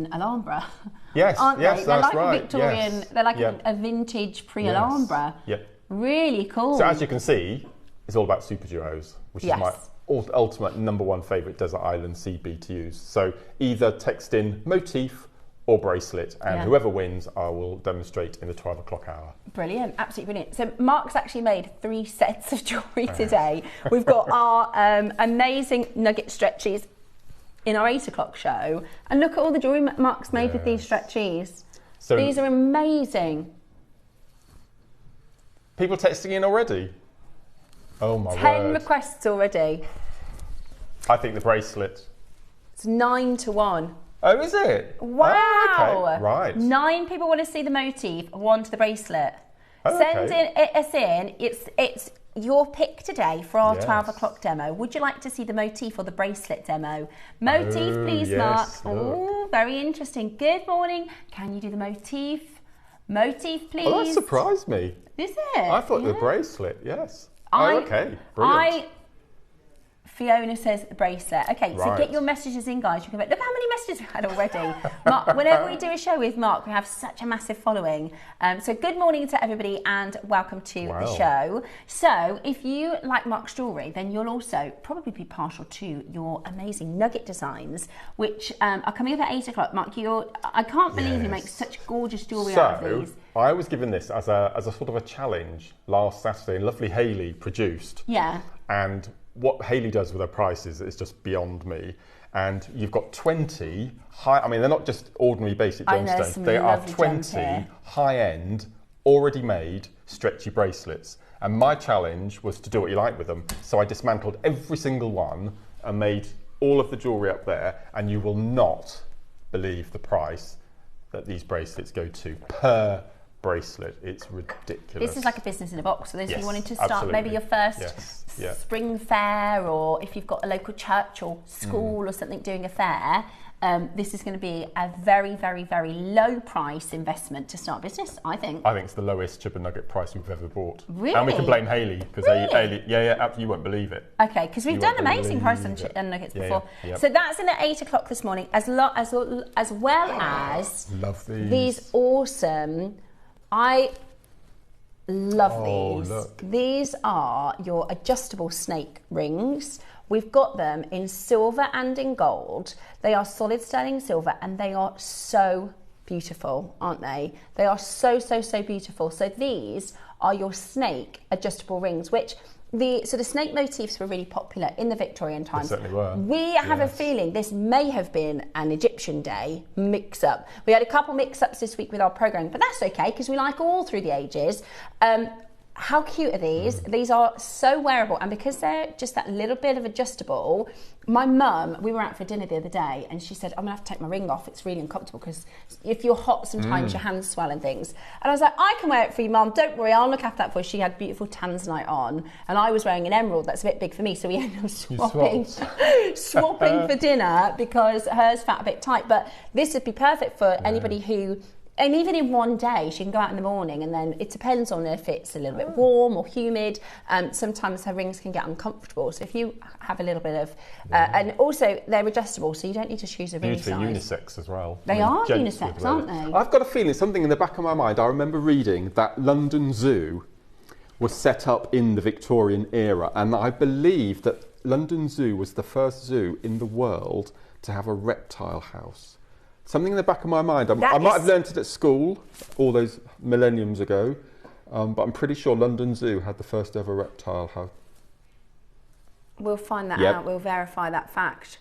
Victorian Alhambra. Yes, aren't yes, they? They're that's like right. a Victorian, Yes. they're like Yep. a vintage pre-Alhambra. Yep. Really cool. So as you can see, it's all about super duos, which Yes. is my ultimate #1 favourite desert island CB to use. So either text in motif or bracelet, and whoever wins, I will demonstrate in the 12 o'clock hour. Brilliant, absolutely brilliant. So Mark's actually made 3 sets of jewellery today. We've got our amazing nugget stretchies in our 8 o'clock show, and look at all the jewellery Mark's made with these stretchies. So these are amazing. People texting in already? Oh my 10 word. requests already. I think the bracelet. It's 9 to 1. Oh, is it? Wow. Oh, okay. Right. 9 people want to see the motif, 1 to the bracelet. Oh, Send us in. It's your pick today for our 12 o'clock demo. Would you like to see the motif or the bracelet demo? Motif, please, yes, Mark. Oh, very interesting. Good morning. Can you do the motif? Motif, please. Oh, that surprised me. Is it? I thought the bracelet, yes. Okay, brilliant. Fiona says the bracelet. Okay, so Right. get your messages in, guys. You can look how many messages we had already. Mark, whenever we do a show with Mark, we have such a massive following. So good morning to everybody and welcome to the show. So if you like Mark's jewellery, then you'll also probably be partial to your amazing nugget designs, which are coming up at 8 o'clock. Mark, I can't believe you make such gorgeous jewellery out of these. I was given this as a sort of a challenge last Saturday, and lovely Hayley produced. Yeah. And what Hayley does with her prices is just beyond me. And you've got 20 I mean, they're not just ordinary basic gemstones. They are 20 high-end, already made, stretchy bracelets. And my challenge was to do what you like with them. So I dismantled every single one and made all of the jewellery up there. And you will not believe the price that these bracelets go to per bracelet. It's ridiculous. This is like a business in a box. So those of you wanting to start absolutely. maybe your first spring fair, or if you've got a local church or school or something doing a fair, this is going to be a very, very, very low price investment to start business, I think. I think it's the lowest chip and nugget price we've ever bought. Really? And we can blame Hayley, because Hayley, you won't believe it. Okay, because we've done amazing price on chip and nuggets before. So that's in at 8 o'clock this morning, as well as love these awesome. I love these. Look. These are your adjustable snake rings. We've got them in silver and in gold. They are solid sterling silver and they are so beautiful, aren't they? They are so, so, so beautiful. So these are your snake adjustable rings, which the snake motifs were really popular in the Victorian times. They certainly were. We have a feeling this may have been an Egyptian day mix-up. We had a couple mix-ups this week with our programming, but that's okay because we like all through the ages. How cute are these? These are so wearable, and because they're just that little bit of adjustable, my mum, we were out for dinner the other day and she said, I'm gonna have to take my ring off, it's really uncomfortable because if you're hot sometimes your hands swell and things. And I was like, I can wear it for you, Mum, don't worry, I'll look after that for you. She had beautiful tanzanite on and I was wearing an emerald that's a bit big for me, so we ended up swapping for dinner because hers felt a bit tight. But this would be perfect for anybody who, and even in one day, she can go out in the morning and then it depends on if it's a little bit warm or humid. Sometimes her rings can get uncomfortable. So if you have a little bit of, and also they're adjustable, so you don't need to choose a ring size. Unisex as well. They are unisex, aren't they? I've got a feeling, something in the back of my mind, I remember reading that London Zoo was set up in the Victorian era, and I believe that London Zoo was the first zoo in the world to have a reptile house. Something in the back of my mind. I might have learnt it at school all those millenniums ago, but I'm pretty sure London Zoo had the first ever reptile house. We'll find that out. We'll verify that fact.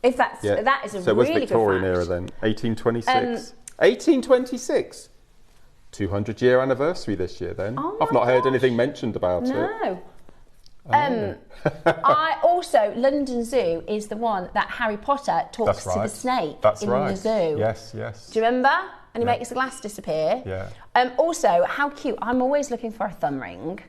If that's that is a so really it was Victorian good fact. era then, 1826. 1826. 200-year anniversary this year then. Oh I've not heard anything mentioned about it. No. I also, London Zoo is the one that Harry Potter talks to the snake in the zoo. Yes, yes. Do you remember? And he makes the glass disappear. Yeah. Also, how cute. I'm always looking for a thumb ring.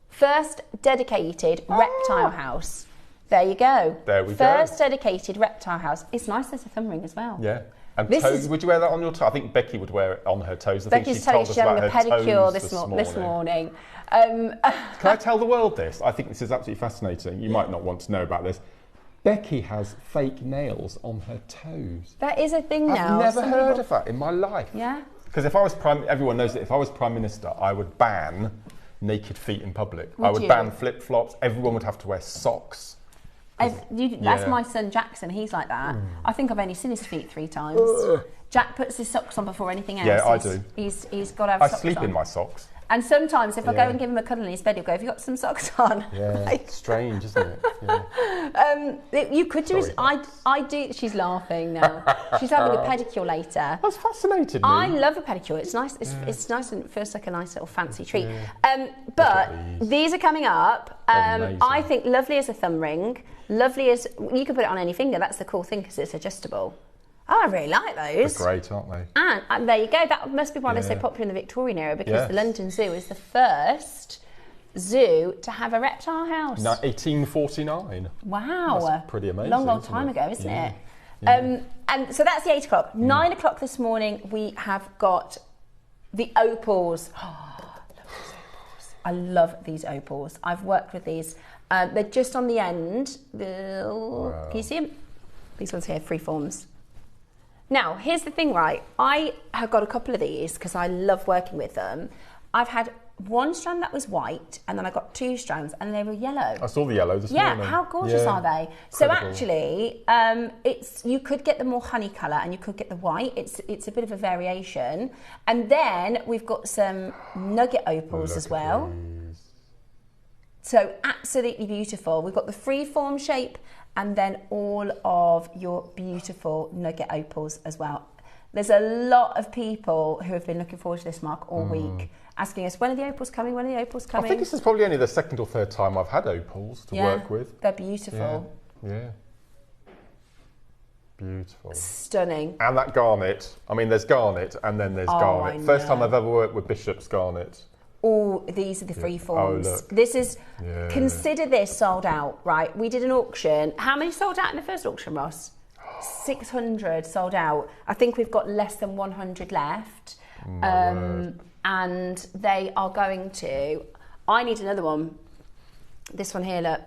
First dedicated reptile house. There you go. There we go. First dedicated reptile house. It's nice there's a thumb ring as well. Yeah. And toes, would you wear that on your toe? I think Becky would wear it on her toes. I think Becky's she told us about having a her pedicure toes this morning. Can I tell the world this? I think this is absolutely fascinating. You might not want to know about this. Becky has fake nails on her toes. That is a thing now. I've never heard of that in my life. Yeah. Because if I was everyone knows that if I was Prime Minister, I would ban naked feet in public. I would ban flip-flops. Everyone would have to wear socks. That's my son Jackson. He's like that. I think I've only seen his feet 3 times. Jack puts his socks on before anything else. Yeah, I do. He's got to have socks on. I sleep in my socks. And sometimes if I go and give him a cuddle in his bed, he'll go, "Have you got some socks on?" Yeah, it's strange, isn't it? Yeah. You could do. I do. She's laughing now. She's having a pedicure later. That's fascinated me. I love a pedicure. It's nice. It's nice and it feels like a nice little fancy treat. But these are coming up. I think lovely as a thumb ring. Lovely as you can put it on any finger. That's the cool thing because it's adjustable. Oh, I really like those. They're great, aren't they? And there you go. That must be why they're so popular in the Victorian era because the London Zoo is the first zoo to have a reptile house. 1849. Wow. That's pretty amazing. Long old time ago, isn't it? Yeah. And so that's the 8 o'clock. 9 o'clock this morning, we have got the opals. Oh, I love these opals. I've worked with these. They're just on the end. Can you see them? These ones here, free forms. Now, here's the thing, right? I have got a couple of these because I love working with them. I've had one strand that was white, and then I got 2 strands, and they were yellow. I saw the yellow this morning. Yeah, how gorgeous are they? Incredible. So actually, you could get the more honey colour, and you could get the white. It's a bit of a variation. And then we've got some nugget opals as well. So absolutely beautiful. We've got the free-form shape, and then all of your beautiful nugget opals as well. There's a lot of people who have been looking forward to this, Mark, all week, asking us, when are the opals coming? When are the opals coming? I think this is probably only the 2nd or 3rd time I've had opals to work with. They're beautiful. Yeah. Beautiful. Stunning. And that garnet. I mean, there's garnet and then there's garnet. First time I've ever worked with Bishop's garnet. Oh, these are the free forms. Oh, look. This is, consider this sold out, right? We did an auction. How many sold out in the first auction, Ross? 600 sold out. I think we've got less than 100 left. And they are going to... I need another one. This one here, look.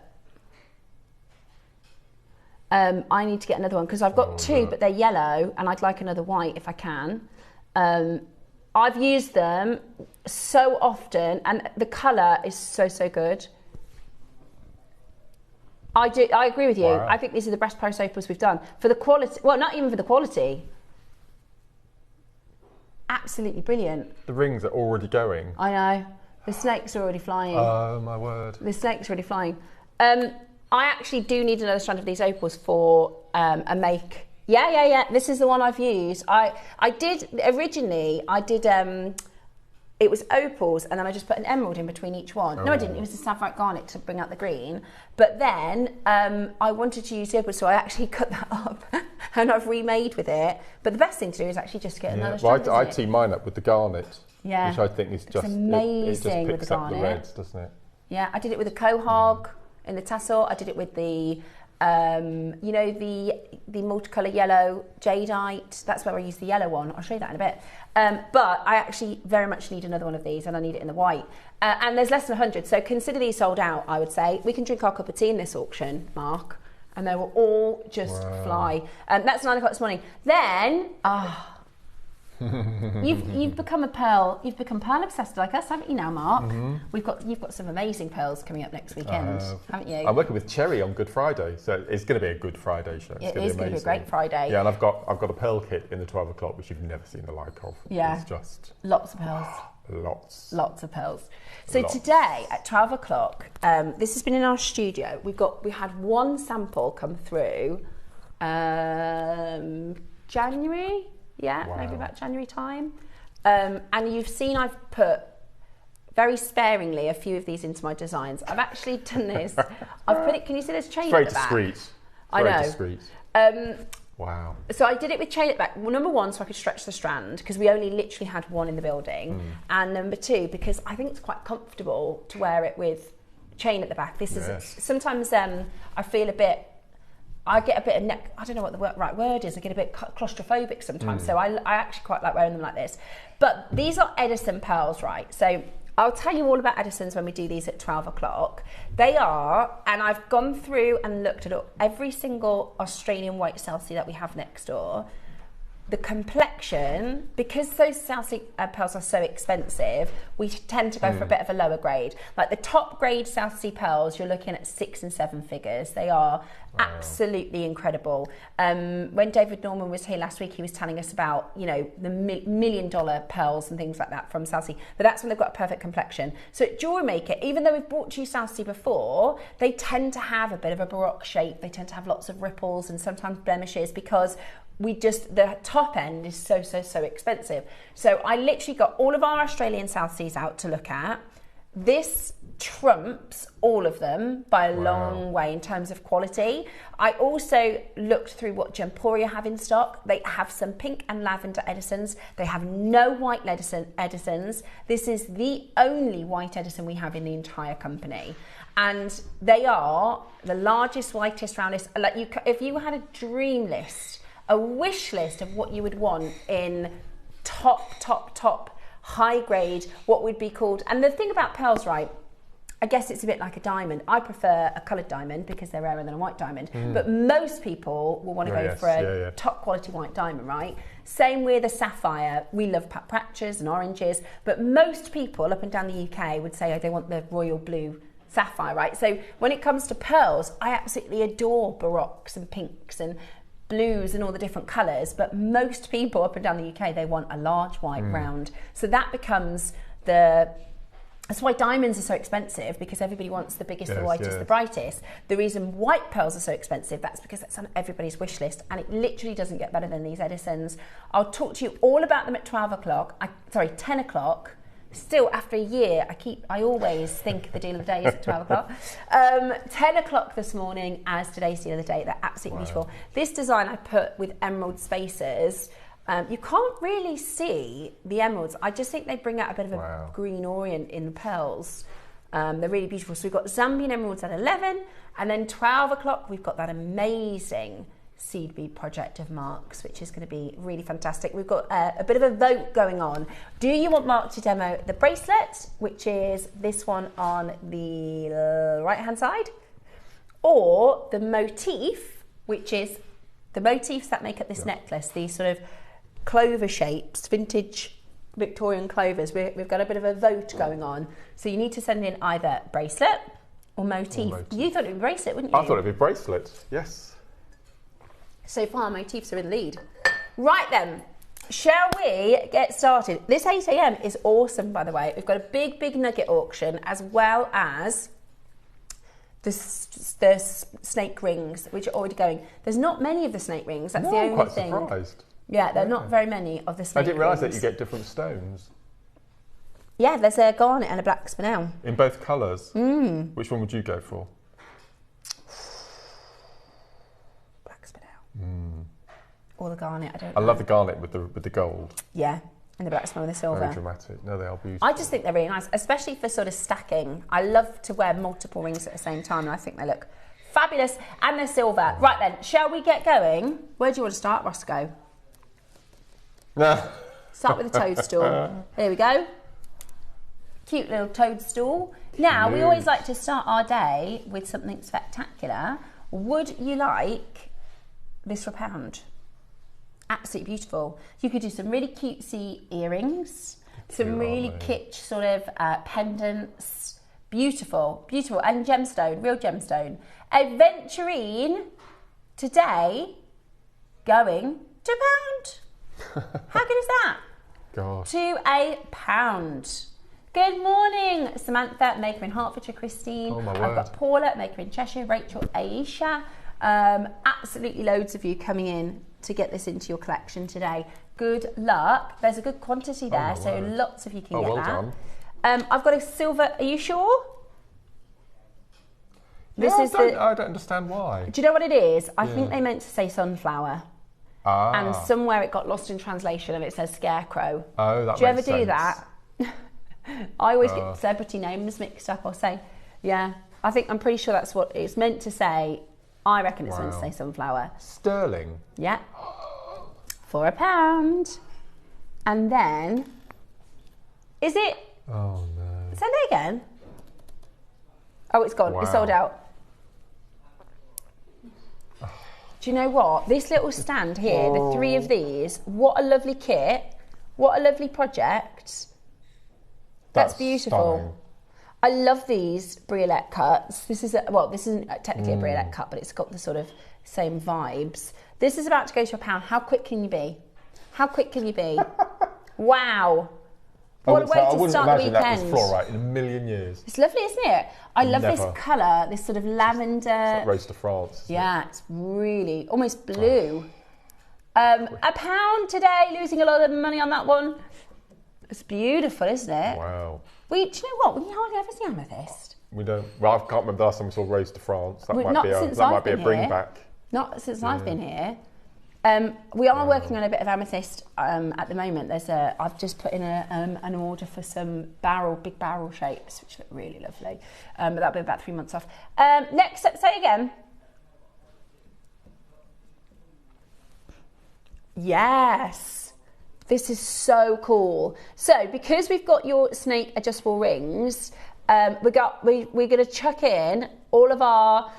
I need to get another one because I've got 2, but they're yellow, and I'd like another white if I can. I've used them so often, and the colour is so good. I agree with you. Wow. I think these are the best price opals we've done for the quality. Well, not even for the quality. Absolutely brilliant. The rings are already going. I know. The snakes are already flying. Oh my word. The snakes are already flying. I actually do need another strand of these opals for a make. Yeah. This is the one I've used. I did originally. It was opals, and then I just put an emerald in between each one. No, I didn't. It was the sapphire garnet to bring out the green. But then I wanted to use the opals, so I actually cut that up, and I've remade with it. But the best thing to do is actually just get another strand. Well, I tee mine up with the garnet, which I think is just amazing. It just with picks the up garnet. the reds, doesn't it? Yeah, I did it with the quahog in the tassel. I did it with the the multicolour yellow jadeite. That's where I use the yellow one. I'll show you that in a bit. But I actually very much need another one of these, and I need it in the white. And there's less than 100, so consider these sold out, I would say. We can drink our cup of tea in this auction, Mark, and they will all just fly. That's 9 o'clock this morning. Then, you've become pearl obsessed like us, haven't you now, Mark? You've got some amazing pearls coming up next weekend, haven't you? I'm working with Cherry on Good Friday, so it's going to be a Good Friday show. It is going to be a great Friday. Yeah, and I've got a pearl kit in the 12 o'clock which you've never seen the like of. Yeah, it's just lots of pearls. Lots of pearls. So today at 12 o'clock, this has been in our studio. We had one sample come through, January. Yeah, maybe about January time. And you've seen I've put very sparingly a few of these into my designs. I've actually done this. I've put it, can you see there's chain at the back? Very discreet. I know. Very discreet. Wow. So I did it with chain at the back. Well, number one, so I could stretch the strand because we only literally had one in the building. And number two, because I think it's quite comfortable to wear it with chain at the back. This is, sometimes I feel I get a bit of neck, I don't know what the right word is, I get a bit claustrophobic sometimes, so I actually quite like wearing them like this. But these are Edison pearls, right? So I'll tell you all about Edison's when we do these at 12 o'clock. They are, and I've gone through and looked at every single Australian white Chelsea that we have next door. The complexion, because those Chelsea pearls are so expensive, we tend to go for a bit of a lower grade. Like the top grade Chelsea pearls, you're looking at 6 and 7 figures. They are absolutely incredible. When David Norman was here last week, he was telling us about, you know, the $1 million pearls and things like that from Chelsea. But that's when they've got a perfect complexion. So at JewelleryMaker, even though we've bought you Chelsea before, they tend to have a bit of a baroque shape. They tend to have lots of ripples and sometimes blemishes because the top end is so expensive. So I literally got all of our Australian Chelseas out to look at. This trumps all of them by a long way in terms of quality. I also looked through what Gemporia have in stock. They have some pink and lavender Edisons. They have no white Edisons. This is the only white Edison we have in the entire company. And they are the largest, whitest, roundest. Like if you had a dream list, a wish list of what you would want in top high grade, what would be called, and the thing about pearls, right, I guess it's a bit like a diamond. I prefer a coloured diamond because they're rarer than a white diamond, but most people will want to go for a top quality white diamond, right? Same with a sapphire. We love paprachas and oranges, but most people up and down the UK would say, oh, they want the royal blue sapphire, right? So when it comes to pearls, I absolutely adore baroques and pinks and blues and all the different colours, but most people up and down the UK, they want a large white round. So that becomes that's why diamonds are so expensive, because everybody wants the biggest, the whitest, the brightest. The reason white pearls are so expensive, that's because that's on everybody's wish list, and it literally doesn't get better than these Edisons. I'll talk to you all about them at 10 o'clock. Still, after a year, I always think the deal of the day is at 12 o'clock. 10 o'clock this morning as today's deal of the day. They're absolutely beautiful. This design I put with emerald spacers. You can't really see the emeralds. I just think they bring out a bit of a green orient in the pearls. They're really beautiful. So we've got Zambian emeralds at 11, and then 12 o'clock we've got that amazing seed bead project of Mark's, which is going to be really fantastic. We've got a bit of a vote going on. Do you want Mark to demo the bracelet, which is this one on the right hand side, or the motif, which is the motifs that make up this necklace, these sort of clover shapes, vintage Victorian clovers? We've got a bit of a vote going on, so you need to send in either bracelet or motif. You thought it would be bracelet, wouldn't you? I thought it would be bracelet, yes. So far, motifs are in the lead. Right then, shall we get started? This 8 AM is awesome, by the way. We've got a big Nugget auction, as well as the snake rings, which are already going. There's not many of the snake rings. That's the only quite thing. Surprised. Yeah, there are not very many of the snake rings. I didn't realise that you get different stones. Yeah, there's a garnet and a black spinel. In both colours? Which one would you go for? Or the garnet, I love the garnet with the gold. Yeah, and the black spinel with the silver. Very dramatic. No, they are beautiful. I just think they're really nice, especially for sort of stacking. I love to wear multiple rings at the same time, and I think they look fabulous. And they're silver. Right then, shall we get going? Where do you want to start, Roscoe? Start with the toadstool. There we go. Cute little toadstool. Now, we always like to start our day with something spectacular. Would you like this for a £1? Absolutely beautiful. You could do some really cutesy earrings, some really kitsch sort of pendants. Beautiful, beautiful. And gemstone, real gemstone. Aventurine today going to £1. How good is that? God. To £1. Good morning, Samantha, maker in Hertfordshire, Christine. Oh my I've got Paula, maker in Cheshire, Rachel, Aisha. Absolutely loads of you coming in to get this into your collection today. Good luck. There's a good quantity there, so lots of you can get that. Done. I've got a silver. Are you sure? I don't understand why. Do you know what it is? I think they meant to say sunflower. And somewhere it got lost in translation and it says scarecrow. Oh, that makes sense. Do you ever do that? I always get celebrity names mixed up. I'll say, I'm pretty sure that's what it's meant to say. I reckon it's meant to say sunflower. Sterling? Yeah. For £1. And then, is it? Oh no. Say that again. Oh, it's gone. Wow. It's sold out. Do you know what? This little stand here, the 3 of these, what a lovely kit. What a lovely project. That's beautiful. Stunning. I love these briolette cuts. This is, this isn't technically a briolette cut, but it's got the sort of same vibes. This is about to go to £1. How quick can you be? How quick can you be? Wow. What a way to start the weekend. That was fluorite in a million years. It's lovely, isn't it? I love this colour, this sort of lavender. It's like Rose de France. Yeah, it's really almost blue. £1 today, losing a lot of money on that one. It's beautiful, isn't it? Wow. Do you know what? We hardly ever see amethyst. We don't. Well, I can't remember the last time we saw Rose de France. That might be a bring back. Not since I've been here. We are working on a bit of amethyst at the moment. I've just put in an order for some big barrel shapes, which look really lovely. But that'll be about 3 months off. Next, say again. Yes, this is so cool. So because we've got your snake adjustable rings, we're going to chuck in all of our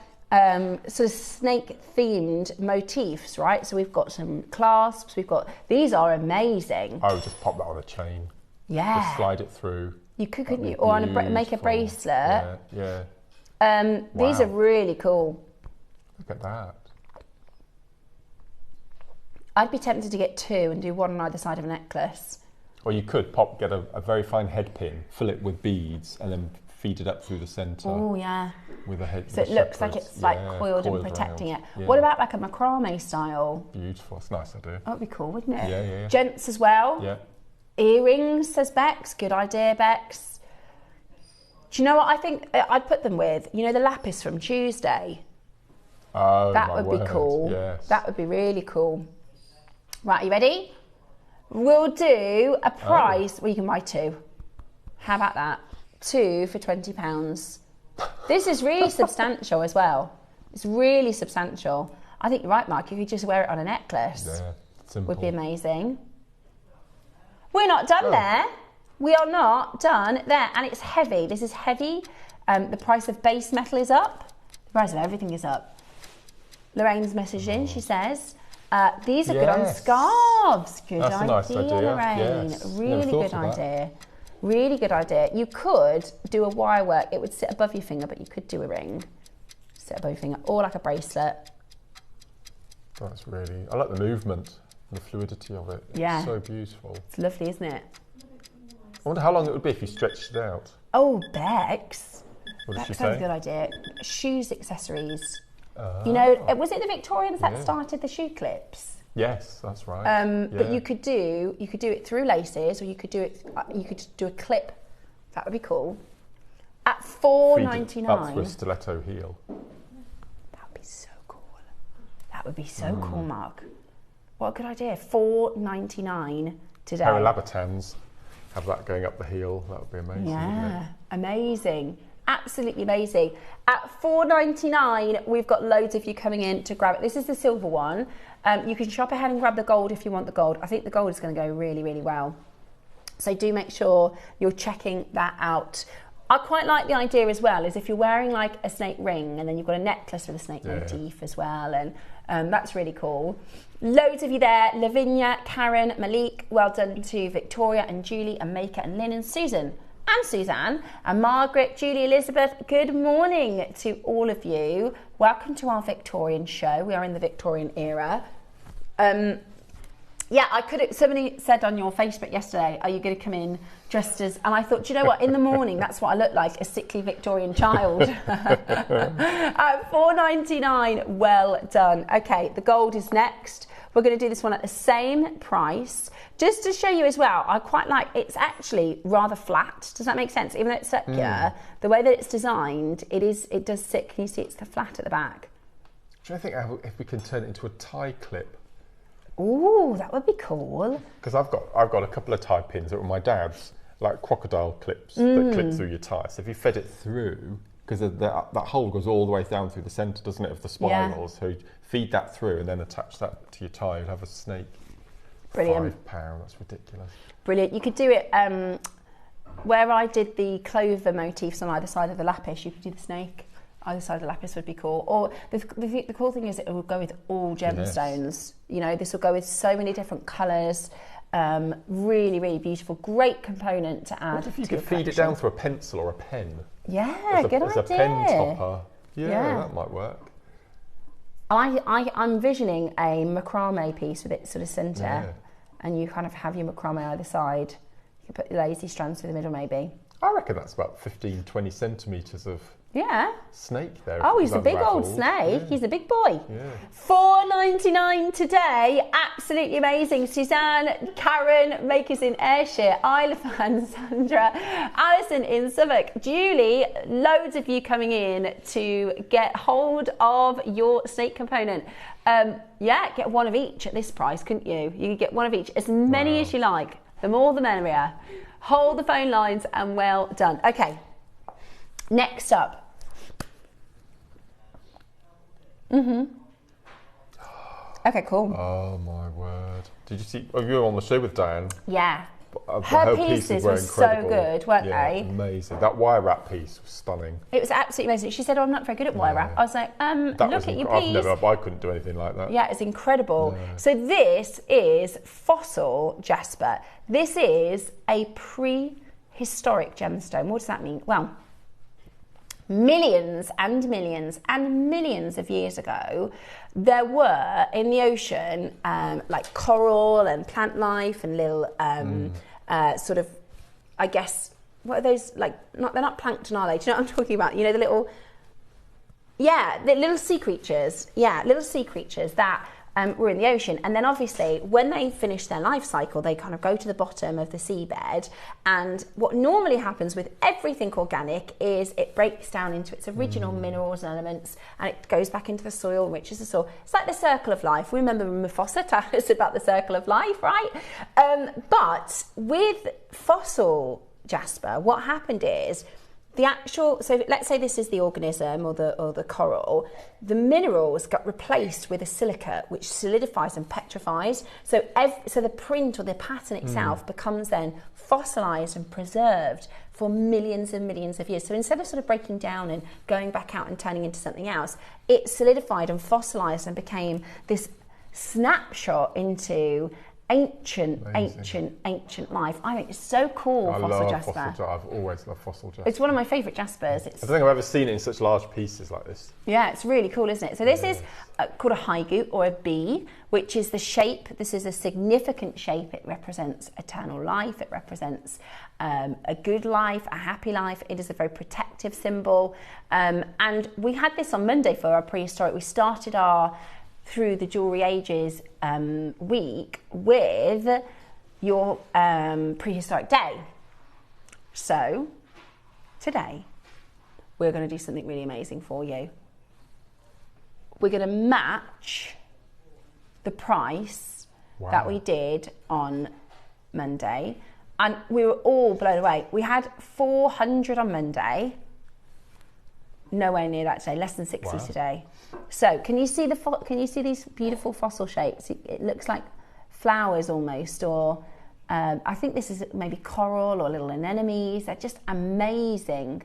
sort of snake themed motifs, right? So we've got some clasps, these are amazing. I would just pop that on a chain. Yeah. Just slide it through. You could, couldn't you? Or make a bracelet. Yeah. These are really cool. Look at that. I'd be tempted to get 2 and do one on either side of a necklace. Or you could get a very fine head pin, fill it with beads, and then feed it up through the centre. Oh, yeah. With a head. So it looks like it's coiled and protecting it. Yeah. What about like a macrame style? Beautiful. It's a nice idea. That would be cool, wouldn't it? Yeah. Gents as well. Yeah. Earrings, says Bex. Good idea, Bex. Do you know what I think I'd put them with? You know the lapis from Tuesday? Oh, that would be cool. Yes. That would be really cool. Right, are you ready? We'll do a price where you can buy 2. How about that? 2 for £20. This is really substantial as well. It's really substantial. I think you're right, Mark. You could just wear it on a necklace. Yeah, simple. Would be amazing. We're not done there. We are not done there. And it's heavy. This is heavy. The price of base metal is up. The price of everything is up. Lorraine's messaged in. She says, these are good on scarves. That's a nice idea, Lorraine. Yes. Really good idea. Really good idea. You could do a wire work. It would sit above your finger, but you could do a ring. Sit above your finger, or like a bracelet. That's really, I like the movement, the fluidity of it. Yeah. It's so beautiful. It's lovely, isn't it? I wonder how long it would be if you stretched it out. Oh, Bex. What did she say? That's a good idea. Shoes accessories. You know, was it the Victorians that started the shoe clips? Yes, that's right. But you could do it through laces, or you could do a clip. That would be cool. At $4.99. Up through a stiletto heel. That would be so cool. That would be so cool, Mark. What a good idea. $4.99 today. Pair of Labutins, have that going up the heel. That would be amazing. Yeah, amazing. Absolutely amazing. At $4.99, we've got loads of you coming in to grab it. This is the silver one. You can shop ahead and grab the gold if you want the gold. I think the gold is going to go really, really well. So do make sure you're checking that out. I quite like the idea as well, is if you're wearing like a snake ring and then you've got a necklace with a snake motif as well, and that's really cool. Loads of you there. Lavinia, Karen, Malik, well done to Victoria and Julie and Maker and Lynn and Susan. And Suzanne and Margaret, Julie, Elizabeth, good morning to all of you. Welcome to our Victorian show. We are in the Victorian era. Somebody said on your Facebook yesterday, are you going to come in dressed as, and I thought, do you know what, in the morning, that's what I look like, a sickly Victorian child. At $4.99, well done. Okay, the gold is next. We're going to do this one at the same price. Just to show you as well, I quite like, it's actually rather flat. Does that make sense? Even though it's circular, the way that it's designed, it does sit, can you see it's the flat at the back? Do you think if we can turn it into a tie clip? Ooh, that would be cool. Because I've got a couple of tie pins that were my dad's, like crocodile clips that clip through your tie. So if you fed it through, because that hole goes all the way down through the centre, doesn't it, of the spirals? So feed that through and then attach that to your tie. You'd have a snake. Brilliant. £5, that's ridiculous. Brilliant. You could do it where I did the clover motifs on either side of the lapis, you could do the snake. Either side of the lapis would be cool. Or the cool thing is it will go with all gemstones. Yes. You know, this will go with so many different colours. Really, really beautiful. Great component to add. What if you could feed it down through a pencil or a pen? Yeah, good idea. As a pen topper. Yeah, that might work. I'm visioning a macrame piece with its sort of centre, and you kind of have your macrame either side. You can put lazy strands through the middle, maybe. I reckon that's about 15, 20 centimetres of snake there. Oh, he's a big old snake. Yeah. He's a big boy. Yeah. $4.99 today. Absolutely amazing. Suzanne, Karen, makers in Ayrshire, Isle of Man, Sandra, Alison in Suffolk, Julie, loads of you coming in to get hold of your snake component. Get one of each at this price, couldn't you? You could get one of each, as many as you like. The more the merrier. Hold the phone lines and well done. Okay, next up. Okay, cool. Oh my word. Did you see, you were on the show with Diane? Yeah. Her pieces were so good, weren't they? Amazing. That wire wrap piece was stunning. It was absolutely amazing. She said, I'm not very good at wire wrap. I was like, look at your piece. I couldn't do anything like that. Yeah, it's incredible. Yeah. So this is fossil jasper. This is a prehistoric gemstone. What does that mean? Well, millions and millions and millions of years ago, there were in the ocean like coral and plant life and little sort of, I guess, what are those, like, they're not plankton, are they? Do you know what I'm talking about? You know, the little sea creatures. Yeah, little sea creatures that were in the ocean. And then obviously when they finish their life cycle, they kind of go to the bottom of the seabed. And what normally happens with everything organic is it breaks down into its original minerals and elements, and it goes back into the soil, enriches the soil. It's like the circle of life. We remember Mufasa tell us about the circle of life, right? But with fossil jasper, what happened is the actual, so let's say this is the organism or the coral, the minerals got replaced with a silicate which solidifies and petrifies. So the print or the pattern itself becomes then fossilized and preserved for millions and millions of years. So instead of sort of breaking down and going back out and turning into something else, it solidified and fossilized and became this snapshot into ancient life. I think it's so cool. Fossil jasper. I've always loved fossil jasper. It's one of my favourite jaspers. I don't think I've ever seen it in such large pieces like this. Yeah, it's really cool, isn't it? So this is called a haigu or a bee, which is the shape. This is a significant shape. It represents eternal life. It represents a good life, a happy life. It is a very protective symbol. And we had this on Monday for our prehistoric. We started our Through the Jewellery Ages week with your prehistoric day. So today we're going to do something really amazing for you. We're going to match the price that we did on Monday, and we were all blown away. We had 400 on Monday, nowhere near that today, less than 60 today. So can you see these beautiful fossil shapes? It looks like flowers almost, or I think this is maybe coral or little anemones. They're just amazing.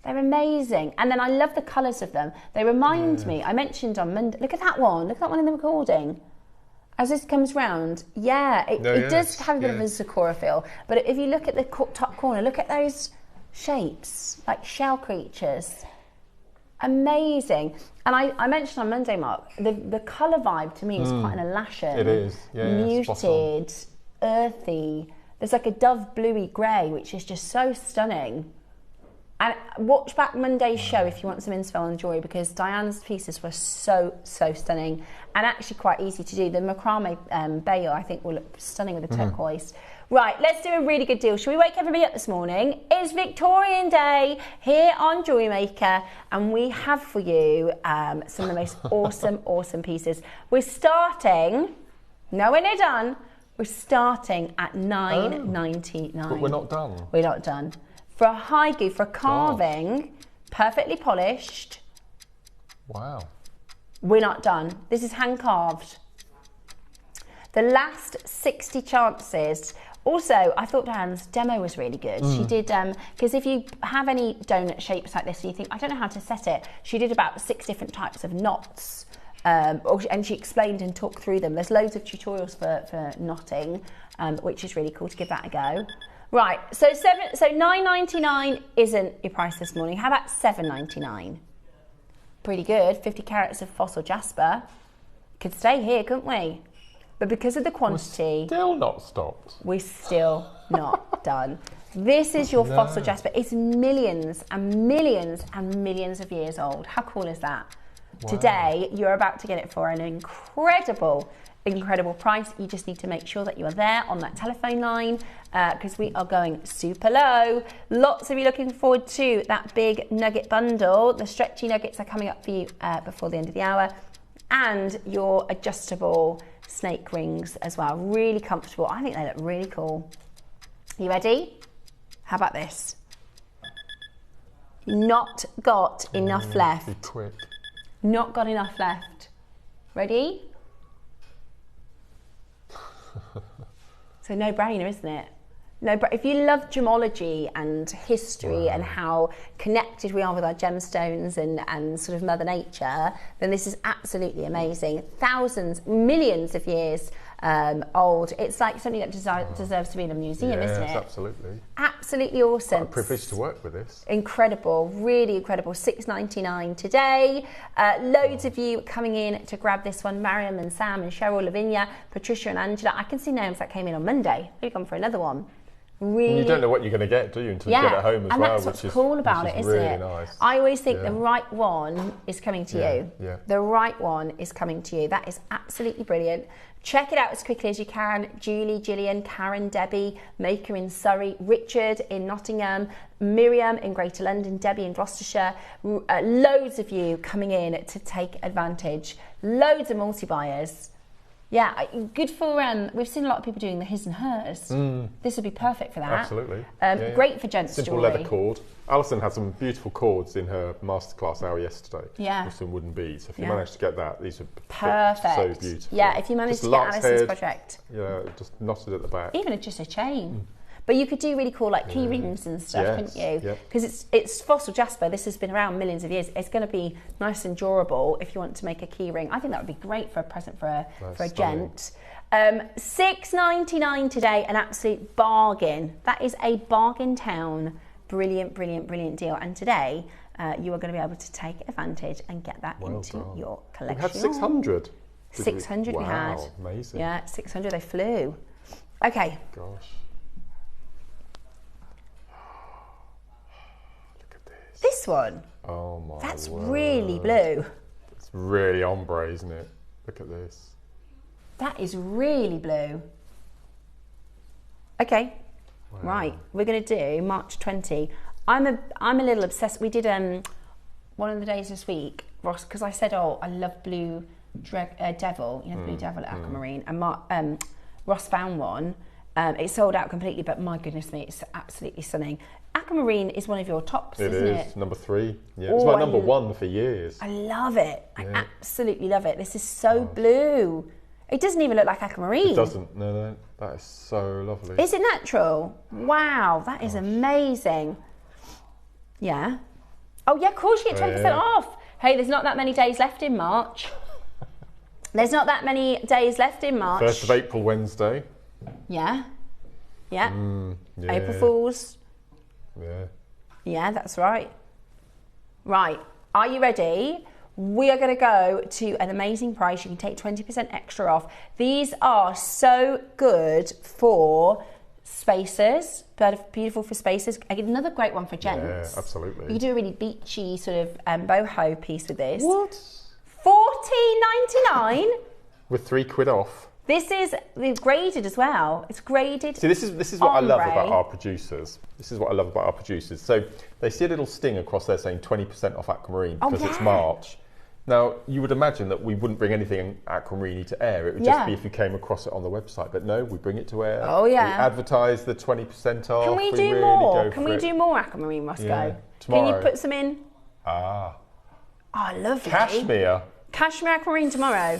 They're amazing. And then I love the colours of them. They remind me, I mentioned on Monday, look at that one in the recording. As this comes round, it does have a bit of a Sakura feel. But if you look at the top corner, look at those shapes, like shell creatures. Amazing. And I mentioned on Monday, Mark, the colour vibe to me is quite an Alashan. It is, muted, earthy. There's like a dove bluey grey, which is just so stunning. And watch back Monday's show if you want some inspo on jewellery, because Diane's pieces were so stunning and actually quite easy to do. The macrame bayo, I think, will look stunning with the turquoise. Right, let's do a really good deal. Shall we wake everybody up this morning? It's Victorian Day here on JewelleryMaker, and we have for you some of the most awesome pieces. We're starting, nowhere near done, we're starting at $9.99. But we're not done. We're not done. For a haigu, for a carving, perfectly polished. Wow. We're not done. This is hand carved. The last 60 chances Also, I thought Diane's demo was really good. She did, because if you have any donut shapes like this and you think, I don't know how to set it, she did about 6 different types of knots. And she explained and talked through them. There's loads of tutorials for knotting, which is really cool to give that a go. Right, so $9.99 isn't your price this morning. How about $7.99? Pretty good. 50 carats of fossil jasper. Could stay here, couldn't we? But because of the quantity, we're still not stopped. We're still not done. This is your fossil jasper. It's millions and millions and millions of years old. How cool is that? Wow. Today, you're about to get it for an incredible price. You just need to make sure that you are there on that telephone line because we are going super low. Lots of you looking forward to that big nugget bundle. The stretchy nuggets are coming up for you before the end of the hour. And your adjustable snake rings as well. Really comfortable. I think they look really cool. You ready? How about this? Not got enough left. Be quick. Not got enough left. Ready? So no brainer, isn't it? If you love gemology and history and how connected we are with our gemstones and sort of Mother Nature, then this is absolutely amazing. Thousands, millions of years old. It's like something that deserves to be in a museum, isn't it? Absolutely. Absolutely awesome. What a privilege to work with this. Incredible, really incredible. $6.99 today. Loads of you coming in to grab this one. Mariam and Sam and Cheryl, Lavinia, Patricia and Angela. I can see names that came in on Monday. They've gone for another one. Really, you don't know what you're going to get, do you, until you get it home as well. And that's what's cool about it, isn't it? Nice. I always think the right one is coming to you. Yeah. The right one is coming to you. That is absolutely brilliant. Check it out as quickly as you can. Julie, Gillian, Karen, Debbie, Maker in Surrey, Richard in Nottingham, Miriam in Greater London, Debbie in Gloucestershire. Loads of you coming in to take advantage. Loads of multi-buyers. Yeah, good for, we've seen a lot of people doing the his and hers. This would be perfect for that. Absolutely. Great for gents Simple jewellery. leather cord. Alison had some beautiful cords in her masterclass hour yesterday. Yeah. With some wooden beads. If you manage to get that, these are perfect. So beautiful. Yeah, if you manage to get Alison's project. Yeah, just knotted at the back. Even just a chain. But you could do really cool like key rings and stuff, couldn't you? Because it's fossil jasper. This has been around millions of years. It's going to be nice and durable if you want to make a key ring. I think that would be great for a present for a gent. $6.99 today, an absolute bargain. That is a bargain town. Brilliant, brilliant, brilliant deal. And today you are going to be able to take advantage and get that into your collection. We had 600. 600 we had. Wow, amazing. Yeah, 600. They flew. Okay. Gosh. This one. Oh my word. That's really blue. It's really ombre, isn't it? Look at this. That is really blue. Okay. Wow. Right. We're going to do March 20. I'm a little obsessed. We did one of the days this week, Ross, because I said, oh, I love blue devil, you know, the blue devil at Aquamarine, and Ross found one. It sold out completely, but my goodness me, it's absolutely stunning. Aquamarine is one of your tops, isn't it? It is, number 3. Yeah, it's my number 1 for years. I love it. I absolutely love it. This is so blue. It doesn't even look like aquamarine. It doesn't, no. That is so lovely. Is it natural? Wow, that is amazing. Yeah. Oh yeah, of course you get 20% off. Hey, there's not that many days left in March. There's not that many days left in March. 1st of April, Wednesday. Yeah. April Fools. Yeah, that's right. Right, are you ready? We are going to go to an amazing price. You can take 20% extra off. These are so good for spacers, beautiful for spacers. Another great one for gents. Yeah, absolutely. You can do a really beachy sort of boho piece with this. What? $14.99 with £3 off. This is graded as well. It's graded. See, this is what I love about our producers. This is what I love about our producers. So they see a little sting across there saying 20% off Aquamarine because it's March. Now, you would imagine that we wouldn't bring anything Aquamarine to air. It would just be if you came across it on the website. But no, we bring it to air. Oh, yeah. We advertise the 20% off. Can we do more? Can we do more Aquamarine, Roscoe? Yeah. Tomorrow. Can you put some in? Ah. Oh, lovely. Cashmere. Cashmere Aquamarine tomorrow.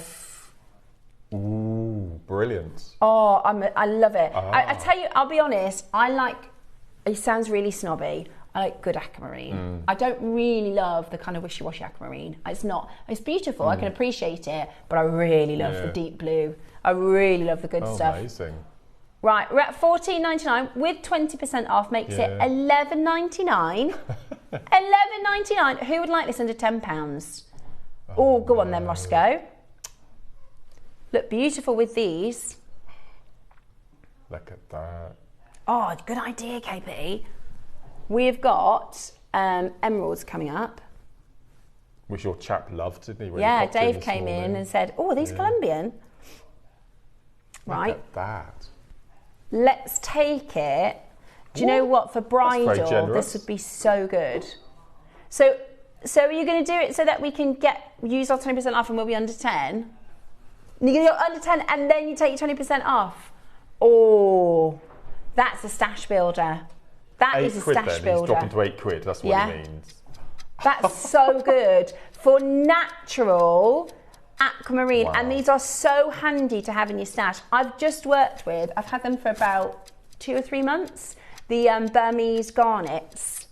Ooh, brilliant. Oh, I love it. I tell you, I'll be honest, it sounds really snobby, I like good aquamarine. I don't really love the kind of wishy-washy aquamarine. It's beautiful, I can appreciate it, but I really love the deep blue. I really love the good stuff. Amazing. Right, we're at $14.99 with 20% off, makes it $11.99. $11.99. Who would like this under £10? Oh, go on then, Roscoe. Look beautiful with these. Look at that. Oh, good idea, KP. We've got emeralds coming up. Which your chap loved, didn't he? When Yeah, he Dave came in and said, oh, are these Colombian? Right. Look at that. Let's take it. Do you know what? For bridal, this would be so good. So are you going to do it so that we can use our 20% off and we'll be under 10? You're going to go under 10 and then you take your 20% off? Oh, that's a stash builder. That is a stash builder. He's dropping to £8. That's what he means. That's so good. For natural aquamarine, and these are so handy to have in your stash. I've had them for about 2 or 3 months, the Burmese garnets.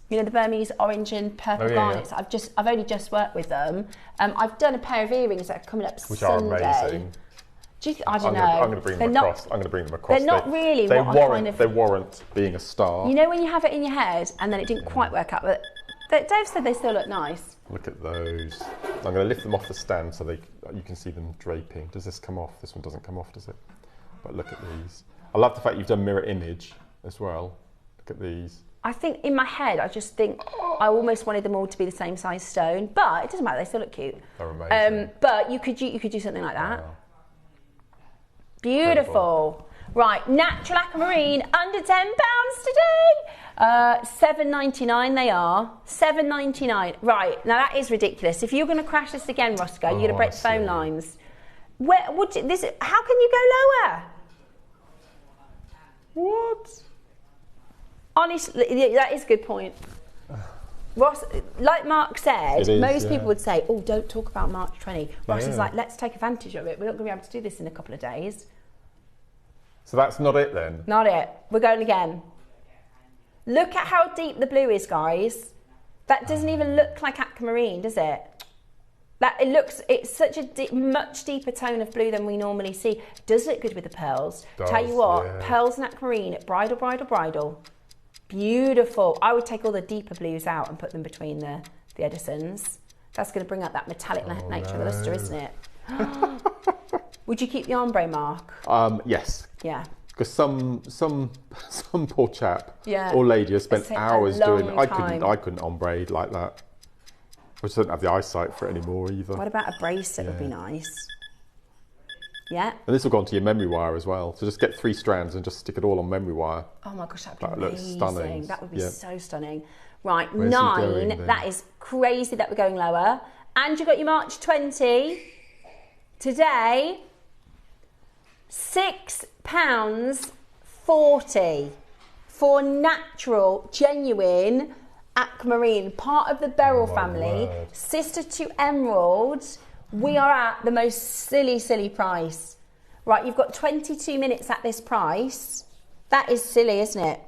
You know, the Burmese orange and purple garnets. Yeah. I've only just worked with them. I've done a pair of earrings that are coming up Sunday. Which are amazing. I don't know. I'm going to bring them across. They're not really they warrant being a star. You know when you have it in your head and then it didn't quite work out, but Dave said they still look nice. Look at those. I'm going to lift them off the stand so you can see them draping. Does this come off? This one doesn't come off, does it? But look at these. I love the fact you've done mirror image as well. Look at these. I think in my head, I just think I almost wanted them all to be the same size stone, but it doesn't matter. They still look cute. They're amazing. But you could do something like that. Wow. Beautiful. Incredible. Right, natural aquamarine under £10 today. $7.99 they are. $7.99. Right, now that is ridiculous. If you're going to crash this again, Roscoe, you're going to break the phone lines. How can you go lower? What? Honestly, that is a good point. Ross, like Mark said, most people would say, oh, don't talk about March 20. Ross is like, let's take advantage of it. We're not going to be able to do this in a couple of days. So that's not it then? Not it. We're going again. Look at how deep the blue is, guys. That doesn't even look like aquamarine, does it? It's such a much deeper tone of blue than we normally see. Does look good with the pearls. Tell you what, pearls and aquamarine, bridal, bridal, bridal. Beautiful. I would take all the deeper blues out and put them between the Edisons. That's going to bring up that metallic nature of the luster, isn't it? Would you keep the ombre, Mark? Yes. Yeah. Because some poor chap or lady has spent hours doing. I couldn't ombre like that. I just don't have the eyesight for it anymore either. What about a bracelet? Would be nice. Yeah. And this will go onto your memory wire as well. So just get 3 strands and just stick it all on memory wire. Oh my gosh, that would be amazing. Looks stunning. That would be so stunning. Right, where's 9. That is crazy that we're going lower. And you got your March 20 today. £6.40 for natural, genuine aquamarine, part of the beryl family, sister to emeralds. We are at the most silly price. Right, you've got 22 minutes at this price. That is silly, isn't it?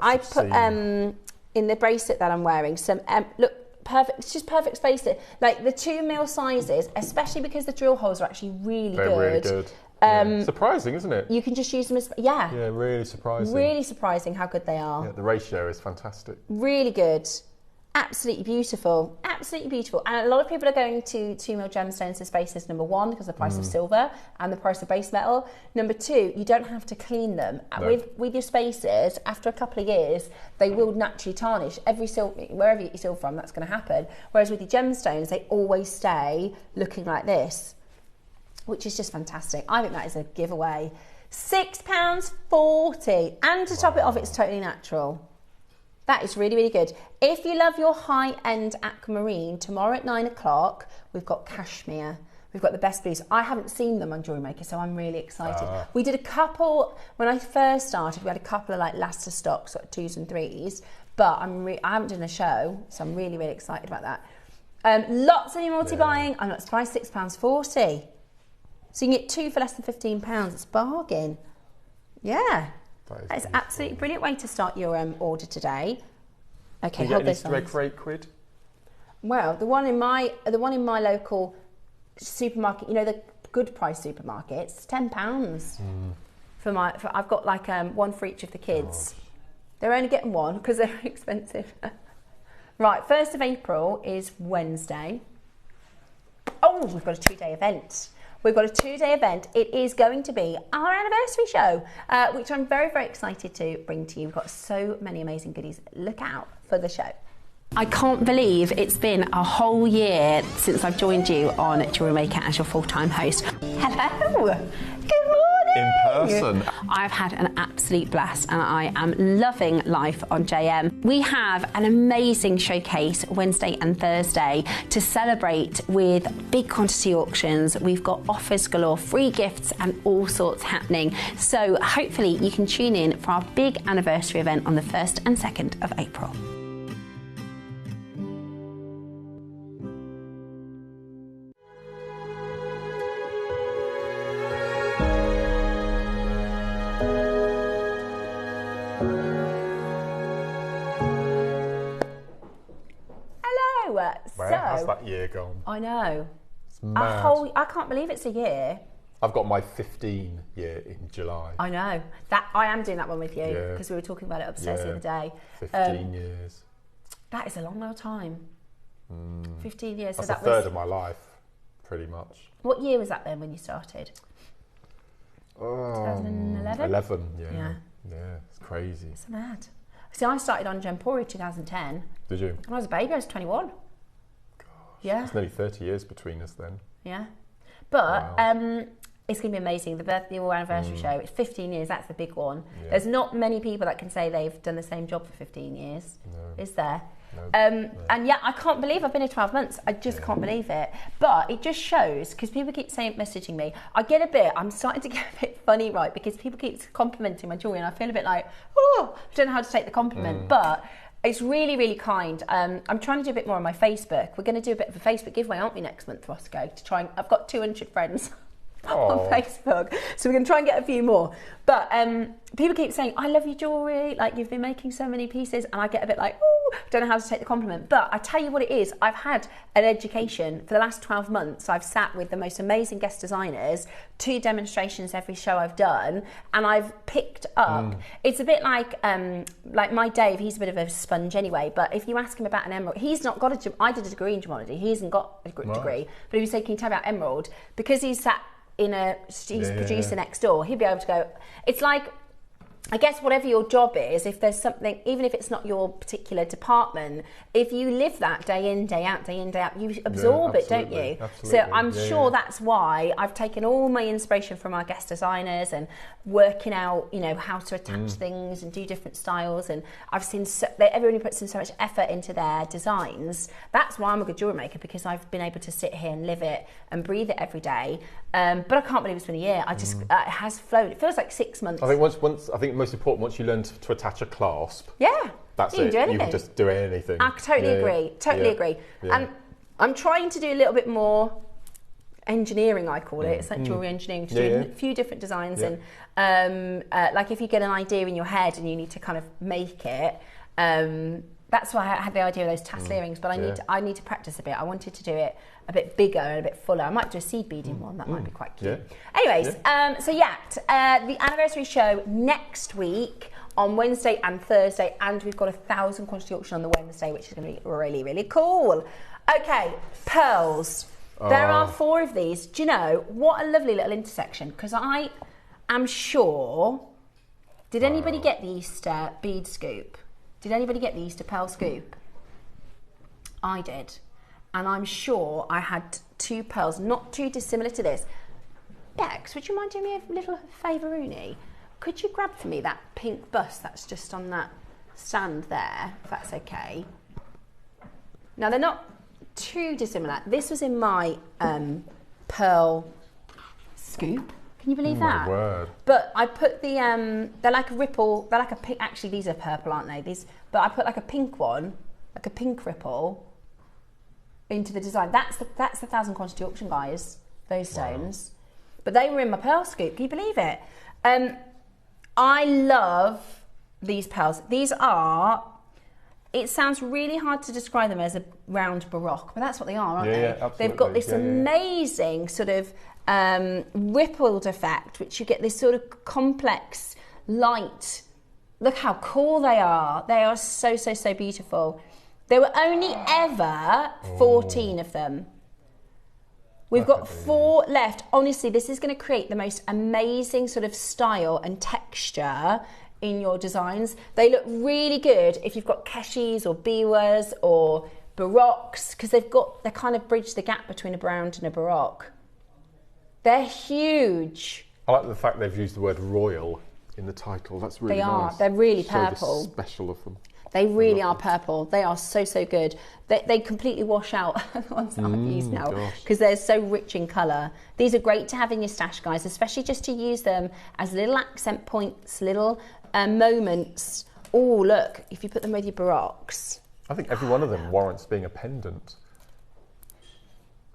I put in the bracelet that I'm wearing some look perfect. It's just perfect space. Like the 2 mil sizes, especially because the drill holes are actually really good. Really good. Surprising, isn't it? You can just use them as Yeah, really surprising. Really surprising how good they are. Yeah, the ratio is fantastic. Really good. Absolutely beautiful. Absolutely beautiful. And a lot of people are going to 2 mil gemstones as bases, number 1, because of the price of silver and the price of base metal. Number 2, you don't have to clean them. No. With your spaces, after a couple of years, they will naturally tarnish. Wherever you get your silver from, that's going to happen. Whereas with your gemstones, they always stay looking like this, which is just fantastic. I think that is a giveaway. £6.40. And to top it off, it's totally natural. That is really good. If you love your high-end aquamarine, tomorrow at 9 o'clock, we've got cashmere. We've got the best blues. I haven't seen them on JewelleryMaker, so I'm really excited. We did a couple, when I first started, we had a couple of like Leicester stocks, sort of 2s and 3s, but I haven't done a show, so I'm really excited about that. Lots of new multi-buying. I'm not surprised, £6.40. So you can get 2 for less than £15. It's a bargain. Yeah. That's absolutely brilliant way to start your order today. Okay, hold this on. Can you get for £8? Well, the one in my local supermarket, you know, the good price supermarkets, £10 I've got like one for each of the kids. God. They're only getting one because they're expensive. Right, 1st of April is Wednesday. Oh, we've got a 2-day event. We've got a 2-day event. It is going to be our anniversary show, which I'm very, very excited to bring to you. We've got so many amazing goodies. Look out for the show. I can't believe it's been a whole year since I've joined you on JewelleryMaker as your full-time host. Hello. Good morning. In person. I've had an absolute blast and I am loving life on JM. We have an amazing showcase Wednesday and Thursday to celebrate with big quantity auctions. We've got offers galore, free gifts and all sorts happening. So hopefully you can tune in for our big anniversary event on the 1st and 2nd of April. Where has that year gone? I know. It's mad. I can't believe it's a year. I've got my 15 year in July. I know. That I am doing that one with you because we were talking about it upstairs the other day. 15 years. That is a long old time. 15 years. That's so that a third of my life, pretty much. What year was that then when you started? 2011? 11, yeah. Yeah, it's crazy. It's mad. See, I started on Gempori 2010. Did you? When I was a baby, I was 21. Gosh. Yeah. It's nearly 30 years between us then. Yeah. But it's going to be amazing. The birthday or anniversary show, it's 15 years, that's the big one. Yeah. There's not many people that can say they've done the same job for 15 years. No. Is there? No. And yeah, I can't believe I've been here 12 months. I just can't believe it. But it just shows, because people keep messaging me, I'm starting to get a bit funny, right? Because people keep complimenting my jewellery and I feel a bit like, oh, I don't know how to take the compliment. But it's really, really kind. I'm trying to do a bit more on my Facebook. We're going to do a bit of a Facebook giveaway, aren't we, next month, Roscoe? I've got 200 friends on Facebook, so we're going to try and get a few more. But people keep saying, I love your jewellery, like you've been making so many pieces, and I get a bit like, oh, don't know how to take the compliment. But I tell you what it is, I've had an education for the last 12 months. I've sat with the most amazing guest designers, 2 demonstrations every show I've done, and I've picked up. It's a bit like my Dave, he's a bit of a sponge anyway, but if you ask him about an emerald, he's not got I did a degree in gemology, he hasn't got a degree, but if you say, can you tell me about emerald? Because he's sat in he's producer next door, he'd be able to go, it's like, I guess whatever your job is, if there's something, even if it's not your particular department, if you live that day in, day out, you absorb it, don't you? Absolutely. So I'm sure that's why I've taken all my inspiration from our guest designers and working out, you know, how to attach things and do different styles. And I've seen everybody puts in so much effort into their designs. That's why I'm a good jewellery maker, because I've been able to sit here and live it and breathe it every day. But I can't believe it's been a year. I just, it has flown. It feels like 6 months. I think most important, once you learn to attach a clasp, that's it. You can just do anything. I totally agree. Yeah. And I'm trying to do a little bit more engineering, I call it. It's like jewellery engineering, to do a few different designs. And like if you get an idea in your head and you need to kind of make it, that's why I had the idea of those tassel earrings, but I need to practice a bit. I wanted to do it a bit bigger and a bit fuller. I might do a seed beading one, that might be quite cute. Anyways, the anniversary show next week on Wednesday and Thursday, and we've got 1,000 quantity auction on the Wednesday, which is going to be really, really cool. Okay, pearls. There are 4 of these. Do you know, what a lovely little intersection, because I am sure, did anybody get the Easter bead scoop? Did anybody get the Easter pearl scoop? I did. And I'm sure I had 2 pearls, not too dissimilar to this. Bex, would you mind doing me a little favouroonie? Could you grab for me that pink bust that's just on that stand there, if that's okay? Now, they're not too dissimilar. This was in my pearl scoop. Can you believe that? My word. But I put the, they're like a ripple, they're like a pink, actually these are purple, aren't they? But I put like a pink one, like a pink ripple into the design. That's the 1,000 quantity auction, guys, those stones. but they were in my pearl scoop. Can you believe it? I love these pearls. These are, it sounds really hard to describe them as a round baroque, but that's what they are, aren't they? Yeah, absolutely. They've got this amazing sort of rippled effect, which you get this sort of complex light. Look how cool they are. They are so, so, so beautiful. There were only ever 14 of them. We've got 4 left. Honestly, this is going to create the most amazing sort of style and texture in your designs. They look really good if you've got keshis or biwas or baroques, because they kind of bridge the gap between a round and a baroque. They're huge. I like the fact they've used the word royal in the title. That's really nice. They're really Show purple. the special of them. They really are purple. They are so, so good. They completely wash out the ones that I've used now because they're so rich in colour. These are great to have in your stash, guys, especially just to use them as little accent points, little moments. Oh, look, if you put them with your baroques. I think every one of them warrants being a pendant.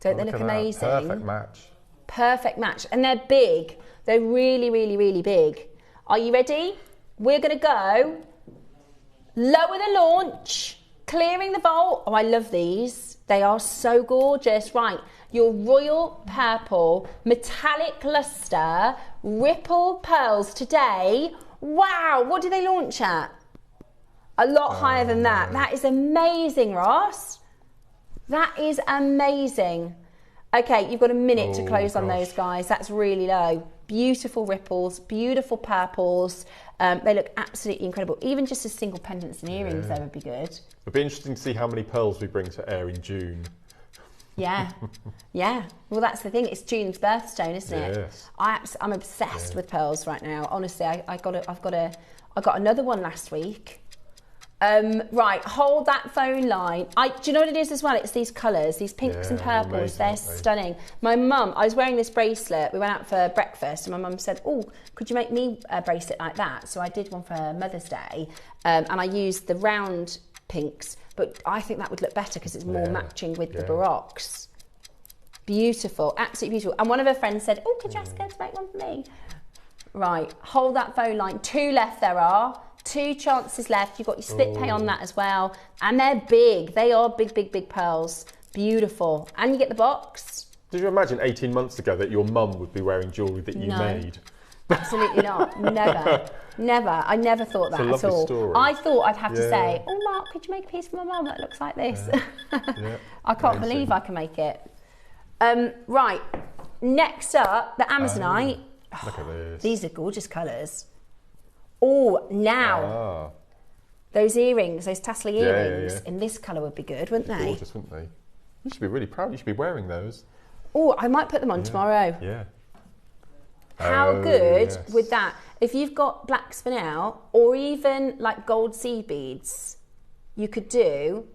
Don't they look amazing? Perfect match. Perfect match. And they're big. They're really, really, really big. Are you ready? We're going to go lower the launch, clearing the vault. Oh, I love these. They are so gorgeous. Right, your royal purple, metallic luster, ripple pearls today. Wow, what did they launch at? A lot higher than that. That is amazing, Ross. That is amazing. Okay, you've got a minute to close on those, guys. That's really low. Beautiful ripples, beautiful purples. They look absolutely incredible. Even just as single pendants and earrings, they would be good. It'll be interesting to see how many pearls we bring to air in June. Yeah, yeah. Well, that's the thing. It's June's birthstone, isn't it? Yes. I'm obsessed with pearls right now. Honestly, I got another one last week. Right, hold that phone line. Do you know what it is as well? It's these colours, these pinks and purples. Amazing, they're stunning. My mum, I was wearing this bracelet. We went out for breakfast and my mum said, oh, could you make me a bracelet like that? So I did one for Mother's Day and I used the round pinks, but I think that would look better because it's more matching with the baroques. Beautiful, absolutely beautiful. And one of her friends said, oh, could you ask her to make one for me? Right, hold that phone line. 2 left there are. 2 chances left. You've got your split pay on that as well. And they're big. They are big, big, big pearls. Beautiful. And you get the box. Did you imagine 18 months ago that your mum would be wearing jewellery that you made? Absolutely not. Never. Never. I never thought that at all. Story. I thought I'd have to say, oh, Mark, could you make a piece for my mum that looks like this? I can't believe I can make it. Right. Next up, the Amazonite. Look at this. These are gorgeous colours. Oh, now, those earrings, those tassel earrings in this colour would be good, wouldn't they? Gorgeous, wouldn't they? You should be really proud. You should be wearing those. Oh, I might put them on tomorrow. Yeah. How good would that? If you've got black spinel or even like gold seed beads, you could do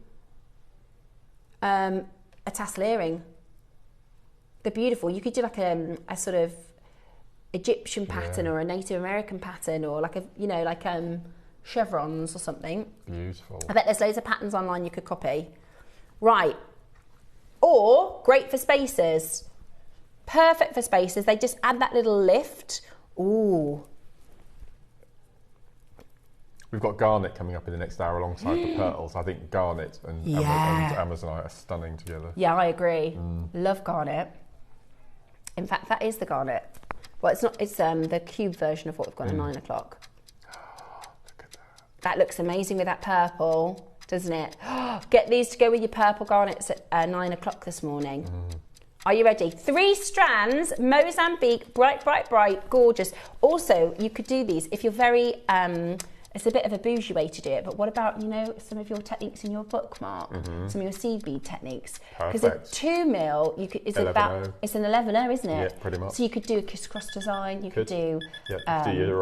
a tassel earring. They're beautiful. You could do like a sort of Egyptian pattern or a Native American pattern or like chevrons or something. Beautiful. I bet there's loads of patterns online you could copy. Right. Or great for spacers. Perfect for spacers. They just add that little lift. Ooh. We've got Garnet coming up in the next hour alongside the pearls. I think Garnet and Amazonite are stunning together. Yeah, I agree. Love Garnet. In fact, that is the Garnet. Well, it's not. It's the cube version of what we've got at 9 o'clock. Oh, look at that. That looks amazing with that purple, doesn't it? Get these to go with your purple garnets at 9 o'clock this morning. Are you ready? 3 strands, Mozambique, bright, bright, bright, gorgeous. Also, you could do these if you're very. It's a bit of a bougie way to do it, but what about, you know, some of your techniques in your bookmark, some of your seed bead techniques? Because a 2 mil, you could, it's an 11-0, isn't it? Yeah, pretty much. So you could do a crisscross design, you could do... Yeah, do your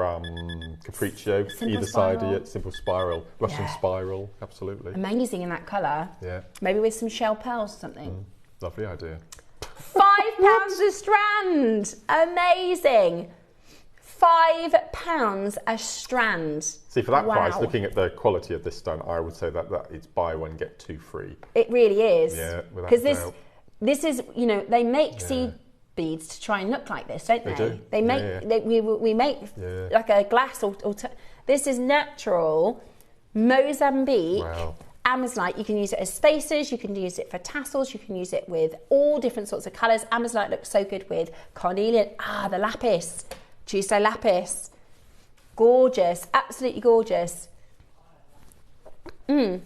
capriccio, either side of it, simple spiral, Russian spiral, absolutely. Amazing in that colour. Yeah. Maybe with some shell pearls or something. Lovely idea. £5 a strand, amazing. £5 a strand. See, for that price, looking at the quality of this stone, I would say that it's buy one, get 2 free. It really is. Yeah, because this is, you know, they make seed beads to try and look like this, don't they? They do. They make we make like a glass or this is natural Mozambique. Wow. Amazonite, you can use it as spacers, you can use it for tassels, you can use it with all different sorts of colours. Amazonite looks so good with carnelian. The lapis, Tuesday lapis. Gorgeous, absolutely gorgeous. The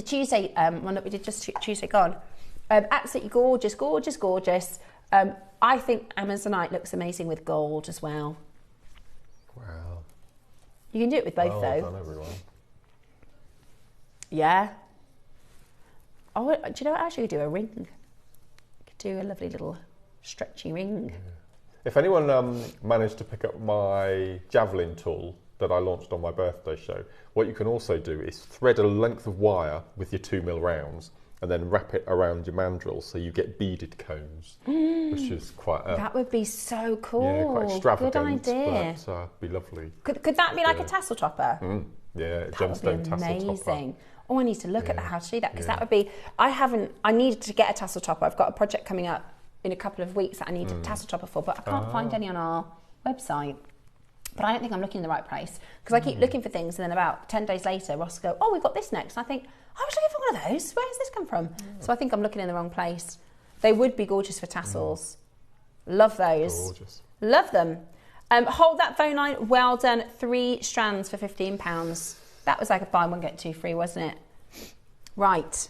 Tuesday one that we did just Tuesday gone. Absolutely gorgeous, gorgeous, gorgeous. I think Amazonite looks amazing with gold as well. Wow. You can do it with both though. Well done, everyone. Yeah. Oh, do you know what? Actually, do a ring. You could do a lovely little stretchy ring. Yeah. If anyone managed to pick up my javelin tool that I launched on my birthday show, what you can also do is thread a length of wire with your 2mm rounds and then wrap it around your mandrel so you get beaded cones, which is quite... that would be so cool. Yeah, quite extravagant. Good idea. But be lovely. Could that be like a tassel topper? Yeah, that gemstone would be tassel amazing. topper. Oh, I need to look at how to do that because that would be... I needed to get a tassel topper. I've got a project coming up in a couple of weeks that I need a tassel topper for, but I can't find any on our website. But I don't think I'm looking in the right place because I keep looking for things and then about 10 days later, Ross will go, oh, we've got this next. And I think, I was looking for one of those. Where has this come from? So I think I'm looking in the wrong place. They would be gorgeous for tassels. Love those. Gorgeous. Love them. Hold that phone line. Well done. 3 strands for £15. That was like a buy one, get 2 free, wasn't it? Right.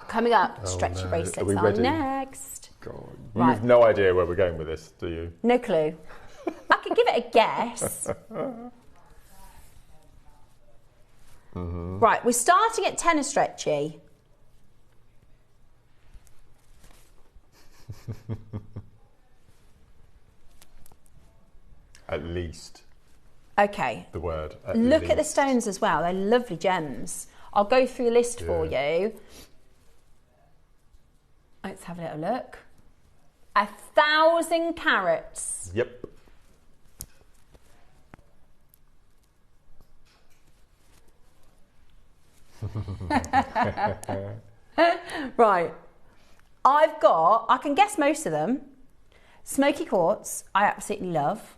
Coming up, stretchy bracelets are next. God. You have no idea where we're going with this, do you? No clue. I could give it a guess. Right, we're starting at 10 stretchy. At least. Okay. The word. Look at the stones as well. They're lovely gems. I'll go through the list for you. Let's have a little look. 1,000 carats. Yep. Right. I can guess most of them. Smoky quartz, I absolutely love.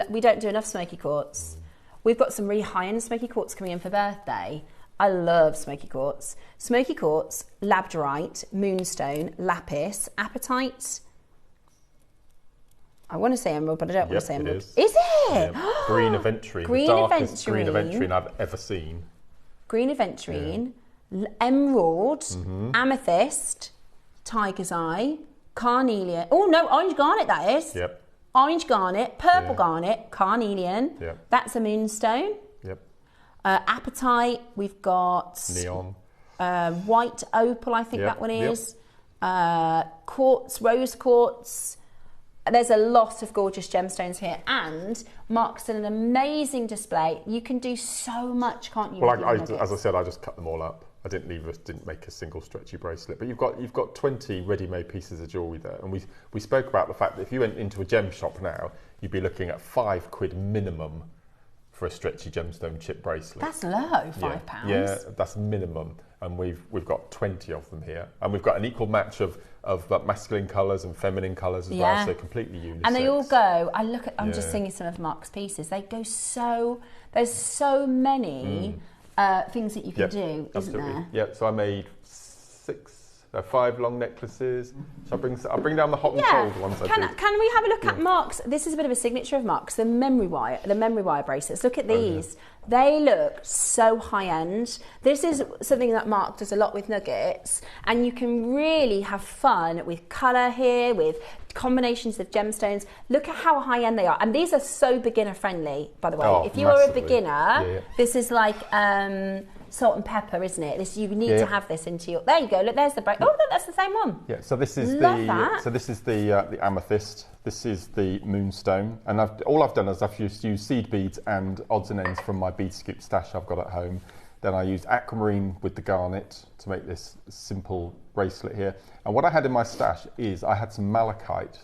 We don't do enough smoky quartz. We've got some really high-end smoky quartz coming in for birthday. I love smoky quartz. Smoky quartz, labradorite, moonstone, lapis, apatite. I want to say emerald, but I don't want to say emerald. Is it? Yep. Green aventurine. Green the darkest aventurine. Green aventurine I've ever seen. Green aventurine, emerald, amethyst, tiger's eye, carnelian. Oh no, orange garnet that is. Yep. Orange garnet, purple garnet, carnelian. Yep. That's a moonstone. Yep. Apatite, we've got Neon. White opal, I think that one is. Quartz, rose quartz. There's a lot of gorgeous gemstones here, and Mark's done an amazing display. You can do so much, can't you? Well, as I said, I just cut them all up. I didn't make a single stretchy bracelet. But you've got 20 ready-made pieces of jewellery there, and we spoke about the fact that if you went into a gem shop now, you'd be looking at £5 minimum for a stretchy gemstone chip bracelet. That's low, £5. Yeah, that's minimum, and we've got 20 of them here, and we've got an equal match of masculine colours and feminine colours as well, so completely unisex. And they all go. I'm just singing some of Mark's pieces. They go so. There's so many things that you can do, isn't there? Yeah. So I made 5 long necklaces. So I'll bring down the hot and cold ones. Can we have a look at Mark's? This is a bit of a signature of Mark's. The memory wire bracelets. Look at these. They look so high end. This is something that Mark does a lot with Nuggets, and you can really have fun with colour here, with combinations of gemstones. Look at how high end they are, and these are so beginner friendly, by the way. If you are a beginner, this is like salt and pepper, isn't it? You need to have this into your. There you go. Look, there's the oh, look, that's the same one. Yeah. So this is the amethyst. This is the moonstone, and all I've done is I've used seed beads and odds and ends from my bead scoop stash I've got at home. Then I used aquamarine with the garnet to make this simple bracelet here. And what I had in my stash is I had some malachite.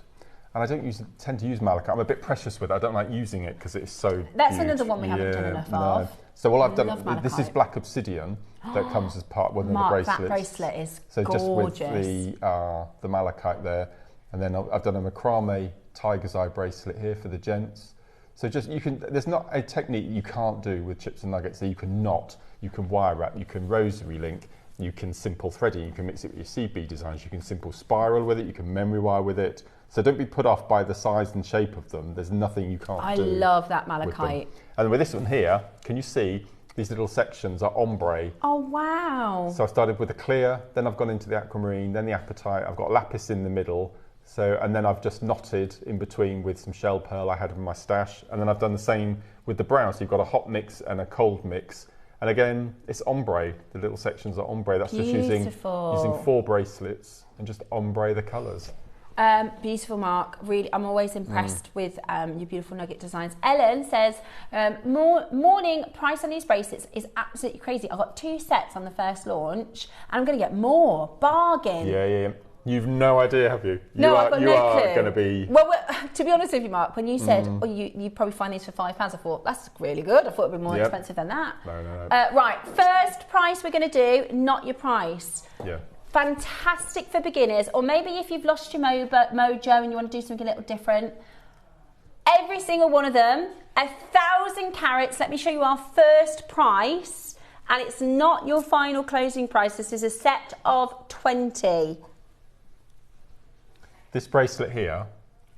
And I don't tend to use malachite. I'm a bit precious with it. I don't like using it because it's so That's huge. another one we haven't done enough of. So all I've done, this is black obsidian that comes as part of one of the bracelets. That bracelet is so gorgeous. just with the malachite there. And then I've done a macrame tiger's eye bracelet here for the gents. So just, there's not a technique you can't do with chips and nuggets that you cannot. You can wire wrap, you can rosary link, you can simple threading, you can mix it with your seed bead designs, you can simple spiral with it, you can memory wire with it. So don't be put off by the size and shape of them. There's nothing you can't do. I love that malachite. And with this one here, can you see these little sections are ombre? Oh, wow. So I started with the clear, then I've gone into the aquamarine, then the apatite, I've got lapis in the middle. So, and then I've just knotted in between with some shell pearl I had in my stash. And then I've done the same with the brown. So you've got a hot mix and a cold mix. And again, it's ombre. The little sections are ombre. That's just using 4 bracelets and just ombre the colours. Beautiful, Mark. Really, I'm always impressed with your beautiful nugget designs. Ellen says, morning, price on these bracelets is absolutely crazy. I got 2 sets on the first launch and I'm going to get more. Bargain. Yeah. You've no idea, have you? No, I've got no clue. You are going to be... Well, to be honest with you, Mark, when you said, you probably find these for £5, I thought, that's really good. I thought it would be more expensive than that. No. Right, first price we're going to do, not your price. Yeah. Fantastic for beginners, or maybe if you've lost your mojo and you want to do something a little different. Every single one of them, 1,000 carats. Let me show you our first price, and it's not your final closing price. This is a set of 20. This bracelet here,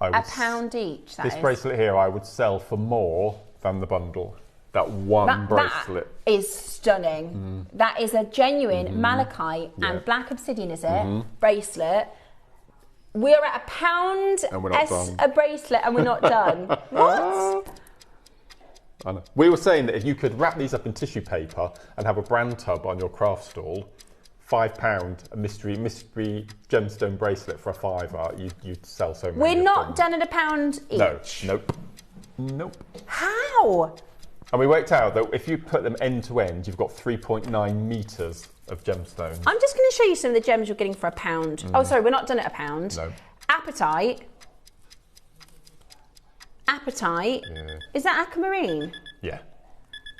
£1 each. This bracelet here, I would sell for more than the bundle. That one bracelet. That is stunning. That is a genuine malachite and black obsidian, is it? Bracelet. We're at £1 and we're not done. A bracelet and we're not done. What? I know. We were saying that if you could wrap these up in tissue paper and have a brand tub on your craft stall, £5, a mystery gemstone bracelet for a £5, you'd sell so many. We're not done at £1 each. No, nope. How? And we worked out that if you put them end to end, you've got 3.9 metres of gemstones. I'm just going to show you some of the gems you're getting for £1. Oh, sorry, we're not done at £1. No. Apatite. Yeah. Is that aquamarine? Yeah.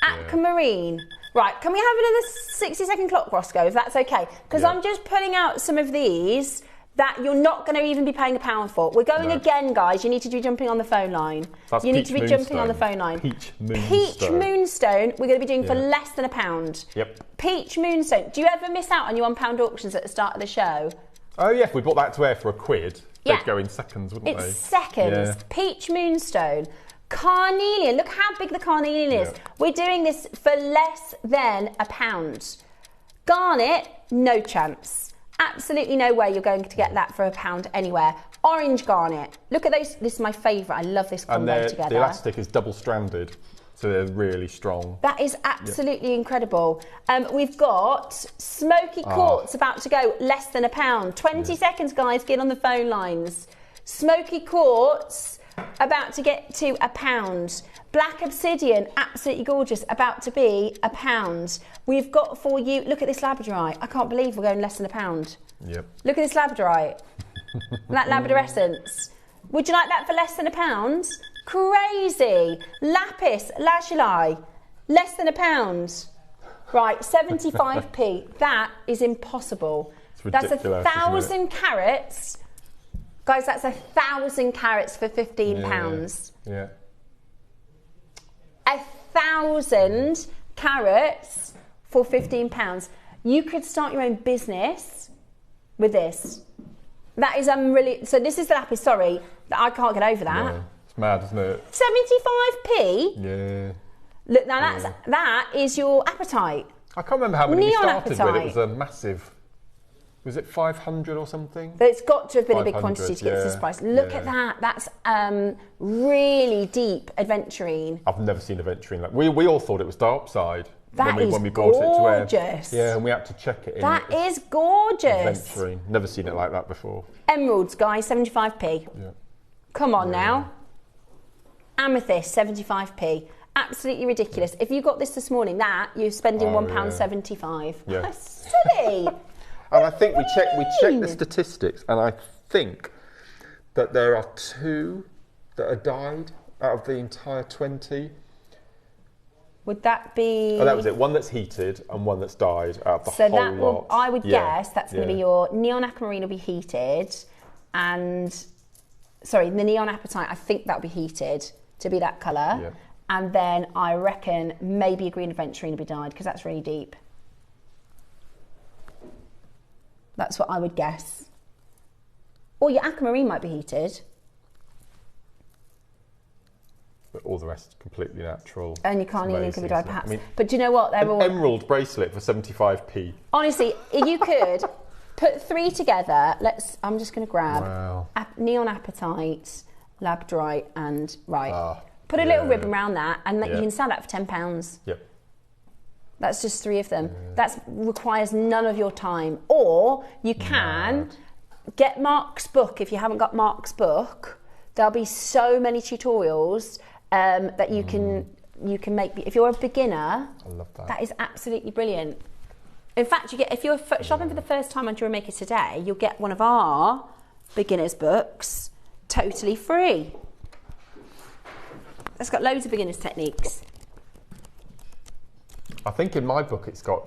Aquamarine. Yeah. Right, can we have another 60-second clock, Roscoe, if that's okay? Because I'm just pulling out some of these that you're not going to even be paying £1 for. We're going again, guys. You need to be jumping on the phone line. You need to be jumping on the phone line. Peach Moonstone, we're going to be doing for less than £1. Yep. Peach Moonstone. Do you ever miss out on your £1 auctions at the start of the show? Oh, yeah. If we bought that to air for £1, they'd go in seconds, wouldn't they? It's seconds. Yeah. Peach Moonstone. Carnelian, look how big the carnelian is. We're doing this for less than £1. Garnet, no chance. Absolutely no way you're going to get that for £1 anywhere. Orange garnet, look at those. This is my favourite. I love this combo together. The elastic is double-stranded, so they're really strong. That is absolutely incredible. We've got smoky quartz about to go less than £1. 20 seconds, guys, get on the phone lines. Smoky quartz about to get to £1. Black obsidian, absolutely gorgeous, about to be £1. We've got for you, look at this labradorite. I can't believe we're going less than £1. Yep. Look at this labradorite. That labrador essence. Would you like that for less than £1? Crazy. Lapis lazuli, less than £1. Right, 75p. That is impossible. It's ridiculous, that's 1,000 carats. Guys, that's 1,000 carats for £15. Yeah. 1,000 carats for £15. You could start your own business with this. That is really. So this is the lapis. Sorry, I can't get over that. Yeah. It's mad, isn't it? 75p. Yeah. Look, now that is your apatite. I can't remember how many we started apatite. with. It was a massive. Was it 500 or something? But it's got to have been a big quantity to get to this price. Look at that. That's really deep aventurine. I've never seen aventurine like. We all thought it was diopside. That when we brought it to air. Gorgeous. Yeah, and we had to check it in. That is gorgeous. Aventurine. Never seen it like that before. Emeralds, guys, 75p. Yeah. Come on now. Amethyst, 75p. Absolutely ridiculous. If you got this morning, you're spending £1.75. Yeah. That's silly. And I think we checked the statistics, and I think that there are 2 that are dyed out of the entire 20. Would that be? Oh, that was it. One that's heated and one that's dyed out of the whole lot. I would guess that's going to be your neon aquamarine will be heated. and sorry, the neon apatite, I think that'll be heated to be that colour. Yeah. And then I reckon maybe a green aventurine will be dyed because that's really deep. That's what I would guess. Or your aquamarine might be heated. But all the rest completely natural. And your carnelian could be dyed I perhaps. mean, but do you know what? They're all... emerald bracelet for 75p. Honestly, you could put 3 together. I'm just going to grab neon apatite, labradorite, and put a little ribbon around that, and you can sell that for £10. Yep. That's just 3 of them. That requires none of your time. Or you can get Mark's book. If you haven't got Mark's book, there'll be so many tutorials that you can make. If you're a beginner, I love that. That is absolutely brilliant. In fact, if you're shopping for the first time on JewelleryMaker today, you'll get one of our beginners books totally free. It's got loads of beginners techniques. I think in my book it's got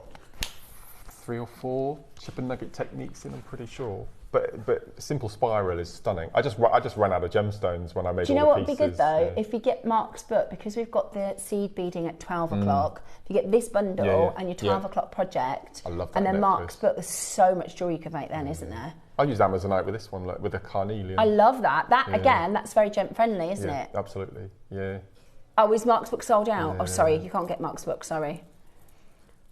3 or 4 chip and nugget techniques in, I'm pretty sure. But simple spiral is stunning. I just ran out of gemstones when I made all the pieces. Do you know what would be good though? Yeah. If you get Mark's book, because we've got the seed beading at 12 o'clock, if you get this bundle and your 12 o'clock project, I love that and then necklace. Mark's book, there's so much jewelry you could make then, isn't there? I use Amazonite with this one, like, with a carnelian. I love that. Again, that's very gem friendly, isn't it? Absolutely, yeah. Oh, is Mark's book sold out? Yeah. Oh, sorry, you can't get Mark's book, sorry.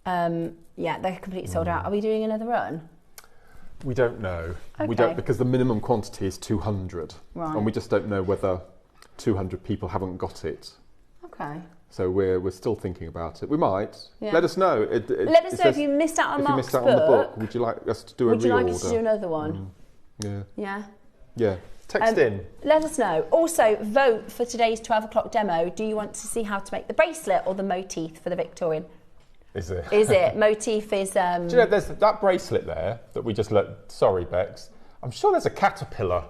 Yeah, they're completely sold out. Are we doing another run? We don't know. Okay. We don't, because the minimum quantity is 200. Right. And we just don't know whether 200 people haven't got it. Okay. So we're still thinking about it. We might. Yeah. Let us know. Let us know if you missed out on Mark's book. On the book. Would you like us to do a reorder? Would you like us to do another one? Yeah. Yeah. Yeah. Text in. Let us know. Also, vote for today's 12 o'clock demo. Do you want to see how to make the bracelet or the motif for the Victorian? Is it? Is it? Motif is... Do you know, there's that bracelet there that we just let... Sorry, Bex. I'm sure there's a caterpillar.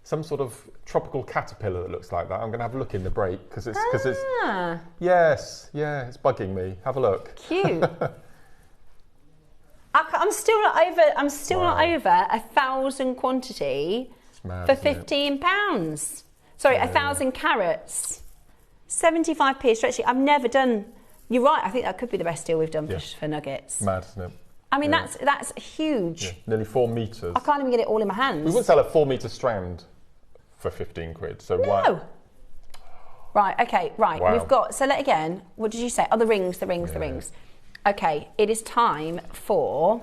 Some sort of tropical caterpillar that looks like that. I'm going to have a look in the break because it's... Yes, yeah, it's bugging me. Have a look. Cute. I'm still not over. I'm still not over 1,000 quantity mad, for £15. Sorry, 1,000 carats. 75p stretchy. I've never done. You're right. I think that could be the best deal we've done for nuggets. Mad, isn't it? I mean, that's huge. Yeah. Nearly 4 meters. I can't even get it all in my hands. We wouldn't sell a 4-meter strand for 15 quid. So why? Right. Okay. Right. Wow. We've got. So again. What did you say? Oh, the rings. The rings. Okay, it is time for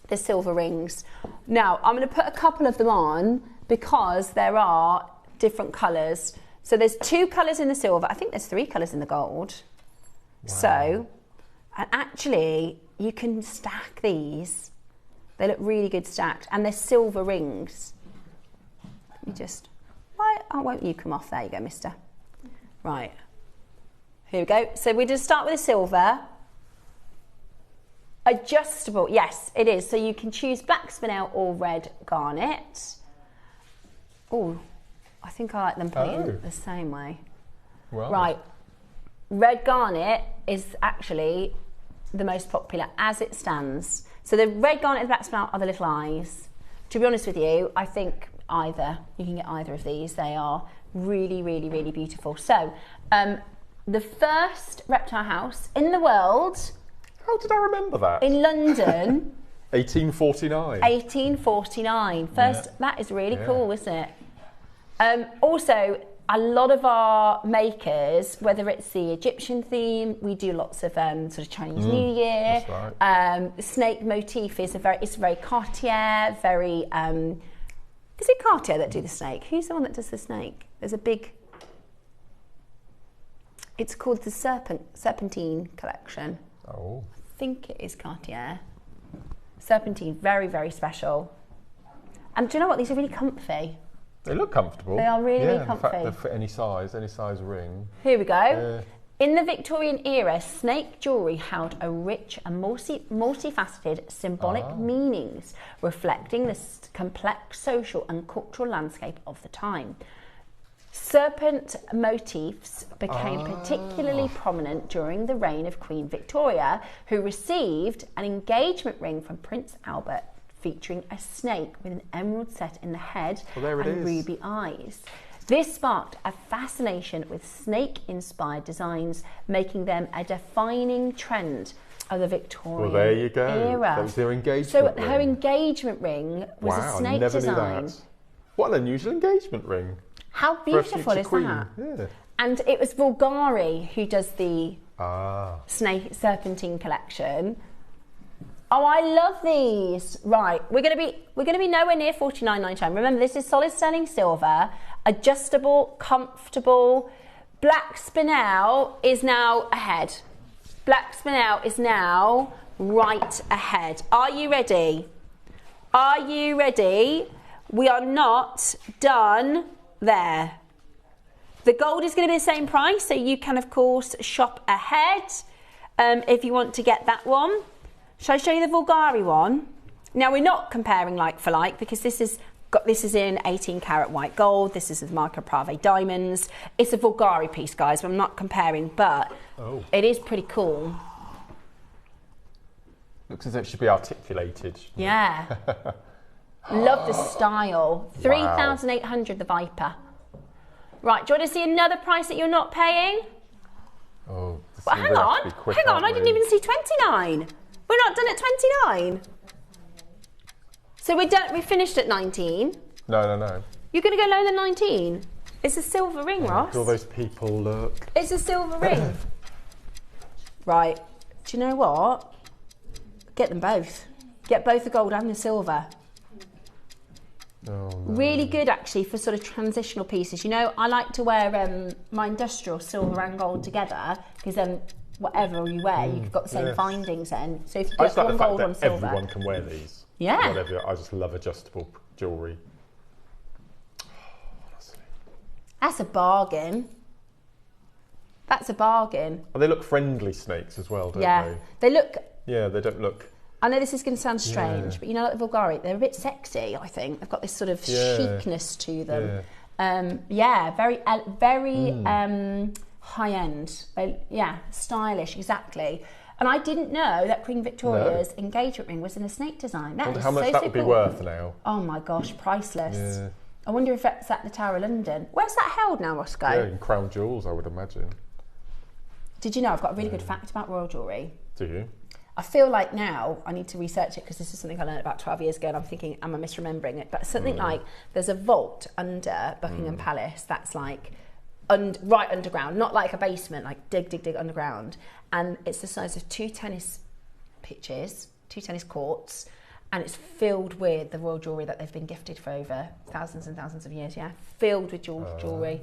the silver rings. Now, I'm going to put a couple of them on because there are different colours. So there's 2 colours in the silver. I think there's 3 colours in the gold. Wow. So, and actually, you can stack these. They look really good stacked. And they're silver rings. Let me just... Why won't you come off? There you go, mister. Right. Here we go. So we just start with the silver. Adjustable, yes, it is. So you can choose black spinel or red garnet. Oh, I think I like them playing the same way. Well. Right, red garnet is actually the most popular as it stands. So the red garnet and black spinel are the little eyes. To be honest with you, I think either. You can get either of these. They are really, really, really beautiful. So the first reptile house in the world... How did I remember that? In London. 1849. 1849. First, that is really cool, isn't it? Also, a lot of our makers, whether it's the Egyptian theme, we do lots of sort of Chinese New Year. That's right. Snake motif is very Cartier, very... is it Cartier that do the snake? Who's the one that does the snake? There's a big... It's called the Serpentine collection. Oh. I think it is Cartier. Serpentine, very, very special. And do you know what? These are really comfy. They look comfortable. They are really, really comfy. In fact, they're for any size ring. Here we go. In the Victorian era, snake jewellery held a rich and multifaceted symbolic meanings, reflecting the complex social and cultural landscape of the time. Serpent motifs became particularly prominent during the reign of Queen Victoria, who received an engagement ring from Prince Albert featuring a snake with an emerald set in the head there it and is. ruby eyes. This sparked a fascination with snake-inspired designs, making them a defining trend of the Victorian Well, there you go. era. That was their engagement So ring. her engagement ring was a snake never design. Knew that. What an unusual engagement ring. How For a beautiful future is queen. that? Yeah. And it was Bulgari who does the Ah. snake serpentine collection. Oh, I love these. Right, we're gonna be nowhere near $49.99. Remember, this is solid sterling silver, adjustable, comfortable. Black spinel is now ahead. Black spinel is now right ahead. Are you ready? Are you ready? We are not done there. The gold is going to be the same price, so you can, of course, shop ahead if you want to get that one. Shall I show you the Bulgari one? Now, we're not comparing like for like because this is in 18 karat white gold. This is with Marco Prave diamonds. It's a Bulgari piece, guys. I'm not comparing, but it is pretty cool. Looks as if it should be articulated. Yeah. Love the style. 3,800 the Viper. Right, do you want to see another price that you're not paying? Oh, Well, hang on, I didn't even see 29. We're not done at 29. So we finished at 19. No. You're going to go lower than 19? It's a silver ring, Ross. All those people look. It's a silver ring. Right, do you know what? Get them both. Get both the gold and the silver. Oh, no. Really good actually for sort of transitional pieces. You know, I like to wear my industrial silver and gold together because then whatever you wear, you've got the same findings then. So if you get one gold, one silver. Everyone can wear these. Yeah. Whatever. I just love adjustable jewellery. Honestly. That's a bargain. That's a bargain. Oh, they look friendly snakes as well, don't they? They look... Yeah, they don't look... I know this is going to sound strange, but you know, like the Bulgari, they're a bit sexy, I think. They've got this sort of chicness to them. Very high end. Stylish, exactly. And I didn't know that Queen Victoria's engagement ring was in a snake design. That is how much so that would be cool. worth now. Oh my gosh, priceless. Yeah. I wonder if that's at the Tower of London. Where's that held now, Roscoe? Yeah, in Crown Jewels, I would imagine. Did you know I've got a really good fact about royal jewellery? Do you? I feel like now I need to research it because this is something I learned about 12 years ago and I'm thinking, am I misremembering it? But something like there's a vault under Buckingham Palace that's like right underground, not like a basement, like dig underground. And it's the size of 2 tennis pitches, 2 tennis courts, and it's filled with the royal jewellery that they've been gifted for over thousands and thousands of years, filled with jewellery.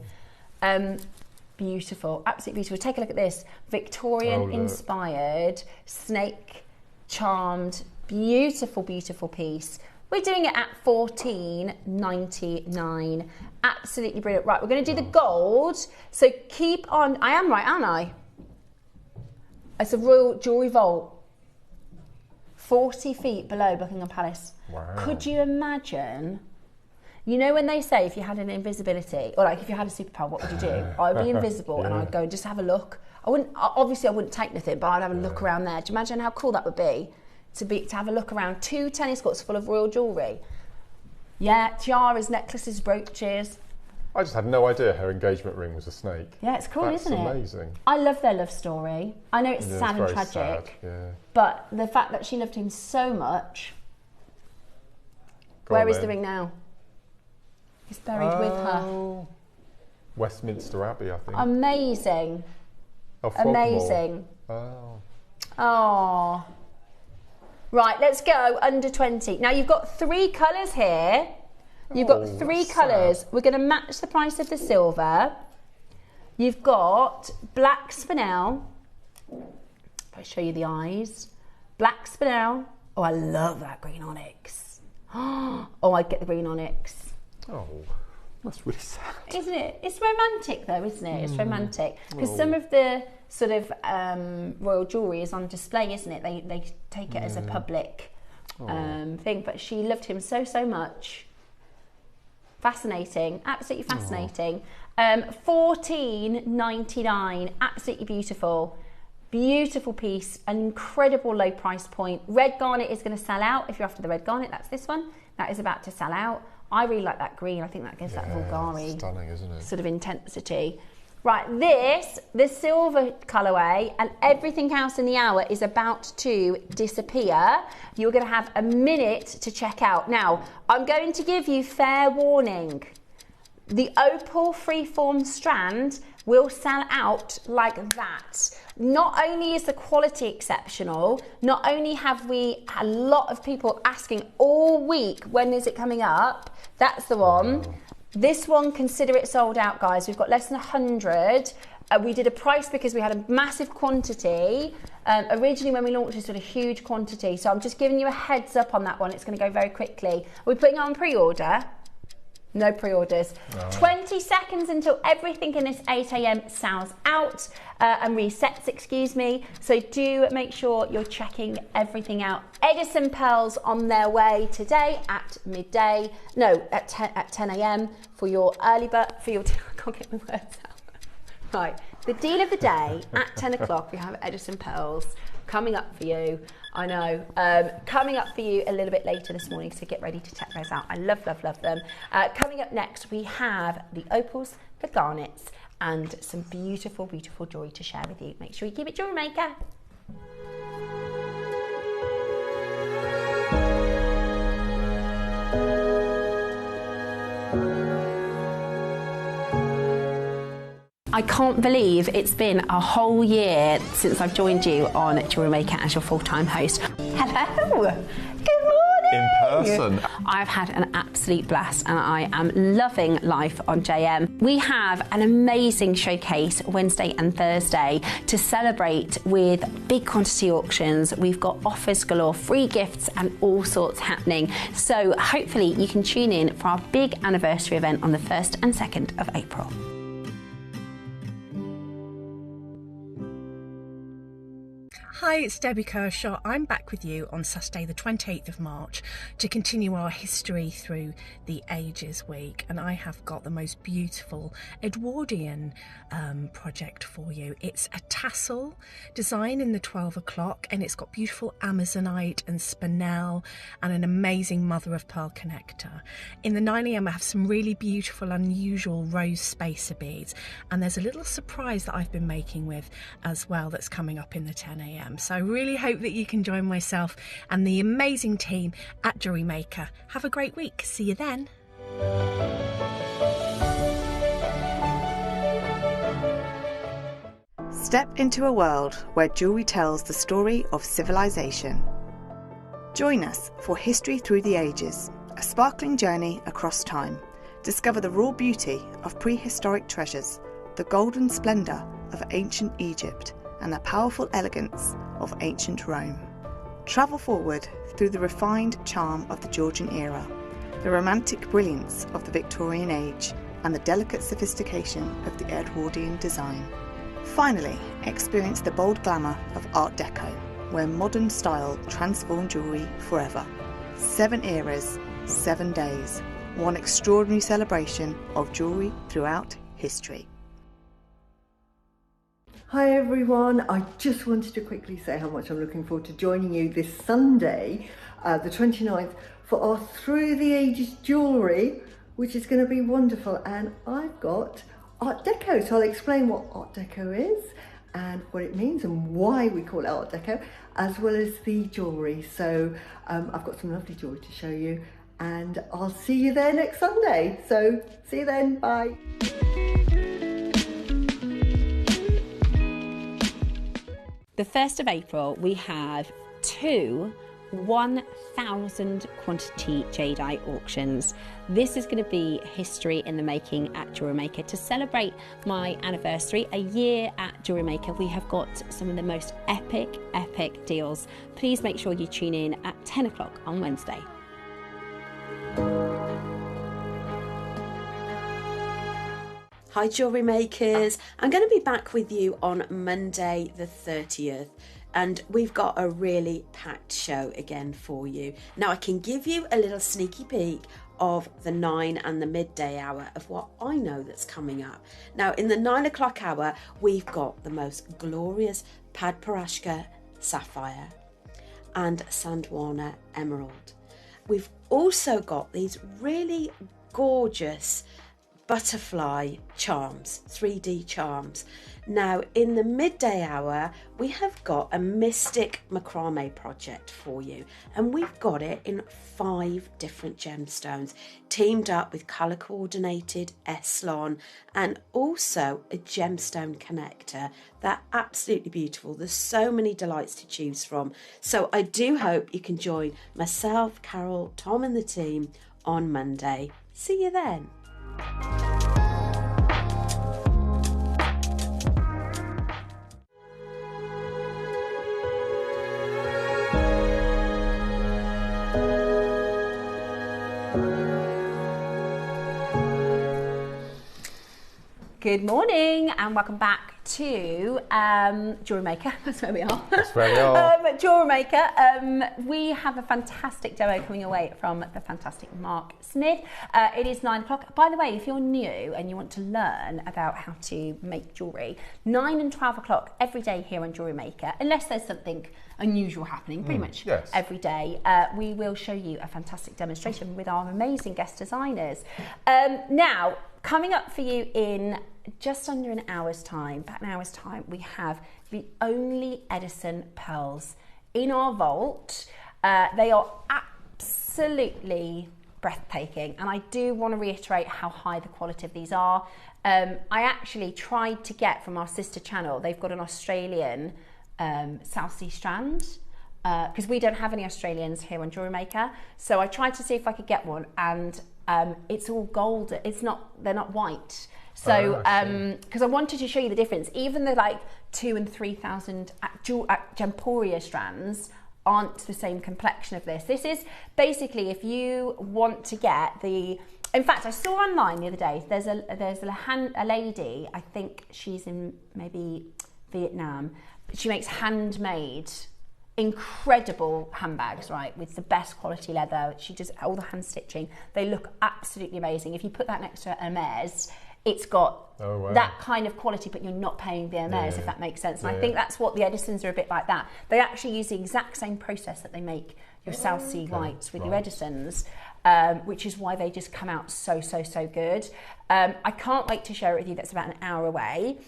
Beautiful, absolutely beautiful. Take a look at this. Victorian inspired, snake charmed, beautiful, beautiful piece. We're doing it at $14.99. Absolutely brilliant. Right, we're going to do the gold. So keep on. I am right, aren't I? It's a royal jewellery vault. 40 feet below Buckingham Palace. Wow. Could you imagine? You know when they say if you had an invisibility, or like if you had a superpower, what would you do? I'd be invisible and I'd go and just have a look. I wouldn't take nothing, but I'd have a look around there. Do you imagine how cool that would be? To have a look around 2 tennis courts full of royal jewellery. Yeah, tiaras, necklaces, brooches. I just had no idea her engagement ring was a snake. Yeah, it's cool, isn't it? That's amazing. I love their love story. I know it's sad and tragic, but the fact that she loved him so much. Where is the ring now? It's buried with her. Westminster Abbey, I think. Amazing. Oh, Frogmore. Amazing. Oh. Oh. Right, let's go under 20. Now you've got 3 colours here. You've got 3 colours. Sad. We're going to match the price of the silver. You've got black spinel. If I show you the eyes. Black spinel. Oh, I love that green onyx. Oh, I'd get the green onyx. Oh, that's really sad. Isn't it? It's romantic though, isn't it? It's romantic. Because some of the sort of royal jewellery is on display, isn't it? They take it as a public thing. But she loved him so much. Fascinating. Absolutely fascinating. $14.99. Absolutely beautiful. Beautiful piece, an incredible low price point. Red garnet is going to sell out. If you're after the red garnet, that's this one. That is about to sell out. I really like that green. I think that gives that Vulgari stunning, isn't it? Sort of intensity. Right, the silver colourway and everything else in the hour is about to disappear. You're going to have a minute to check out. Now, I'm going to give you fair warning. The Opal freeform strand will sell out like that. Not only is the quality exceptional, not only have we a lot of people asking all week, when is it coming up? That's the one. Wow. This one, consider it sold out, guys. We've got less than 100. We did a price because we had a massive quantity. Originally when we launched, this sort of huge quantity. So I'm just giving you a heads up on that one. It's going to go very quickly. We're putting it on pre-order. No pre-orders. Oh. 20 seconds until everything in this 8 a.m. sells out and resets, excuse me. So do make sure you're checking everything out. Edison pearls on their way today at midday. No, at 10 a.m. for your early bird, for your, I can't get my words out. Right, the deal of the day at 10 o'clock, we have Edison pearls coming up for you. I know, coming up for you a little bit later this morning, so get ready to check those out. I love, love, love them. Coming up next, we have the opals, the garnets, and some beautiful, beautiful jewellery to share with you. Make sure you keep it Jewellery Maker. I can't believe it's been a whole year since I've joined you on JewelleryMaker as your full-time host. Hello, good morning. In person. I've had an absolute blast and I am loving life on JM. We have an amazing showcase Wednesday and Thursday to celebrate with big quantity auctions. We've got offers galore, free gifts and all sorts happening. So hopefully you can tune in for our big anniversary event on the 1st and 2nd of April. Hi, it's Debbie Kershaw. I'm back with you on Saturday the 28th of March to continue our history through the Ages Week, and I have got the most beautiful Edwardian project for you. It's a tassel design in the 12 o'clock and it's got beautiful Amazonite and spinel and an amazing mother of pearl connector. In the 9 a.m. I have some really beautiful unusual rose spacer beads, and there's a little surprise that I've been making with as well that's coming up in the 10 a.m. So I really hope that you can join myself and the amazing team at JewelleryMaker. Have a great week. See you then. Step into a world where jewellery tells the story of civilization. Join us for History Through the Ages, a sparkling journey across time. Discover the raw beauty of prehistoric treasures, the golden splendour of ancient Egypt, and the powerful elegance of ancient Rome. Travel forward through the refined charm of the Georgian era, the romantic brilliance of the Victorian age, and the delicate sophistication of the Edwardian design. Finally, experience the bold glamour of Art Deco, where modern style transformed jewellery forever. 7 eras, 7 days, one extraordinary celebration of jewellery throughout history. Hi everyone, I just wanted to quickly say how much I'm looking forward to joining you this Sunday, the 29th, for our Through the Ages jewellery, which is going to be wonderful. And I've got Art Deco, so I'll explain what Art Deco is and what it means and why we call it Art Deco, as well as the jewellery. So I've got some lovely jewellery to show you, and I'll see you there next Sunday. So see you then, bye. The 1st of April, we have 2 1,000 quantity jadeite auctions. This is going to be history in the making at JewelleryMaker. To celebrate my anniversary, a year at JewelleryMaker, we have got some of the most epic deals. Please make sure you tune in at 10 o'clock on Wednesday. Hi Jewellery Makers, I'm going to be back with you on Monday the 30th, and we've got a really packed show again for you. Now I can give you a little sneaky peek of the 9 and the midday hour of what I know that's coming up. Now in the 9 o'clock hour we've got the most glorious Padparashka sapphire, and Sandwana emerald. We've also got these really gorgeous butterfly charms, 3D charms. Now in the midday hour we have got a mystic macrame project for you, and we've got it in 5 different gemstones teamed up with colour coordinated Eslon and also a gemstone connector. They're absolutely beautiful. There's so many delights to choose from, so I do hope you can join myself, Carol, Tom and the team on Monday. See you then. Good morning and welcome back to JewelleryMaker. That's where we are. That's where we are. JewelleryMaker. We have a fantastic demo coming away from the fantastic Mark Smith. It is 9 o'clock. By the way, if you're new and you want to learn about how to make jewellery, 9 and 12 o'clock every day here on JewelleryMaker, unless there's something unusual happening pretty much every day, we will show you a fantastic demonstration with our amazing guest designers. Now, coming up for you in just under an hour's time, about an hour's time, we have the only Edison pearls in our vault. They are absolutely breathtaking, and I do want to reiterate how high the quality of these are. I actually tried to get from our sister channel, they've got an Australian South Sea strand, because we don't have any Australians here on JewelleryMaker, so I tried to see if I could get one, and it's all gold. They're not white. So because I wanted to show you the difference, even the like 2,000 and 3,000 Gemporia strands aren't the same complexion of this. This is basically, if you want to get the, in fact, I saw online the other day, there's a lady, I think she's in maybe Vietnam, she makes handmade incredible handbags, right, with the best quality leather. She does all the hand stitching. They look absolutely amazing. If you put that next to Hermes, it's got that kind of quality, but you're not paying the Hermes, if that makes sense. And I think that's what the Edisons are a bit like that. They actually use the exact same process that they make your South Sea whites with your Edisons, which is why they just come out so good. I can't wait to share it with you. That's about an hour away.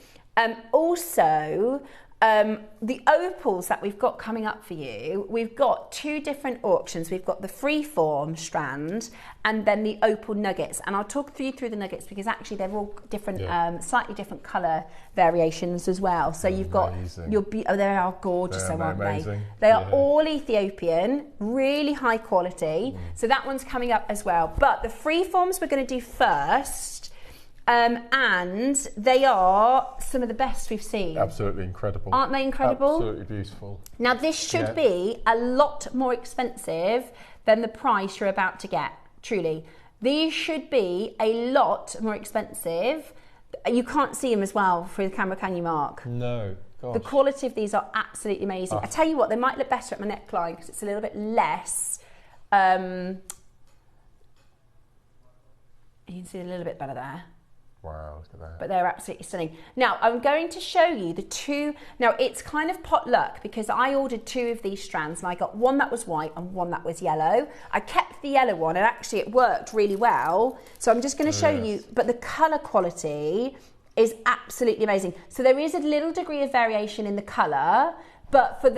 Also, the opals that we've got coming up for you, we've got 2 different auctions. We've got the freeform strand and then the opal nuggets. And I'll talk you through the nuggets because actually they're all different, slightly different colour variations as well. So you've got, they are gorgeous, aren't they? They are all Ethiopian, really high quality. So that one's coming up as well. But the freeforms we're going to do first. And they are some of the best we've seen. Absolutely incredible. Aren't they incredible? Absolutely beautiful. Now this should be a lot more expensive than the price you're about to get, truly. These should be a lot more expensive. You can't see them as well through the camera, can you, Mark? No. Gosh. The quality of these are absolutely amazing. I tell you what, they might look better at my neckline because it's a little bit less. You can see a little bit better there. Wow, look at that. But they're absolutely stunning. Now, I'm going to show you the 2. Now, it's kind of pot luck because I ordered 2 of these strands and I got one that was white and one that was yellow. I kept the yellow one and actually it worked really well. So I'm just going to show you, but the colour quality is absolutely amazing. So there is a little degree of variation in the colour, but for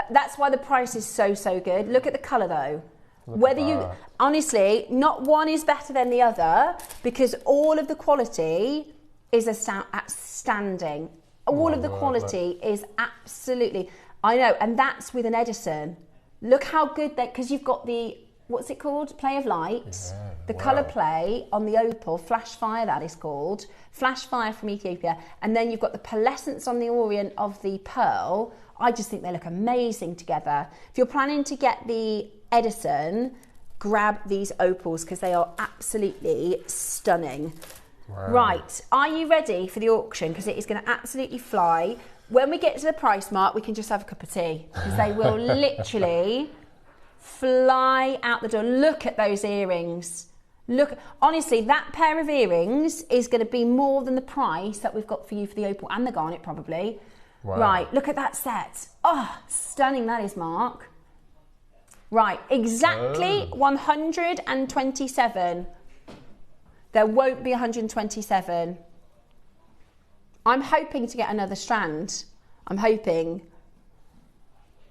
that's why the price is so good. Look at the colour though. Whether you, honestly, not one is better than the other because all of the quality is outstanding. All of the quality is absolutely, I know, and that's with an Edison. Look how good that, because you've got the, what's it called? Play of light. The colour play on the opal, flash fire that is called. Flash fire from Ethiopia. And then you've got the pearlescence on the orient of the pearl. I just think they look amazing together. If you're planning to get the Edison, grab these opals because they are absolutely stunning. Wow. Right, are you ready for the auction? Because it is going to absolutely fly. When we get to the price mark, we can just have a cup of tea because they will literally fly out the door. Look at those earrings. Look, honestly, that pair of earrings is going to be more than the price that we've got for you for the opal and the garnet probably. Wow. Right, look at that set. Oh, stunning that is, Mark. Right, exactly 127. There won't be 127. I'm hoping to get another strand. I'm hoping.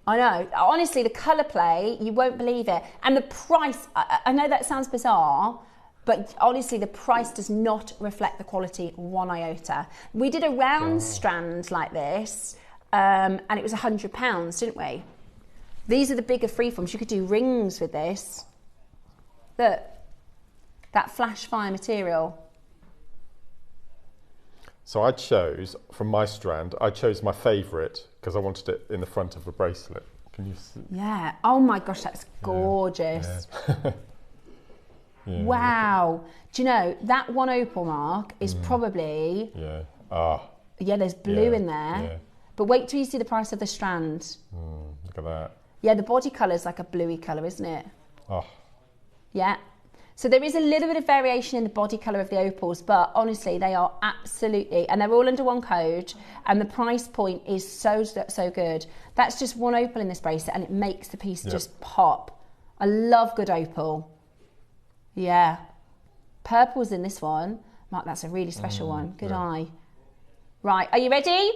I know. Honestly, the colour play, you won't believe it. And the price, I know that sounds bizarre, but honestly, the price does not reflect the quality one iota. We did a round strand like this, and it was £100, didn't we? These are the bigger freeforms. You could do rings with this. Look, that flash fire material. So I chose, from my strand, I chose my favourite because I wanted it in the front of a bracelet. Can you see? Yeah. Oh my gosh, that's gorgeous. Yeah. Yeah, wow. Do you know, that one opal, Mark, is probably... Yeah. Yeah, there's blue in there. Yeah. But wait till you see the price of the strand. Look at that. Yeah, the body colour's like a bluey colour, isn't it? Oh. Yeah. So there is a little bit of variation in the body colour of the opals, but honestly, they are absolutely, and they're all under one code, and the price point is so good. That's just one opal in this bracelet, and it makes the piece just pop. I love good opal. Yeah. Purple's in this one. Mark, that's a really special one. Good eye. Right, are you ready?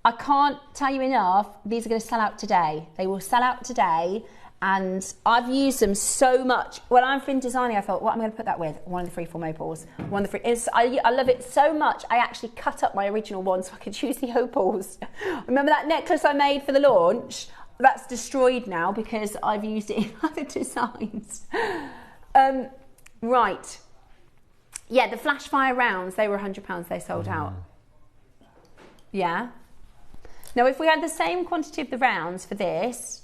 I can't tell you enough, these are going to sell out today. They will sell out today. And I've used them so much. When I've been designing, I thought, what am I going to put that with? One of the freeform opals. I love it so much, I actually cut up my original one so I could use the opals. Remember that necklace I made for the launch? That's destroyed now because I've used it in other designs. Right. Yeah, the flash fire rounds, they were £100, they sold out. Yeah. Now, if we had the same quantity of the rounds for this,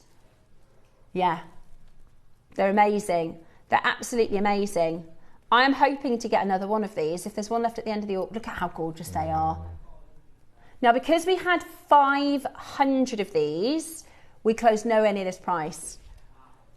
yeah, they're amazing. They're absolutely amazing. I am hoping to get another one of these. If there's one left at the end of the... Look at how gorgeous they are. Now, because we had 500 of these, we closed nowhere near this price.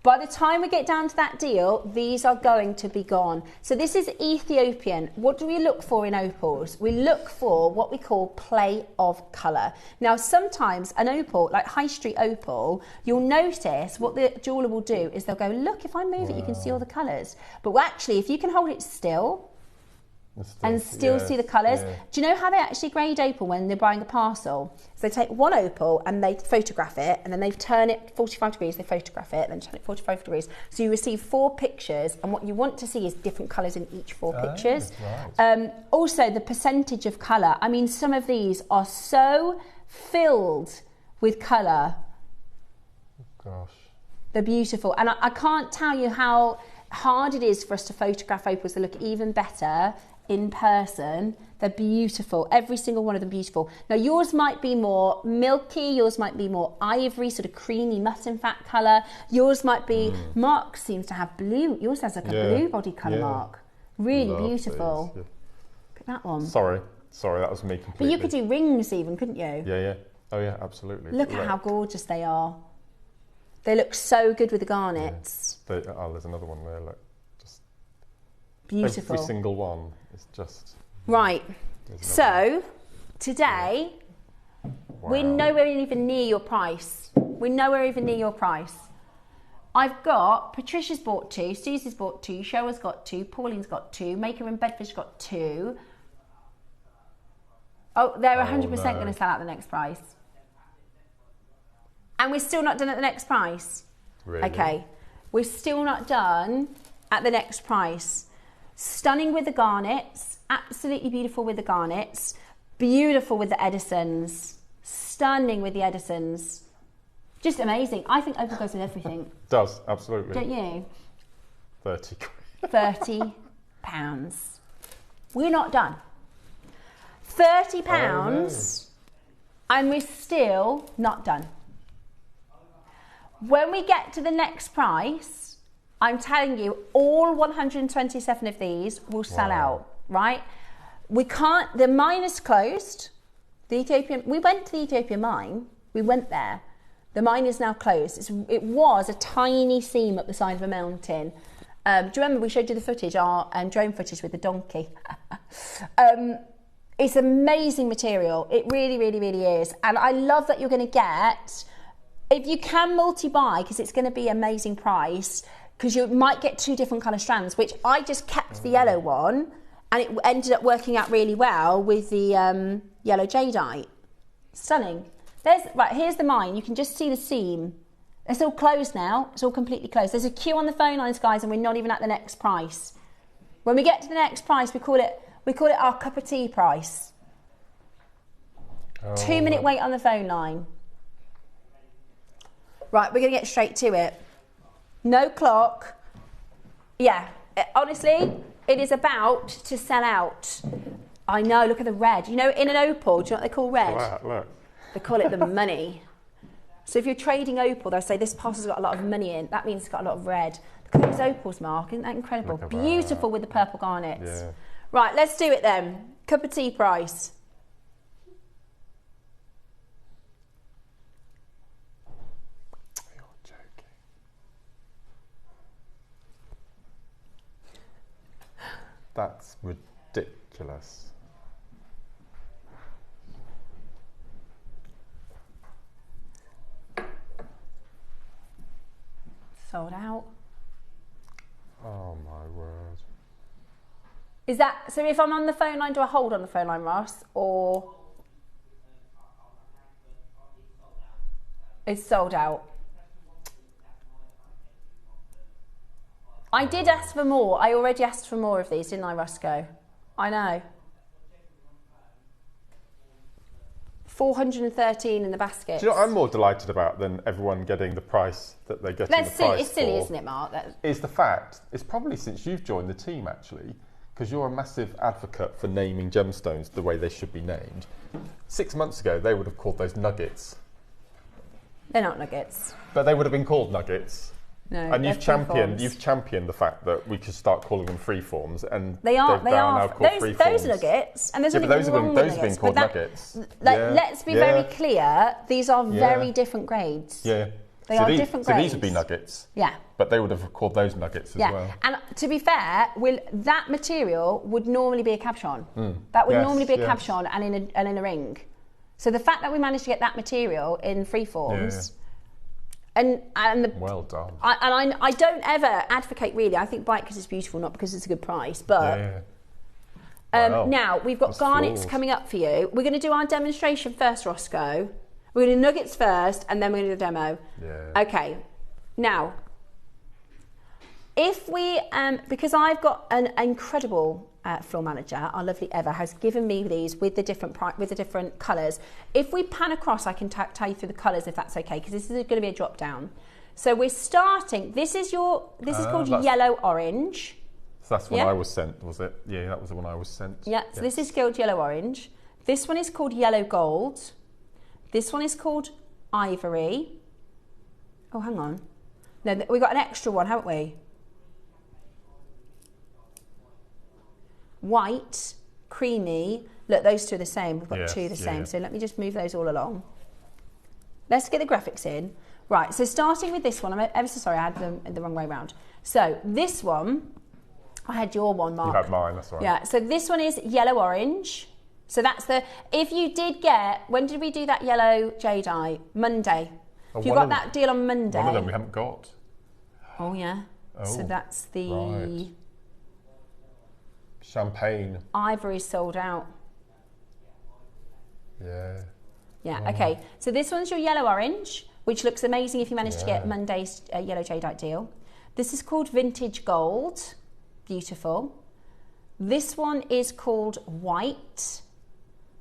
By the time we get down to that deal, these are going to be gone. So this is Ethiopian. What do we look for in opals? We look for what we call play of colour. Now, sometimes an opal, like high street opal, you'll notice what the jeweller will do is they'll go, look, if I move it, you can see all the colours. But actually, if you can hold it still, and still see the colours. Yeah. Do you know how they actually grade opal when they're buying a parcel? So they take one opal and they photograph it, and then they turn it 45 degrees, they photograph it, then turn it 45 degrees. So you receive 4 pictures, and what you want to see is different colours in each 4 pictures. Right. Also, the percentage of colour. I mean, some of these are so filled with colour. Gosh. They're beautiful. And I can't tell you how hard it is for us to photograph opals that look even better in person. They're beautiful, every single one of them beautiful. Now yours might be more milky, yours might be more ivory, sort of creamy mutton fat colour. Yours might be, Mark seems to have blue, yours has like a blue body colour, Mark. Really beautiful. Look at that one. Sorry, that was me completely. But you could do rings even, couldn't you? Yeah. Oh yeah, absolutely. Look at how gorgeous they are. They look so good with the garnets. Yeah. There's another one there, look. Just beautiful. Every single one is just... Right, so today, we're nowhere even near your price. We're nowhere even near your price. I've got, Patricia's bought 2, Susie's bought 2, Cheryl's got 2, Pauline's got 2, Maker in Bedford's got 2. Oh, they're 100% going to sell out the next price. And we're still not done at the next price. Really? Okay, we're still not done at the next price. Stunning with the garnets, absolutely beautiful with the garnets, beautiful with the Edisons, stunning with the Edisons. Just amazing. I think Opal goes with everything. Does, absolutely. Don't you? 30. £30. We're not done. £30 and we're still not done. When we get to the next price, I'm telling you, all 127 of these will sell out, right? We can't, the mine is closed. We went to the Ethiopian mine, we went there. The mine is now closed. It was a tiny seam up the side of a mountain. Do you remember we showed you the footage, our drone footage with the donkey? It's amazing material. It really, really, really is. And I love that you're going to get, if you can multi-buy, because it's going to be amazing price, because you might get 2 different colour strands, which I just kept the yellow one, and it ended up working out really well with the yellow jadeite. Stunning. Right, here's the mine. You can just see the seam. It's all closed now. It's all completely closed. There's a queue on the phone lines, guys, and we're not even at the next price. When we get to the next price, we call it our cup of tea price. 2-minute wait on the phone line. Right, we're going to get straight to it. No clock. Yeah, honestly, it is about to sell out. I know, look at the red. You know, in an opal, do you know what they call red? Wow, look. They call it the money. So if you're trading opal, they'll say this parcel's got a lot of money in. That means it's got a lot of red. Look at those opals, Mark. Isn't that incredible? Beautiful with the purple garnets. Yeah. Right, let's do it then. Cup of tea price. You're joking. That's ridiculous. Sold out. Oh my word. Is that, so if I'm on the phone line, do I hold on the phone line, Ross? Or it's sold out? I did ask for more. I already asked for more of these, didn't I, Roscoe? I know. 413 in the basket. Do you know what I'm more delighted about than everyone getting the price that they get in the price It's silly, for, isn't it, Mark? is the fact, it's probably since you've joined the team actually, because you're a massive advocate for naming gemstones the way they should be named. 6 months ago, they would have called those nuggets. They're not nuggets. But they would have been called nuggets. No, and you've championed the fact that we could start calling them freeforms, and they are now called freeforms. Those are nuggets, and there's nothing wrong with those nuggets. have been called nuggets. Let's be very clear. These are very different grades. Yeah, they are different grades. So these would be nuggets. Yeah, but they would have called those nuggets as well. And to be fair, that material would normally be a cabochon. That would normally be a cabochon and in a ring. So the fact that we managed to get that material in freeforms. Well done. I don't ever advocate really. I think buy it because it's beautiful, not because it's a good price. But wow. Now we've got garnets coming up for you. We're going to do our demonstration first, Roscoe. We're going to do nuggets first, and then we're going to do the demo. Yeah. Okay. Now, if we, because I've got an incredible floor manager, our lovely Eva, has given me these with the different colours. If we pan across, I can tell you through the colours if that's okay, because this is going to be a drop down. So we're starting. This is called yellow orange. So that's one I was sent, was it? Yeah, that was the one I was sent. Yeah. So this is called yellow orange. This one is called yellow gold. This one is called ivory. Oh, hang on. No, we've got an extra one, haven't we? White, creamy. Look, those two are the same. We've got two the same. So let me just move those all along. Let's get the graphics in. Right, so starting with this one, I'm ever so sorry, I had them the wrong way around. So this one, I had your one, Mark. You had mine, that's right. Yeah, so this one is yellow orange. So that's if you did get, when did we do that yellow jadeite? Monday. If you got that deal on Monday. One of them we haven't got. Oh, yeah. Oh, so that's the... Right. Champagne. Ivory sold out. Yeah. Yeah, okay. So this one's your yellow orange, which looks amazing if you manage to get Monday's yellow jadeite deal. This is called vintage gold. Beautiful. This one is called white.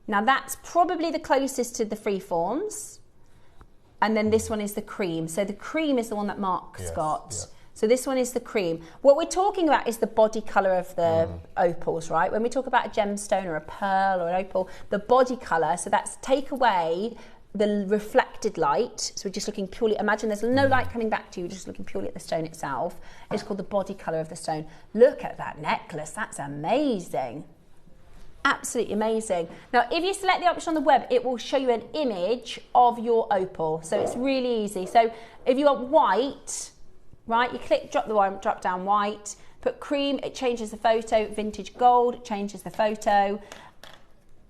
Now that's probably the closest to the freeforms. And then this one is the cream. So the cream is the one that Mark's got. Yeah. So this one is the cream. What we're talking about is the body colour of the opals, right? When we talk about a gemstone or a pearl or an opal, the body colour, so that's take away the reflected light. So we're just looking purely, imagine there's no light coming back to you, just looking purely at the stone itself. It's called the body colour of the stone. Look at that necklace, that's amazing. Absolutely amazing. Now, if you select the option on the web, it will show you an image of your opal. So it's really easy. So if you want white, right, you click drop down white, put cream, it changes the photo, vintage gold, it changes the photo.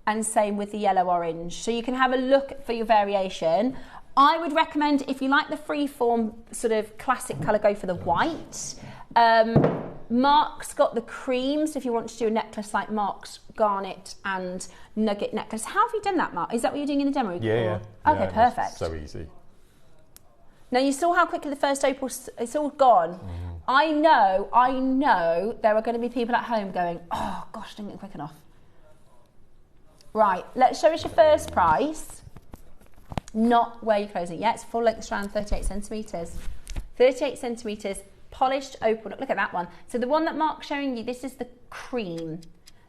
and same with the yellow orange. So you can have a look for your variation. I would recommend, if you like the freeform sort of classic colour, go for the white. Mark's got the cream, so if you want to do a necklace like Mark's Garnet and Nugget necklace. How have you done that, Mark? Is that what you're doing in the demo? Yeah. Okay, perfect. So easy. Now you saw how quickly the first opal, it's all gone. I know there are going to be people at home going, oh gosh, I didn't get quick enough. Right, let's show us your first price. Not where you're closing. Yeah, it's full length strand, 38 centimetres. 38 centimetres, polished opal. Look at that one. So the one that Mark's showing you, this is the cream.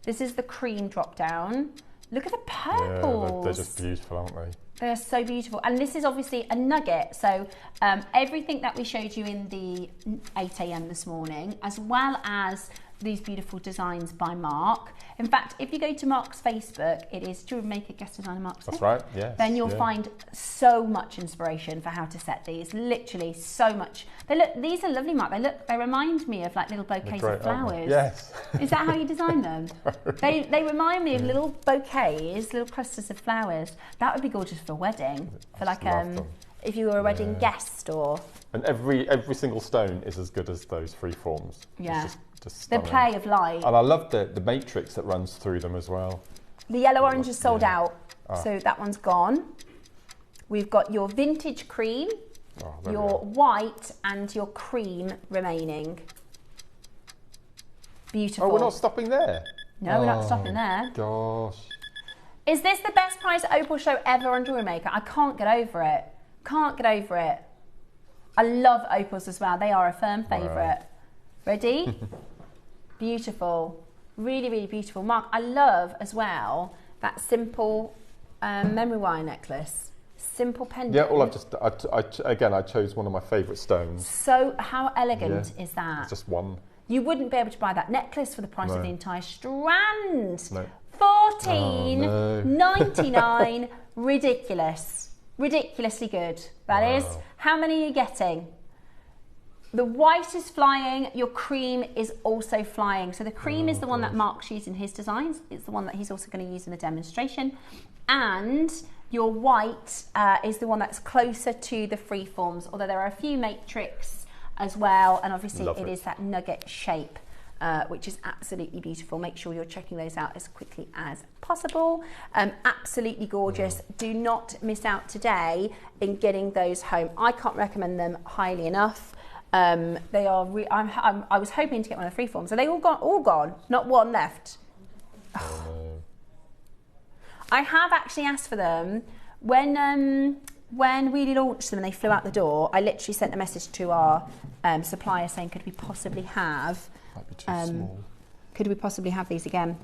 This is the cream drop down. Look at the purples. Yeah, they're just beautiful, aren't they? They're so beautiful. And this is obviously a nugget. So everything that we showed you in the 8 a.m. this morning, as well as these beautiful designs by Mark. In fact, if you go to Mark's Facebook, it is JewelleryMaker guest designer Mark Smith. That's right, yes. Then you'll find so much inspiration for how to set these. Literally so much. They look, these are lovely, Mark. They remind me of like little bouquets of flowers. Yes. Is that how you design them? They remind me of little bouquets, little clusters of flowers. That would be gorgeous for a wedding. For like if you were a wedding guest or. And every single stone is as good as those free forms. Yeah. It's just the play of light. And I love the matrix that runs through them as well. The yellow orange is sold out, so that one's gone. We've got your vintage cream, your white and your cream remaining. Beautiful. Oh, we're not stopping there? No, we're not stopping there. Gosh. Is this the best price opal show ever on JewelleryMaker? I can't get over it. Can't get over it. I love opals as well. They are a firm favourite. Ready? Beautiful. Really, really beautiful. Mark, I love as well that simple memory wire necklace. Simple pendant. Yeah, well, I chose one of my favourite stones. So how elegant is that? It's just one. You wouldn't be able to buy that necklace for the price of the entire strand. No. $14.99. Ridiculous. Ridiculously good. That is. How many are you getting? The white is flying, your cream is also flying. So the cream is the one that Mark's used in his designs. It's the one that he's also going to use in the demonstration. And your white is the one that's closer to the free forms, although there are a few matrix as well. And obviously it is that nugget shape, which is absolutely beautiful. Make sure you're checking those out as quickly as possible. Absolutely gorgeous. Do not miss out today in getting those home. I can't recommend them highly enough. They are. I was hoping to get one of the free forms. Are they all gone? All gone. Not one left. I have actually asked for them when we launched them and they flew out the door. I literally sent a message to our supplier saying, could we possibly have? Might be too small. Could we possibly have these again?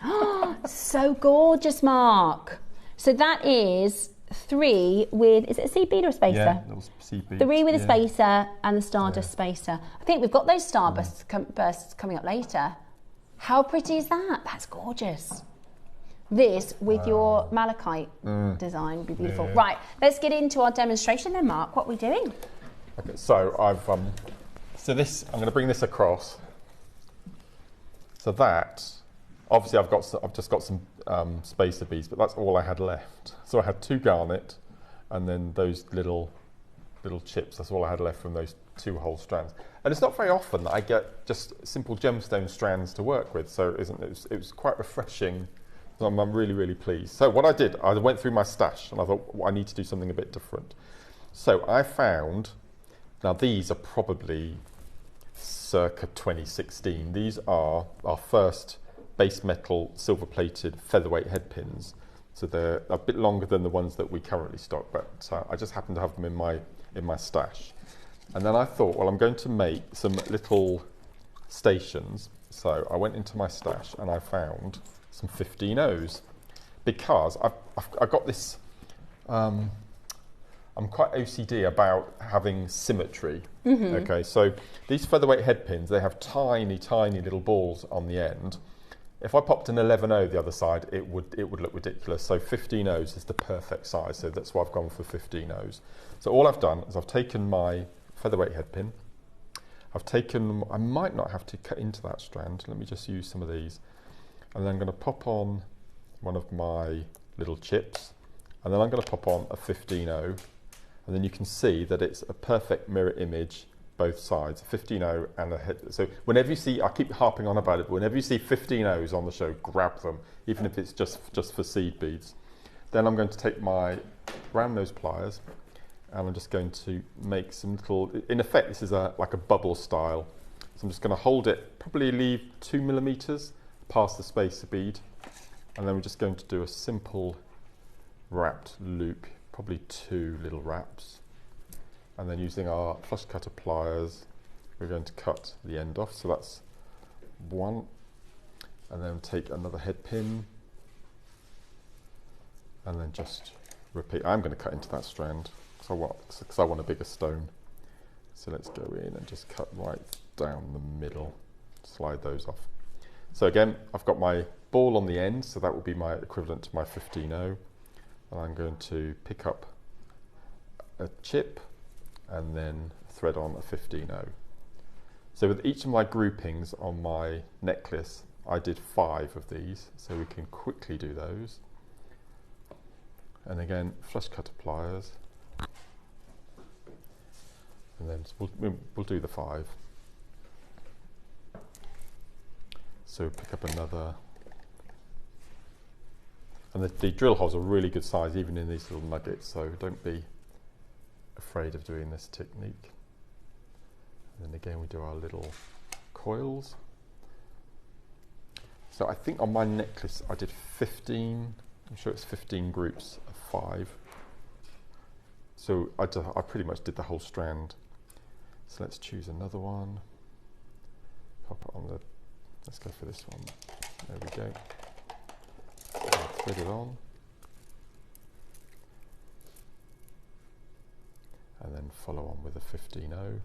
Oh, so gorgeous, Mark. So that is 3 with, is it a seed bead or a spacer? Yeah, little seed bead. 3 with a spacer and the stardust spacer. I think we've got those starbursts bursts coming up later. How pretty is that? That's gorgeous. This with your malachite design would be beautiful. Yeah. Right, let's get into our demonstration then, Mark. What are we doing? Okay, so I'm going to bring this across. So that, obviously I've just got some spacer beads, but that's all I had left. So I had 2 garnet, and then those little chips. That's all I had left from those 2 whole strands. And it's not very often that I get just simple gemstone strands to work with. So it was quite refreshing. I'm really, really pleased. So what I did, I went through my stash, and I thought, well, I need to do something a bit different. So I found, now these are probably circa 2016. These are our first base metal silver plated featherweight head pins. So they're a bit longer than the ones that we currently stock, but I just happen to have them in my stash. And then I thought, well, I'm going to make some little stations. So I went into my stash and I found some 15-0s because I've got this, I'm quite OCD about having symmetry. Okay, so these featherweight head pins, they have tiny, tiny little balls on the end. If I popped an 11-0 the other side, it would look ridiculous. So 15-0s is the perfect size. So that's why I've gone for 15-0s. So all I've done is I've taken my featherweight head pin. I might not have to cut into that strand. Let me just use some of these. And then I'm going to pop on one of my little chips, and then I'm going to pop on a 15-0, and then you can see that it's a perfect mirror image both sides, a 15-0 and a head. So whenever you see, I keep harping on about it, but whenever you see 15-0s on the show, grab them, even if it's just for seed beads. Then I'm going to take my round nose pliers, and I'm just going to make some little, in effect this is like a bubble style. So I'm just going to hold it, probably leave 2 millimeters past the spacer bead, and then we're just going to do a simple wrapped loop, probably 2 little wraps, and then using our flush cutter pliers we're going to cut the end off. So that's 1, and then take another head pin, and then just repeat. I'm going to cut into that strand because I want a bigger stone. So let's go in and just cut right down the middle, slide those off. So again, I've got my ball on the end, so that will be my equivalent to my 15-0. And I'm going to pick up a chip and then thread on a 15-0. So with each of my groupings on my necklace, I did 5 of these, so we can quickly do those. And again, flush cutter pliers, and then we'll do the 5. So pick up another, and the drill holes are really good size even in these little nuggets, so don't be afraid of doing this technique. And then again we do our little coils. So I think on my necklace I did 15, I'm sure it's 15 groups of 5. So I pretty much did the whole strand. So let's choose another one, pop it on the, let's go for this one, there we go. Thread it on, and then follow on with a 15-0. We're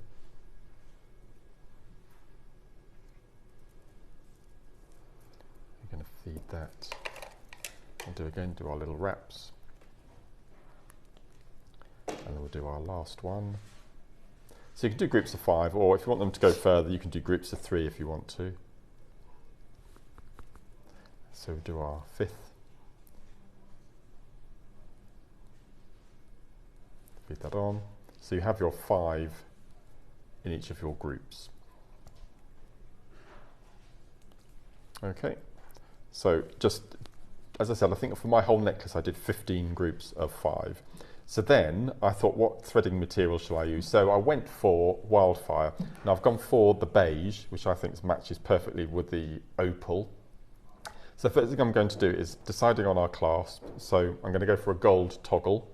going to feed that, and do our little wraps, and then we'll do our last one. So you can do groups of 5, or if you want them to go further, you can do groups of 3 if you want to. So we'll do our 5th. Feed that on. So you have your 5 in each of your groups. Okay. So just, as I said, I think for my whole necklace I did 15 groups of 5. So then I thought, what threading material shall I use? So I went for Wildfire. Now I've gone for the beige, which I think matches perfectly with the Opal. So the first thing I'm going to do is deciding on our clasp. So I'm going to go for a gold toggle.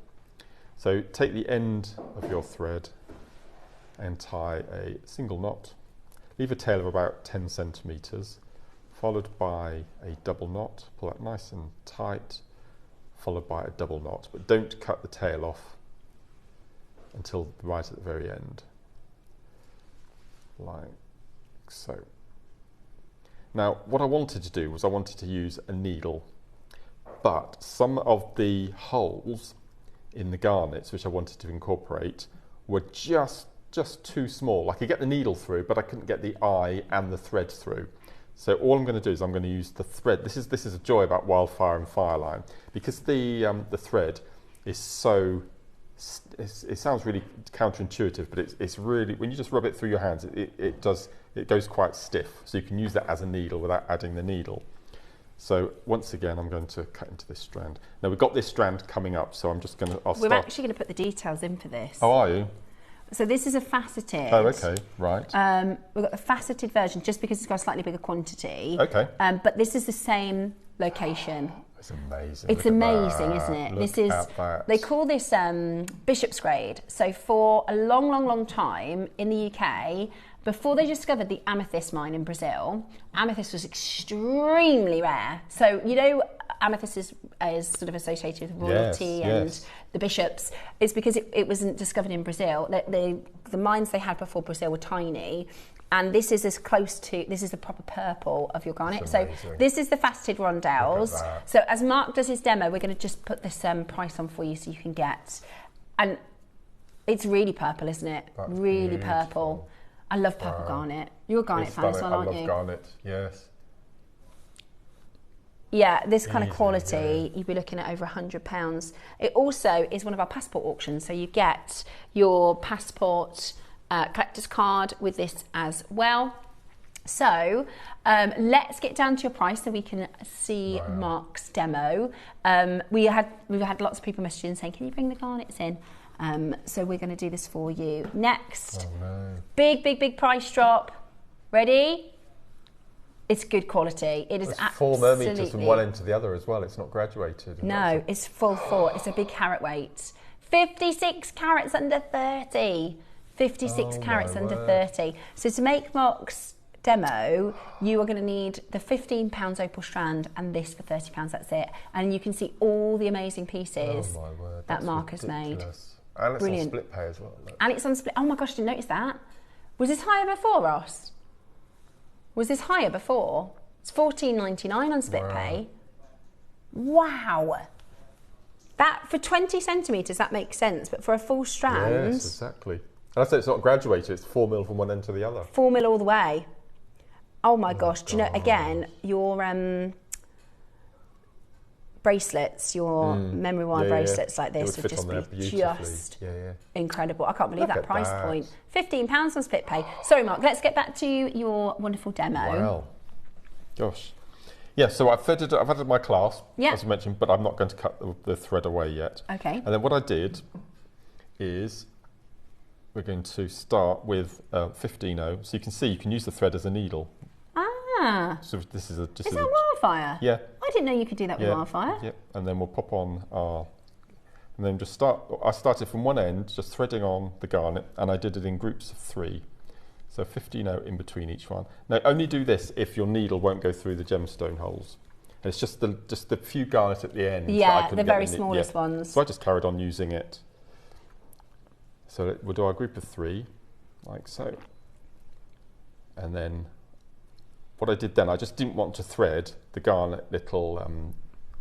So take the end of your thread and tie a single knot. Leave a tail of about 10 centimeters, followed by a double knot. Pull that nice and tight, followed by a double knot, but don't cut the tail off until right at the very end, like so. Now what I wanted to do was I wanted to use a needle, but some of the holes in the garnets which I wanted to incorporate were just too small. I could get the needle through, but I couldn't get the eye and the thread through. So all I'm going to do is I'm going to use the thread. This is a joy about Wildfire and Fireline, because the thread is so, it sounds really counterintuitive, but it's really, when you just rub it through your hands, it goes quite stiff. So you can use that as a needle without adding the needle. So once again, I'm going to cut into this strand. Now we've got this strand coming up, so I'm just going to, We're actually going to put the details in for this. Oh, are you? So this is a faceted. Oh, okay, right. We've got the faceted version just because it's got a slightly bigger quantity. Okay. But this is the same location. It's amazing. It's amazing, isn't it? Look at that. They call this bishop's grade. So for a long time in the UK, before they discovered the amethyst mine in Brazil, amethyst was extremely rare. So, you know, amethyst is sort of associated with royalty and the bishops. It's because it wasn't discovered in Brazil. The mines they had before Brazil were tiny. And this is as close to, this is the proper purple of your garnet. So this is the faceted rondelles. So as Mark does his demo, we're going to just put this price on for you so you can get, and it's really purple, isn't it? That's really beautiful. Purple. I love purple garnet. You're a garnet fan as well, aren't you? I love garnet, yes. Yeah, this kind of quality, you'd be looking at over £100. It also is one of our passport auctions, so you get your passport collector's card with this as well. So let's get down to your price so we can see Mark's demo. We've had lots of people messaging saying, can you bring the garnets in? So we're going to do this for you. Next, big price drop. Ready? It's good quality. It is absolutely 4 millimetres from one end to the other as well. It's not graduated. No, it's full 4. It's a big carat weight. 56 carats under 30. 56 carats under 30. So to make Mark's demo, you are going to need the £15 opal strand and this for £30. That's it. And you can see all the amazing pieces that Mark has made. And it's on split pay as well. Look. And it's on split. Oh my gosh, I didn't notice that. Was this higher before, Ross? Was this higher before? It's £14.99 on split pay. Wow. That for 20 centimetres, that makes sense. But for a full strand, yes, exactly. And I say it's not graduated. It's 4 mil from one end to the other. 4 mil all the way. Oh my gosh! Do you know? Again, your bracelets, your memory wire bracelets like this would just be just incredible. I can't believe that price point. £15 on split pay. Sorry, Mark. Let's get back to your wonderful demo. Wow. Gosh. Yeah. So I've added my clasp, as I mentioned, but I'm not going to cut the thread away yet. Okay. And then what I did is we're going to start with 15.0. So you can see you can use the thread as a needle. So this is Is that wildfire? Yeah. I didn't know you could do that with wildfire. Yep. And then we'll pop on our, and then just start. I started from one end, just threading on the garnet, and I did it in groups of 3. So 15.0 in between each one. Now only do this if your needle won't go through the gemstone holes. And it's just the few garnet at the end. Yeah, the very smallest ones. So I just carried on using it. So we'll do our group of 3, like so. And then what I did then, I just didn't want to thread the garnet little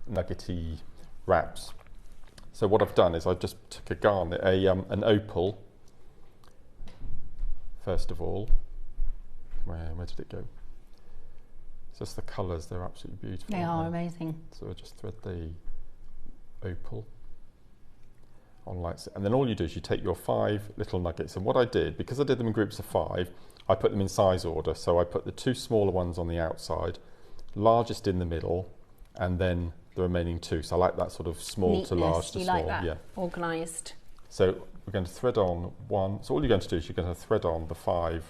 nuggety wraps. So what I've done is I just took a garnet, an opal, first of all. Where did it go? It's just the colours, they're absolutely beautiful. They are amazing. So I just thread the opal on like so. And then all you do is you take your 5 little nuggets. And what I did, because I did them in groups of 5, I put them in size order. So I put the 2 smaller ones on the outside, largest in the middle, and then the remaining 2. So I like that sort of small Neatness. to large to you small. Like that organised. So we're going to thread on 1. So all you're going to do is you're going to thread on the 5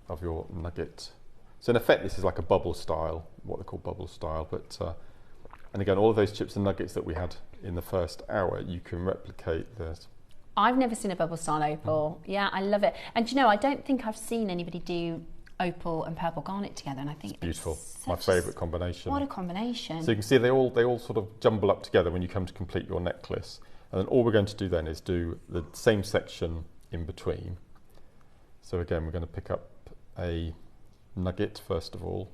of your nugget. So in effect, this is like a bubble style, what they call bubble style. But and again, all of those chips and nuggets that we had in the first hour, you can replicate this. I've never seen a bubble style opal. Yeah, I love it. And you know, I don't think I've seen anybody do opal and purple garnet together, and I think it's beautiful. My favourite combination. What a combination! So you can see they all sort of jumble up together when you come to complete your necklace. And then all we're going to do then is do the same section in between. So again, we're going to pick up a nugget first of all.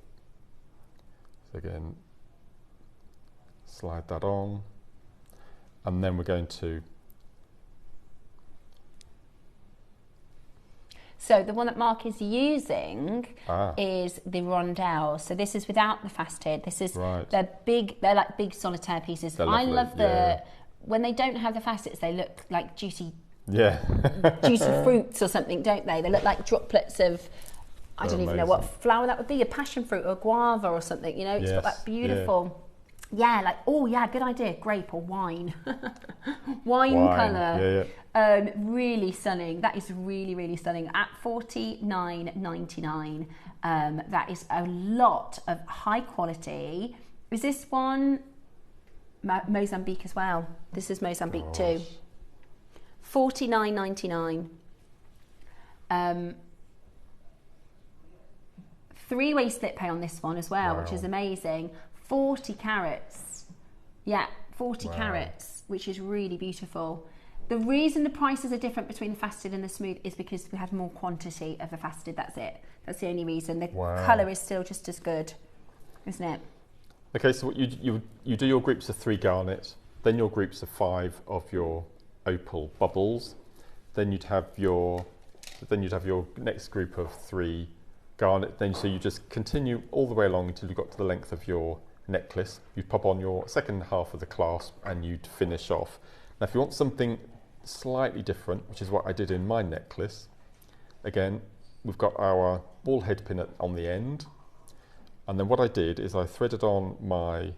So again, slide that on, and then we're going to. So the one that Mark is using is the rondelle. So this is without the faceted. This is they're big. They're like big solitaire pieces. I love when they don't have the facets. They look like juicy, juicy fruits or something, don't they? They look like droplets of. I don't even know what flower that would be. A passion fruit or guava or something. You know, it's got that beautiful. Yeah, like, good idea, grape or wine. wine colour. Really stunning. That is really, really stunning. At $49.99, that is a lot of high quality. Is this one Mozambique as well? This is Mozambique too. $49.99. 3-way split pay on this one as well, which is amazing. 40 carats. Yeah, 40 carats, which is really beautiful. The reason the prices are different between the faceted and the smooth is because we have more quantity of the faceted. That's it. That's the only reason. The colour is still just as good, isn't it? Okay, so what you do your groups of 3 garnet, then your groups of 5 of your opal bubbles, then you'd have your next group of 3 garnet. Then so you just continue all the way along until you got to the length of your necklace, you'd pop on your second half of the clasp and you'd finish off. Now if you want something slightly different, which is what I did in my necklace, again, we've got our ball head pin on the end, and then what I did is I threaded on my,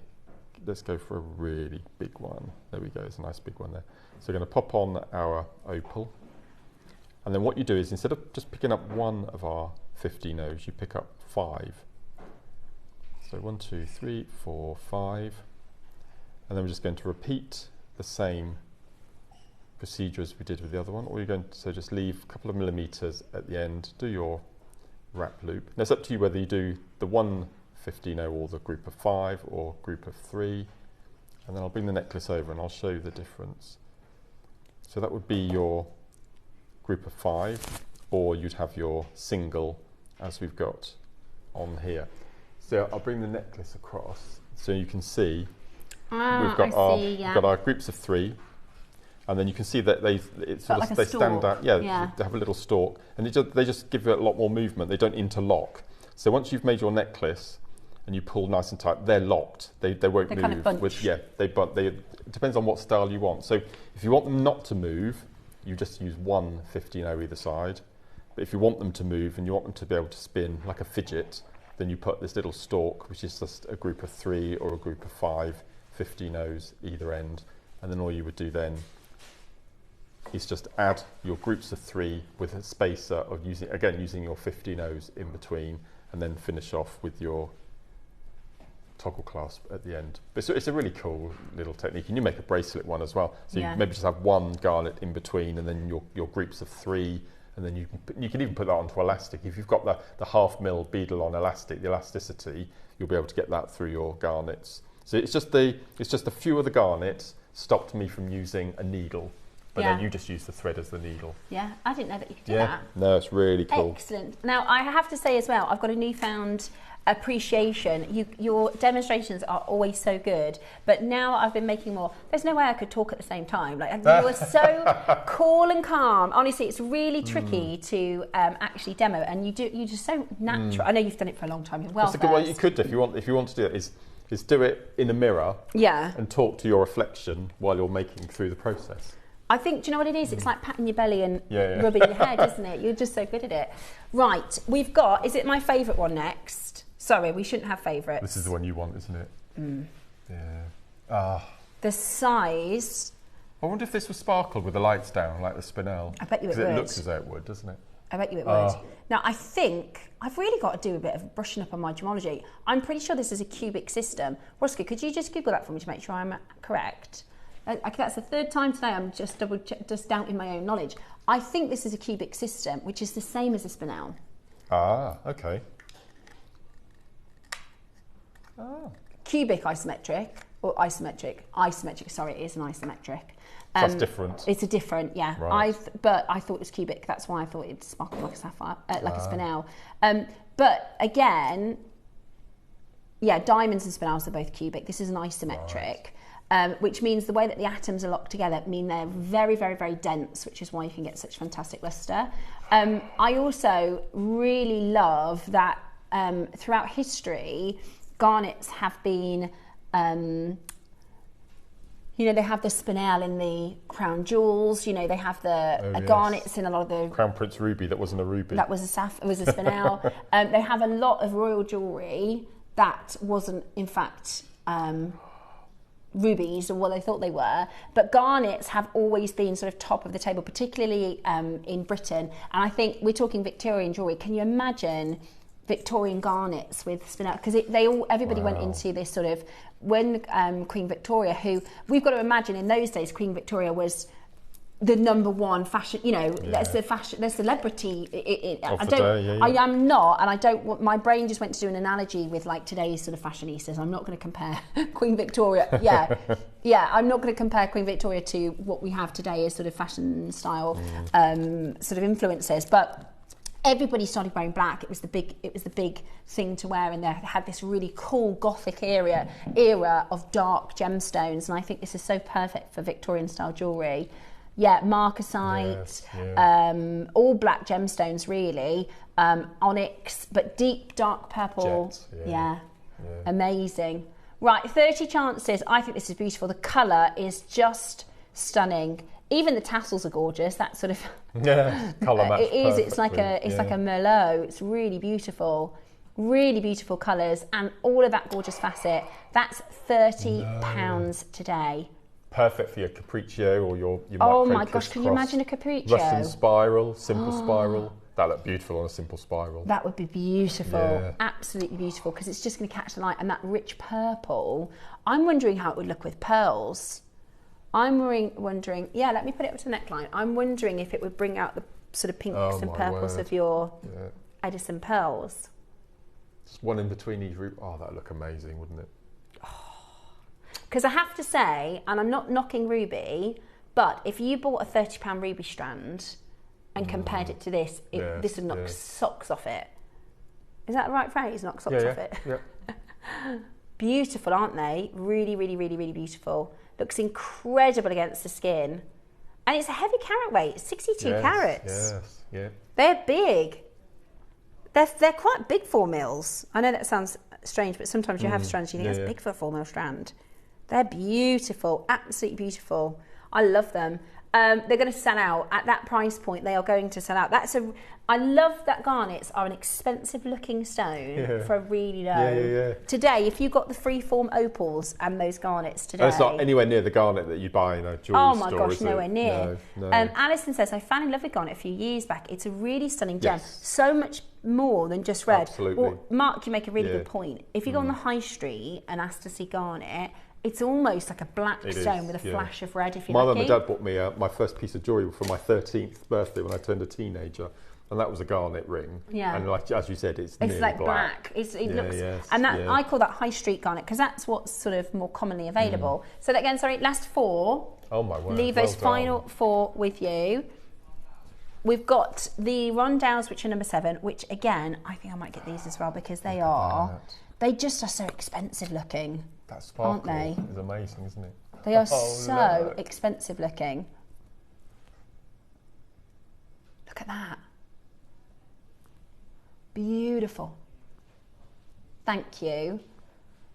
let's go for a really big one. There we go, it's a nice big one there. So we're going to pop on our opal, and then what you do is instead of just picking up one of our 15 O's, you pick up 5. So 1, 2, 3, 4, 5, and then we're just going to repeat the same procedure as we did with the other one. Or you're going to, so just leave a couple of millimeters at the end, do your wrap loop. Now it's up to you whether you do the 1 15-0 or the group of 5 or group of 3, and then I'll bring the necklace over and I'll show you the difference. So that would be your group of 5, or you'd have your single as we've got on here. So I'll bring the necklace across so you can see we've got our groups of 3, and then you can see that they stand out. Yeah, they have a little stalk, and they just give it a lot more movement. They don't interlock. So once you've made your necklace and you pull nice and tight, they're locked. They won't move. Kind of bunch. It depends on what style you want. So if you want them not to move, you just use 1 15-0 either side. But if you want them to move and you want them to be able to spin like a fidget, then you put this little stalk, which is just a group of 3 or a group of 5 15-0s either end, and then all you would do then is just add your groups of 3 with a spacer of using your 15-0s in between, and then finish off with your toggle clasp at the end. But it's a really cool little technique, and you make a bracelet one as well. So you maybe just have 1 garnet in between, and then your groups of 3, and then you can even put that onto elastic. If you've got the 1/2 mil beadle on elastic, the elasticity, you'll be able to get that through your garnets. So it's just a few of the garnets stopped me from using a needle. But then you just use the thread as the needle. Yeah, I didn't know that you could do that. No, it's really cool. Excellent. Now, I have to say as well, I've got a newfound appreciation. Your demonstrations are always so good, but now I've been making more. There's no way I could talk at the same time. Like, you were so cool and calm. Honestly, it's really tricky to actually demo, and you're just so natural. I know you've done it for a long time. You're well. What you could do if you want to do it is do it in a mirror. Yeah. And talk to your reflection while you're making through the process. I think, do you know what it is? It's like patting your belly and rubbing your head, isn't it? You're just so good at it. Right, we've got, is it my favourite one next? Sorry, we shouldn't have favourites. This is the one you want, isn't it? Yeah. The size. I wonder if this was sparkled with the lights down, like the spinel. I bet you it would. Because it looks as though it would, doesn't it? I bet you it would. Now, I think I've really got to do a bit of brushing up on my gemology. I'm pretty sure this is a cubic system. Roska, could you just Google that for me to make sure I'm correct? That's the 3rd time today I'm just doubting my own knowledge. I think this is a cubic system, which is the same as a spinel. Ah, okay. Cubic isometric, or isometric. Isometric, sorry, it is an isometric. That's different. It's a different, yeah. Right. But I thought it was cubic. That's why I thought it'd sparkle like a sapphire, like a spinel. But again, diamonds and spinels are both cubic. This is an isometric. Right. Which means the way that the atoms are locked together mean they're very, very, very dense, which is why you can get such fantastic luster. I also really love that throughout history, garnets have been, they have the spinel in the crown jewels, they have the garnets in a lot of the... Crown Prince ruby, that wasn't a ruby. That was a spinel. They have a lot of royal jewellery that wasn't, in fact... rubies or what they thought they were, but garnets have always been sort of top of the table, particularly in Britain. And I think we're talking Victorian jewellery. Can you imagine Victorian garnets with spinel? Because everybody went into this sort of, when Queen Victoria, who we've got to imagine in those days, Queen Victoria was the #1 fashion, that's the fashion, the celebrity. I am not, and I don't want, my brain just went to do an analogy with like today's sort of fashionistas. I'm not going to compare Queen Victoria. I'm not going to compare Queen Victoria to what we have today as sort of fashion style sort of influences. But everybody started wearing black. It was the big thing to wear, and they had this really cool Gothic era of dark gemstones. And I think this is so perfect for Victorian style jewellery. Yeah, marcasite, all black gemstones really, onyx, but deep dark purple. Jet, amazing. Right, 30 chances. I think this is beautiful. The colour is just stunning. Even the tassels are gorgeous. That sort of colour match. It is. It's like a merlot. It's really beautiful. Really beautiful colours and all of that gorgeous facet. That's £30 today. Perfect for your capriccio or your oh my gosh, can you imagine a capriccio? Russian spiral, simple spiral. That look beautiful on a simple spiral. That would be beautiful, absolutely beautiful, because it's just going to catch the light. And that rich purple, I'm wondering how it would look with pearls. I'm wondering, let me put it up to the neckline. I'm wondering if it would bring out the sort of pinks and purples of your Edison pearls. Just one in between each root. Oh, that'd look amazing, wouldn't it? Because I have to say, and I'm not knocking ruby, but if you bought a £30 ruby strand and compared it to this, this would knock socks off it. Is that the right phrase? Knock socks off it? Yeah. Beautiful, aren't they? Really, really, really, really beautiful. Looks incredible against the skin. And it's a heavy carat weight, 62 carats. Yes, yeah. They're big. They're quite big for mils. I know that sounds strange, but sometimes you have strands you think that's big for a 4 mil strand. They're beautiful, absolutely beautiful. I love them. They're going to sell out at that price point. They are going to sell out. I love that garnets are an expensive looking stone for a really low. Today, if you got the freeform opals and those garnets today, and it's not anywhere near the garnet that you buy in a jewellery store. Oh my gosh, nowhere near. No. Alison says, I fell in love with garnet a few years back. It's a really stunning gem. So much more than just red. Absolutely. Well, Mark, you make a really good point. If you go on the high street and ask to see garnet, it's almost like a black stone with a flash of red if you're lucky. My mum and dad bought me my first piece of jewellery for my 13th birthday when I turned a teenager, and that was a garnet ring. Yeah. And like as you said, it's like black. It looks, and that I call that high street garnet because that's what's sort of more commonly available. So that again, sorry, last 4. Oh my word! Leave those final 4 with you. We've got the rondelles, which are number 7. Which again, I think I might get these as well because they just are so expensive looking. That sparkle aren't they? Is amazing, isn't it? They are so expensive looking. Look at that. Beautiful. Thank you.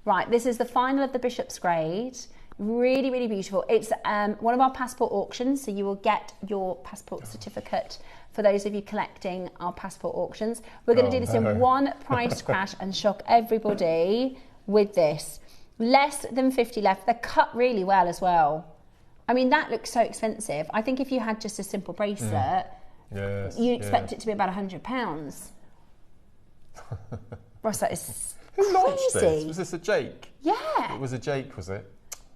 Right, this is the final of the Bishop's Grade. Really, really beautiful. It's one of our passport auctions, so you will get your passport certificate for those of you collecting our passport auctions. We're going to do this in one price crash and shock everybody with this. Less than 50 left. They're cut really well as well. I mean, that looks so expensive. I think if you had just a simple bracelet, you'd expect it to be about £100. Ross, that is Who launched crazy. this? Was this a Jake? Yeah. It was a Jake, was it?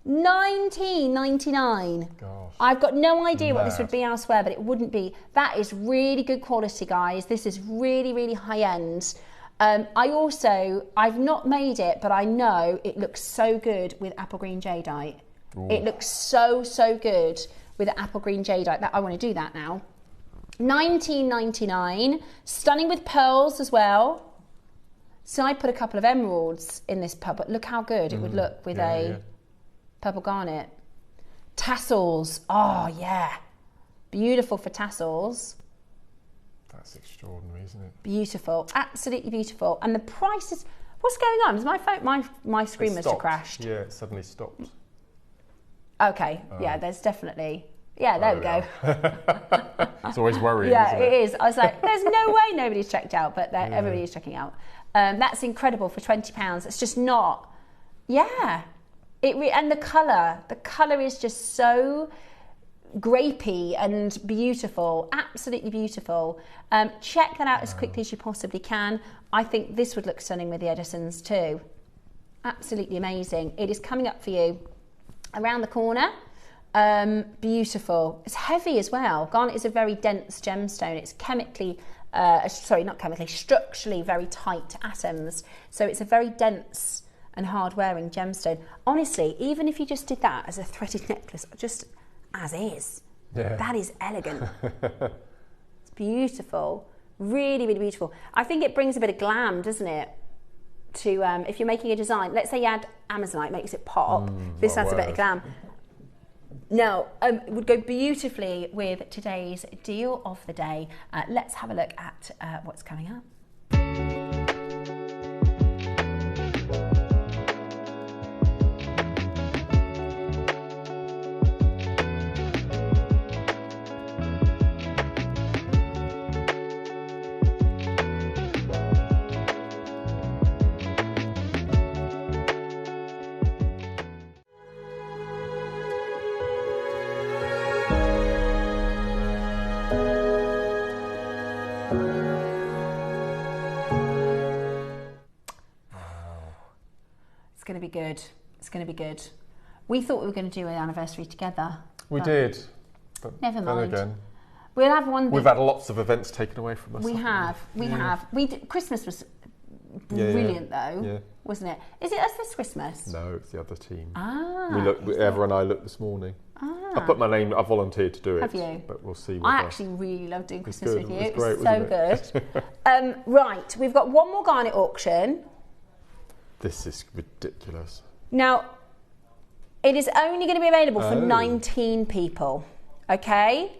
£19.99. Gosh. I've got no idea what this would be elsewhere, but it wouldn't be. That is really good quality, guys. This is really, really high end. I've not made it, but I know it looks so good with apple green jadeite. Ooh. It looks so, so good with apple green jadeite. I want to do that now. £19.99. Stunning with pearls as well. So I put a couple of emeralds in this pearl, but look how good it would look with purple garnet. Tassels. Oh, yeah. Beautiful for tassels. That's extraordinary, isn't it? Beautiful, absolutely beautiful. And the price is, what's going on? Is my phone, my screen must have crashed. Yeah, it suddenly stopped. Okay, there's definitely, there we go. It's always worrying, isn't it? It is. I was like, there's no way nobody's checked out, but everybody is checking out. That's incredible for £20. It's just not, and the colour is just so grapey and beautiful, absolutely beautiful. Check that out as quickly as you possibly can. I think this would look stunning with the Edisons too. Absolutely amazing. It is coming up for you around the corner. Beautiful. It's heavy as well. Garnet is a very dense gemstone. It's structurally very tight atoms. So it's a very dense and hard wearing gemstone. Honestly, even if you just did that as a threaded necklace, just as is. That is elegant. It's beautiful. Really, really beautiful. I think it brings a bit of glam, doesn't it? To if you're making a design, let's say you add Amazonite, makes it pop. This adds a bit of glam. Now, it would go beautifully with today's deal of the day. Let's have a look at what's coming up. to be good. It's going to be good. We thought we were going to do an anniversary together. We did. But never mind. Then again, we'll have one. We've had lots of events taken away from us. We have. Christmas was brilliant though, wasn't it? Is it us this Christmas? No, it's the other team. Ever and I looked this morning. I put my name. I volunteered to do it. Have you? But we'll see. I actually really love doing Christmas with you. It was great, so good. Right, we've got one more Garnet auction. This is ridiculous. Now, it is only going to be available for 19 people. Okay,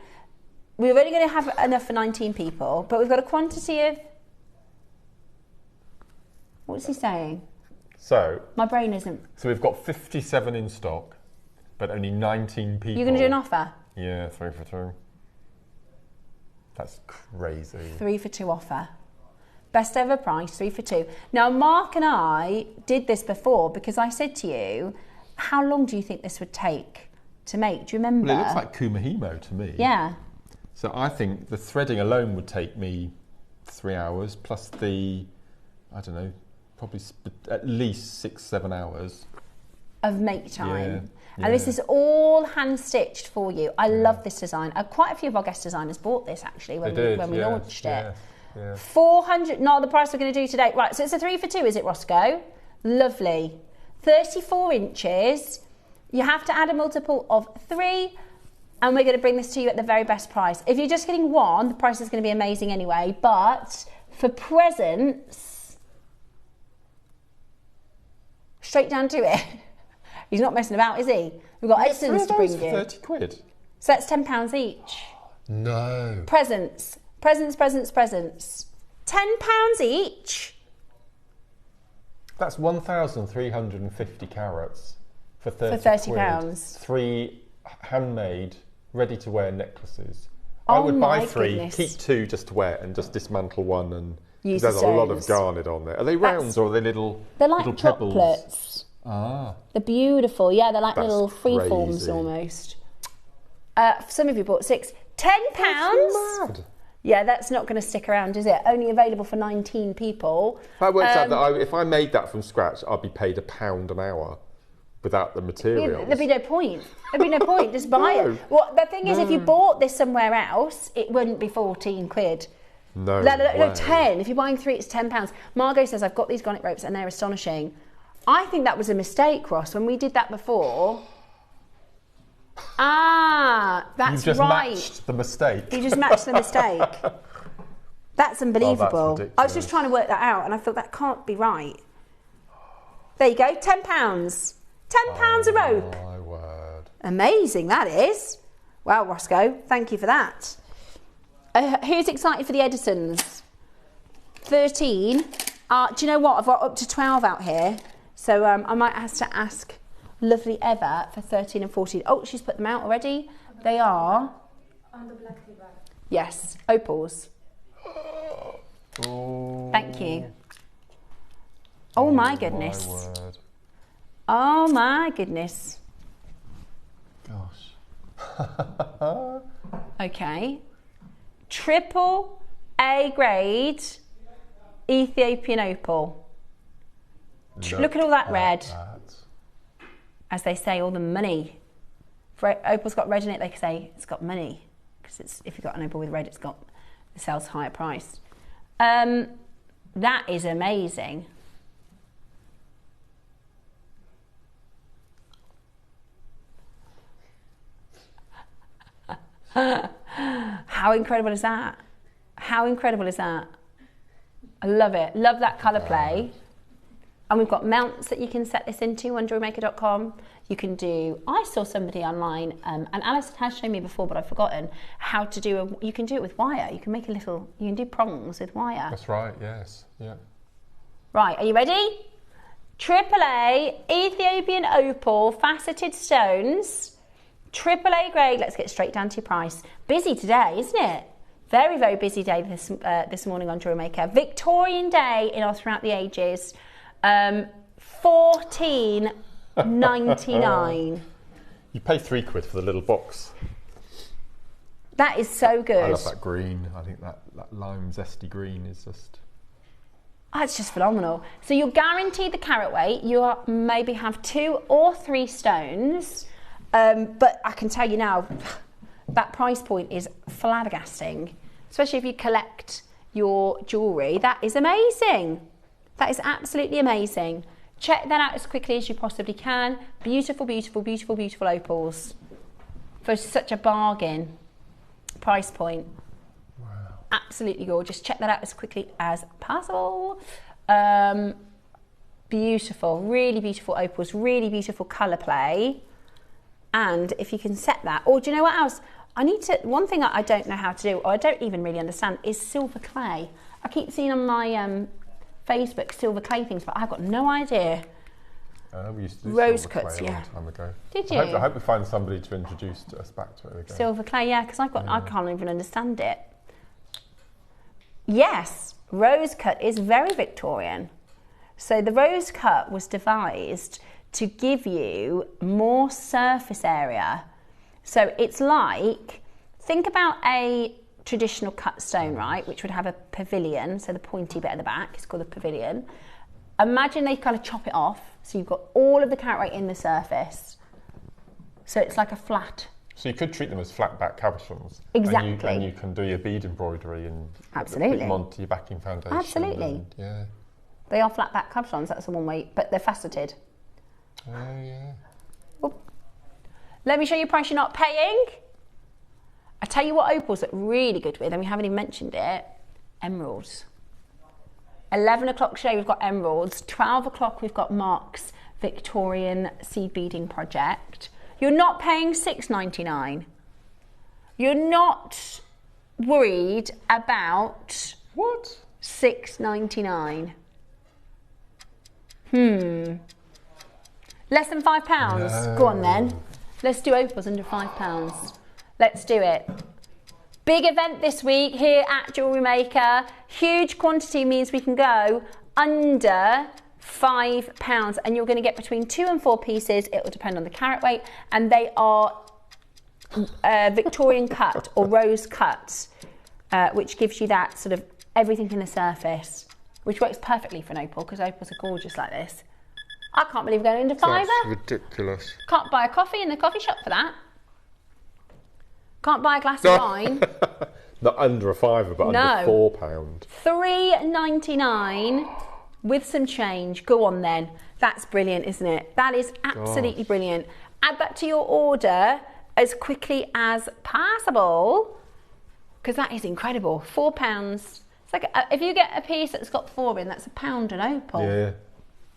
we're only going to have enough for 19 people, but we've got a quantity of. What's he saying? So my brain isn't. So we've got 57 in stock, but only 19 people. You're going to do an offer? Yeah, 3 for 2. That's crazy. 3 for 2 offer. Best ever price, 3 for 2. Now, Mark and I did this before because I said to you, how long do you think this would take to make? Do you remember? Well, it looks like Kumahimo to me. Yeah. So I think the threading alone would take me 3 hours, plus the, I don't know, probably at least 6-7 hours. Of make time. Yeah. And this is all hand stitched for you. I love this design. Quite a few of our guest designers bought this actually when we launched it. Yeah. 400, not the price we're going to do today. Right, so it's a 3 for 2, is it, Roscoe? Lovely. 34 inches. You have to add a multiple of 3, and we're going to bring this to you at the very best price. If you're just getting one, the price is going to be amazing anyway, but for presents, straight down to it. He's not messing about, is he? We've got Edison's to bring you. 30 quid. So that's £10 each. No. Presents. £10 each. That's 1,350 carats for 30 £30. 3 handmade, ready-to-wear necklaces. Oh, I would buy 3, goodness. keep 2 just to wear, and just dismantle 1. And use there's the a lot of stones. garnet on there. Are they rounds or are they little? They're like little pebbles? chocolates. Ah. They're beautiful. Yeah, they're like That's little freeforms crazy. almost. Some of you bought 6. £10? That's mad. Yeah, that's not going to stick around, is it? Only available for 19 people. That works out that if I made that from scratch, I'd be paid £1 an hour without the materials. There'd be no point. There'd be no point. Just buy it. Well, the thing is, if you bought this somewhere else, it wouldn't be 14 quid. No, No, 10. If you're buying 3, it's £10. Margot says, I've got these garnet ropes and they're astonishing. I think that was a mistake, Ross, when we did that before. Ah, that's you just right. matched the mistake. You just matched the mistake. That's unbelievable. That's I was just trying to work that out and I thought that can't be right. There you go, £10. £10 a rope. My word. Amazing, that is. Wow, Roscoe, thank you for that. Who's excited for the Edisons? 13. Do you know what? I've got up to 12 out here. So I might have to ask Lovely Eva for 13 and 14. Oh, she's put them out already. They are... On the black table. Yes, opals. Oh. Thank you. Oh my goodness. My word. Oh my goodness. Gosh. Okay. Triple A grade Ethiopian opal. Look at all that red. As they say, all the money. If opal's got red in it, they say it's got money. Because if you've got an opal with red, it sells higher price. That is amazing. How incredible is that? How incredible is that? I love it. Love that colour play. And we've got mounts that you can set this into on JewelleryMaker.com. You can do, I saw somebody online, and Alison has shown me before, but I've forgotten how to do you can do it with wire. You can make you can do prongs with wire. That's right, yes, yeah. Right, are you ready? AAA Ethiopian opal faceted stones. AAA grade, let's get straight down to your price. Busy today, isn't it? Very, very busy day this morning on JewelleryMaker. Victorian day in our Throughout the Ages. $14.99. You pay £3 for the little box. That is so good. I love that green. I think that lime zesty green is just... Oh, it's just phenomenal. So you're guaranteed the carat weight. You maybe have 2 or 3 stones, but I can tell you now, that price point is flabbergasting, especially if you collect your jewellery. That is amazing. That is absolutely amazing. Check that out as quickly as you possibly can. Beautiful, beautiful, beautiful, beautiful opals for such a bargain price point. Wow. Absolutely gorgeous. Check that out as quickly as possible. Beautiful, really beautiful opals, really beautiful colour play. And if you can set that, or do you know what else? One thing I don't know how to do, or I don't even really understand, is silver clay. I keep seeing on my Facebook silver clay things, but I've got no idea. We used to do Rose silver cuts, clay a yeah. long time ago. Did you? I hope we find somebody to introduce us back to it again. Silver clay, yeah, because I can't even understand it. Yes, rose cut is very Victorian. So the rose cut was devised to give you more surface area. So it's like, think about a traditional cut stone, right, which would have a pavilion, so the pointy bit at the back is called a pavilion. Imagine they kind of chop it off, so you've got all of the carat weight in the surface. So it's like a flat. So you could treat them as flat back cabochons. Exactly. And you can do your bead embroidery and absolutely put them onto your backing foundation. Absolutely. Yeah. They are flat back cabochons, that's the one way, but they're faceted. Oh, yeah. Oop. Let me show you a price you're not paying. I tell you what opals look really good with, and we haven't even mentioned it, emeralds. 11 o'clock today we've got emeralds. 12 o'clock we've got Mark's Victorian seed beading project. You're not paying $6.99. You're not worried about what? $6.99. Less than £5? No. Go on then. Let's do opals under £5. Let's do it. Big event this week here at JewelleryMaker. Huge quantity means we can go under £5, and you're going to get between 2 and 4 pieces. It will depend on the carat weight, and they are Victorian cut or rose cut, which gives you that sort of everything in the surface, which works perfectly for an opal because opals are gorgeous like this. I can't believe we're going into £5. That's ridiculous. Can't buy a coffee in the coffee shop for that. Can't buy a glass of wine. Not under a £5, but under £4. $3.99 with some change. Go on then. That's brilliant, isn't it? That is absolutely brilliant. Add that to your order as quickly as possible because that is incredible. £4. It's like if you get a piece that's got 4 in, that's £1 an opal. Yeah.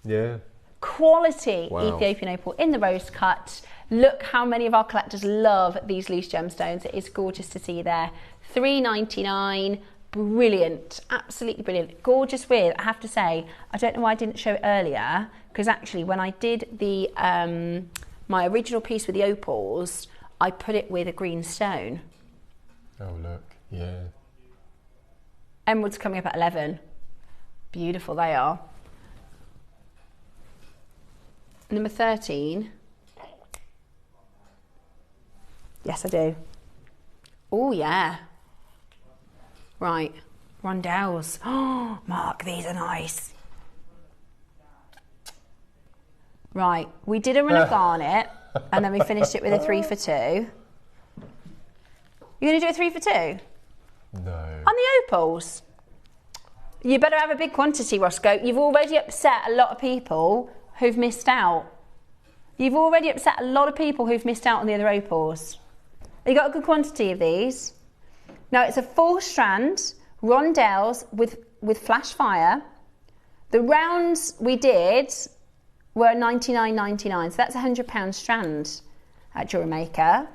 Yeah. Quality Ethiopian opal in the rose cut. Look how many of our collectors love these loose gemstones. It is gorgeous to see there. $3.99. Brilliant, absolutely brilliant. Gorgeous with, I have to say, I don't know why I didn't show it earlier, because actually when I did the my original piece with the opals, I put it with a green stone. Oh look, yeah. Emeralds coming up at 11. Beautiful they are. Number 13. Yes, I do. Oh, yeah. Right, rondelles. Oh, Mark, these are nice. Right, we did a run of Garnet, and then we finished it with a 3 for 2. You're going to do a 3 for 2? No. On the opals? You better have a big quantity, Roscoe. You've already upset a lot of people who've missed out. You've already upset a lot of people who've missed out on the other opals. You got a good quantity of these. Now it's a 4 strand rondelles with flash fire. The rounds we did were $99.99, so that's a £100 strand at JewelleryMaker.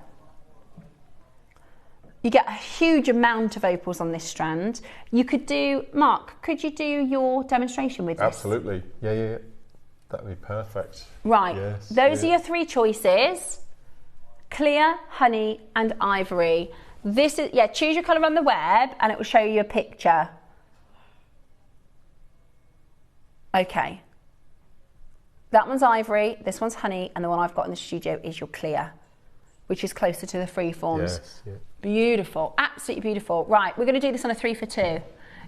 You get a huge amount of opals on this strand. You could do, Mark, could you do your demonstration with this? Absolutely, yeah. That'd be perfect. Right, yes, those are your 3 choices. Clear, honey and ivory. This is, choose your colour on the web and it will show you a picture. Okay. That one's ivory, this one's honey, and the one I've got in the studio is your clear, which is closer to the free forms. Yes, yeah. Beautiful, absolutely beautiful. Right, we're going to do this on a 3 for 2.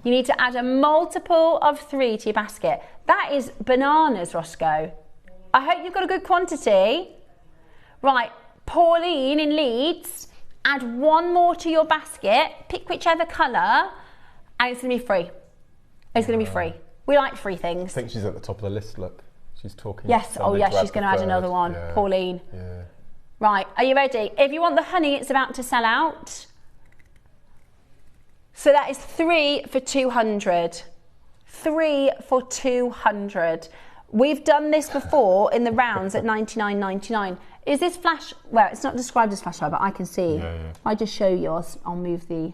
You need to add a multiple of 3 to your basket. That is bananas, Roscoe. I hope you've got a good quantity. Right, Pauline in Leeds, add 1 more to your basket, pick whichever colour, and it's going to be free. It's going to be free. We like free things. I think she's at the top of the list, look. She's talking. Yes, oh yes, she's going to add another one. Yeah. Pauline. Yeah. Right, are you ready? If you want the honey, it's about to sell out. So that is 3 for 200. 3 for 200. We've done this before in the rounds at 99.99. Is this flash? Well, it's not described as flashlight, but I can see. Yeah. If I just show yours, I'll move the.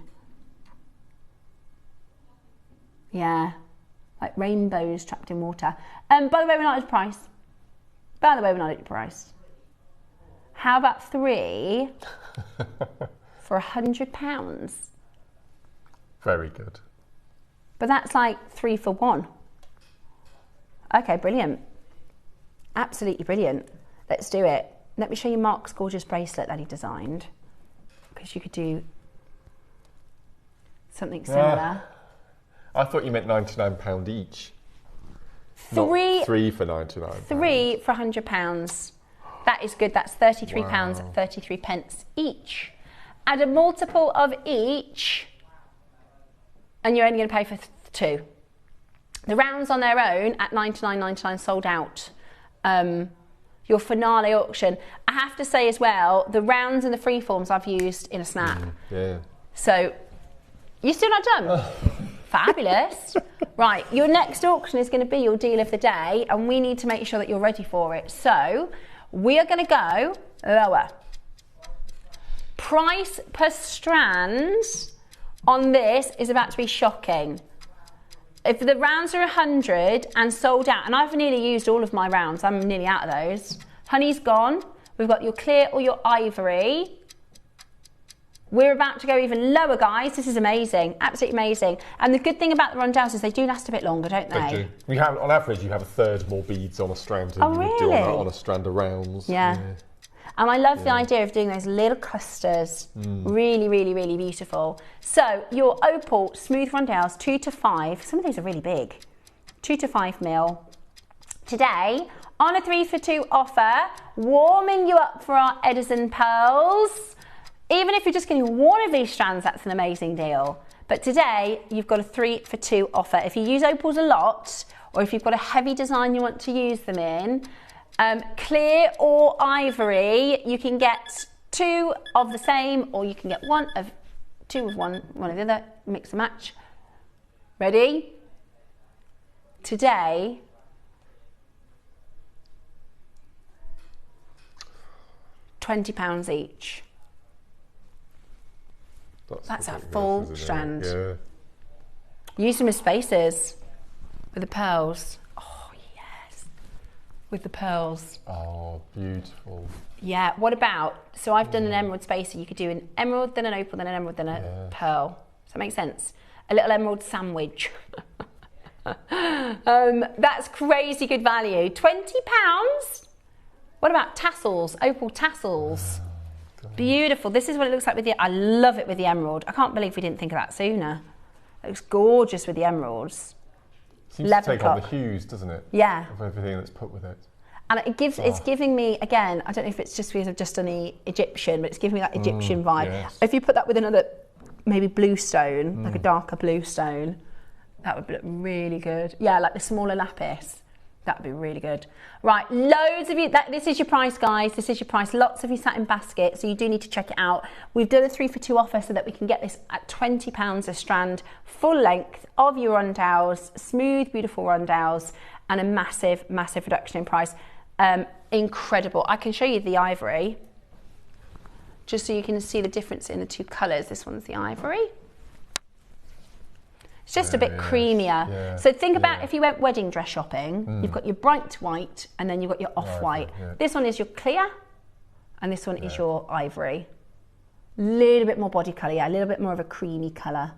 Yeah, like rainbows trapped in water. By the way, we're not at price. How about 3 for £100? Very good. But that's like 3 for 1. Okay, brilliant. Absolutely brilliant. Let's do it. Let me show you Mark's gorgeous bracelet that he designed, because you could do something similar. I thought you meant £99 each. 3 for £99. 3 for £100. That is good. That's £33, 33 pence each. Add a multiple of each, and you're only going to pay for 2. The rounds on their own at $99.99 sold out. Your finale auction. I have to say as well, the rounds and the freeforms I've used in a snap. Yeah. So, you're still not done? Fabulous. Right, your next auction is going to be your deal of the day, and we need to make sure that you're ready for it. So, we are going to go lower. Price per strand on this is about to be shocking. If the rounds are 100 and sold out, and I've nearly used all of my rounds, I'm nearly out of those. Honey's gone. We've got your clear or your ivory. We're about to go even lower, guys. This is amazing, absolutely amazing. And the good thing about the rondelles is they do last a bit longer, don't they? They do. We have, on average, you have 1/3 more beads on a strand than you would do on a strand of rounds. Yeah. And I love the idea of doing those little clusters. Really, really, really beautiful. So your Opal smooth rondelles, 2 to 5. Some of these are really big. 2 to 5 mil. Today, on a 3 for 2 offer, warming you up for our Edison pearls. Even if you're just getting 1 of these strands, that's an amazing deal. But today, you've got a 3 for 2 offer. If you use opals a lot, or if you've got a heavy design you want to use them in, clear or ivory, you can get 2 of the same, or you can get 2 of one of the other, mix and match. Ready? Today, £20 each. That's a full strand. Yeah. Use them as spaces with the pearls. Oh, yes. With the pearls. Oh, beautiful. Yeah, what about, so I've done an emerald spacer. You could do an emerald, then an opal, then an emerald, then a pearl. Does that make sense? A little emerald sandwich. That's crazy good value. £20? What about tassels, opal tassels? Beautiful. This is what it looks like with the, I love it with the emerald. I can't believe we didn't think of that sooner. It looks gorgeous with the emeralds. Seems to take on the hues, doesn't it? Yeah. Of everything that's put with it. And it gives, it's giving me, again, I don't know if it's just because I've just done the Egyptian, but it's giving me that Egyptian vibe. Yes. If you put that with another, maybe blue stone, like a darker blue stone, that would look really good. Yeah, like the smaller lapis. That would be really good. Right, loads of you, this is your price, guys. This is your price. Lots of you sat in baskets, so you do need to check it out. We've done a 3 for 2 offer so that we can get this at £20 a strand, full length of your rondelles, smooth, beautiful rondelles, and a massive, massive reduction in price. Incredible. I can show you the ivory, just so you can see the difference in the 2 colours. This one's the ivory. It's just a bit creamier. Yeah, so think about if you went wedding dress shopping, you've got your bright white and then you've got your off-white. This one is your clear and this one is your ivory. A little bit more body colour, a little bit more of a creamy colour.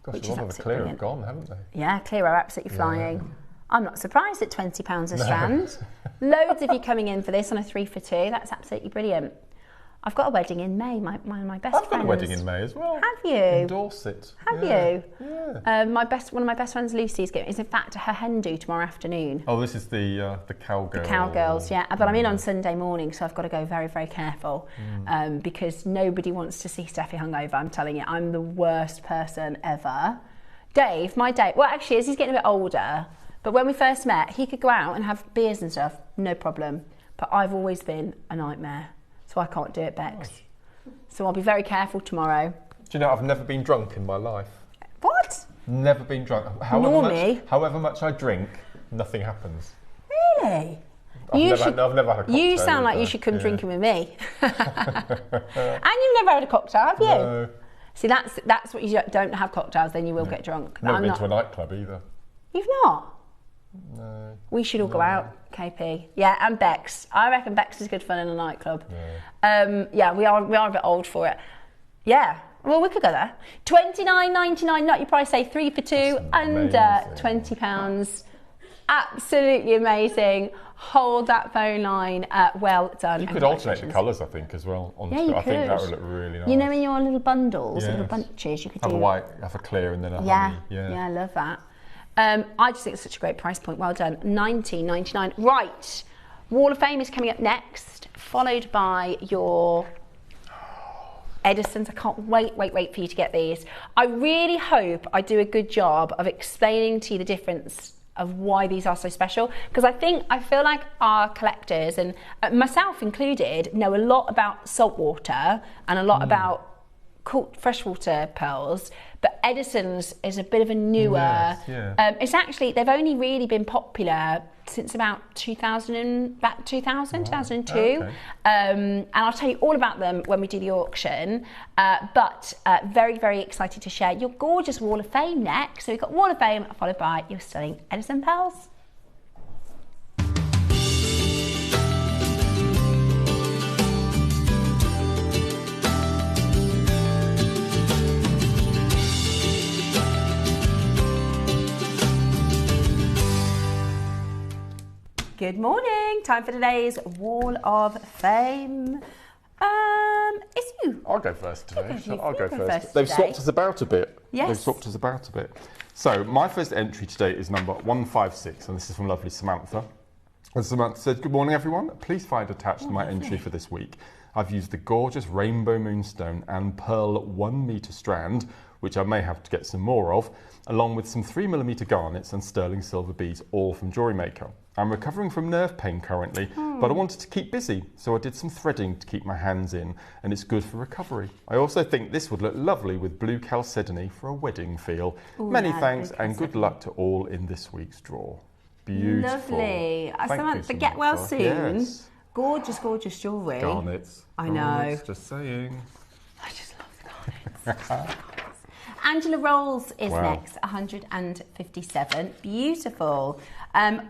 Gosh, a lot of the clear have gone, haven't they? Yeah, clear are absolutely flying. I'm not surprised at £20 a strand. Loads of you coming in for this on a 3 for 2. That's absolutely brilliant. I've got a wedding in May. My best friend. I've got a wedding in May as well. Have you? In Dorset. Have you? Yeah. One of my best friends, Lucy, is in fact her hen do tomorrow afternoon. Oh, this is the cowgirl. The cowgirls, yeah. But I'm in on Sunday morning, so I've got to go very, very careful because nobody wants to see Steffi hungover. I'm telling you, I'm the worst person ever. Dave, well, actually, as he's getting a bit older, but when we first met, he could go out and have beers and stuff, no problem. But I've always been a nightmare. So I can't do it, Bex. So I'll be very careful tomorrow. Do you know, I've never been drunk in my life. What? Never been drunk. However much I drink, nothing happens. Really? I've never had a cocktail. You sound like you should come drinking with me. And you've never had a cocktail, have you? No. See, that's what you don't have cocktails, then you will get drunk. Never been to a nightclub either. You've not? No. We should all go out, KP. Yeah, and Bex. I reckon Bex is good fun in a nightclub. Yeah, we are a bit old for it. Yeah, well, we could go there. $29.99, not your price, say 3 for 2, under £20. Absolutely amazing. Hold that phone line. Well done. You could alternate the colours, I think, as well. Yeah, you could. I think that would look really nice. You know, in your little bundles, little bunches, you could do. Have a white, have a clear, and then a honey. Yeah, I love that. I just think it's such a great price point. Well done. $19.99. Right. Wall of Fame is coming up next, followed by your Edisons. I can't wait for you to get these. I really hope I do a good job of explaining to you the difference of why these are so special, because I feel like our collectors, and myself included, know a lot about saltwater and a lot about freshwater pearls, but Edison's is a bit of a newer. It's actually, they've only really been popular since about 2002. Okay. And I'll tell you all about them when we do the auction. But very, very excited to share your gorgeous Wall of Fame next. So we've got Wall of Fame followed by your stunning Edison pearls. Good morning. Time for today's Wall of Fame. It's you. I'll go first today. I'll go first. They've swapped us about a bit. Yes. They've swapped us about a bit. So my first entry today is number 156, and this is from lovely Samantha. And Samantha said, "Good morning, everyone. Please find attached my entry for this week. I've used the gorgeous rainbow moonstone and pearl 1 metre strand, which I may have to get some more of, along with some 3mm garnets and sterling silver beads, all from JewelleryMaker. I'm recovering from nerve pain currently, but I wanted to keep busy, so I did some threading to keep my hands in, and it's good for recovery. I also think this would look lovely with blue chalcedony for a wedding feel. Many thanks and good luck to all in this week's draw." Beautiful. Lovely. Samantha, get well soon. Yes. Gorgeous, gorgeous jewellery. Garnets. I know. Just saying. I just love the garnets. Angela Rolls is next, 157. Beautiful.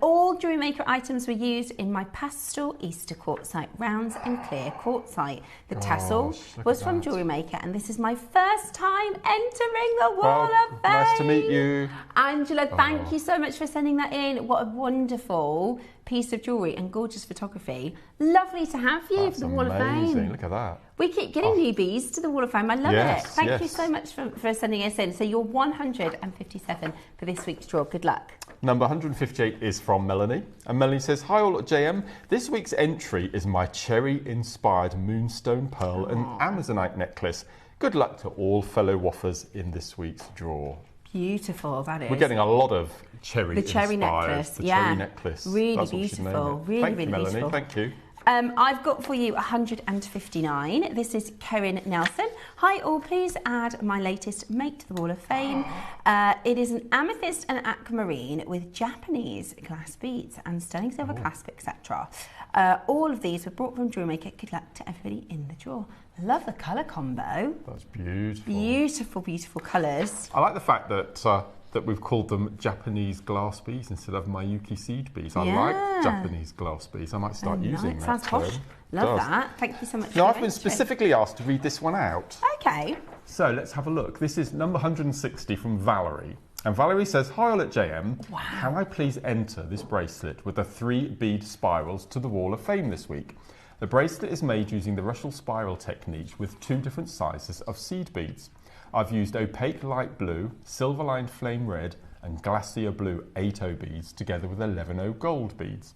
All JewelleryMaker items were used in my pastel Easter quartzite, rounds and clear quartzite. The tassel was from JewelleryMaker, and this is my first time entering the Wall of Fame. Nice to meet you. Angela, thank you so much for sending that in. What a wonderful piece of jewellery and gorgeous photography. Lovely to have you for the Wall of Fame. Look at that. We keep getting newbies to the Wall of Fame. I love it. Thank you so much for sending us in. So you're 157 for this week's draw. Good luck. Number 158 is from Melanie. And Melanie says, "Hi all at JM. This week's entry is my cherry-inspired moonstone pearl and Amazonite necklace. Good luck to all fellow waffers in this week's draw." Beautiful, that is. We're getting a lot of cherry The cherry necklace, cherry necklace. Really beautiful. Thank you, Melanie. Thank you. I've got for you 159. This is Karen Nelson. "Hi all, please add my latest mate to the Wall of Fame. It is an amethyst and aquamarine with Japanese glass beads and sterling silver clasp, etc. All of these were brought from JewelleryMaker. Good luck to everybody in the draw." Love the colour combo. That's beautiful. Beautiful, beautiful colours. I like the fact that that we've called them Japanese glass beads instead of my Yuki seed beads. I like Japanese glass beads. I might start using that. Sounds posh. Love that. Thank you so much. Now, I've been specifically asked to read this one out. Okay. So let's have a look. This is number 160 from Valerie. And Valerie says, "Hi all at JM. Can I please enter this bracelet with the 3 bead spirals to the Wall of Fame this week? The bracelet is made using the Russell spiral technique with 2 different sizes of seed beads. I've used opaque light blue, silver lined flame red and glacier blue 8/0 beads together with 11/0 gold beads.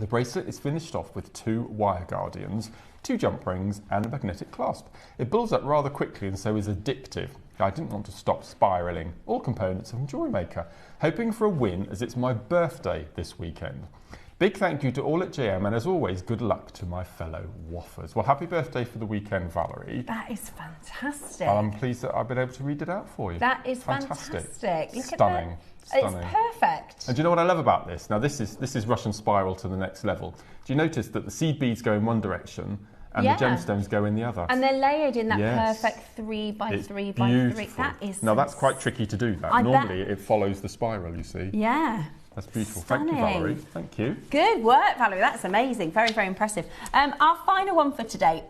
The bracelet is finished off with 2 wire guardians, 2 jump rings and a magnetic clasp. It builds up rather quickly and so is addictive. I didn't want to stop spiralling. All components from JewelleryMaker. Hoping for a win as it's my birthday this weekend. Big thank you to all at JM and as always good luck to my fellow waffers. Well, happy birthday for the weekend, Valerie. That is fantastic. I'm pleased that I've been able to read it out for you. That is fantastic. Look Stunning. At that. Stunning. It's perfect. And do you know what I love about this? Now this is Russian spiral to the next level. Do you notice that the seed beads go in one direction and the gemstones go in the other? And they're layered in that perfect 3x3 by 3. That is now that's quite tricky to do that. Normally it follows the spiral, you see. Yeah. That's beautiful. Stunning. Thank you, Valerie. Thank you. Good work, Valerie. That's amazing. Very, very impressive. Our final one for today.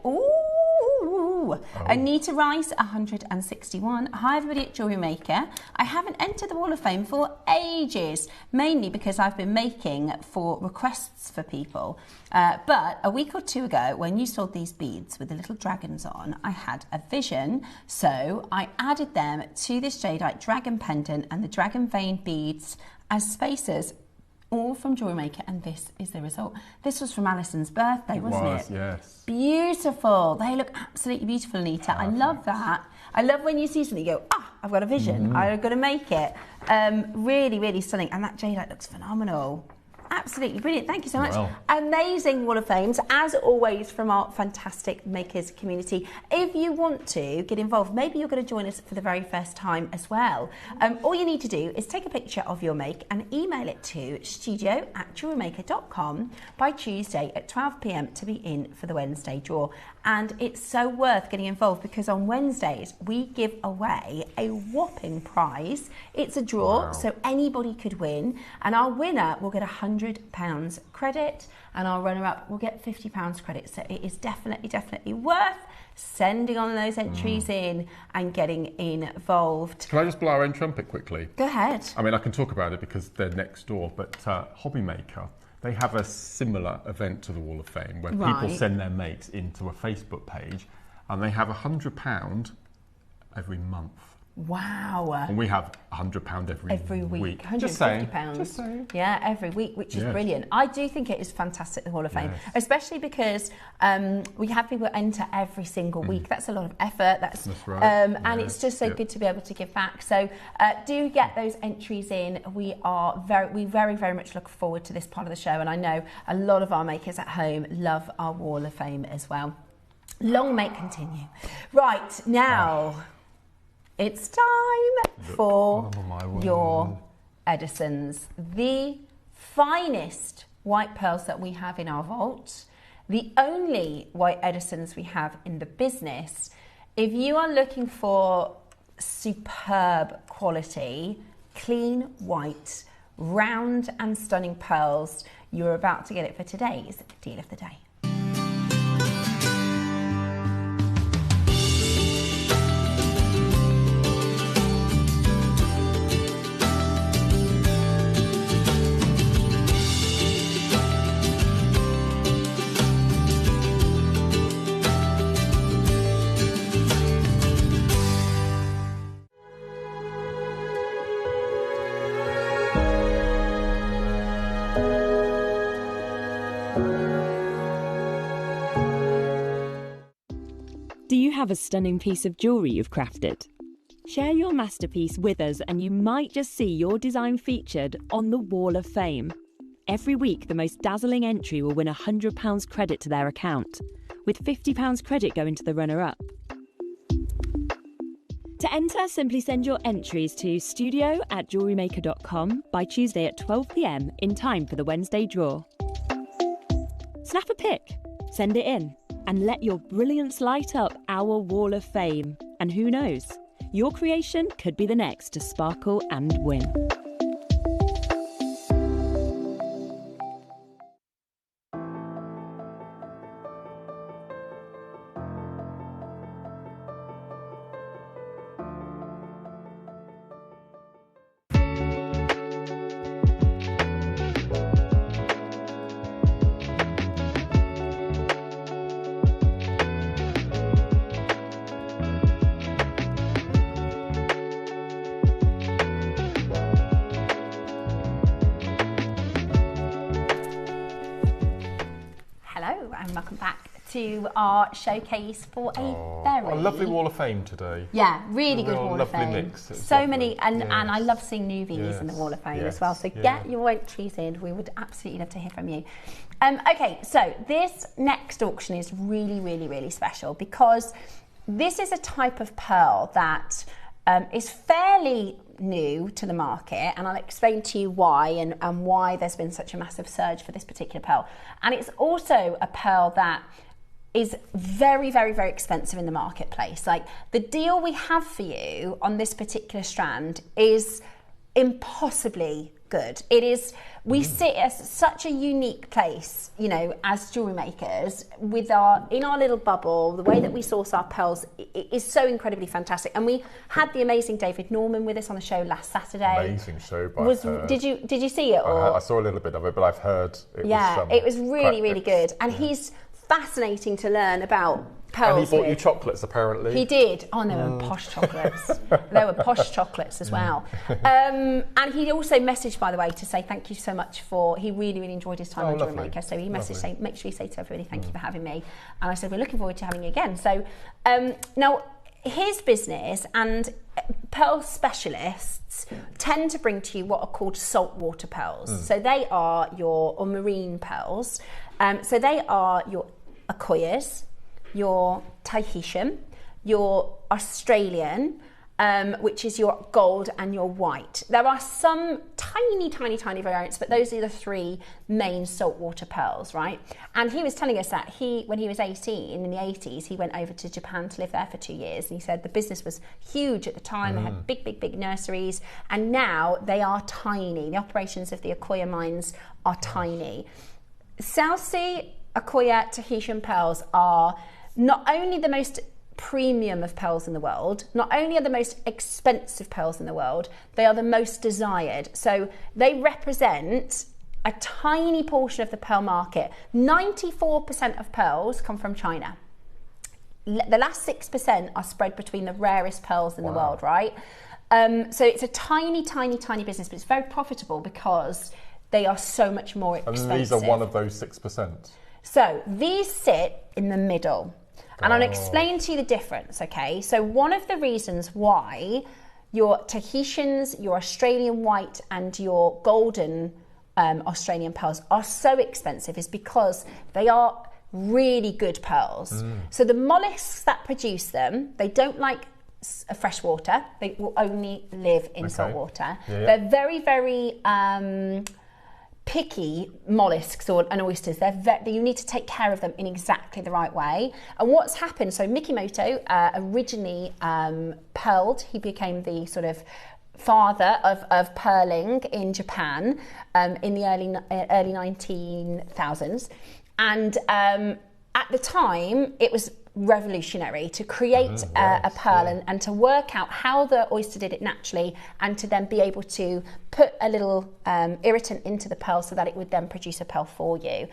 Anita Rice, 161. Hi, everybody at JewelleryMaker. I haven't entered the Wall of Fame for ages, mainly because I've been making for requests for people. But a week or 2 ago, when you sold these beads with the little dragons on, I had a vision. So I added them to this jadeite dragon pendant and the dragon vein beads as spacers, all from JewelleryMaker, and this is the result. This was from Alison's birthday, wasn't it? Yes. Beautiful. They look absolutely beautiful, Anita. Perfect. I love that. I love when you see something, you go, I've got a vision. I've got to make it. Really, really stunning. And that jadeite looks phenomenal. Absolutely brilliant. Thank you so much. Well. Amazing Wall of Fames, as always, from our fantastic makers community. If you want to get involved, maybe you're going to join us for the very first time as well. All you need to do is take a picture of your make and email it to studio@jewellerymaker.com by Tuesday at 12 p.m. to be in for the Wednesday draw. And it's so worth getting involved because on Wednesdays we give away a whopping prize. It's a draw, so anybody could win, and our winner will get £100 credit and our runner-up will get £50 credit. So it is definitely worth sending on those entries in and getting involved. Can I just blow our own trumpet quickly? Go ahead. I mean, I can talk about it because they're next door, but HobbyMaker, they have a similar event to the Wall of Fame where people send their makes into a Facebook page and they have £100 every month. Wow. And we have £100 every week. £150. Just saying. Yeah, every week, which is brilliant. I do think it is fantastic, the Hall of Fame, especially because we have people enter every single week. That's a lot of effort. That's right. And it's just so good to be able to give back. So do get those entries in. We very much look forward to this part of the show, and I know a lot of our makers at home love our Wall of Fame as well. Long may it continue. Right, now... It's time for your Edisons, the finest white pearls that we have in our vault, the only white Edisons we have in the business. If you are looking for superb quality, clean white, round and stunning pearls, you're about to get it for today's deal of the day. Do you have a stunning piece of jewellery you've crafted? Share your masterpiece with us and you might just see your design featured on the Wall of Fame. Every week, the most dazzling entry will win £100 credit to their account, with £50 credit going to the runner-up. To enter, simply send your entries to studio@jewellerymaker.com by Tuesday at 12 p.m. in time for the Wednesday draw. Snap a pic, send it in, and let your brilliance light up our Wall of Fame. And who knows, your creation could be the next to sparkle and win. to our showcase for a very... A lovely wall of fame today. Yeah, really good wall of fame. Mix. So lovely. Many, and I love seeing newbies in the wall of fame as well. So get your entries in. We would absolutely love to hear from you. Okay, so this next auction is really, really, really special because this is a type of pearl that is fairly new to the market, and I'll explain to you why and why there's been such a massive surge for this particular pearl. And it's also a pearl that is very, very, very expensive in the marketplace. Like, the deal we have for you on this particular strand is impossibly good. It is, we sit at such a unique place, you know, as jewellery makers, with in our little bubble. The way that we source our pearls is so incredibly fantastic. And we had the amazing David Norman with us on the show last Saturday. Amazing show. Did you see it? Or? I saw a little bit of it, but I've heard it it was really, really good. And he's fascinating to learn about pearls. And he bought you chocolates, apparently. He did. Oh, they were posh chocolates. They were posh chocolates as well. And he also messaged, by the way, to say thank you so much he really, really enjoyed his time on JewelleryMaker. So he messaged saying, make sure you say to everybody, thank you for having me. And I said, we're looking forward to having you again. So now, his business and pearl specialists tend to bring to you what are called saltwater pearls. So they are or marine pearls. So they are your Akoyas, your Tahitian, your Australian, which is your gold and your white. There are some tiny, tiny, tiny variants, but those are the three main saltwater pearls, right? And he was telling us that when he was 18 in the 80s, he went over to Japan to live there for 2 years. And he said the business was huge at the time. They had big, big, big nurseries. And now they are tiny. The operations of the Akoya mines are tiny. South Sea Akoya Tahitian pearls are not only the most premium of pearls in the world, not only are the most expensive pearls in the world, they are the most desired. So they represent a tiny portion of the pearl market. 94% of pearls come from China. The last 6% are spread between the rarest pearls in the world, right? So it's a tiny, tiny, tiny business, but it's very profitable because they are so much more expensive. And these are one of those 6%. So these sit in the middle. And I'll explain to you the difference, okay? So one of the reasons why your Tahitians, your Australian white and your golden Australian pearls are so expensive is because they are really good pearls. So the mollusks that produce them, they don't like fresh water. They will only live in salt water. They're very, very... picky mollusks and oysters. You need to take care of them in exactly the right way. And what's happened, so Mikimoto originally pearled. He became the sort of father of pearling in Japan in the early 19,000s. And at the time, it was revolutionary to create a pearl and to work out how the oyster did it naturally, and to then be able to put a little irritant into the pearl so that it would then produce a pearl for you.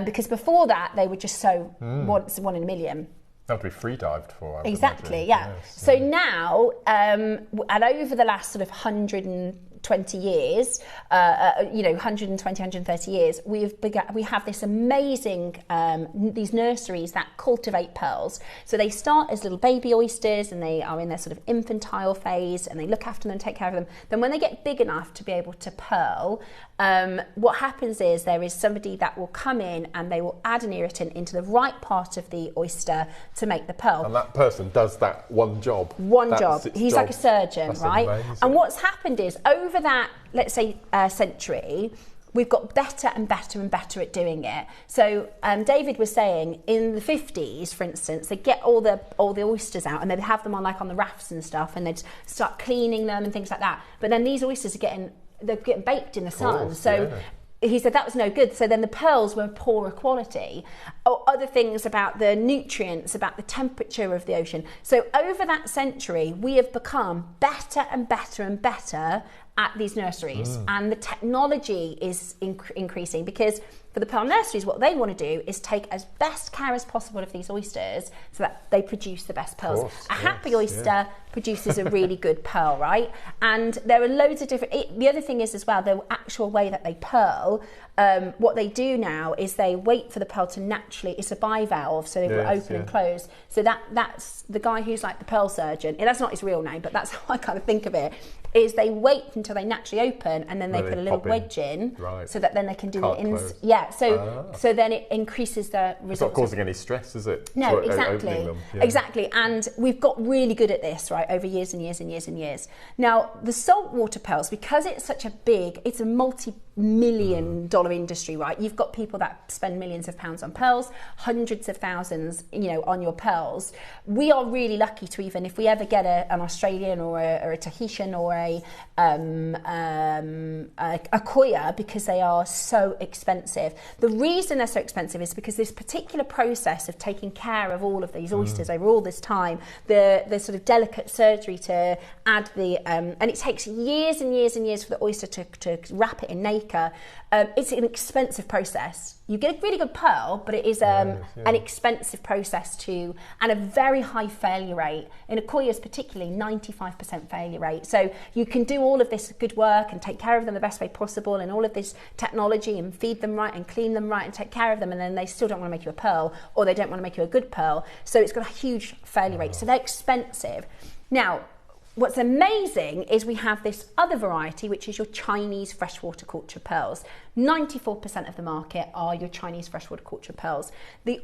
Because before that, they were just one in a million. That would be free dived for. Exactly, yeah. Yes, so now, and over the last sort of 120 years, 120, 130 years, we have this amazing, these nurseries that cultivate pearls. So they start as little baby oysters and they are in their sort of infantile phase and they look after them and take care of them. Then when they get big enough to be able to pearl, what happens is there is somebody that will come in and they will add an irritant into the right part of the oyster to make the pearl. And that person does that one job. He's like a surgeon, That's right? Amazing. And what's happened is over that, let's say, century, we've got better and better and better at doing it. So David was saying in the 50s, for instance, they'd get all the oysters out and they'd have them on the rafts and stuff, and they'd start cleaning them and things like that. But then these oysters they're getting baked in the sun. He said that was no good. So then the pearls were poorer quality. Or other things about the nutrients, about the temperature of the ocean. So over that century, we have become better and better and better at these nurseries. And the technology is increasing because for the pearl nurseries, what they want to do is take as best care as possible of these oysters so that they produce the best pearls. Course, a happy oyster produces a really good pearl, right? And there are loads of different, the other thing is as well, the actual way that they pearl, what they do now is they wait for the pearl to naturally, it's a bivalve, so they've got open and close. So that's the guy who's like the pearl surgeon, and that's not his real name, but that's how I kind of think of it, is they wait until they naturally open and then they put a little wedge in, so that then they can do it so then it increases the results. It's not causing any stress, is it? No, exactly. Exactly. And we've got really good at this, right, over years and years and years and years. Now, the saltwater pearls, because it's such a big, it's a multi-million-dollar industry, right? You've got people that spend millions of pounds on pearls, hundreds of thousands, you know, on your pearls. We are really lucky to, even if we ever get an Australian or a Tahitian or a Koya, because they are so expensive. The reason they're so expensive is because this particular process of taking care of all of these oysters over all this time, the sort of delicate surgery to add the and it takes years and years and years for the oyster to wrap it in nacre. It's an expensive process. You get a really good pearl, but it is an expensive process too, and a very high failure rate. In Akoyas particularly, 95% failure rate. So you can do all of this good work and take care of them the best way possible and all of this technology and feed them right and clean them right and take care of them, and then they still don't want to make you a pearl, or they don't want to make you a good pearl. So it's got a huge failure rate. So they're expensive. Now, what's amazing is we have this other variety, which is your Chinese freshwater culture pearls. 94% of the market are your Chinese freshwater culture pearls. The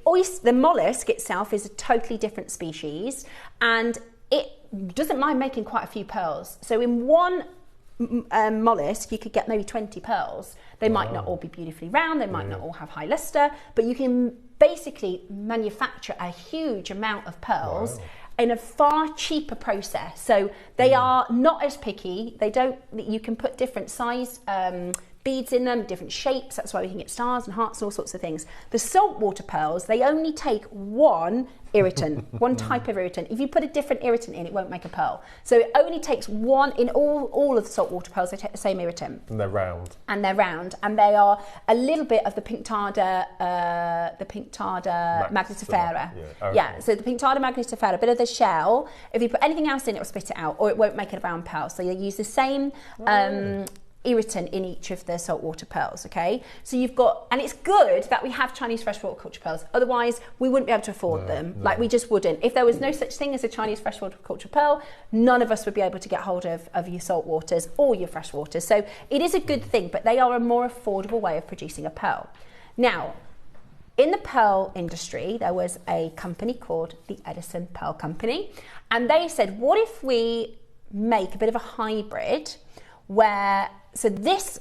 mollusk itself is a totally different species, and it doesn't mind making quite a few pearls. So in one mollusk, you could get maybe 20 pearls. They might not all be beautifully round, they might not all have high luster, but you can basically manufacture a huge amount of pearls in a far cheaper process. So they are not as picky. You can put different size beads in them, different shapes. That's why we can get stars and hearts and all sorts of things. The saltwater pearls, they only take one irritant, one type of irritant. If you put a different irritant in, it won't make a pearl. So it only takes one. In all of the saltwater pearls, they take the same irritant. And they're round. And they are a little bit of the Pinctada magnitifera. So the Pinctada magnitifera, a bit of the shell. If you put anything else in, it will spit it out, or it won't make it a round pearl. So you use the same irritant in each of the saltwater pearls, okay? So you've got, and it's good that we have Chinese freshwater culture pearls, otherwise we wouldn't be able to afford them. Like, we just wouldn't. If there was no such thing as a Chinese freshwater culture pearl, none of us would be able to get hold of your saltwaters or your freshwaters. So it is a good thing, but they are a more affordable way of producing a pearl. Now, in the pearl industry, there was a company called the Edison Pearl Company, and they said, what if we make a bit of a hybrid where, so this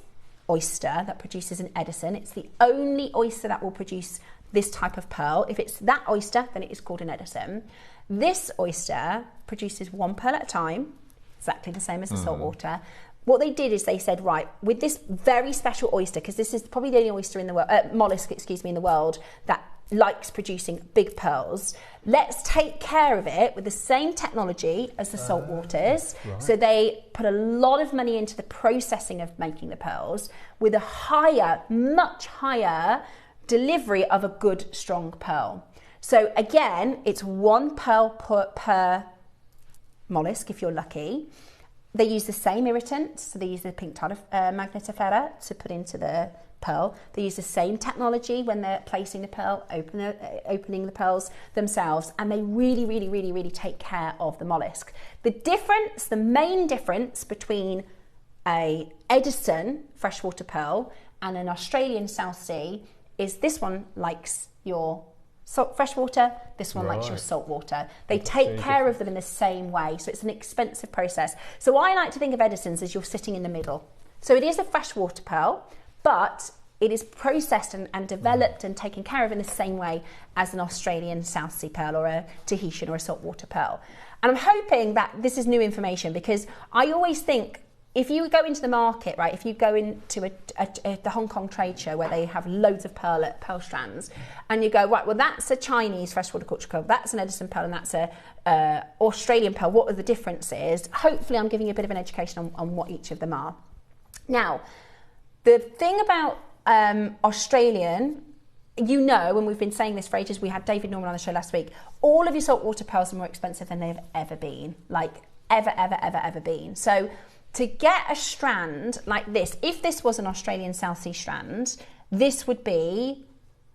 oyster that produces an Edison, it's the only oyster that will produce this type of pearl. If it's that oyster, then it is called an Edison. This oyster produces one pearl at a time, exactly the same as the saltwater. What they did is they said, right, with this very special oyster, because this is probably the only oyster in the world, mollusk, in the world that likes producing big pearls, let's take care of it with the same technology as the saltwaters. So they put a lot of money into the processing of making the pearls with a higher, much higher delivery of a good, strong pearl. So again, it's one pearl per mollusk if you're lucky. They use the same irritant, so they use the Pinctada magnitifera to put into the pearl. They use the same technology when they're placing the pearl, opening the pearls themselves, and they really, really, really, really take care of the mollusk. The main difference between a Edison freshwater pearl and an Australian South Sea is this one likes your freshwater, this one likes your saltwater. They take care of them in the same way, so it's an expensive process. So I like to think of Edison's as you're sitting in the middle. So it is a freshwater pearl, but it is processed and developed and taken care of in the same way as an Australian South Sea pearl or a Tahitian or a saltwater pearl. And I'm hoping that this is new information, because I always think if you go into the market, right, if you go into the Hong Kong trade show where they have loads of pearl strands, and you go, right, well, that's a Chinese freshwater culture pearl, that's an Edison pearl, and that's a Australian pearl, what are the differences? Hopefully I'm giving you a bit of an education on what each of them are. Now, the thing about Australian, you know, and we've been saying this for ages, we had David Norman on the show last week, all of your saltwater pearls are more expensive than they've ever been. Like, ever been. So to get a strand like this, if this was an Australian South Sea strand, this would be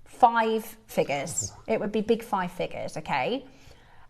5 figures. It would be big 5 figures, okay?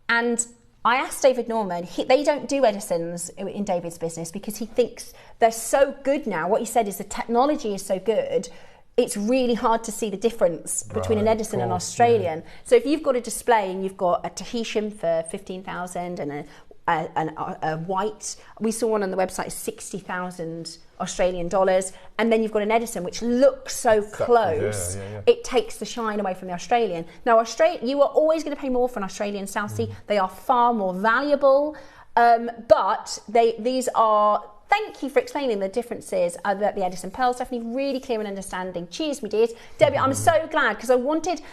And I asked David Norman, they don't do Edisons in David's business because he thinks they're so good now. What he said is the technology is so good, it's really hard to see the difference between an Edison and an Australian. Yeah. So if you've got a display and you've got a Tahitian for 15,000 and a white, we saw one on the website, 60,000 Australian dollars, and then you've got an Edison which looks so close, it takes the shine away from the Australian. Now you are always going to pay more for an Australian South Sea. They are far more valuable, but these are, thank you for explaining the differences about the Edison pearls. Definitely really clear and understanding. Cheers, me dears. Debbie, I'm so glad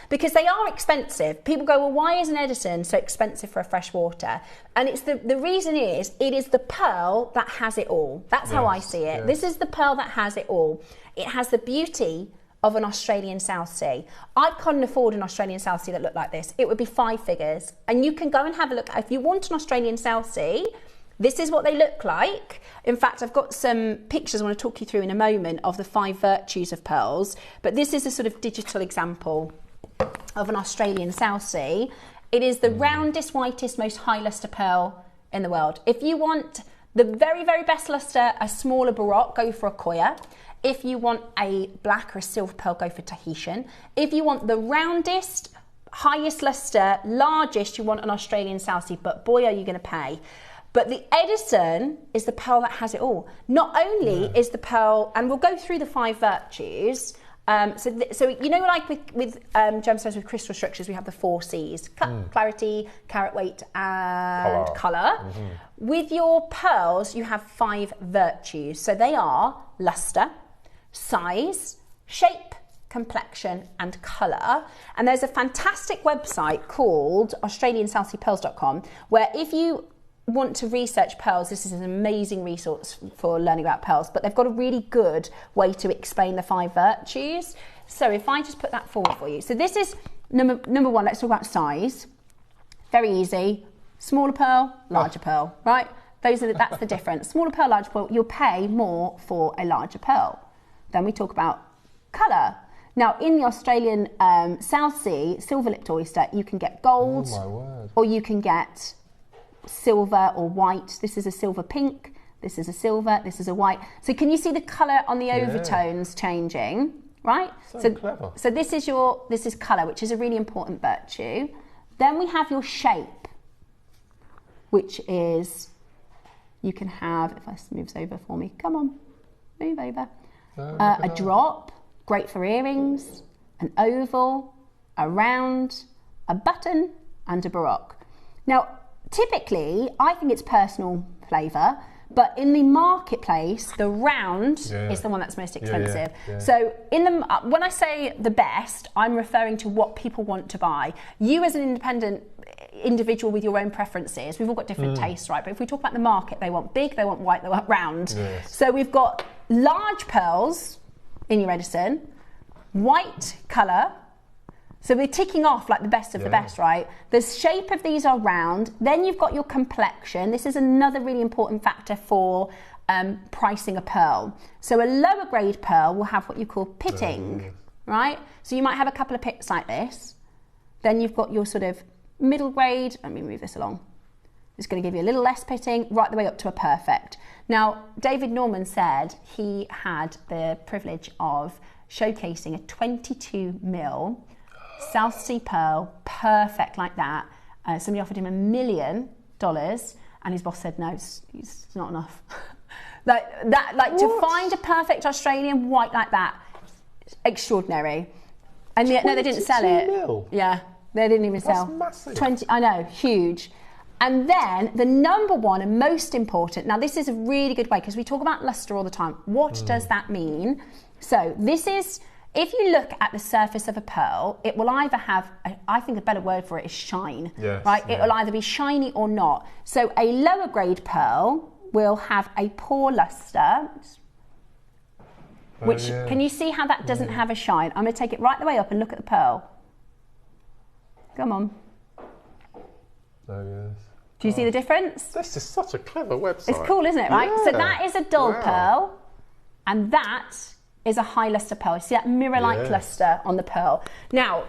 because they are expensive. People go, well, why is an Edison so expensive for a freshwater? And it's the reason is, it is the pearl that has it all. That's how I see it. Yes. This is the pearl that has it all. It has the beauty of an Australian South Sea. I couldn't afford an Australian South Sea that looked like this. It would be 5 figures. And you can go and have a look. If you want an Australian South Sea, this is what they look like. In fact, I've got some pictures I want to talk you through in a moment of the 5 virtues of pearls, but this is a sort of digital example of an Australian South Sea. It is the roundest, whitest, most high lustre pearl in the world. If you want the very, very best lustre, a smaller Baroque, go for a Koya. If you want a black or a silver pearl, go for Tahitian. If you want the roundest, highest lustre, largest, you want an Australian South Sea, but boy, are you going to pay. But the Edison is the pearl that has it all. Not only is the pearl, and we'll go through the 5 virtues. So you know, like with gemstones with crystal structures, we have the 4 C's: clarity, carat weight, and colour. With your pearls, you have 5 virtues. So they are lustre, size, shape, complexion, and colour. And there's a fantastic website called AustralianSouthSeaPearls.com, where if you want to research pearls, this is an amazing resource for learning about pearls, but they've got a really good way to explain the 5 virtues. So if I just put that forward for you. So this is number 1, let's talk about size. Very easy. Smaller pearl, larger pearl, right? That's the difference. Smaller pearl, larger pearl, you'll pay more for a larger pearl. Then we talk about colour. Now, in the Australian South Sea, silver-lipped oyster, you can get gold, or you can get silver or white. This is a silver pink, this is a silver, this is a white. So can you see the colour on the overtones changing, right? So clever. So this is colour, which is a really important virtue. Then we have your shape, which is, you can have, if this moves over for me, come on, move over. A drop, great for earrings, an oval, a round, a button, and a baroque. Now, typically, I think it's personal flavour, but in the marketplace, the round is the one that's most expensive. So when I say the best, I'm referring to what people want to buy. You as an independent individual with your own preferences, we've all got different tastes, right? But if we talk about the market, they want big, they want white, they want round. So we've got large pearls in your Edison, white colour. So we're ticking off like the best of the best, right? The shape of these are round. Then you've got your complexion. This is another really important factor for pricing a pearl. So a lower grade pearl will have what you call pitting, right? So you might have a couple of pits like this. Then you've got your sort of middle grade. Let me move this along. It's going to give you a little less pitting, right the way up to a perfect. Now, David Norman said he had the privilege of showcasing a 22mm South Sea pearl, perfect like that. Somebody offered him $1 million, and his boss said no, it's not enough. To find a perfect Australian white like that, extraordinary. And yet, no, they didn't sell it. Mil? Yeah, they didn't even sell. That's massive. 20. I know, huge. And then the number 1 and most important. Now, this is a really good way because we talk about lustre all the time. What does that mean? So this is. If you look at the surface of a pearl, it will either have, I think a better word for it is shine, right? It will either be shiny or not. So a lower grade pearl will have a poor lustre. which, can you see how that doesn't have a shine? I'm going to take it right the way up and look at the pearl. Come on. Oh, yes. Do you see the difference? This is such a clever website. It's cool, isn't it, right? Yeah. So that is a dull pearl, and that is a high luster pearl. You see that mirror-like luster on the pearl. Now,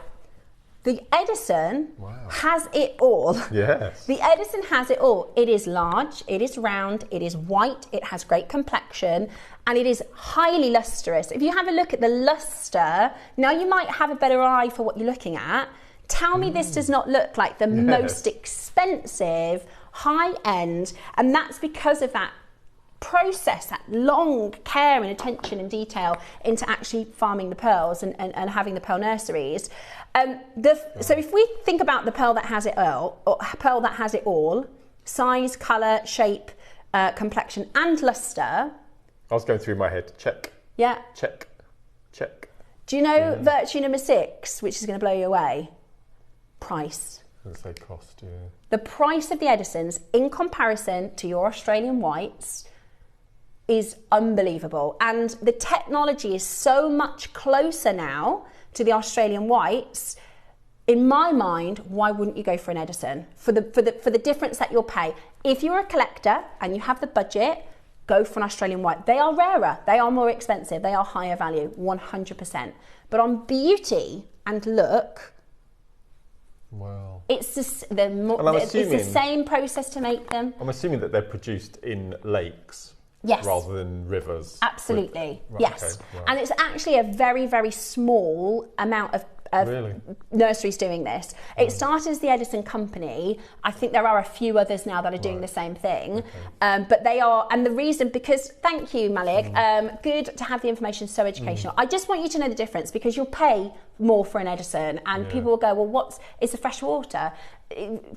the Edison has it all. Yes. The Edison has it all. It is large, it is round, it is white, it has great complexion, and it is highly lustrous. If you have a look at the luster, now you might have a better eye for what you're looking at. Tell me this does not look like the most expensive, high-end, and that's because of that process, that long care and attention and detail into actually farming the pearls and having the pearl nurseries. So if we think about the pearl that has it all, size, colour, shape, complexion and luster. I was going through my head, check. Yeah. Check. Check. Do you know virtue number 6, which is going to blow you away? Price. As they cost, yeah. The price of the Edisons in comparison to your Australian whites is unbelievable, and the technology is so much closer now to the Australian whites. In my mind, why wouldn't you go for an Edison for the difference that you'll pay? If you're a collector and you have the budget, go for an Australian white. They are rarer, they are more expensive, they are higher value, 100%. But on beauty and look, wow, it's the same process to make them. I'm assuming that they're produced in lakes. Yes. Rather than rivers. Absolutely. Yes. Okay, right. And it's actually a very, very small amount of nurseries doing this. It started as the Edison company. I think there are a few others now that are doing the same thing. Okay. But they are, and the reason, because, thank you, Malik, good to have the information, so educational. I just want you to know the difference, because you'll pay more for an Edison, and people will go, well, it's the fresh water.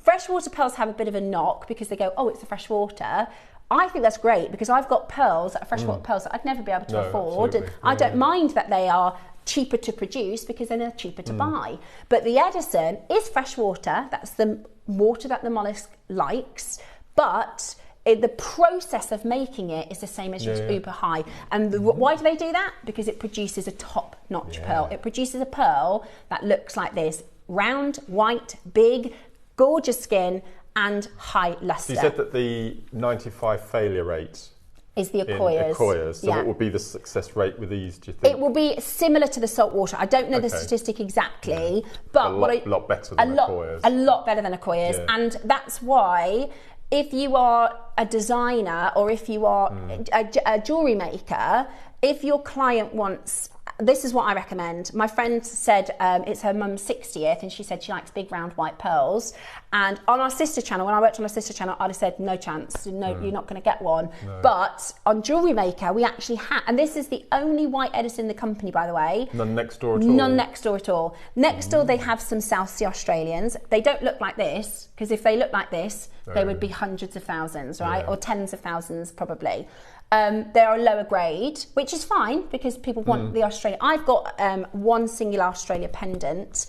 Freshwater pearls have a bit of a knock because they go, oh, it's the fresh water. I think that's great, because I've got pearls that are freshwater pearls that I'd never be able to afford. And I don't mind that they are cheaper to produce, because then they're cheaper to buy. But the Edison is freshwater. That's the water that the mollusk likes. But the process of making it is the same as your uber high. And why do they do that? Because it produces a top-notch pearl. It produces a pearl that looks like this: round, white, big, gorgeous skin, and high luster. So you said that the 95 failure rate is the Accoyas. So what would be the success rate with these, do you think? It will be similar to the saltwater. I don't know the statistic exactly, but a lot better than Accoyas. A lot better than Accoyas. And that's why, if you are a designer or if you are a jewellery maker, if your client wants, this is what I recommend. My friend said it's her mum's 60th, and she said she likes big round white pearls. And on our sister channel, when I worked on our sister channel, I'd have said no chance, no, you're not going to get one. No. But on JewelleryMaker, we actually had, and this is the only white Edison in the company, by the way. None next door at all? None next door at all. Next door, they have some South Sea Australians. They don't look like this, because if they look like this, they would be hundreds of thousands, right? Or tens of thousands, probably. They are a lower grade, which is fine, because people want the Australia. I've got one singular Australia pendant,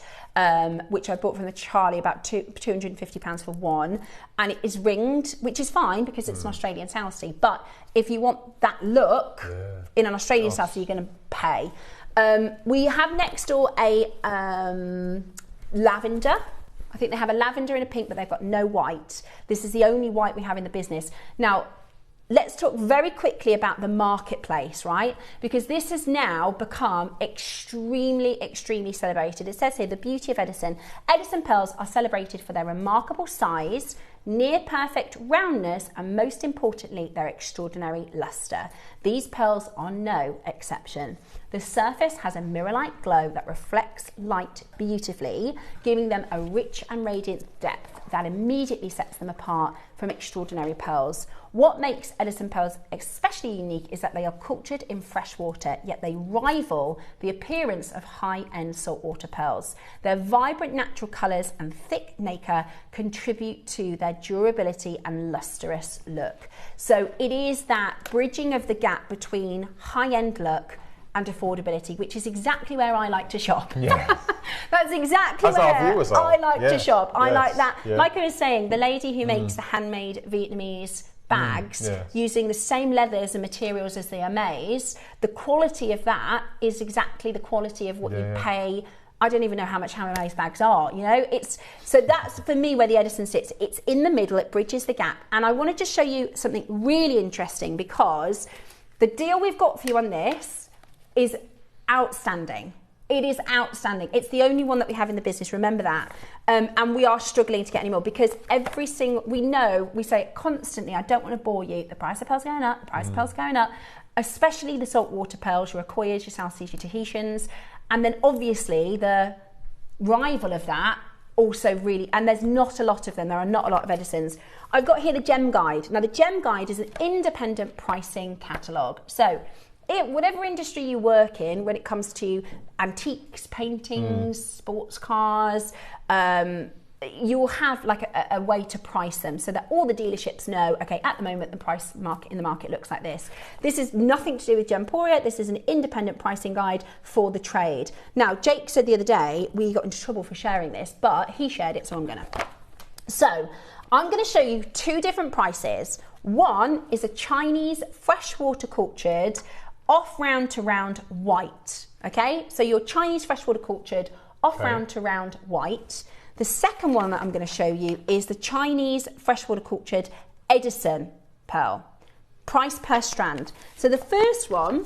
which I bought from the Charlie, about £250 for one, and it is ringed, which is fine because it's an Australian South Sea. But if you want that look in an Australian South Sea, you're going to pay. We have next door a lavender. I think they have a lavender and a pink, but they've got no white. This is the only white we have in the business. Now, let's talk very quickly about the marketplace, right? Because this has now become extremely, extremely celebrated. It says here, the beauty of Edison. Edison pearls are celebrated for their remarkable size, near perfect roundness, and most importantly, their extraordinary luster. These pearls are no exception. The surface has a mirror-like glow that reflects light beautifully, giving them a rich and radiant depth that immediately sets them apart from extraordinary pearls. What makes Edison pearls especially unique is that they are cultured in fresh water, yet they rival the appearance of high-end saltwater pearls. Their vibrant natural colours and thick nacre contribute to their durability and lustrous look. So it is that bridging of the gap between high-end look and affordability, which is exactly where I like to shop. Yeah. That's exactly where I like to shop. I like that. Like I was saying, the lady who makes the handmade Vietnamese bags using the same leathers and materials as the Amaze, the quality of that is exactly the quality of what you pay. I don't even know how much Amaze bags are, you know. So that's for me where the Edison sits. It's in the middle, it bridges the gap. And I want to just show you something really interesting, because the deal we've got for you on this is outstanding. It is outstanding. It's the only one that we have in the business, remember that. And we are struggling to get any more, because we say it constantly, I don't want to bore you, the price of pearls going up, the price of pearls going up, especially the saltwater pearls, your Akoyas, your South Seas, your Tahitians. And then obviously the rival of that also really, and there's not a lot of them, there are not a lot of Edisons. I've got here the Gem Guide. Now the Gem Guide is an independent pricing catalogue. So whatever industry you work in, when it comes to antiques, paintings, sports cars, you will have like a way to price them so that all the dealerships know, okay, at the moment the price market in the market looks like this. This is nothing to do with Gemporia. This is an independent pricing guide for the trade. Now, Jake said the other day we got into trouble for sharing this, but he shared it, so I'm gonna. So I'm gonna show you two different prices. One is a Chinese freshwater cultured off round to round white. Okay, so your Chinese freshwater cultured off round to round white. The second one that I'm going to show you is the Chinese freshwater cultured Edison pearl. Price per strand. So the first one,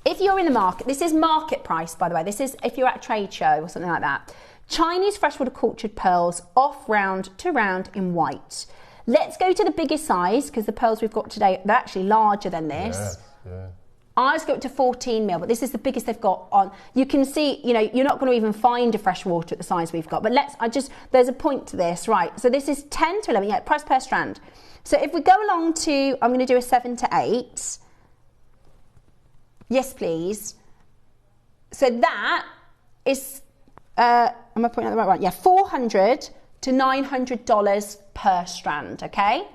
if you're in the market, this is market price, by the way. This is if you're at a trade show or something like that. Chinese freshwater cultured pearls off round to round in white. Let's go to the biggest size, because the pearls we've got today, they're actually larger than this. Yeah. Ours go up to 14 mil, but this is the biggest they've got on. You can see, you know, you're not going to even find a freshwater at the size we've got. But there's a point to this, right? So this is 10 to 11, yeah, price per strand. So if we go along to, I'm going to do a 7 to 8. Yes, please. So that is, am I pointing out the right one? Yeah, $400 to $900 per strand, okay?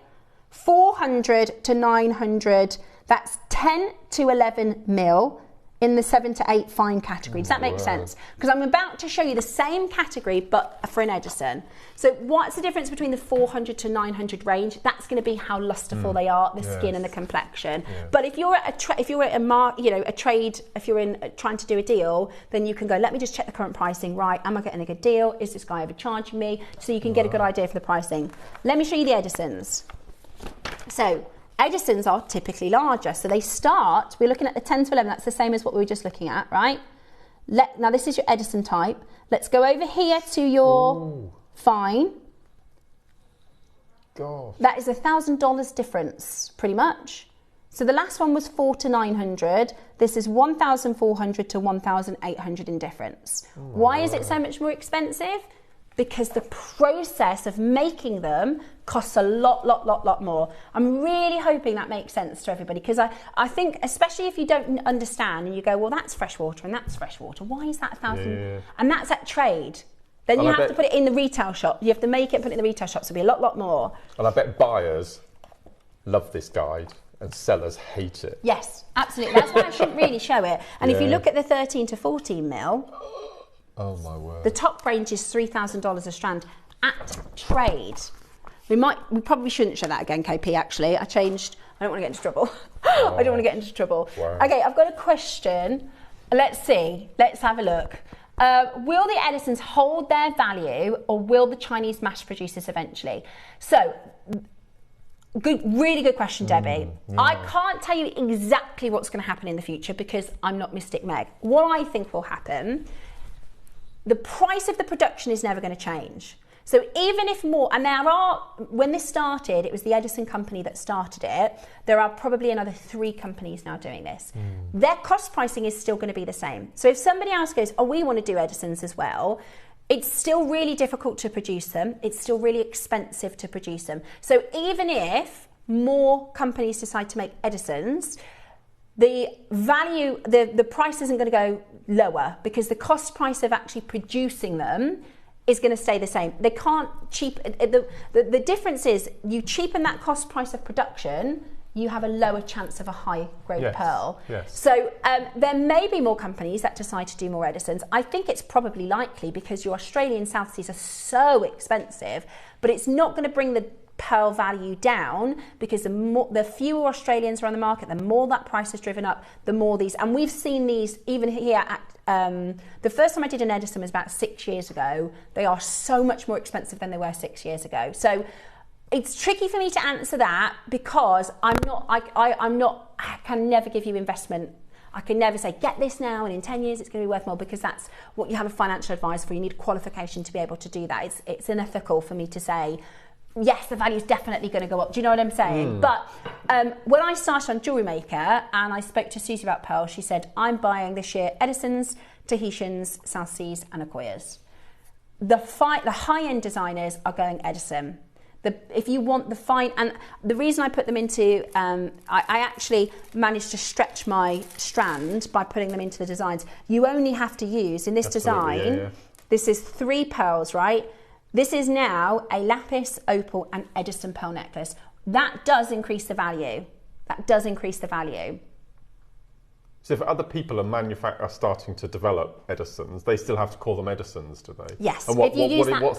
400 to 900. That's 10 to 11 mil in the 7 to 8 fine category. Does that make sense? Because I'm about to show you the same category, but for an Edison. So what's the difference between the 400 to 900 range? That's going to be how lusterful they are, the skin and the complexion. Yeah. But if you're at trying to do a deal, then you can go, let me just check the current pricing. Right, am I getting a good deal? Is this guy overcharging me? So you can get a good idea for the pricing. Let me show you the Edisons. So Edisons are typically larger. So they start, we're looking at the 10 to 11, that's the same as what we were just looking at, right? Now this is your Edison type. Let's go over here to your fine. God. That is $1,000 difference, pretty much. So the last one was 4 to 900. This is 1,400 to 1,800 in difference. Why is it so much more expensive? Because the process of making them costs a lot more. I'm really hoping that makes sense to everybody, because I think, especially if you don't understand and you go, well, that's freshwater and that's freshwater. Why is that 1,000? Yeah. And that's at trade. Then you have to put it in the retail shop. You have to make it and put it in the retail shop, so it'll be a lot more. And I bet buyers love this guide and sellers hate it. Yes, absolutely. That's why I shouldn't really show it. And if you look at the 13 to 14 mil, oh my word. the top range is $3,000 a strand at trade. We probably shouldn't show that again, KP, actually. I don't want to get into trouble. I don't want to get into trouble. Wow. Okay, I've got a question. Let's see. Let's have a look. Will the Edisons hold their value, or will the Chinese mass produce this eventually? So, really good question, Debbie. I can't tell you exactly what's going to happen in the future because I'm not Mystic Meg. What I think will happen, the price of the production is never going to change. So even if more, and when this started, it was the Edison company that started it. There are probably another 3 companies now doing this. Their cost pricing is still going to be the same. So if somebody else goes, oh, we want to do Edisons as well, it's still really difficult to produce them. It's still really expensive to produce them. So even if more companies decide to make Edisons, the value, the price isn't going to go lower, because the cost price of actually producing them is going to stay the same. They can't the difference is, you cheapen that cost price of production, you have a lower chance of a high grade pearl. Yes. So there may be more companies that decide to do more Edisons. I think it's probably likely, because your Australian South Seas are so expensive, but it's not going to bring the pearl value down, because the fewer Australians are on the market, the more that price has driven up, the more these, and we've seen these even here at the first time I did an Edison was about 6 years ago. They are so much more expensive than they were 6 years ago. So it's tricky for me to answer that, because I can never give you investment. I can never say, get this now and in 10 years it's going to be worth more, because that's what you have a financial advisor for. You need qualification to be able to do that. It's unethical for me to say, yes, the value is definitely going to go up. Do you know what I'm saying? But when I started on JewelleryMaker and I spoke to Susie about pearls, she said, I'm buying this year Edisons, Tahitians, South Seas and Akoyas. The high-end designers are going Edison. If you want the fine, and the reason I put them into, I actually managed to stretch my strand by putting them into the designs. You only have to use, in this design, this is 3 pearls, right? This is now a lapis, opal and Edison pearl necklace. That does increase the value. That does increase the value. So if other people are starting to develop Edisons, they still have to call them Edisons, do they? Yes. And what's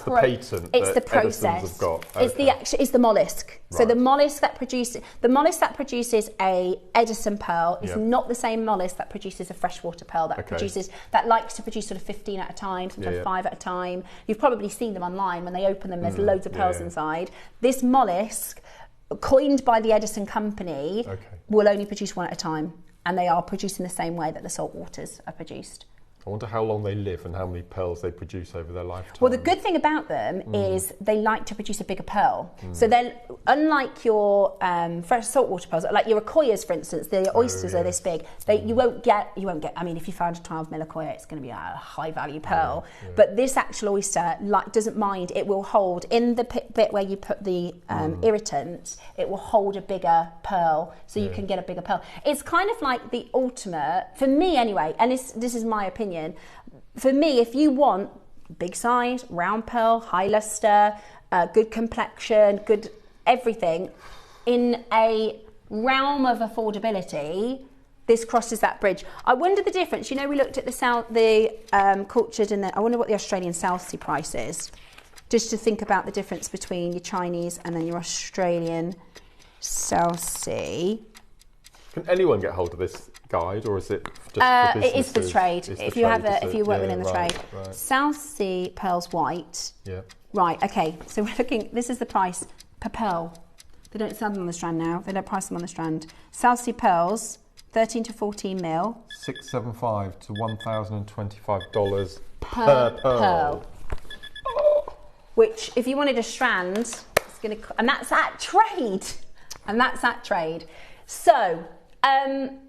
the patent it's that the process. Edisons have got? Okay. It's the mollusk. Right. So the mollusk that produces a Edison pearl is not the same mollusk that produces a freshwater pearl that likes to produce sort of 15 at a time, sometimes 5 at a time. You've probably seen them online when they open them. There's loads of pearls inside. This mollusk, coined by the Edison company, will only produce 1 at a time. And they are produced in the same way that the salt waters are produced. I wonder how long they live and how many pearls they produce over their lifetime. Well, the good thing about them is they like to produce a bigger pearl. So then, unlike your fresh saltwater pearls, like your Akoyas, for instance, the oysters are this big. You won't get. I mean, if you found a 12 mil Akoya, it's going to be a high value pearl. But this actual oyster doesn't mind. It will hold in the bit where you put the irritant. It will hold a bigger pearl, so you can get a bigger pearl. It's kind of like the ultimate, for me anyway, and this is my opinion. For me, if you want big size, round pearl, high luster, good complexion, good everything, in a realm of affordability, this crosses that bridge. I wonder the difference. You know, we looked at the cultured, and I wonder what the Australian South Sea price is, just to think about the difference between your Chinese and then your Australian South Sea. Can anyone get hold of this guide, or is it just for businesses? It is for trade. If you work within the trade. Right. South Sea pearls white. Yeah. Right. Okay. So we're looking. This is the price per pearl. They don't sell them on the strand now. They don't price them on the strand. South Sea pearls, 13 to 14 mil. $675 to $1,025 per pearl. Which, if you wanted a strand, it's going to, and that's at trade. So.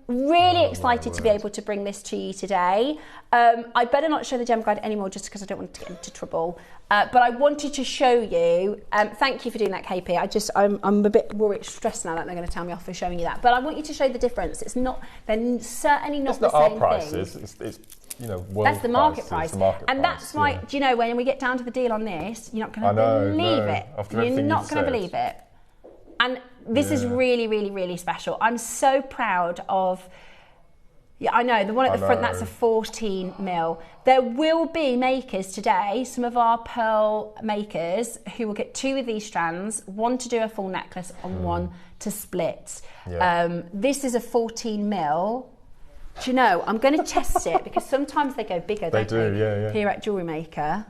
Really excited to be able to bring this to you today. I better not show the gem guide anymore, just because I don't want to get into trouble. But I wanted to show you. Thank you for doing that, KP. I'm a bit worried, stressed now that they're going to tell me off for showing you that. But I want you to show the difference. They're certainly not the same thing. It's not our prices. It's world that's the market price. And that's why. Do you know, when we get down to the deal on this, you're not going to believe it. You're not going to believe it. And this is really, really, really special. I'm so proud of. Yeah, I know the one at the front. That's a 14 mil. There will be makers today, some of our pearl makers, who will get 2 of these strands, one to do a full necklace and one to split. Yeah. This is a 14 mil. Do you know? I'm going to test it because sometimes they go bigger. They do. Yeah. Here at JewelleryMaker.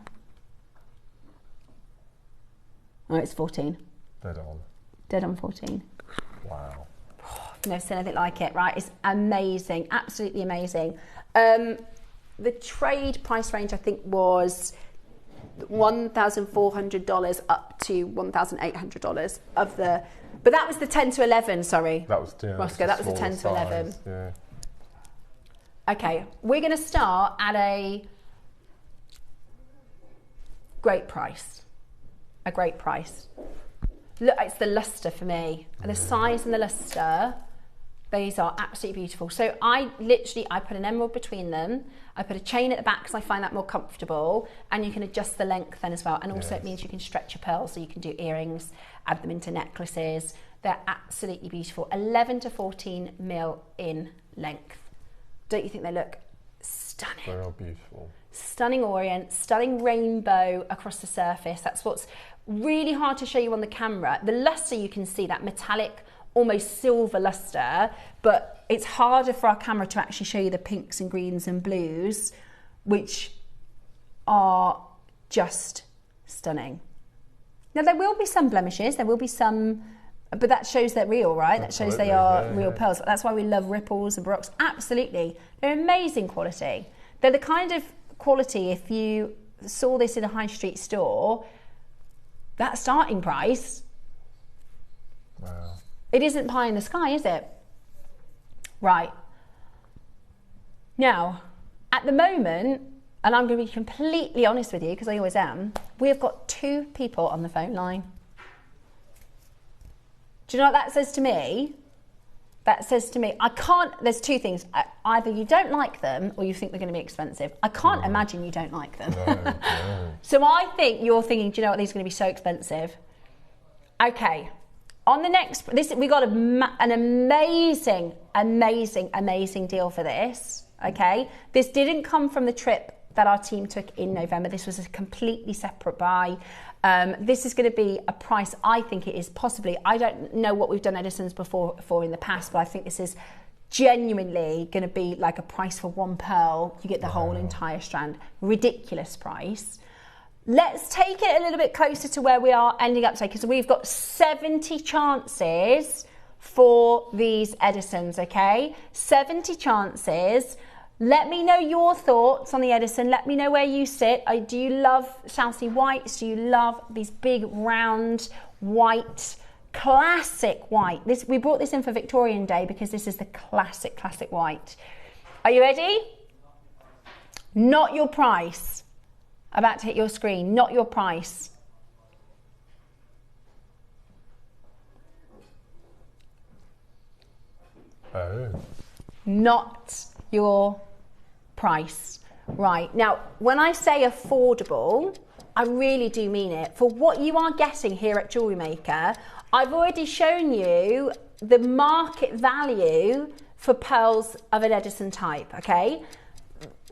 Oh, it's 14. Dead on 14. Wow. I've never seen anything like it, right? It's amazing, absolutely amazing. The trade price range, I think, was $1,400 up to $1,800 of the, but that was the 10 to 11, sorry. That was, Roscoe, that was the 10 to 11. Yeah. Okay, we're going to start at a great price. A great price. Look, it's the luster for me. The size and the luster, these are absolutely beautiful. So I put an emerald between them. I put a chain at the back because I find that more comfortable, and you can adjust the length then as well. And also it means you can stretch your pearls, so you can do earrings, add them into necklaces. They're absolutely beautiful. 11 to 14 mil in length. Don't you think they look stunning? They are beautiful. Stunning orient, stunning rainbow across the surface. That's what's really hard to show you on the camera. The luster, you can see that metallic, almost silver luster, but it's harder for our camera to actually show you the pinks and greens and blues, which are just stunning. Now, there will be some blemishes, there will be some, but that shows they're real, right? That shows they are real pearls. That's why we love ripples and baroques. Absolutely. They're amazing quality. They're the kind of quality, if you saw this in a high street store, that starting price, wow. It isn't pie in the sky, is it? Right. Now, at the moment, and I'm going to be completely honest with you, because I always am, we have got 2 people on the phone line. Do you know what that says to me? That says to me, I can't, there's 2 things. Either you don't like them or you think they're going to be expensive. I can't imagine you don't like them. No. So I think you're thinking, do you know what, these are going to be so expensive. Okay, on the next, we got an amazing, amazing, amazing deal for this, okay? This didn't come from the trip that our team took in November. This was a completely separate buy. This is going to be a price, I think it is possibly, I don't know what we've done Edison's for in the past, but I think this is genuinely going to be like a price for 1 pearl. You get the whole entire strand. Ridiculous price. Let's take it a little bit closer to where we are ending up today, because we've got 70 chances for these Edisons, okay? 70 chances. Let me know your thoughts on the Edison. Let me know where you sit. Do you love South Sea whites? Do you love these big round white, classic white? We brought this in for Victorian Day because this is the classic white. Are you ready? Not your price. About to hit your screen. Not your price. Oh. Not your price. Right, now when I say affordable, I really do mean it. For what you are getting here at JewelleryMaker, I've already shown you the market value for pearls of an Edison type, okay?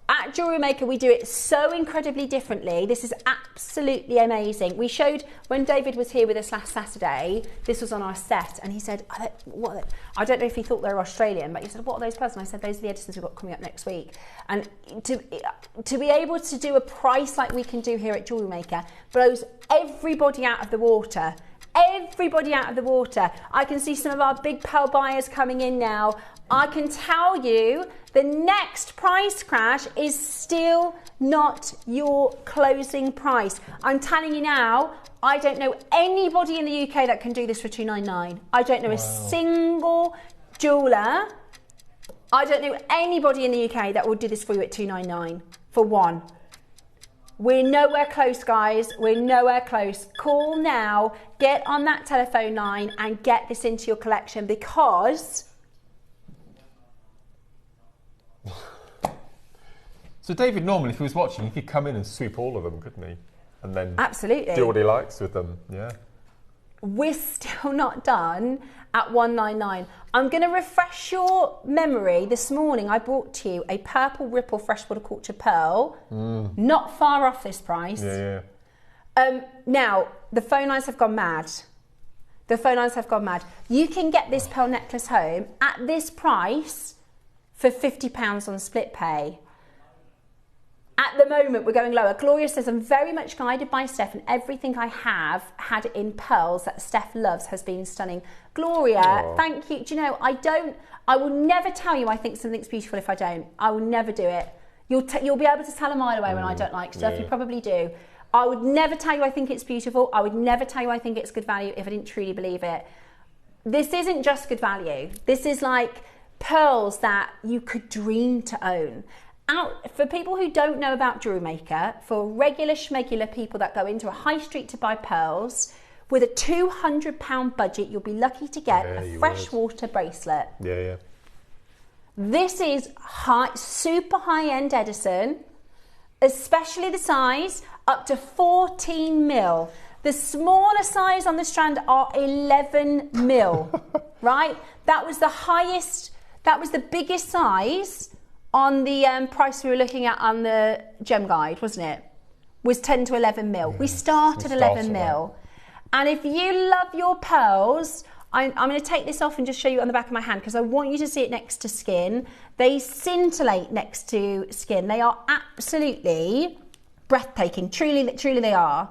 At JewelleryMaker, we do it so incredibly differently. This is absolutely amazing. We showed, when David was here with us last Saturday, this was on our set, and he said, I don't know if he thought they were Australian, but he said, what are those pearls? And I said, those are the Edisons we've got coming up next week. And to be able to do a price like we can do here at JewelleryMaker blows everybody out of the water. Everybody out of the water. I can see some of our big pearl buyers coming in now. I can tell you the next price crash is still not your closing price. I'm telling you now, I don't know anybody in the UK that can do this for $299. I don't know a single jeweller. I don't know anybody in the UK that will do this for you at $299 for one. We're nowhere close, guys. We're nowhere close. Call now, get on that telephone line and get this into your collection, because... So David, normally if he was watching, he could come in and sweep all of them, couldn't he? And then absolutely do what he likes with them, yeah. We're still not done at $199. I'm going to refresh your memory. This morning I brought to you a purple ripple freshwater culture pearl, not far off this price. Yeah. Now, the phone lines have gone mad. The phone lines have gone mad. You can get this pearl necklace home at this price for £50 on split pay. At the moment, we're going lower. Gloria says, I'm very much guided by Steph, and everything I have had in pearls that Steph loves has been stunning. Gloria, thank you. Do you know, I will never tell you I think something's beautiful if I don't. I will never do it. You'll be able to tell a mile away when I don't like stuff. Yeah. You probably do. I would never tell you I think it's beautiful. I would never tell you I think it's good value if I didn't truly believe it. This isn't just good value. This is like pearls that you could dream to own. For people who don't know about JewelleryMaker, for regular schmegular people that go into a high street to buy pearls, with a £200 budget, you'll be lucky to get a freshwater bracelet. Yeah. This is super high-end Edison, especially the size up to 14 mil. The smaller size on the strand are 11 mil, right? That was the highest, that was the biggest size on the price we were looking at on the gem guide, wasn't it? Was 10 to 11 mil. We started 11 mil. And if you love your pearls, I'm going to take this off and just show you on the back of my hand because I want you to see it next to skin. They scintillate next to skin. They are absolutely breathtaking. Truly they are.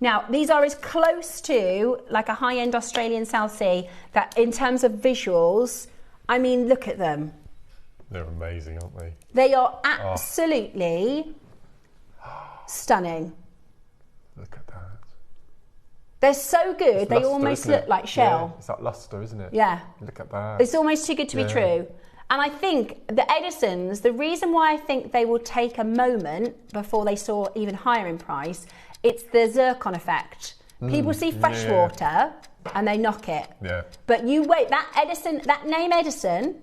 Now, these are as close to like a high-end Australian South Sea that in terms of visuals, I mean, look at them. They're amazing, aren't they? They are absolutely stunning. Look at that. They're so good, It's they luster, almost isn't look it? like shell. Yeah, it's that luster, isn't it? Yeah. Look at that. It's almost too good to be true. And I think the Edisons, the reason why I think they will take a moment before they soar even higher in price, it's the zircon effect. People see fresh water and they knock it. Yeah. But you wait, that Edison, that name Edison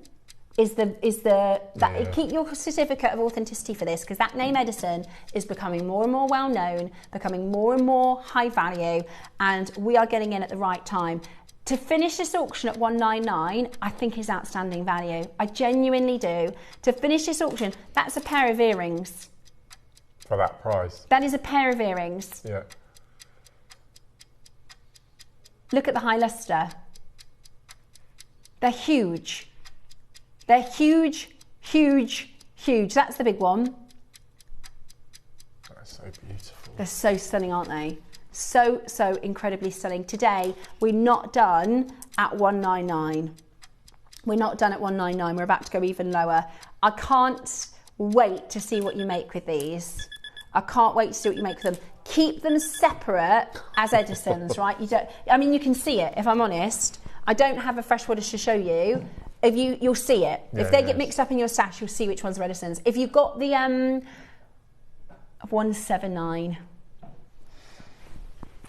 keep your certificate of authenticity for this, because that name Edison is becoming more and more well known, becoming more and more high value, and we are getting in at the right time. To finish this auction at 199, I think is outstanding value. I genuinely do. To finish this auction, that's a pair of earrings. For that price. That is a pair of earrings. Yeah. Look at the high luster. They're huge. They're huge, huge, huge. That's the big one. That's so beautiful. They're so stunning, aren't they? So incredibly stunning. Today, we're not done at 199. We're not done at 199. We're about to go even lower. I can't wait to see what you make with these. I can't wait to see what you make with them. Keep them separate as Edisons, right? You don't. I mean, you can see it. If I'm honest, I don't have a fresh water to show you. If you'll see it. Yeah, if they get mixed up in your stash, you'll see which ones are Edisons. If you've got the 179.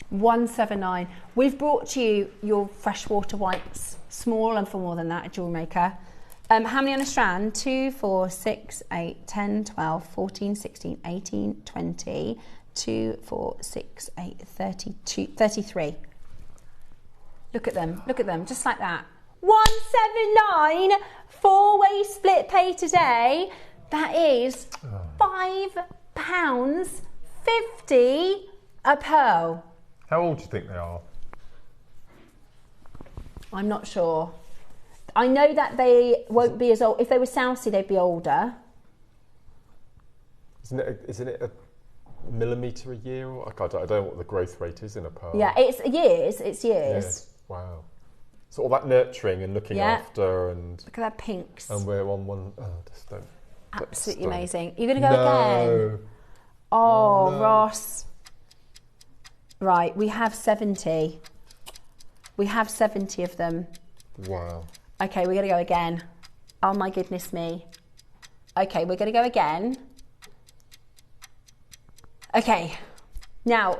179. We've brought you your freshwater whites, small and for more than that, a JewelleryMaker. How many on a strand? 2, 4, 6, 8, 10, 12, 14, 16, 18, 20, 2, 4, 6, 8, 32, 33. Look at them, just like that. 179, 4-way split pay today. That is £5.50 a pearl. How old do you think they are? I'm not sure. I know that they won't be as old. If they were South Sea, they'd be older. Isn't it a millimetre a year? Or, I don't know what the growth rate is in a pearl. Yeah, it's years. It's years. Yes. Wow. So all that nurturing and looking after and... Look at that pinks. And we're on one... Oh, just don't... Absolutely amazing. You're going to go again? Oh, no. Ross. Right, we have 70. We have 70 of them. Wow. Okay, we're going to go again. Oh my goodness me. Okay, we're going to go again. Okay, now,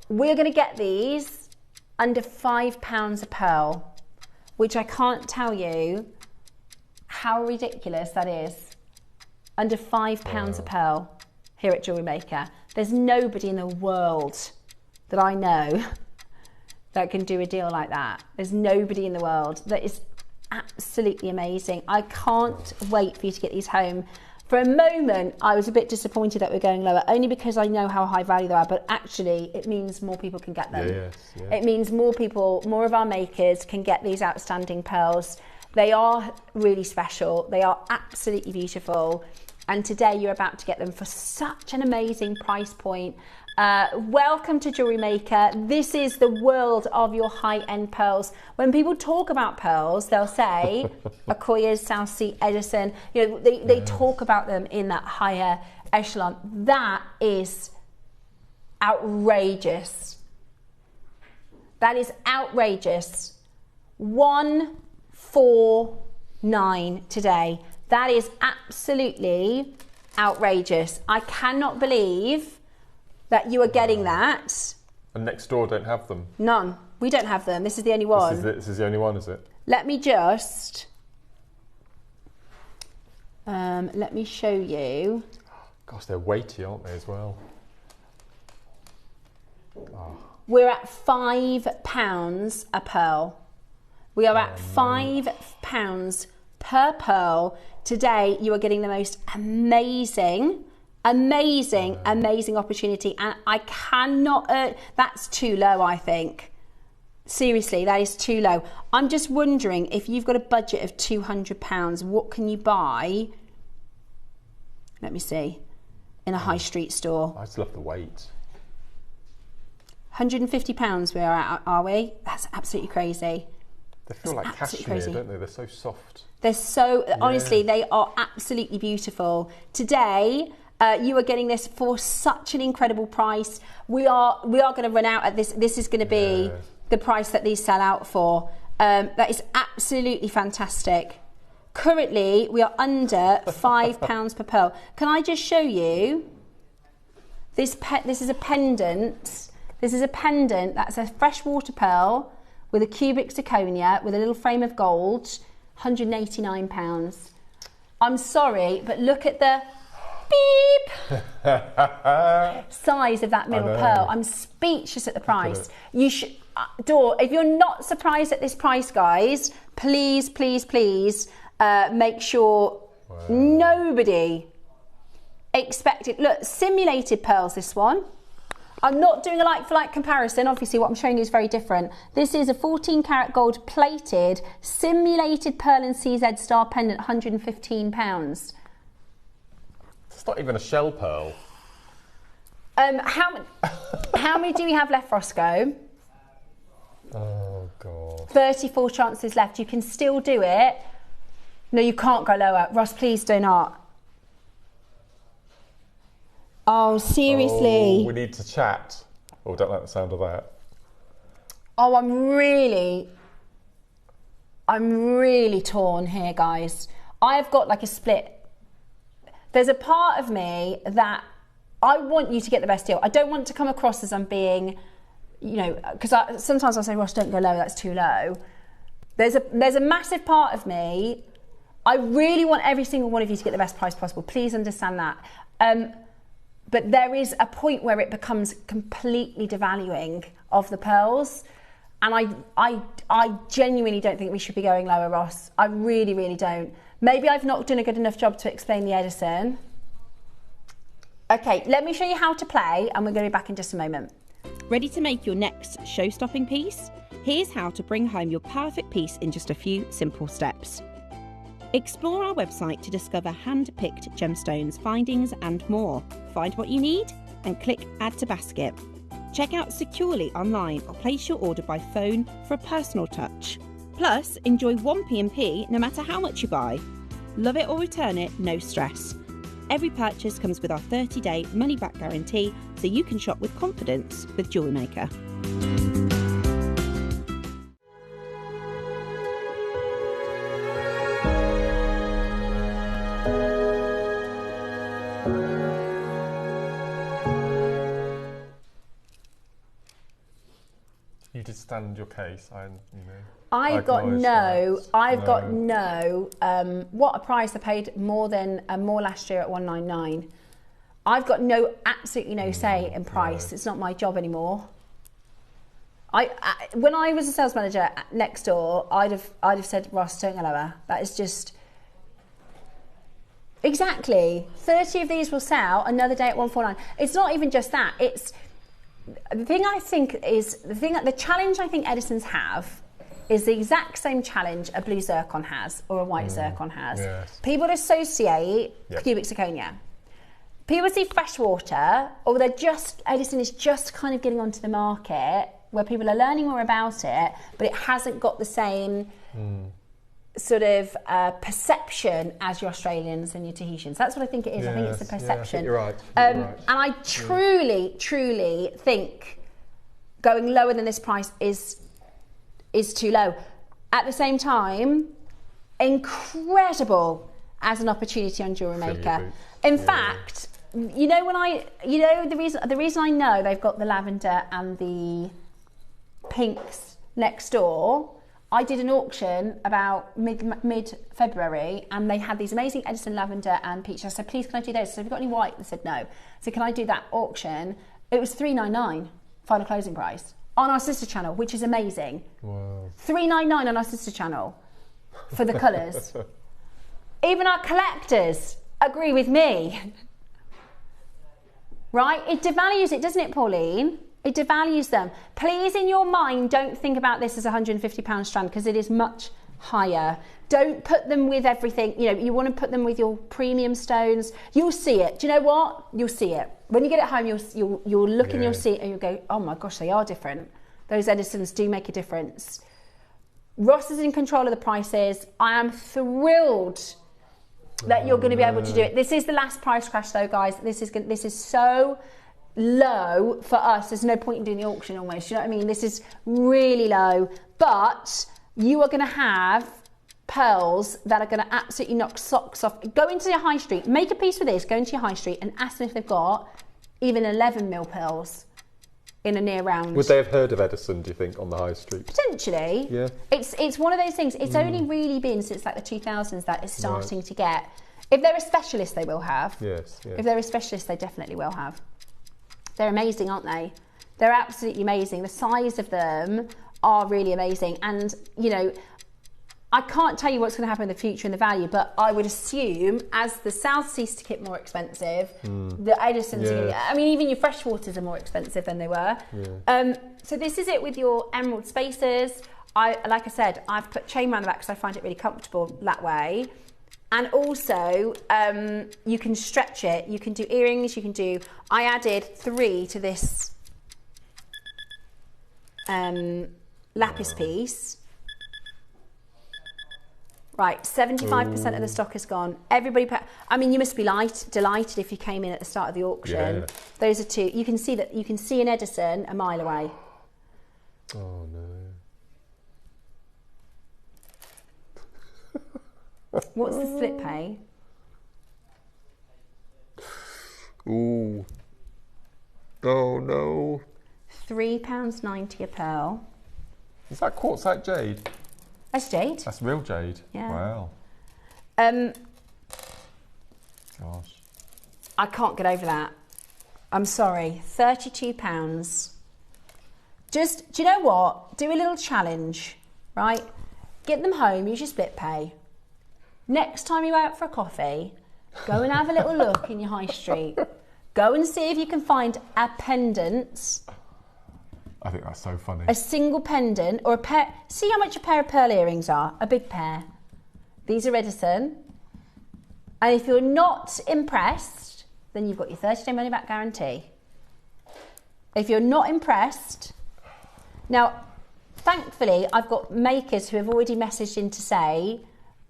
we're going to get these under £5 a pearl, which I can't tell you how ridiculous that is. Under £5 a pearl here at JewelleryMaker. There's nobody in the world that I know that can do a deal like that. There's nobody in the world. That is absolutely amazing. I can't wait for you to get these home. For a moment, I was a bit disappointed that we're going lower, only because I know how high value they are, but actually it means more people can get them. It means more people, more of our makers can get these outstanding pearls. They are really special. They are absolutely beautiful. And today you're about to get them for such an amazing price point. Welcome to JewelleryMaker. This is the world of your high-end pearls. When people talk about pearls, they'll say Akoya's, South Sea, Edison. You know, they talk about them in that higher echelon. That is outrageous. That is outrageous. 149 today. That is absolutely outrageous. I cannot believe that you are getting that. And next door don't have them? None. We don't have them. This is the only one. This is the only one, is it? Let me just... let me show you. Gosh, they're weighty, aren't they, as well? Oh. We're at £5 a pearl. We are at £5 per pearl. Today, you are getting the most amazing Amazing, amazing opportunity. And I cannot, that's too low, I think. Seriously, that is too low. I'm just wondering, if you've got a budget of £200, what can you buy? Let me see. In a high street store. I just love the weight. £150 we are we? That's absolutely crazy. They feel like cashmere, don't they? They're so soft. They're so, honestly, they are absolutely beautiful. Today, you are getting this for such an incredible price. We are going to run out at this. This is going to be the price that these sell out for. That is absolutely fantastic. Currently, we are under £5 per pearl. Can I just show you? This is a pendant. This is a pendant. That's a freshwater pearl with a cubic zirconia with a little frame of gold. £189. I'm sorry, but look at the beep size of that middle pearl. I'm speechless at the price. You should, if you're not surprised at this price, guys, please, please, please make sure nobody expected. Look, simulated pearls, this one. I'm not doing a like-for-like comparison. Obviously, what I'm showing you is very different. This is a 14 karat gold plated simulated pearl and CZ star pendant, £115. It's not even a shell pearl. How many do we have left, Roscoe? Oh, God. 34 chances left. You can still do it. No, you can't go lower. Ross, please do not. Oh, seriously. Oh, we need to chat. Oh, don't like the sound of that. Oh, I'm really torn here, guys. I've got like a split. There's a part of me that I want you to get the best deal. I don't want to come across as I'm being, you know, because sometimes I'll say, Ross, don't go low, that's too low. There's a massive part of me, I really want every single one of you to get the best price possible. Please understand that. But there is a point where it becomes completely devaluing of the pearls. And I genuinely don't think we should be going lower, Ross. I really, really don't. Maybe I've not done a good enough job to explain the Edison. Okay, let me show you how to play and we're going to be back in just a moment. Ready to make your next show-stopping piece? Here's how to bring home your perfect piece in just a few simple steps. Explore our website to discover hand-picked gemstones, findings and more. Find what you need and click Add to Basket. Check out securely online or place your order by phone for a personal touch. Plus, enjoy one P&P no matter how much you buy. Love it or return it, no stress. Every purchase comes with our 30-day money-back guarantee, so you can shop with confidence with JewelleryMaker. You did stand your case. I've got no. What a price! I paid more last year at 199. I've got absolutely no say in price. It's not my job anymore. When I was a sales manager next door, I'd have said, Ross, don't go lower. That is just exactly 30 of these will sell another day at 149. It's not even just that. It's the challenge I think Edison's have is the exact same challenge a blue zircon has or a white zircon has. Yes. People associate cubic zirconia. People see freshwater, or Edison is just kind of getting onto the market where people are learning more about it, but it hasn't got the same sort of perception as your Australians and your Tahitians. That's what I think it is. Yes, I think it's the perception. Yeah, I think you're right. And I truly think going lower than this price is too low. At the same time, incredible as an opportunity on JewelleryMaker. In fact, the reason I know they've got the lavender and the pinks next door. I did an auction about mid-February and they had these amazing Edison lavender and peach. I said, please, can I do those? So have you got any white? They said no. So can I do that auction? It was $399 final closing price on our sister channel, which is amazing. Wow. $399 on our sister channel for the colours. Even our collectors agree with me. right? It devalues it, doesn't it, Pauline? It devalues them. Please, in your mind, don't think about this as a £150 strand, because it is much higher. Don't put them with everything. You know, you want to put them with your premium stones. You'll see it. Do you know what? You'll see it. When you get it home, you'll look and you'll see it and you'll go, oh my gosh, they are different. Those Edisons do make a difference. Ross is in control of the prices. I am thrilled that you're going to be able to do it. This is the last price crash though, guys. This is so low for us. There's no point in doing the auction almost. You know what I mean? This is really low, but you are going to have pearls that are going to absolutely knock socks off. Go into your high street, make a piece with this, go into your high street and ask them if they've got even 11mm pearls in a near round. Would they have heard of Edison, do you think, on the high street? Potentially. Yeah. It's one of those things. It's only really been since like the 2000s that it's starting to get. If they're a specialist, they will have. Yes. Yeah. If they're a specialist, they definitely will have. They're amazing, aren't they? They're absolutely amazing. The size of them are really amazing. And, you know, I can't tell you what's going to happen in the future and the value, but I would assume as the South Seas to get more expensive, the Edisons, I mean, even your freshwaters are more expensive than they were. Yeah. So this is it with your emerald spacers. Like I said, I've put chain around the back because I find it really comfortable that way. And also, you can stretch it. You can do earrings, I added 3 to this lapis piece. Right, 75% of the stock is gone. Everybody, I mean, you must be delighted if you came in at the start of the auction. Yeah. Those are 2. You can see that. You can see an Edison a mile away. Oh no. What's the slip pay? Ooh. Oh no. £3.90 a pearl. Is that quartzite jade? That's jade. That's real jade. Yeah. Wow. Gosh. I can't get over that. I'm sorry. £32. Just, do you know what? Do a little challenge, right? Get them home, use your split pay. Next time you're out for a coffee, go and have a little look in your high street. Go and see if you can find a pendant. I think that's so funny. A single pendant or a pair. See how much a pair of pearl earrings are. A big pair. These are Edison. And if you're not impressed, then you've got your 30-day money back guarantee. If you're not impressed, now, thankfully, I've got makers who have already messaged in to say,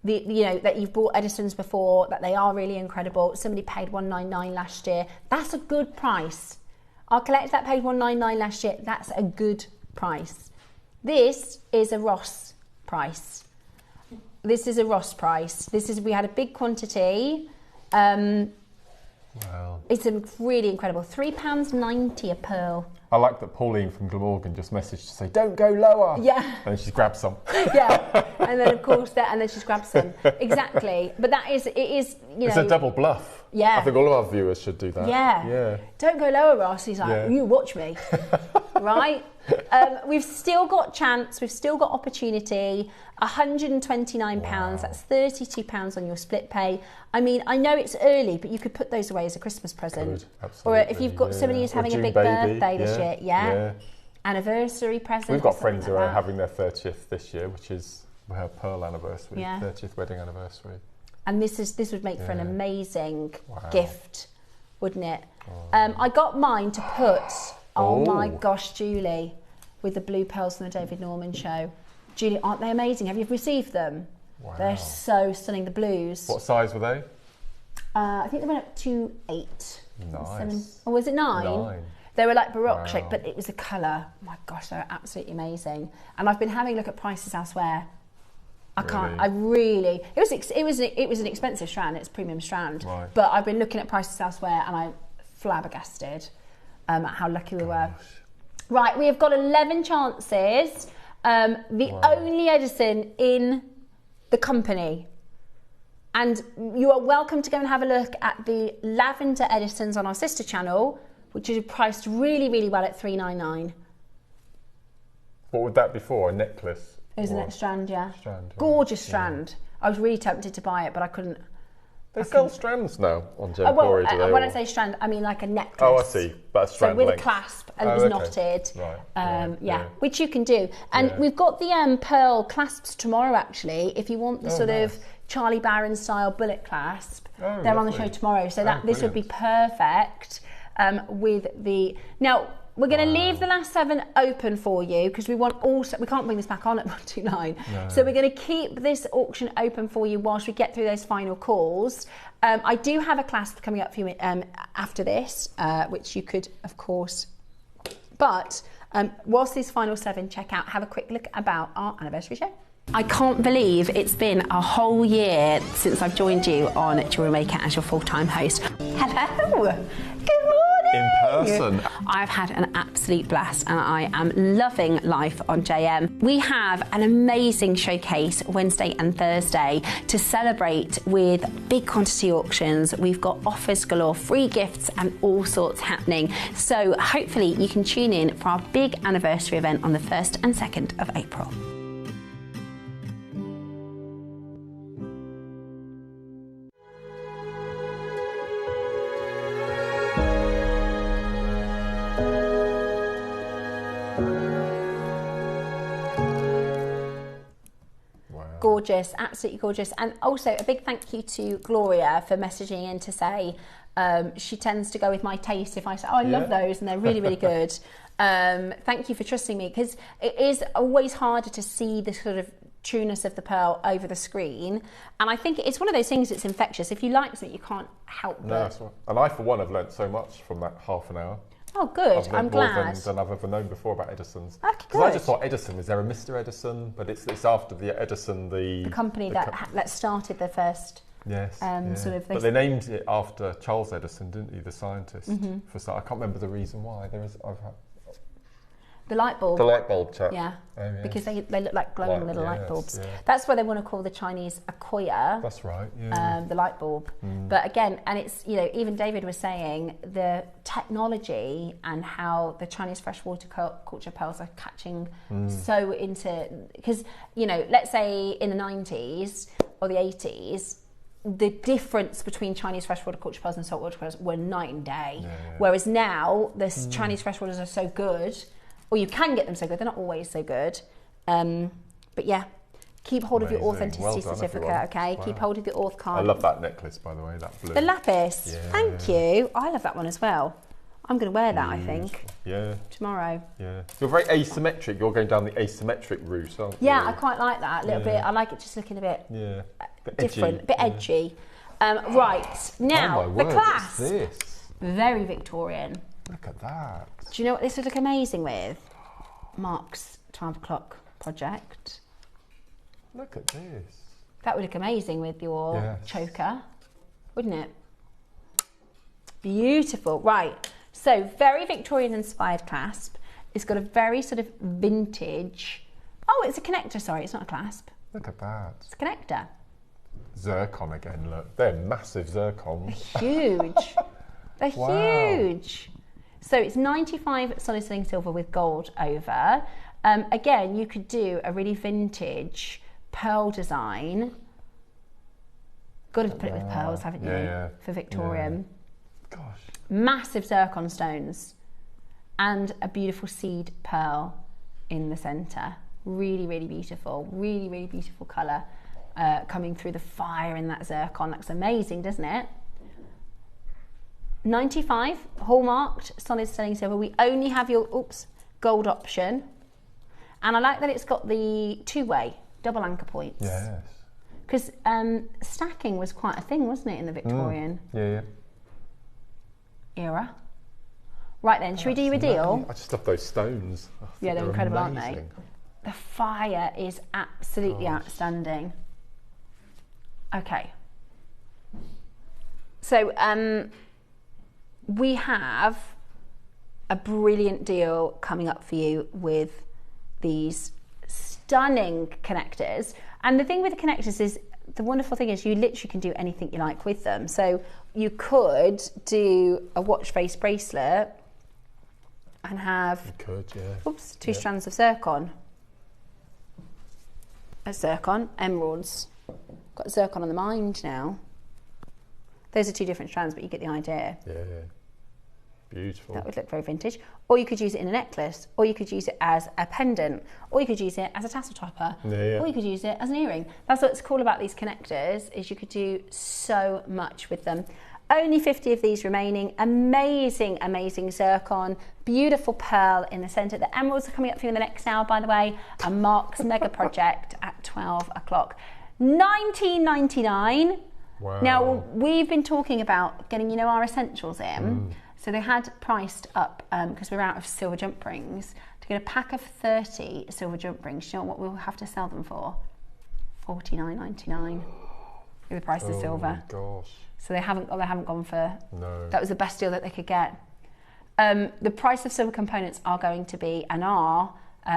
that you've bought Edisons before, that they are really incredible. Somebody paid $199 last year. That's a good price. Our collector that paid $199 last year, that's a good price. This is a Ross price. This is a Ross price. We had a big quantity. Wow. It's really incredible. £3.90 a pearl. I like that Pauline from Glamorgan just messaged to say, don't go lower. Yeah. And then she's grabbed some. Yeah. And then, of course, and then she's grabbed some. Exactly. But it is, It's a double bluff. Yeah. I think all of our viewers should do that. Yeah. Yeah. Don't go lower, Ross. He's like, you watch me. Right? We've still got chance. We've still got opportunity. £129. Wow. That's £32 on your split pay. I mean, I know it's early, but you could put those away as a Christmas present. Absolutely. Or if you've got somebody who's having a big birthday this year. Yeah. Anniversary present. We've got friends who are having their 30th this year, which is her pearl anniversary, 30th wedding anniversary. And this would make for an amazing gift, wouldn't it? I got mine to put, oh my gosh, Julie, with the blue pearls from the David Norman show. Julie, aren't they amazing? Have you received them? Wow. They're so stunning, the blues. What size were they? I think they went up to 8. Nice. 7. Or was it 9? 9. They were like Baroque shape, but it was the colour. Oh my gosh, they were absolutely amazing. And I've been having a look at prices elsewhere. It was an expensive strand, it's a premium strand. Right. But I've been looking at prices elsewhere and I'm flabbergasted at how lucky we were. Right, we have got 11 chances. The only Edison in the company. And you are welcome to go and have a look at the lavender Edisons on our sister channel, which is priced really, really well at $399. What would that be for? A necklace? It was a strand, yeah. Strand, gorgeous strand. I was really tempted to buy it, but I couldn't They sell strands now on Gemstory, do they? When I say strand, I mean like a necklace. Oh, I see. But a strand so with length. a clasp and it was knotted. Right. Yeah, which you can do. And we've got the pearl clasps tomorrow, actually. If you want the sort of Charlie Barron style bullet clasp, they're on the show tomorrow. So this would be perfect with the... Now, we're going to leave the last 7 open for you because we can't bring this back on at 129. No. So we're going to keep this auction open for you whilst we get through those final calls. I do have a clasp coming up for you after this, which you could, of course. But whilst these final 7 check out, have a quick look about our anniversary show. I can't believe it's been a whole year since I've joined you on JewelleryMaker as your full-time host. Hello. Good morning. In person. I've had an absolute blast and I am loving life on JM. We have an amazing showcase Wednesday and Thursday to celebrate with big quantity auctions. We've got offers galore, free gifts and all sorts happening. So hopefully you can tune in for our big anniversary event on the 1st and 2nd of April. Gorgeous, absolutely gorgeous. And also a big thank you to Gloria for messaging in to say she tends to go with my taste if I say, oh, I love those and they're really, really good. Thank you for trusting me, because it is always harder to see the sort of trueness of the pearl over the screen. And I think it's one of those things that's infectious. If you like something, you can't help but... No, that's right. And I, for one, have learnt so much from that half an hour. Oh, good. I'm glad. More than I've ever known before about Edison's. Okay, because I just thought Edison, is there a Mr. Edison? But it's after the Edison, the company that started the first. Yes. Sort of. But they named it after Charles Edison, didn't he, the scientist? For I can't remember the reason why. The light bulb. The light bulb chap. Yeah. Because they look like glowing little light bulbs. Yeah. That's why they want to call the Chinese Akoya. That's right. Yeah. The light bulb. But again, and it's, you know, even David was saying the technology and how the Chinese freshwater culture pearls are catching so into, because, you know, let's say in the 90s or the 80s, the difference between Chinese freshwater culture pearls and saltwater pearls were night and day. Whereas now the Chinese freshwaters are so good, or you can get them so good, they're not always so good. But yeah, keep hold of your authenticity certificate, okay? Wow. Keep hold of your auth card. I love that necklace, by the way, that blue. The lapis, thank you. I love that one as well. I'm going to wear that, I think. Yeah. Tomorrow. Yeah. You're very asymmetric. You're going down the asymmetric route, aren't you? Yeah, I quite like that a little bit. I like it just looking a bit different, a bit edgy. Right, now, the clasp. What's this? Very Victorian. Look at that. Do you know what this would look amazing with? Mark's 12 o'clock project. Look at this. That would look amazing with your choker, wouldn't it? Beautiful. Right. So very Victorian inspired clasp. It's got a very sort of vintage... Oh, it's a connector. Sorry, it's not a clasp. Look at that. It's a connector. Zircon again, look. They're massive zircons. They're huge. They're huge. So it's 95 solid sterling silver with gold over. Again, you could do a really vintage pearl design. Got to put it with pearls, haven't you? Yeah. For Victorian. Yeah. Gosh. Massive zircon stones and a beautiful seed pearl in the centre. Really, really beautiful. Really, really beautiful colour coming through the fire in that zircon. Looks amazing, doesn't it? 95 hallmarked solid sterling silver. We only have your gold option, and I like that it's got the two-way double anchor points. Yes. Because stacking was quite a thing, wasn't it, in the Victorian era? Right then, should we do you a deal? I just love those stones. Yeah, they're incredible, aren't they? The fire is absolutely outstanding. Okay. So we have a brilliant deal coming up for you with these stunning connectors. And the thing with the connectors is, the wonderful thing is you literally can do anything you like with them. So you could do a watch face bracelet and have two strands of zircon. A zircon, emeralds. Got zircon on the mind now. Those are two different strands, but you get the idea. Yeah. Beautiful. That would look very vintage. Or you could use it in a necklace, or you could use it as a pendant, or you could use it as a tassel topper, or you could use it as an earring. That's what's cool about these connectors, is you could do so much with them. Only 50 of these remaining. Amazing, amazing zircon. Beautiful pearl in the centre. The emeralds are coming up for you in the next hour, by the way. And Mark's mega project at 12 o'clock. $19.99. Wow. Now, we've been talking about getting, you know, our essentials in. So they had priced up, because we're out of silver jump rings, to get a pack of 30 silver jump rings. Do you know what we'll have to sell them for? $49.99 with the price of silver. Oh gosh. So they haven't gone for. No. That was the best deal that they could get. The price of silver components are going to be and are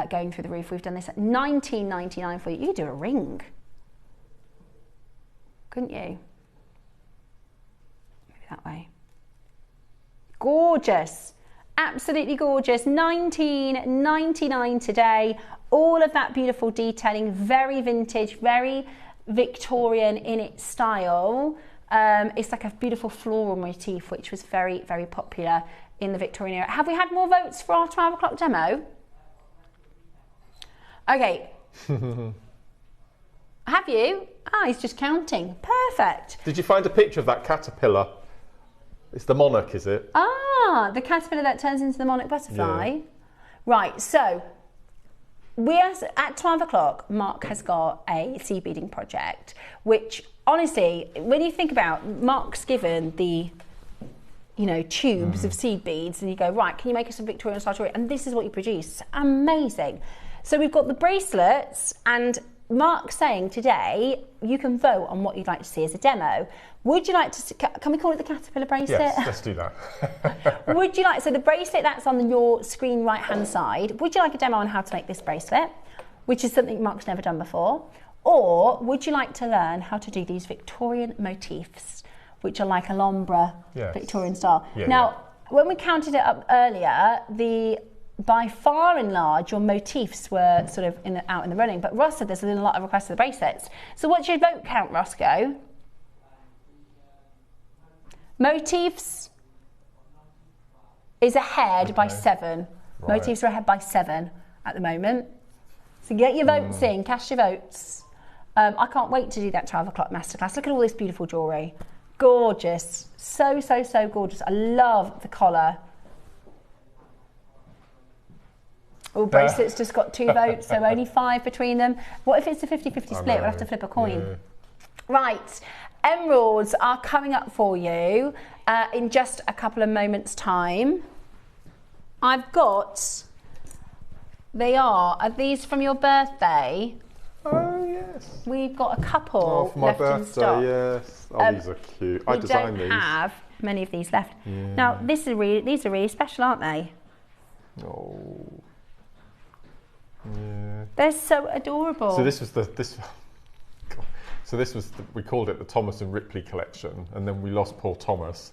going through the roof. We've done this at $19.99 for you. You could do a ring, couldn't you? Maybe that way. Gorgeous, absolutely gorgeous. $19.99 today. All of that beautiful detailing, very vintage, very Victorian in its style. It's like a beautiful floral motif, which was very, very popular in the Victorian era. Have we had more votes for our 12 o'clock demo? Okay. Have you? Ah, he's just counting. Perfect. Did you find a picture of that caterpillar? It's the monarch, is it? Ah, the caterpillar that turns into the monarch butterfly. Yeah. Right, so we're at 12 o'clock. Mark has got a seed beading project, which honestly, when you think about, Mark's given the, you know, tubes of seed beads, and you go, right, can you make us some Victorian style jewelry? And this is what you produce. Amazing. So we've got the bracelets, and Mark's saying today you can vote on what you'd like to see as a demo. Would you like to see, can we call it the caterpillar bracelet? Yes, let's do that. Would you like, so the bracelet that's on your screen right hand side, would you like a demo on how to make this bracelet, which is something Mark's never done before? Or would you like to learn how to do these Victorian motifs, which are like Alhambra Victorian style? Now, when we counted it up earlier, by far and large, your motifs were sort of out in the running, but Ross said there's a lot of requests for the bracelets. So what's your vote count, Roscoe? Motifs is ahead by 7. Right. Motifs are ahead by 7 at the moment. So get your votes in, cast your votes. I can't wait to do that 12 o'clock masterclass. Look at all this beautiful jewellery. Gorgeous. So, so, so gorgeous. I love the collar. Oh, bracelet's just got 2 votes, so only 5 between them. What if it's a 50-50 split? We'll have to flip a coin. Yeah. Right, emeralds are coming up for you in just a couple of moments' time. I've got, are these from your birthday? Oh, yes. We've got a couple for my left birthday, in stock. Yes. Oh, these are cute. I designed these. We don't have many of these left. Yeah. Now, these are really special, aren't they? Oh. Yeah. They're so adorable. So this was we called it the Thomas and Ripley collection, and then we lost Paul Thomas,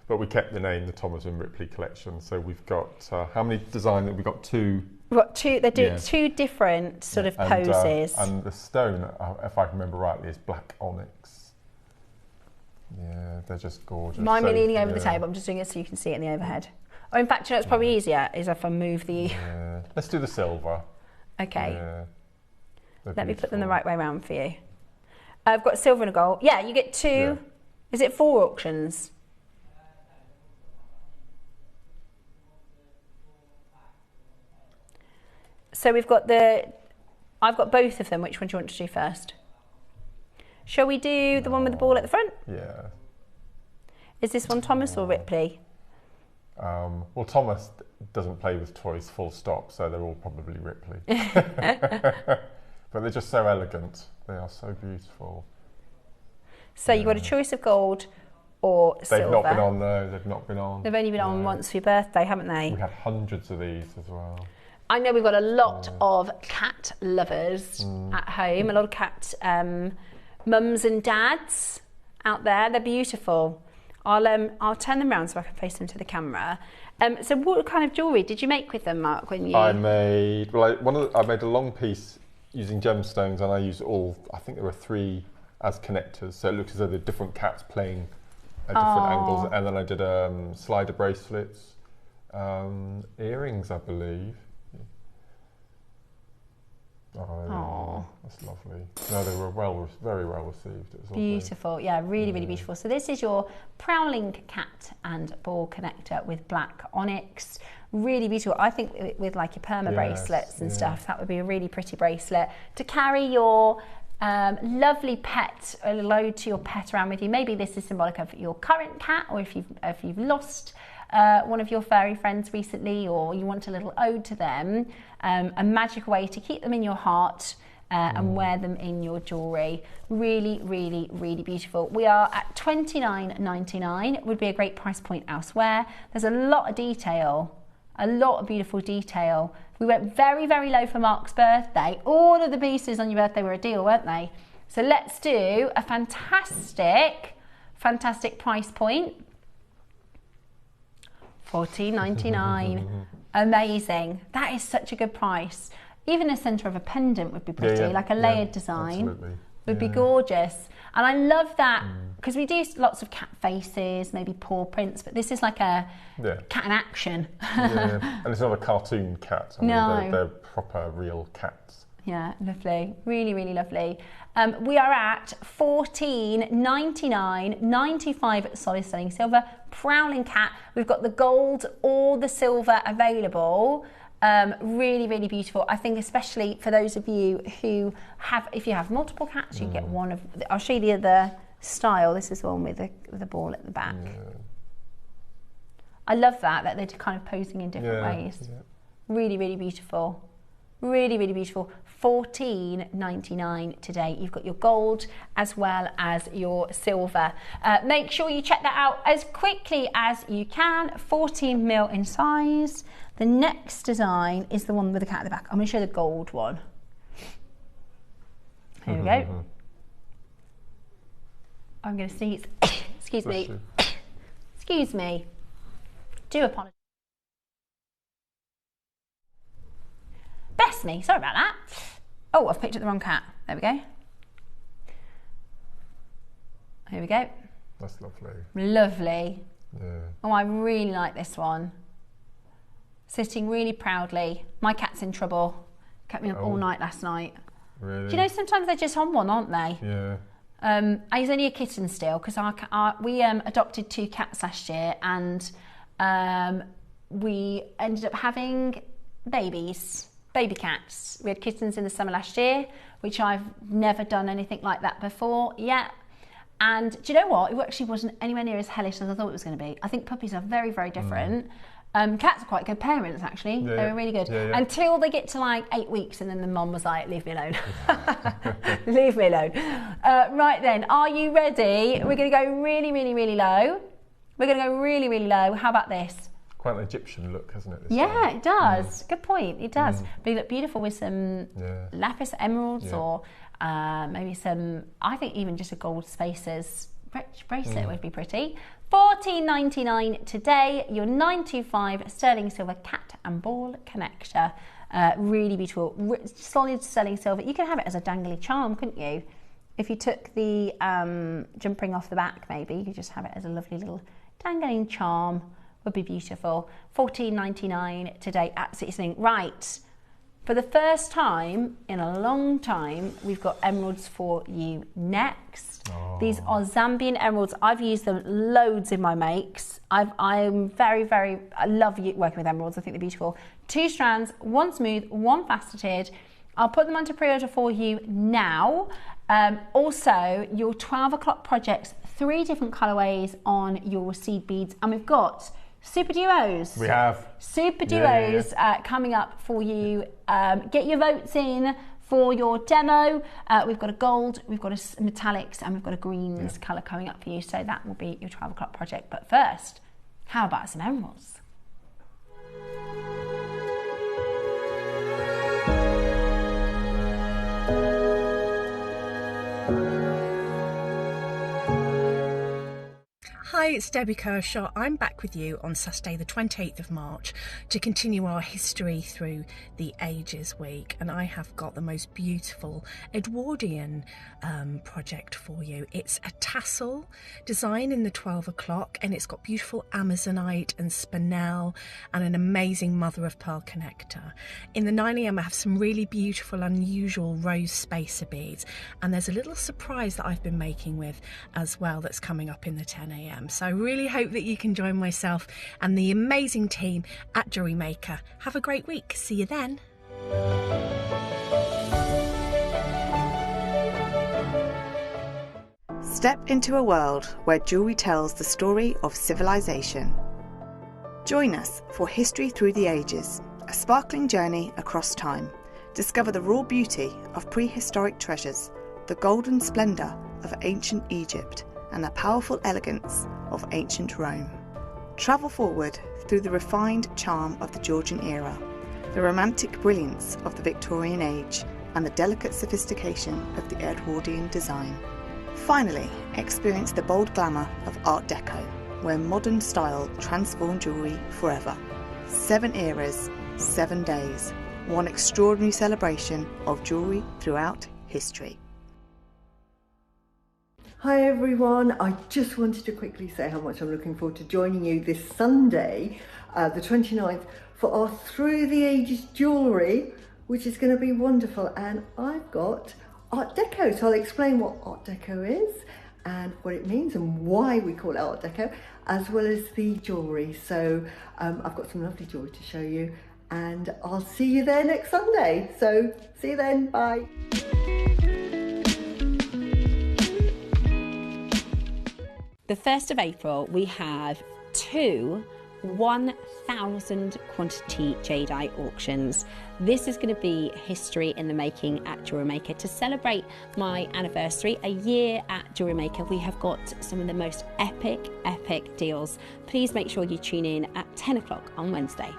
but we kept the name the Thomas and Ripley collection. So we've got how many designs? We've got 2. We've got 2. They do 2 different sort of poses. And the stone, if I remember rightly, is black onyx. Yeah, they're just gorgeous. Mine are leaning over the table. I'm just doing it so you can see it in the overhead. Oh, in fact, you know, it's probably easier is if I move the. Yeah. Let's do the silver. Okay. Yeah. Let me put them the right way around for you. I've got silver and a gold. Yeah, you get 2. Yeah. Is it 4 auctions? So we've got I've got both of them. Which one do you want to do first? Shall we do the one with the ball at the front? Yeah. Is this one Thomas or Ripley? Well, Thomas doesn't play with toys full stop, so they're all probably Ripley. But they're just so elegant. They are so beautiful. So you've got a choice of gold or silver. They've not been on, no, they've not been on. They've only been on once for your birthday, haven't they? We had hundreds of these as well. I know we've got a lot of cat lovers at home, a lot of cat mums and dads out there. They're beautiful. I'll turn them around so I can face them to the camera. So what kind of jewellery did you make with them, Mark, when you... I made a long piece using gemstones, and I used I think there were 3 as connectors, so it looks as though they're different cats playing at different angles, and then I did slider bracelets, earrings, I believe. Oh, that's lovely. No, they were very well received. It was beautiful, lovely. yeah, really, really beautiful. So this is your prowling cat and ball connector with black onyx. Really beautiful. I think with like your perma bracelets and stuff, that would be a really pretty bracelet to carry your lovely pet, a load to your pet around with you. Maybe this is symbolic of your current cat, or if you've lost one of your furry friends recently, or you want a little ode to them, a magical way to keep them in your heart and wear them in your jewellery. Really, really, really beautiful. We are at $29.99. Would be a great price point elsewhere. There's a lot of detail, a lot of beautiful detail. We went very, very low for Mark's birthday. All of the pieces on your birthday were a deal, weren't they? So let's do a fantastic, fantastic price point. $14.99. Amazing. That is such a good price. Even the centre of a pendant would be pretty, like a layered design. Would be gorgeous. And I love that, because we do lots of cat faces, maybe paw prints, but this is like a cat in action. And it's not a cartoon cat. I mean, they're proper real cats. Yeah, lovely. Really, really lovely. We are at $14.99, 95 solid sterling silver, prowling cat. We've got the gold or the silver available. Really, really beautiful. I think especially for those of you who have, if you have multiple cats, you get one of, I'll show you the other style. This is the one with the ball at the back. I love that they're kind of posing in different ways. Really, really beautiful. Really, really beautiful. $14.99 today. You've got your gold as well as your silver. Make sure you check that out as quickly as you can. 14 mil in size. The next design is the one with the cat at the back. I'm going to show the gold one. Here we go. I'm going to sneeze. Excuse me. Excuse me. Do apologise. Bless me, sorry about that. Oh, I've picked up the wrong cat. There we go. Here we go. That's lovely. Lovely. Yeah. Oh, I really like this one. Sitting really proudly. My cat's in trouble. Kept me up all night last night. Really? Do you know sometimes they're just on one, aren't they? Yeah. He's only a kitten still, because we adopted 2 cats last year, and we ended up having baby cats. We had kittens in the summer last year, which I've never done anything like that before yet. And do you know what? It actually wasn't anywhere near as hellish as I thought it was going to be. I think puppies are very, very different. Cats are quite good parents, actually. They were really good. Until they get to like 8 weeks, and then the mum was like, leave me alone. Leave me alone. Right then, are you ready? We're going to go really, really, really low. We're going to go really, really low. How about this? Quite an Egyptian look, hasn't it? It does. Good point. It does. But you look beautiful with some lapis emeralds, or maybe some, I think even just a gold spacers bracelet would be pretty. $14.99 today. Your 925 sterling silver cat and ball connector. Really beautiful. Solid sterling silver. You could have it as a dangly charm, couldn't you? If you took the jump ring off the back, maybe you could just have it as a lovely little dangling charm. Would be beautiful. $14.99 today, absolutely stunning. Right, for the first time in a long time, we've got emeralds for you next. These are Zambian emeralds. I've used them loads in my makes. I love working with emeralds. I think they're beautiful. 2 strands, 1 smooth, 1 faceted. I'll put them onto pre-order for you now. Also, your 12 o'clock projects, 3 different colourways on your seed beads, and we've got Super Duos. We have. Super Duos coming up for you. Get your votes in for your demo. We've got a gold, we've got a metallics, and we've got a greens colour coming up for you. So that will be your 12 o'clock project. But first, how about some emeralds? Hi, it's Debbie Kershaw. I'm back with you on Saturday the 28th of March to continue our history through the Ages Week, and I have got the most beautiful Edwardian project for you. It's a tassel design in the 12 o'clock, and it's got beautiful amazonite and spinel and an amazing mother of pearl connector. In the 9 AM I have some really beautiful unusual rose spacer beads, and there's a little surprise that I've been making with as well that's coming up in the 10 AM. So I really hope that you can join myself and the amazing team at JewelleryMaker. Have a great week. See you then. Step into a world where jewellery tells the story of civilization. Join us for History Through the Ages, a sparkling journey across time. Discover the raw beauty of prehistoric treasures, the golden splendour of ancient Egypt, and the powerful elegance of ancient Rome. Travel forward through the refined charm of the Georgian era, the romantic brilliance of the Victorian age, and the delicate sophistication of the Edwardian design. Finally, experience the bold glamour of Art Deco, where modern style transformed jewellery forever. 7 eras, 7 days, one extraordinary celebration of jewellery throughout history. Hi everyone, I just wanted to quickly say how much I'm looking forward to joining you this Sunday, the 29th, for our Through the Ages jewellery, which is going to be wonderful. And I've got Art Deco, so I'll explain what Art Deco is and what it means and why we call it Art Deco, as well as the jewellery. So I've got some lovely jewellery to show you, and I'll see you there next Sunday. So see you then, bye. The 1st of April, we have 2 1,000 quantity jadeite auctions. This is going to be history in the making at JewelleryMaker. To celebrate my anniversary, a year at JewelleryMaker, we have got some of the most epic deals. Please make sure you tune in at 10 o'clock on Wednesday.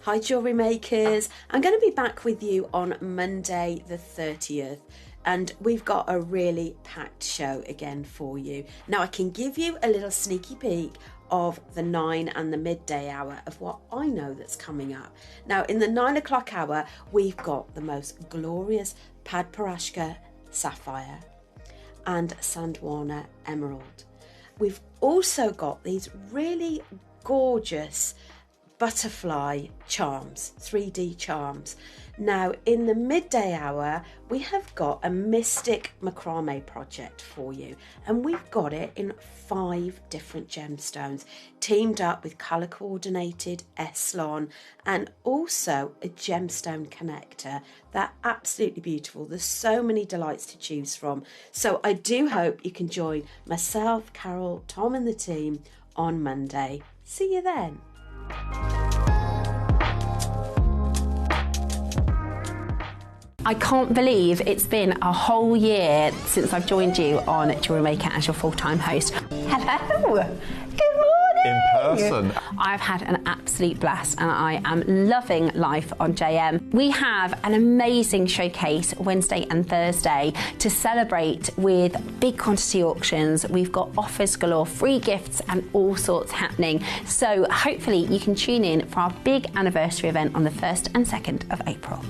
Hi jewellery makers, I'm going to be back with you on Monday the 30th, and we've got a really packed show again for you. Now I can give you a little sneaky peek of the 9 and the midday hour of what I know that's coming up. Now in the 9 o'clock hour we've got the most glorious Padparashka sapphire and Sandwana emerald. We've also got these really gorgeous butterfly charms, 3D charms. Now in the midday hour we have got a mystic macrame project for you, and we've got it in 5 different gemstones teamed up with colour coordinated Eslon and also a gemstone connector. They're absolutely beautiful. There's so many delights to choose from, so I do hope you can join myself, Carol, Tom and the team on Monday. See you then. I can't believe it's been a whole year since I've joined you on JewelleryMaker as your full-time host. Hello! Good morning! In person. I've had an absolute blast and I am loving life on JM. We have an amazing showcase Wednesday and Thursday to celebrate with big quantity auctions. We've got offers galore, free gifts and all sorts happening. So hopefully you can tune in for our big anniversary event on the 1st and 2nd of April.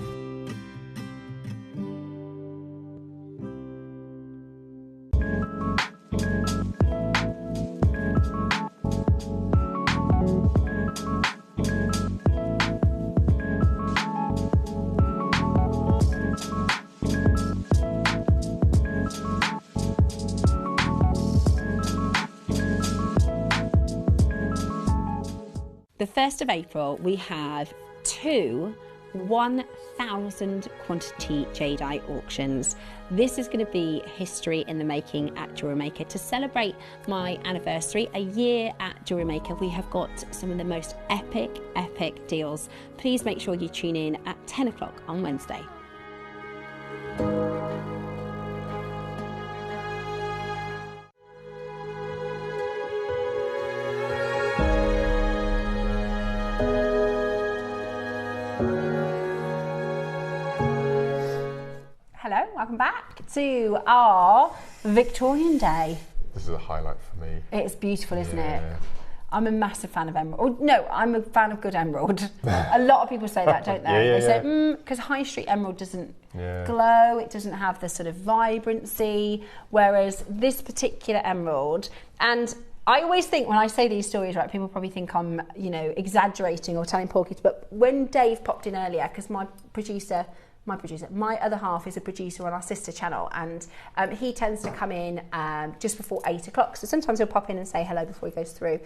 The 1st of April, we have 2 1,000 quantity jadeite auctions. This is going to be history in the making at JewelleryMaker. To celebrate my anniversary, a year at JewelleryMaker, we have got some of the most epic deals. Please make sure you tune in at 10 o'clock on Wednesday. Hello, welcome back to our Victorian day. This is a highlight for me. It's beautiful, isn't it? I'm a massive fan of emerald. Oh, no, I'm a fan of good emerald. A lot of people say that, don't they? They say, because high street emerald doesn't glow, it doesn't have the sort of vibrancy, whereas this particular emerald, and I always think when I say these stories, right, people probably think I'm, you know, exaggerating or telling porkies, but when Dave popped in earlier, because my other half is a producer on our sister channel, and he tends to come in just before 8 o'clock. So sometimes he'll pop in and say hello before he goes through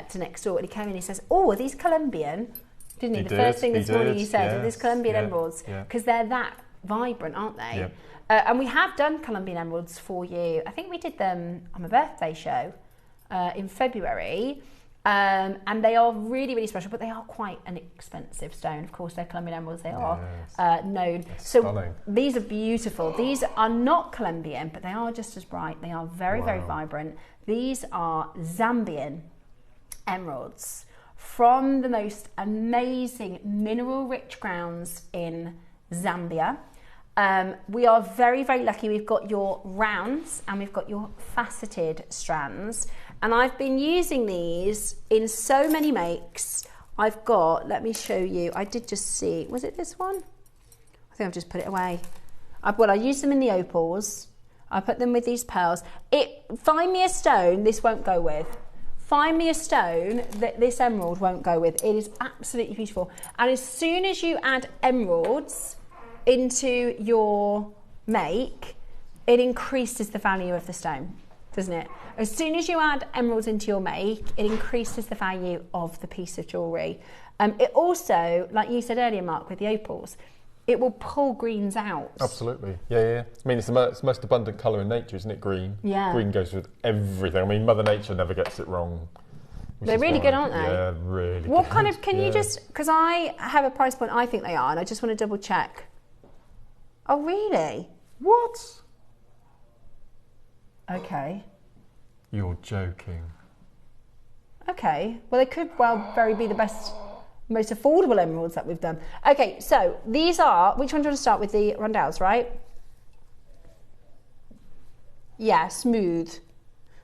to next door. And he came in and he says, "Oh, are these Colombian?" Didn't he? The first thing this morning he said, "Are these Colombian emeralds?" Because they're that vibrant, aren't they? And we have done Colombian emeralds for you. I think we did them on my birthday show in February. And they are really, really special, but they are quite an expensive stone. Of course, they're Colombian emeralds, they are known. So stunning. These are beautiful. These are not Colombian, but they are just as bright. They are very, very vibrant. These are Zambian emeralds from the most amazing mineral-rich grounds in Zambia. We are very, very lucky. We've got your rounds and we've got your faceted strands. And I've been using these in so many makes. I've got, let me show you, I did just see, was it this one? I think I've just put it away. I used them in the opals. I put them with these pearls. Find me a stone this won't go with. Find me a stone that this emerald won't go with. It is absolutely beautiful. And as soon as you add emeralds into your make, it increases the value of the stone, doesn't it? As soon as you add emeralds into your make, it increases the value of the piece of jewellery. It also, like you said earlier, Mark, with the opals, it will pull greens out. Absolutely, yeah. I mean, it's the most abundant colour in nature, isn't it, green? Yeah. Green goes with everything. I mean, Mother Nature never gets it wrong. They're really good, aren't they? Yeah, really good. What kind of, can you just, because I have a price point I think they are, and I just want to double check. Oh, really? What? Okay. You're joking. Okay, well, they could very be the most affordable emeralds that we've done. Okay, so these are, which one do you want to start with? The rondelles, right? Yeah, smooth.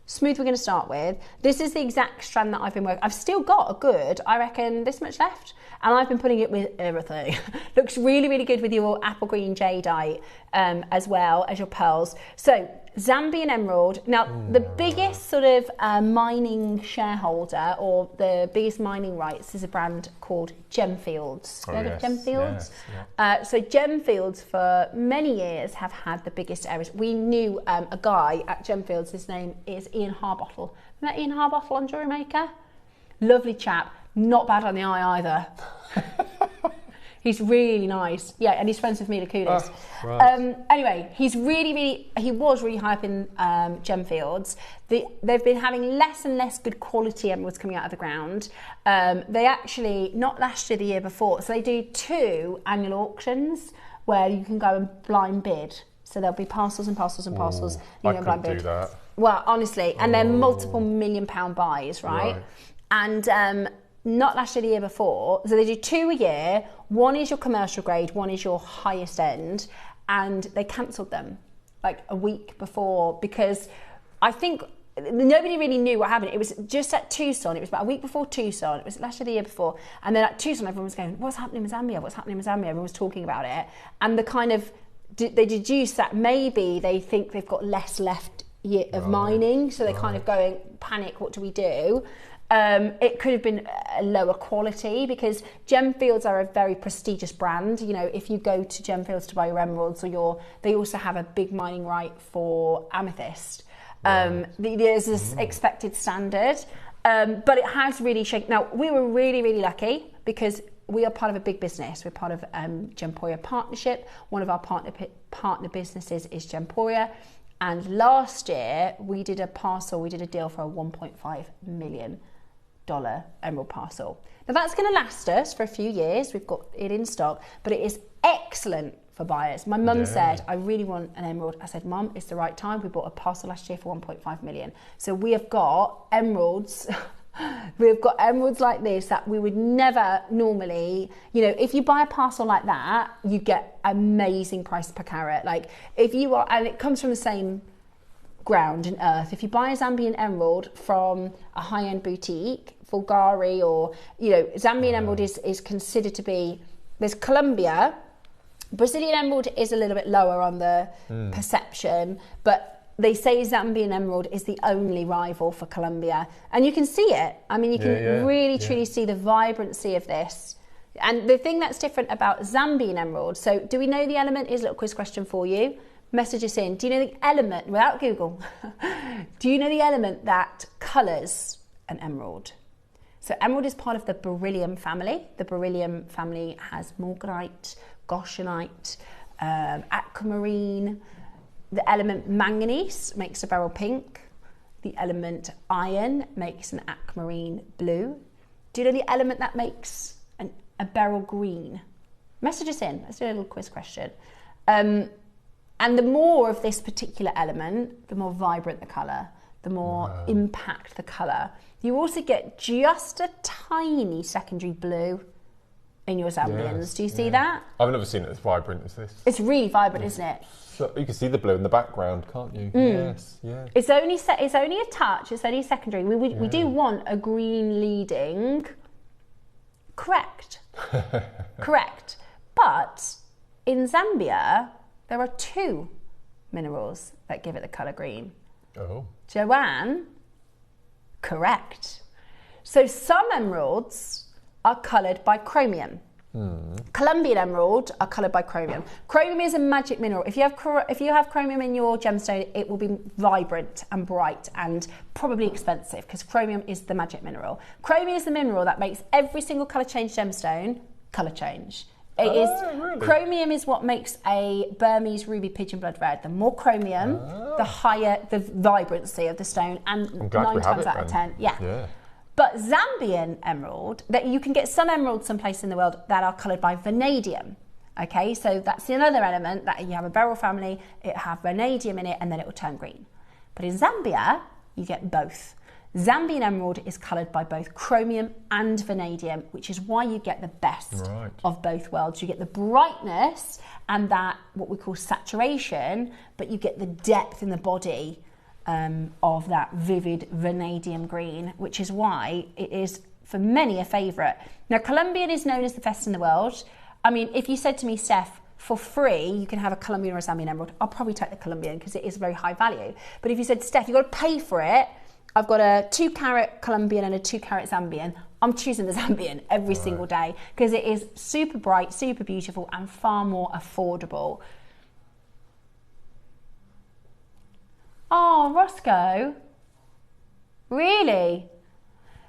Smooth we're going to start with. This is the exact strand that I've been working. I've still got a good, I reckon, this much left. And I've been putting it with everything. Looks really, really good with your apple green jadeite as well as your pearls. So Zambian emerald. Now, the biggest sort of mining shareholder or the biggest mining rights is a brand called Gemfields. Heard of Gemfields? Yes, so Gemfields for many years have had the biggest areas. We knew a guy at Gemfields, his name is Ian Harbottle. Remember Ian Harbottle on JewelleryMaker? Lovely chap, not bad on the eye either. He's really nice. Yeah, and he's friends with Mila Kunis. Oh, right. Anyway, he was really high up in Gemfields. They've been having less and less good quality emeralds coming out of the ground. They actually, not last year, the year before, so they do 2 annual auctions where you can go and blind bid. So there'll be parcels and parcels and parcels. I couldn't do that. Well, honestly, and they're multiple £1 million buys, right? And not last year, the year before. So they do 2 a year. One is your commercial grade, one is your highest end. And they cancelled them like a week before because I think nobody really knew what happened. It was just at Tucson. It was about a week before Tucson. It was last year, the year before. And then at Tucson, everyone was going, what's happening with Zambia? What's happening with Zambia? Everyone was talking about it. And they deduce that maybe they think they've got less left of mining. So they're kind of going, panic, what do we do? It could have been a lower quality because Gemfields are a very prestigious brand. You know, if you go to Gemfields to buy your emeralds they also have a big mining right for amethyst. There's this expected standard, but it has really shaken. Now, we were really, really lucky because we are part of a big business. We're part of Gemporia Partnership. One of our partner businesses is Gemporia. And last year, we did a deal for a $1.5 million emerald parcel. Now that's going to last us for a few years. We've got it in stock, but it is excellent for buyers. My mum said, I really want an emerald. I said, Mum, it's the right time. We bought a parcel last year for 1.5 million. So we have got emeralds We've got emeralds like this that we would never normally, you know, if you buy a parcel like that, you get amazing price per carat. Like if you are, and it comes from the same ground and earth. If you buy a Zambian emerald from a high-end boutique, Bulgari, or, you know, Zambian emerald is considered to be, there's Colombia, Brazilian emerald is a little bit lower on the perception, but they say Zambian emerald is the only rival for Colombia. And you can see it. I mean, you can really, truly see the vibrancy of this. And the thing that's different about Zambian emerald, so do we know the element? Is a little quiz question for you. Message us in. Do you know the element, without Google, do you know the element that colours an emerald? So emerald is part of the beryllium family. The beryllium family has morganite, goshenite, aquamarine. The element manganese makes a beryl pink. The element iron makes an aquamarine blue. Do you know the element that makes a beryl green? Message us in. Let's do a little quiz question. And the more of this particular element, the more vibrant the colour, the more impact the colour. You also get just a tiny secondary blue in your Zambians. Do you see that? I've never seen it as vibrant as this. It's really vibrant, isn't it? So you can see the blue in the background, can't you? Yes, yeah. It's only a touch. It's only secondary. We do want a green leading. Correct. Correct. But in Zambia, there are 2 minerals that give it the colour green. Oh. Joanne, correct. So some emeralds are coloured by chromium. Colombian emerald are coloured by chromium. Chromium is a magic mineral. If you have chromium in your gemstone, it will be vibrant and bright and probably expensive, because chromium is the magic mineral. Chromium is the mineral that makes every single colour change gemstone colour change. Really? Chromium is what makes a Burmese ruby pigeon blood red. The more chromium, the higher the vibrancy of the stone, and 9 times out of 10. Yeah. But Zambian emerald, that you can get some emeralds someplace in the world that are coloured by vanadium. Okay, so that's another element that you have a beryl family, it have vanadium in it, and then it will turn green. But in Zambia, you get both. Zambian emerald is coloured by both chromium and vanadium, which is why you get the best of both worlds. You get the brightness and that, what we call saturation, but you get the depth in the body of that vivid vanadium green, which is why it is for many a favourite. Now, Colombian is known as the best in the world. I mean, if you said to me, Steph, for free, you can have a Colombian or a Zambian emerald, I'll probably take the Colombian because it is very high value. But if you said, Steph, you've got to pay for it, I've got a 2-carat Colombian and a 2-carat Zambian, I'm choosing the Zambian every single day because it is super bright, super beautiful, and far more affordable. Oh, Roscoe, really?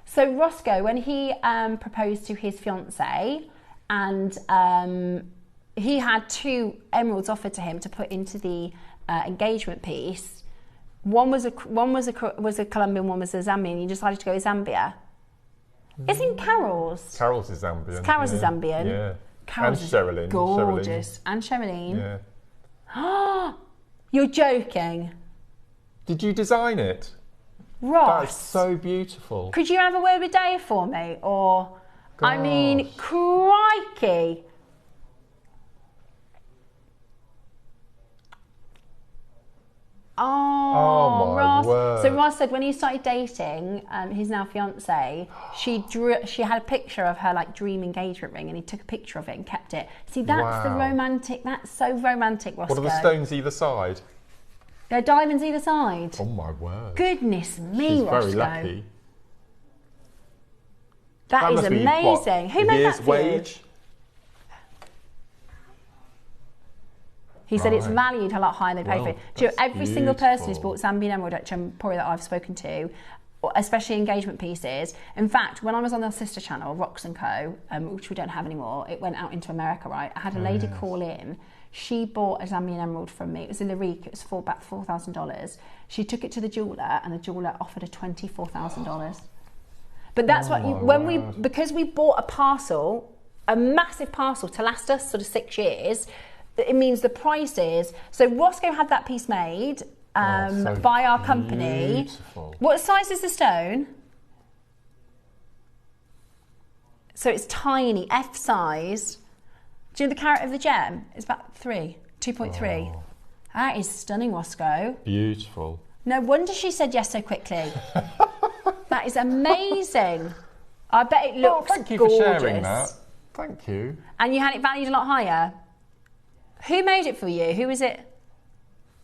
So Roscoe, when he proposed to his fiancée, and he had 2 emeralds offered to him to put into the engagement piece. One was a Colombian, one was a Zambian. You decided to go with Zambia. Isn't Carol's? Carol's is Zambian. Carol's is Zambian. Yeah. Carol's and Sherilyn. Gorgeous. And Sherilyn. Yeah. Oh, you're joking. Did you design it? Ross. That is so beautiful. Could you have a word with Dave for me? Or, gosh. I mean, crikey. Oh, my Ross. word. So Ross said when he started dating his now fiancée, she had a picture of her like dream engagement ring, and he took a picture of it and kept it. See, that's the romantic. That's so romantic, Roscoe. What are the stones either side? There are diamonds either side. Oh my word. Goodness me, She's Roscoe. very lucky. That is amazing. Who made that for you? He said it's valued a lot higher than they paid for it. Do you know, every single person who's bought Zambian emerald at Probably that I've spoken to, especially engagement pieces. In fact, when I was on our sister channel, Rocks & Co, which we don't have anymore, it went out into America, right? I had a lady call in. She bought a Zambian emerald from me. It was in Larique. It was for about $4,000. She took it to the jeweller, and the jeweller offered her $24,000. But that's because we bought a parcel, a massive parcel to last us sort of 6 years. It means the prices. So Roscoe had that piece made by our company. Beautiful. What size is the stone? So it's tiny, F size. Do you know the carat of the gem? It's about 2.3. Oh. That is stunning, Roscoe. Beautiful. No wonder she said yes so quickly. That is amazing. I bet it looks gorgeous. Thank you for sharing that. Thank you. And you had it valued a lot higher? Who made it for you? Who was it?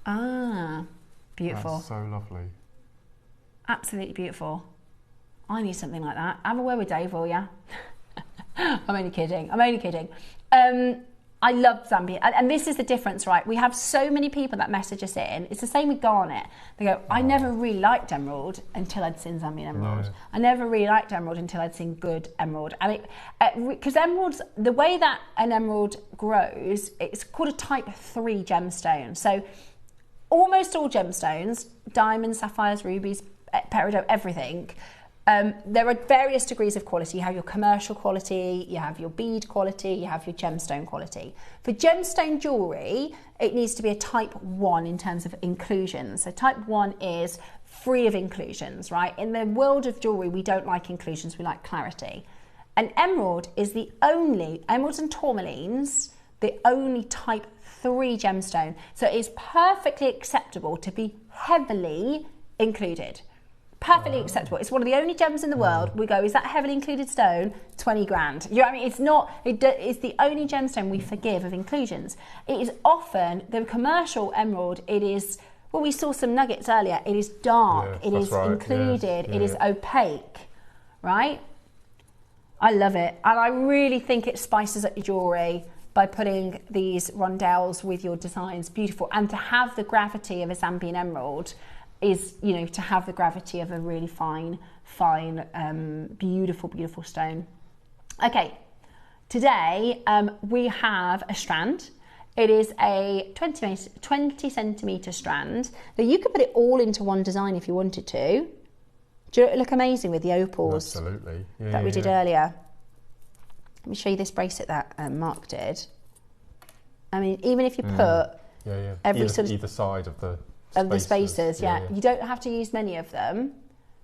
Ah, beautiful. That's so lovely. Absolutely beautiful. I need something like that. Have a word with Dave, will ya? I'm only kidding. I love Zambian, and this is the difference, right? We have so many people that message us in. It's the same with Garnet. They go, I never really liked emerald until I'd seen Zambian emerald. No. I never really liked emerald until I'd seen good emerald. And because emeralds, the way that an emerald grows, it's called a type 3 gemstone. So almost all gemstones, diamonds, sapphires, rubies, peridot, everything, there are various degrees of quality. You have your commercial quality, you have your bead quality, you have your gemstone quality. For gemstone jewellery, it needs to be a type 1 in terms of inclusions. So type 1 is free of inclusions, right? In the world of jewellery, we don't like inclusions, we like clarity. And emerald is the only, emeralds and tourmalines, the only type 3 gemstone. So it is perfectly acceptable to be heavily included. Perfectly acceptable. It's one of the only gems in the world. We go, is that a heavily included stone? 20 grand. You know what I mean? It's not, it's the only gemstone we forgive of inclusions. It is often, the commercial emerald, it is, well, we saw some nuggets earlier. It is dark. Yes, it is right. included. Yes. It is opaque, right? I love it. And I really think it spices up your jewellery by putting these rondelles with your designs. Beautiful. And to have the gravity of a Zambian emerald is, you know, to have the gravity of a really fine, beautiful, beautiful stone. Okay, today we have a strand. It is a 20 centimetre strand. Now you could put it all into one design if you wanted to. Do it look amazing with the opals? Absolutely. Yeah, that we did earlier. Let me show you this bracelet that Mark did. I mean, even if you put every either side of the spacers, you don't have to use many of them.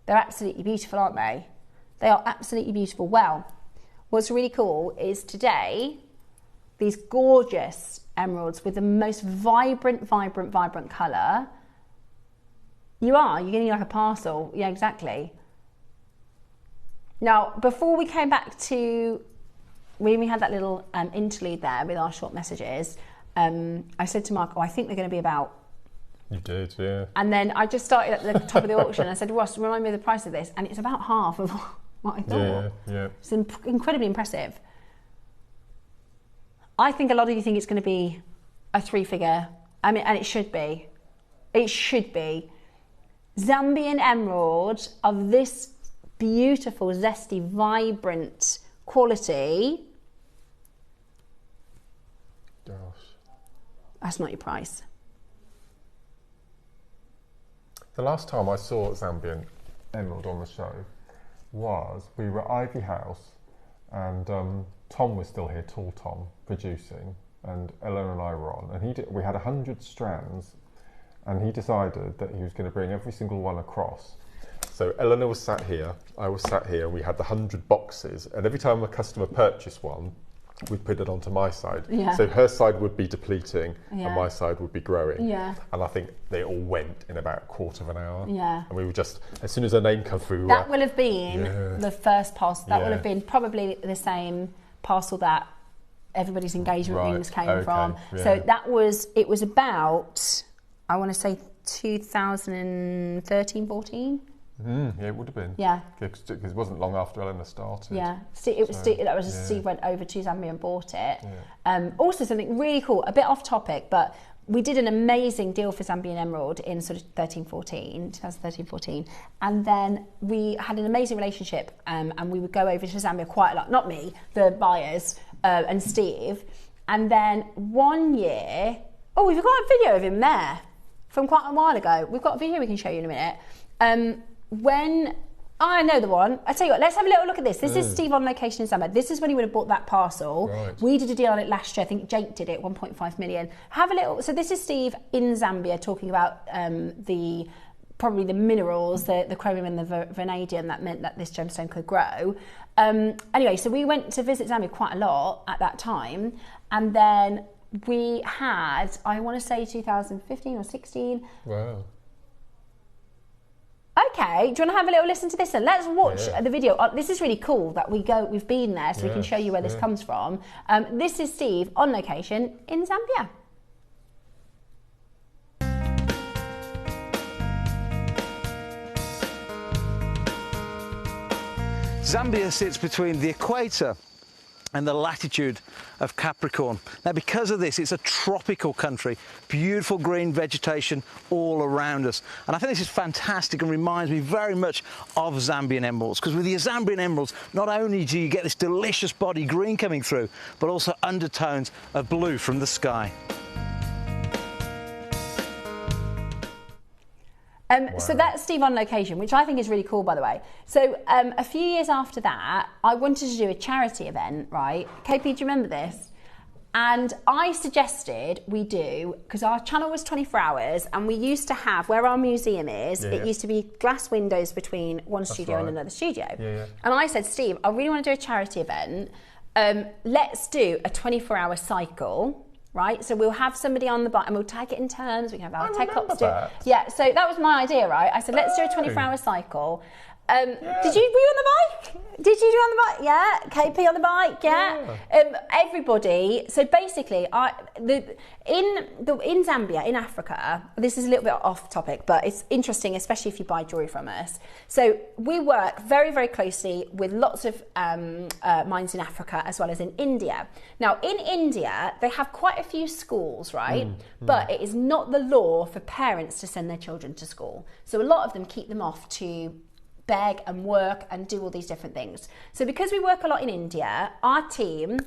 They're absolutely beautiful, aren't they? They are absolutely beautiful. Well, what's really cool is today, these gorgeous emeralds with the most vibrant colour. You're going to need like a parcel. Yeah, exactly. Now, before we came back to, when we had that little interlude there with our short messages, I said to Mark, I think they're going to be about. You did, yeah. And then I just started at the top of the auction. I said, Ross, remind me of the price of this. And it's about half of what I thought. Yeah. It's incredibly impressive. I think a lot of you think it's going to be a 3-figure. I mean, and it should be. It should be. Zambian emerald of this beautiful, zesty, vibrant quality. Gosh. That's not your price. The last time I saw Zambian emerald on the show was, we were at Ivy House and Tom was still here, Tall Tom, producing, and Ellen and I were on, and we had 100 strands, and he decided that he was going to bring every single one across. So Eleanor was sat here, I was sat here, and we had the 100 boxes, and every time a customer purchased one, we put it onto my side. Yeah. So her side would be depleting and my side would be growing. Yeah. And I think they all went in about a quarter of an hour. Yeah. And we were just, as soon as her name came through... That will have been the first parcel. That will have been probably the same parcel that everybody's engagement rings came from. Yeah. So it was about, I want to say 2013, 14. Yeah, it would have been. Yeah. Because it wasn't long after Eleanor started. Yeah. Steve went over to Zambia and bought it. Yeah. Also something really cool, a bit off topic, but we did an amazing deal for Zambian Emerald in sort of 2013, 14. And then we had an amazing relationship and we would go over to Zambia quite a lot, not me, the buyers and Steve. And then one year, we've got a video of him there from quite a while ago. We've got a video we can show you in a minute. I know the one. I tell you what, let's have a little look at this. This is Steve on location in Zambia. This is when he would have bought that parcel. Right. We did a deal on it last year. I think Jake did it, 1.5 million. Have a little. So this is Steve in Zambia talking about probably the minerals, the chromium and the vanadium that meant that this gemstone could grow. anyway, so we went to visit Zambia quite a lot at that time, and then we had, I want to say 2015 or 16. Wow. Okay, do you want to have a little listen to this then? Let's watch the video. This is really cool that we've been there, so we can show you where this comes from. This is Steve on location in Zambia. Zambia sits between the equator and the latitude of Capricorn. Now, because of this, it's a tropical country, beautiful green vegetation all around us. And I think this is fantastic and reminds me very much of Zambian emeralds, because with the Zambian emeralds, not only do you get this delicious body green coming through, but also undertones of blue from the sky. So that's Steve on location, which I think is really cool, by the way. So a few years after that, I wanted to do a charity event, right? KP, do you remember this? And I suggested we do, because our channel was 24 hours, and we used to have, where our museum is, it used to be glass windows between one studio and another studio. And I said, Steve, I really want to do a charity event. Let's do a 24-hour cycle. Right, so we'll have somebody on the bike and we'll tag it in turns. We can have our tech ops do it. Yeah, so that was my idea, right? I said, let's do a 24-hour cycle. Did you, were you on the bike? Did you do on the bike? Yeah. KP on the bike? Yeah. Everybody. So basically, in Zambia, in Africa, this is a little bit off topic, but it's interesting, especially if you buy jewellery from us. So we work very, very closely with lots of mines in Africa as well as in India. Now, in India, they have quite a few schools, right? But it is not the law for parents to send their children to school. So a lot of them keep them off to beg and work and do all these different things. So because we work a lot in India, our team,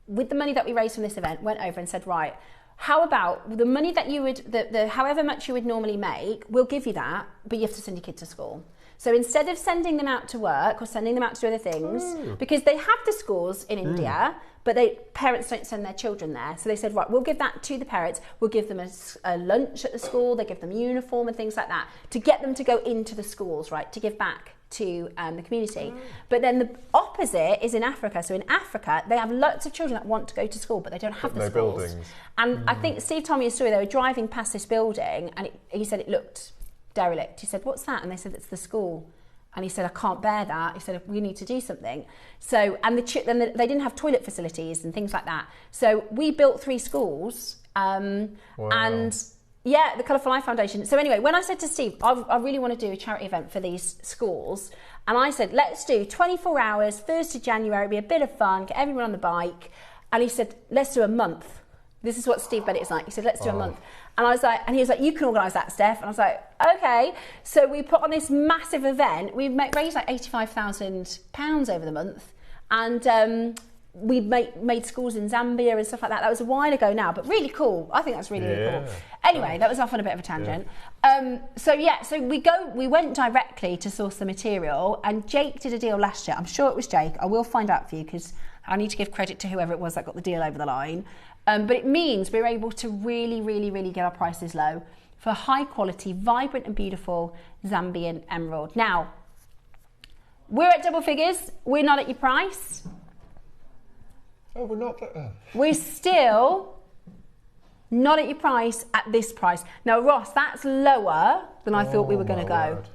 with the money that we raised from this event, went over and said, right, how about the money that you would, however much you would normally make, we'll give you that, but you have to send your kid to school. So instead of sending them out to work or sending them out to do other things, because they have the schools in India, but parents don't send their children there. So they said, right, we'll give that to the parents. We'll give them a lunch at the school. They give them uniform and things like that to get them to go into the schools, right, to give back to the community. But then the opposite is in Africa. So in Africa, they have lots of children that want to go to school, but they don't have the schools. Buildings. And I think Steve told me a story. They were driving past this building, and he said it looked derelict. He said, what's that? And they said, it's the school. And he said, I can't bear that. He said, we need to do something. So, and they didn't have toilet facilities and things like that. So we built 3 schools. And yeah, the Colourful Eye Foundation. So anyway, when I said to Steve, I really want to do a charity event for these schools. And I said, let's do 24 hours, 1st of January, be a bit of fun, get everyone on the bike. And he said, let's do a month. This is what Steve Bennett's like. He said, let's do a month. And I was like, and he was like, you can organise that, Steph. And I was like, okay. So we put on this massive event. We raised like £85,000 over the month. And we made schools in Zambia and stuff like that. That was a while ago now, but really cool. I think that's really, really cool. Anyway, that was off on a bit of a tangent. So we went directly to source the material, and Jake did a deal last year. I'm sure it was Jake. I will find out for you because I need to give credit to whoever it was that got the deal over the line. But it means we're able to really, really, really get our prices low for high quality, vibrant and beautiful Zambian emerald. Now, we're at double figures. We're not at your price. Oh, we're not. We're still not at your price at this price. Now, Ross, that's lower than I thought we were going to go. Word.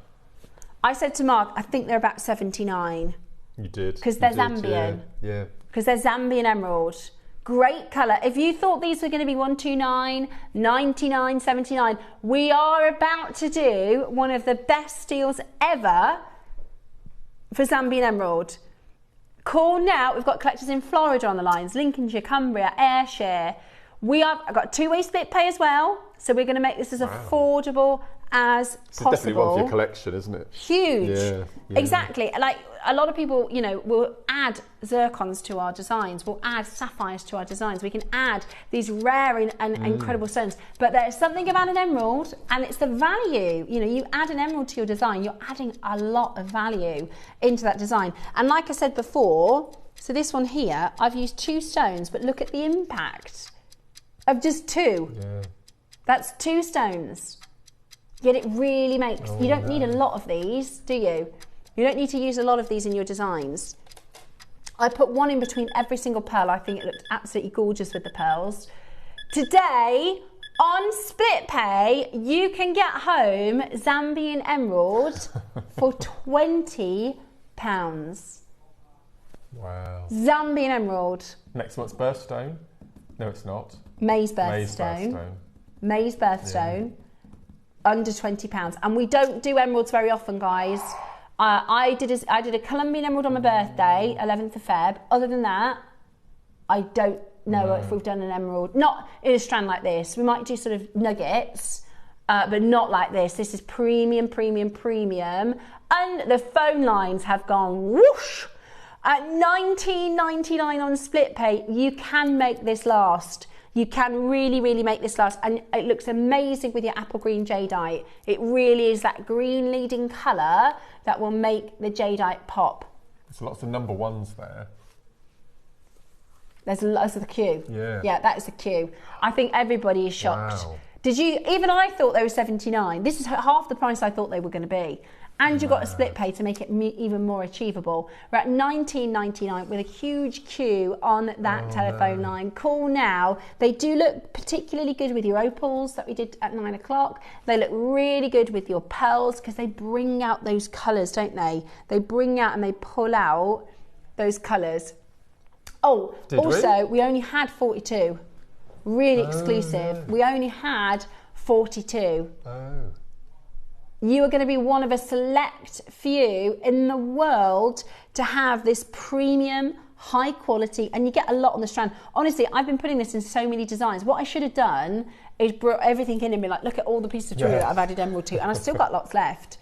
I said to Mark, I think they're about 79. You did. Because they're Zambian. Yeah. Because they're Zambian emerald. Great colour. If you thought these were going to be 129, 99, 79, we are about to do one of the best deals ever for Zambian emerald. Call now. We've got collectors in Florida on the lines, Lincolnshire, Cumbria, Ayrshire. I've got 2-way split pay as well, so we're going to make this as affordable as possible. It's definitely one for your collection, isn't it? Huge. Yeah. Exactly. Like a lot of people, will add zircons to our designs. We'll add sapphires to our designs. We can add these rare and incredible stones. But there's something about an emerald, and it's the value. You add an emerald to your design, you're adding a lot of value into that design. And like I said before, so this one here, I've used 2 stones, but look at the impact of just 2. Yeah. That's 2 stones. Yet it really makes, you don't need a lot of these, do you? You don't need to use a lot of these in your designs. I put one in between every single pearl. I think it looked absolutely gorgeous with the pearls. Today, on split pay, you can get home Zambian emerald for £20. Wow. Zambian emerald. Next month's birthstone? No, it's not. May's birthstone. May's birthstone. Yeah. Under £20. And we don't do emeralds very often, guys. I did a Colombian emerald on my birthday, 11th of Feb. Other than that, I don't know if we've done an emerald. Not in a strand like this. We might do sort of nuggets, but not like this. This is premium, premium, premium. And the phone lines have gone whoosh. At $19.99 on split pay, you can make this last. You can really, really make this last. And it looks amazing with your apple green jadeite. It really is that green leading colour that will make the jadeite pop. There's lots of number ones there. There's lots of the queue. Yeah. Yeah, that is the queue. I think everybody is shocked. Wow. Did you? Even I thought they were $79. This is half the price I thought they were going to be. And you've got a split pay to make it even more achievable. We're at $19.99 with a huge queue on that telephone line. Call now. They do look particularly good with your opals that we did at 9 o'clock. They look really good with your pearls because they bring out those colours, don't they? They bring out and they pull out those colours. Oh, also, we only had 42. Really exclusive. We only had 42. Oh. You are going to be one of a select few in the world to have this premium, high quality, and you get a lot on the strand. Honestly, I've been putting this in so many designs. What I should have done is brought everything in and be like, look at all the pieces of jewellery that I've added emerald to, and I've still got lots left.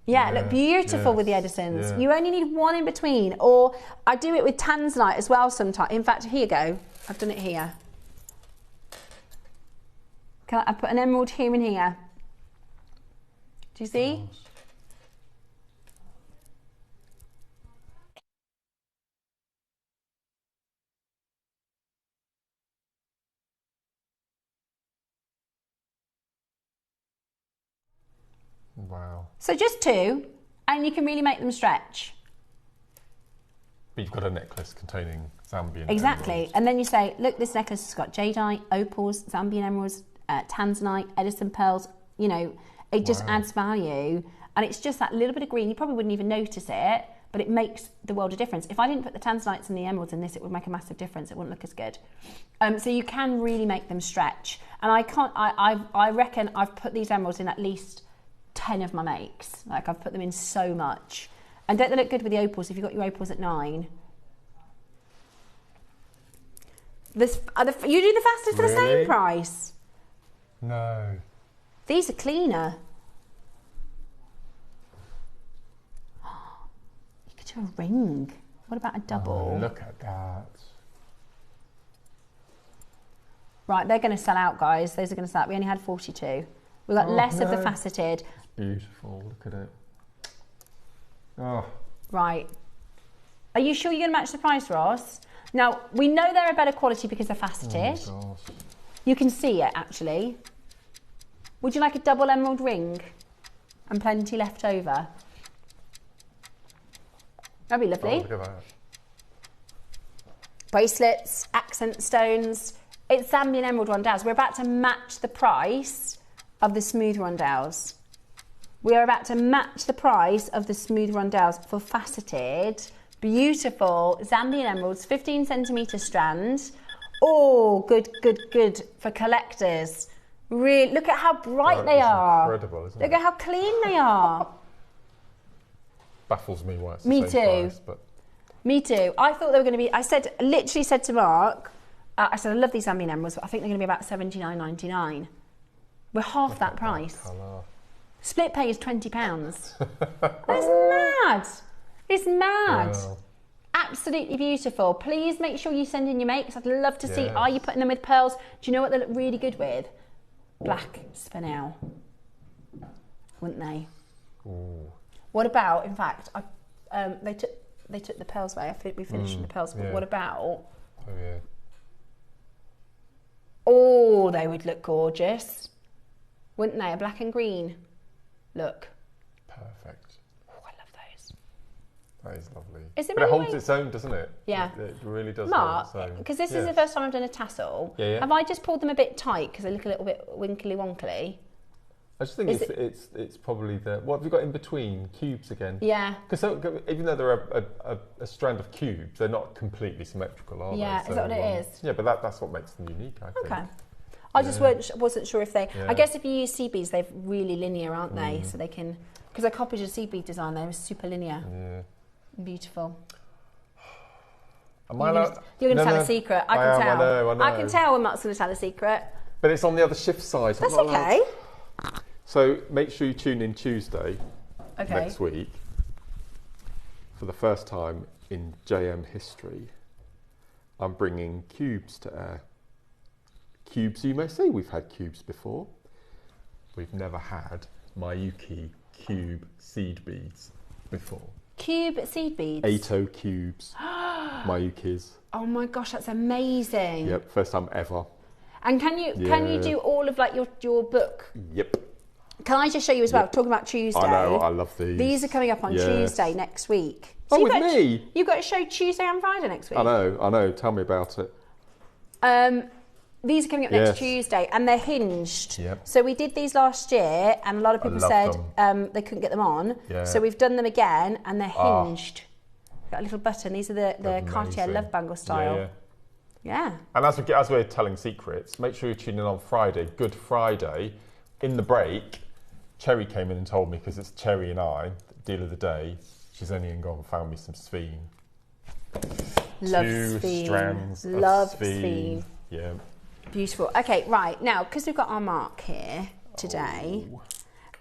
Yeah, look beautiful with the Edisons. Yeah. You only need one in between, or I do it with tanzanite as well sometimes. In fact, here you go. I've done it here. I put an emerald here and here. Do you see? Wow. So just two, and you can really make them stretch. But you've got a necklace containing Zambian Exactly. emeralds. And then you say, look, this necklace has got jadeite, opals, Zambian emeralds, tanzanite, Edison pearls. You know, it just adds value. And it's just that little bit of green. You probably wouldn't even notice it, but it makes the world a difference. If I didn't put the tanzanites and the emeralds in this, it would make a massive difference. It wouldn't look as good. So you can really make them stretch. And I reckon I've put these emeralds in at least 10 of my makes. Like, I've put them in so much. And don't they look good with the opals if you've got your opals at 9? You do the fastest for the same price? No. These are cleaner. You could do a ring. What about a double? Oh, look at that. Right, they're going to sell out, guys. Those are going to sell out. We only had 42. We've got less of the faceted. It's beautiful. Look at it. Oh. Right. Are you sure you're going to match the price, Ross? Now, we know they're a better quality because they're faceted. Oh, gosh. You can see it, actually. Would you like a double emerald ring and plenty left over? That'd be lovely. Oh, look at that. Bracelets, accent stones. It's Zambian emerald rondelles. We're about to match the price of the smooth rondelles. We are about to match the price of the smooth rondelles for faceted, beautiful Zambian emeralds, 15 centimetre strands. Oh, good, good, good for collectors. Really, look at how bright they are. Incredible, isn't it? Look at how clean they are. Baffles me why it's Me the same too. price, but Me too. I thought they were going to be, literally said to Mark, I said, I love these Zambian emeralds, but I think they're going to be about $79.99. We're half that price. colour. Split pay is £20. That's mad. It's mad. Wow. Absolutely beautiful. Please make sure you send in your makes. I'd love to see, Yes. are you putting them with pearls? Do you know what they look really good with? Black spinel. Wouldn't they? Ooh. What about, in fact, they took the pearls away. We finished the pearls, but yeah. what about, Oh, yeah. oh, they would look gorgeous. Wouldn't they? A black and green look. Perfect. Oh, I love those. That is lovely. Is it but it holds its own, doesn't it? Yeah. It really does Mark, hold its own. because this is the first time I've done a tassel, have I just pulled them a bit tight because they look a little bit winkly wonkly? I just think it's probably the... What have you got in between? Cubes again? Yeah. Because even though they're a strand of cubes, they're not completely symmetrical, are they? Yeah, is that what it is? Yeah, but that's what makes them unique, I think. Okay. I just wasn't sure if they... I guess if you use seed beads, they're really linear, aren't they? So they can... Because I copied a seed bead design, they were super linear. Yeah. Beautiful. Am I allowed? You're going to tell a secret. I can tell. I know. I can tell when Mark's going to tell a secret. But it's on the other shift side. That's okay. So make sure you tune in Tuesday next week for the first time in JM history. I'm bringing cubes to air. Cubes, you may say we've had cubes before. We've never had Mayuki cube seed beads before. Cube seed beads? 8 cubes, Mayukis. Oh my gosh, that's amazing. Yep, first time ever. And can you do all of like your book? Yep. Can I just show you as well? Talking about Tuesday. I know, I love these. These are coming up on Tuesday next week. So with me? You've got a show Tuesday and Friday next week. I know. Tell me about it. These are coming up next Tuesday, and they're hinged. Yep. So we did these last year, and a lot of people said they couldn't get them on. Yeah. So we've done them again, and they're hinged. Got a little button. These are the Cartier Love Bangle style. Yeah. And as we're telling secrets, make sure you tune in on Friday, Good Friday. In the break, Cherry came in and told me, because it's Cherry and I, deal of the day, she's only gone and found me some sphene. Love 2 sphene. strands Love of sphene. sphene. Yeah. Beautiful. Okay, right. Now, because we've got our Mark here today,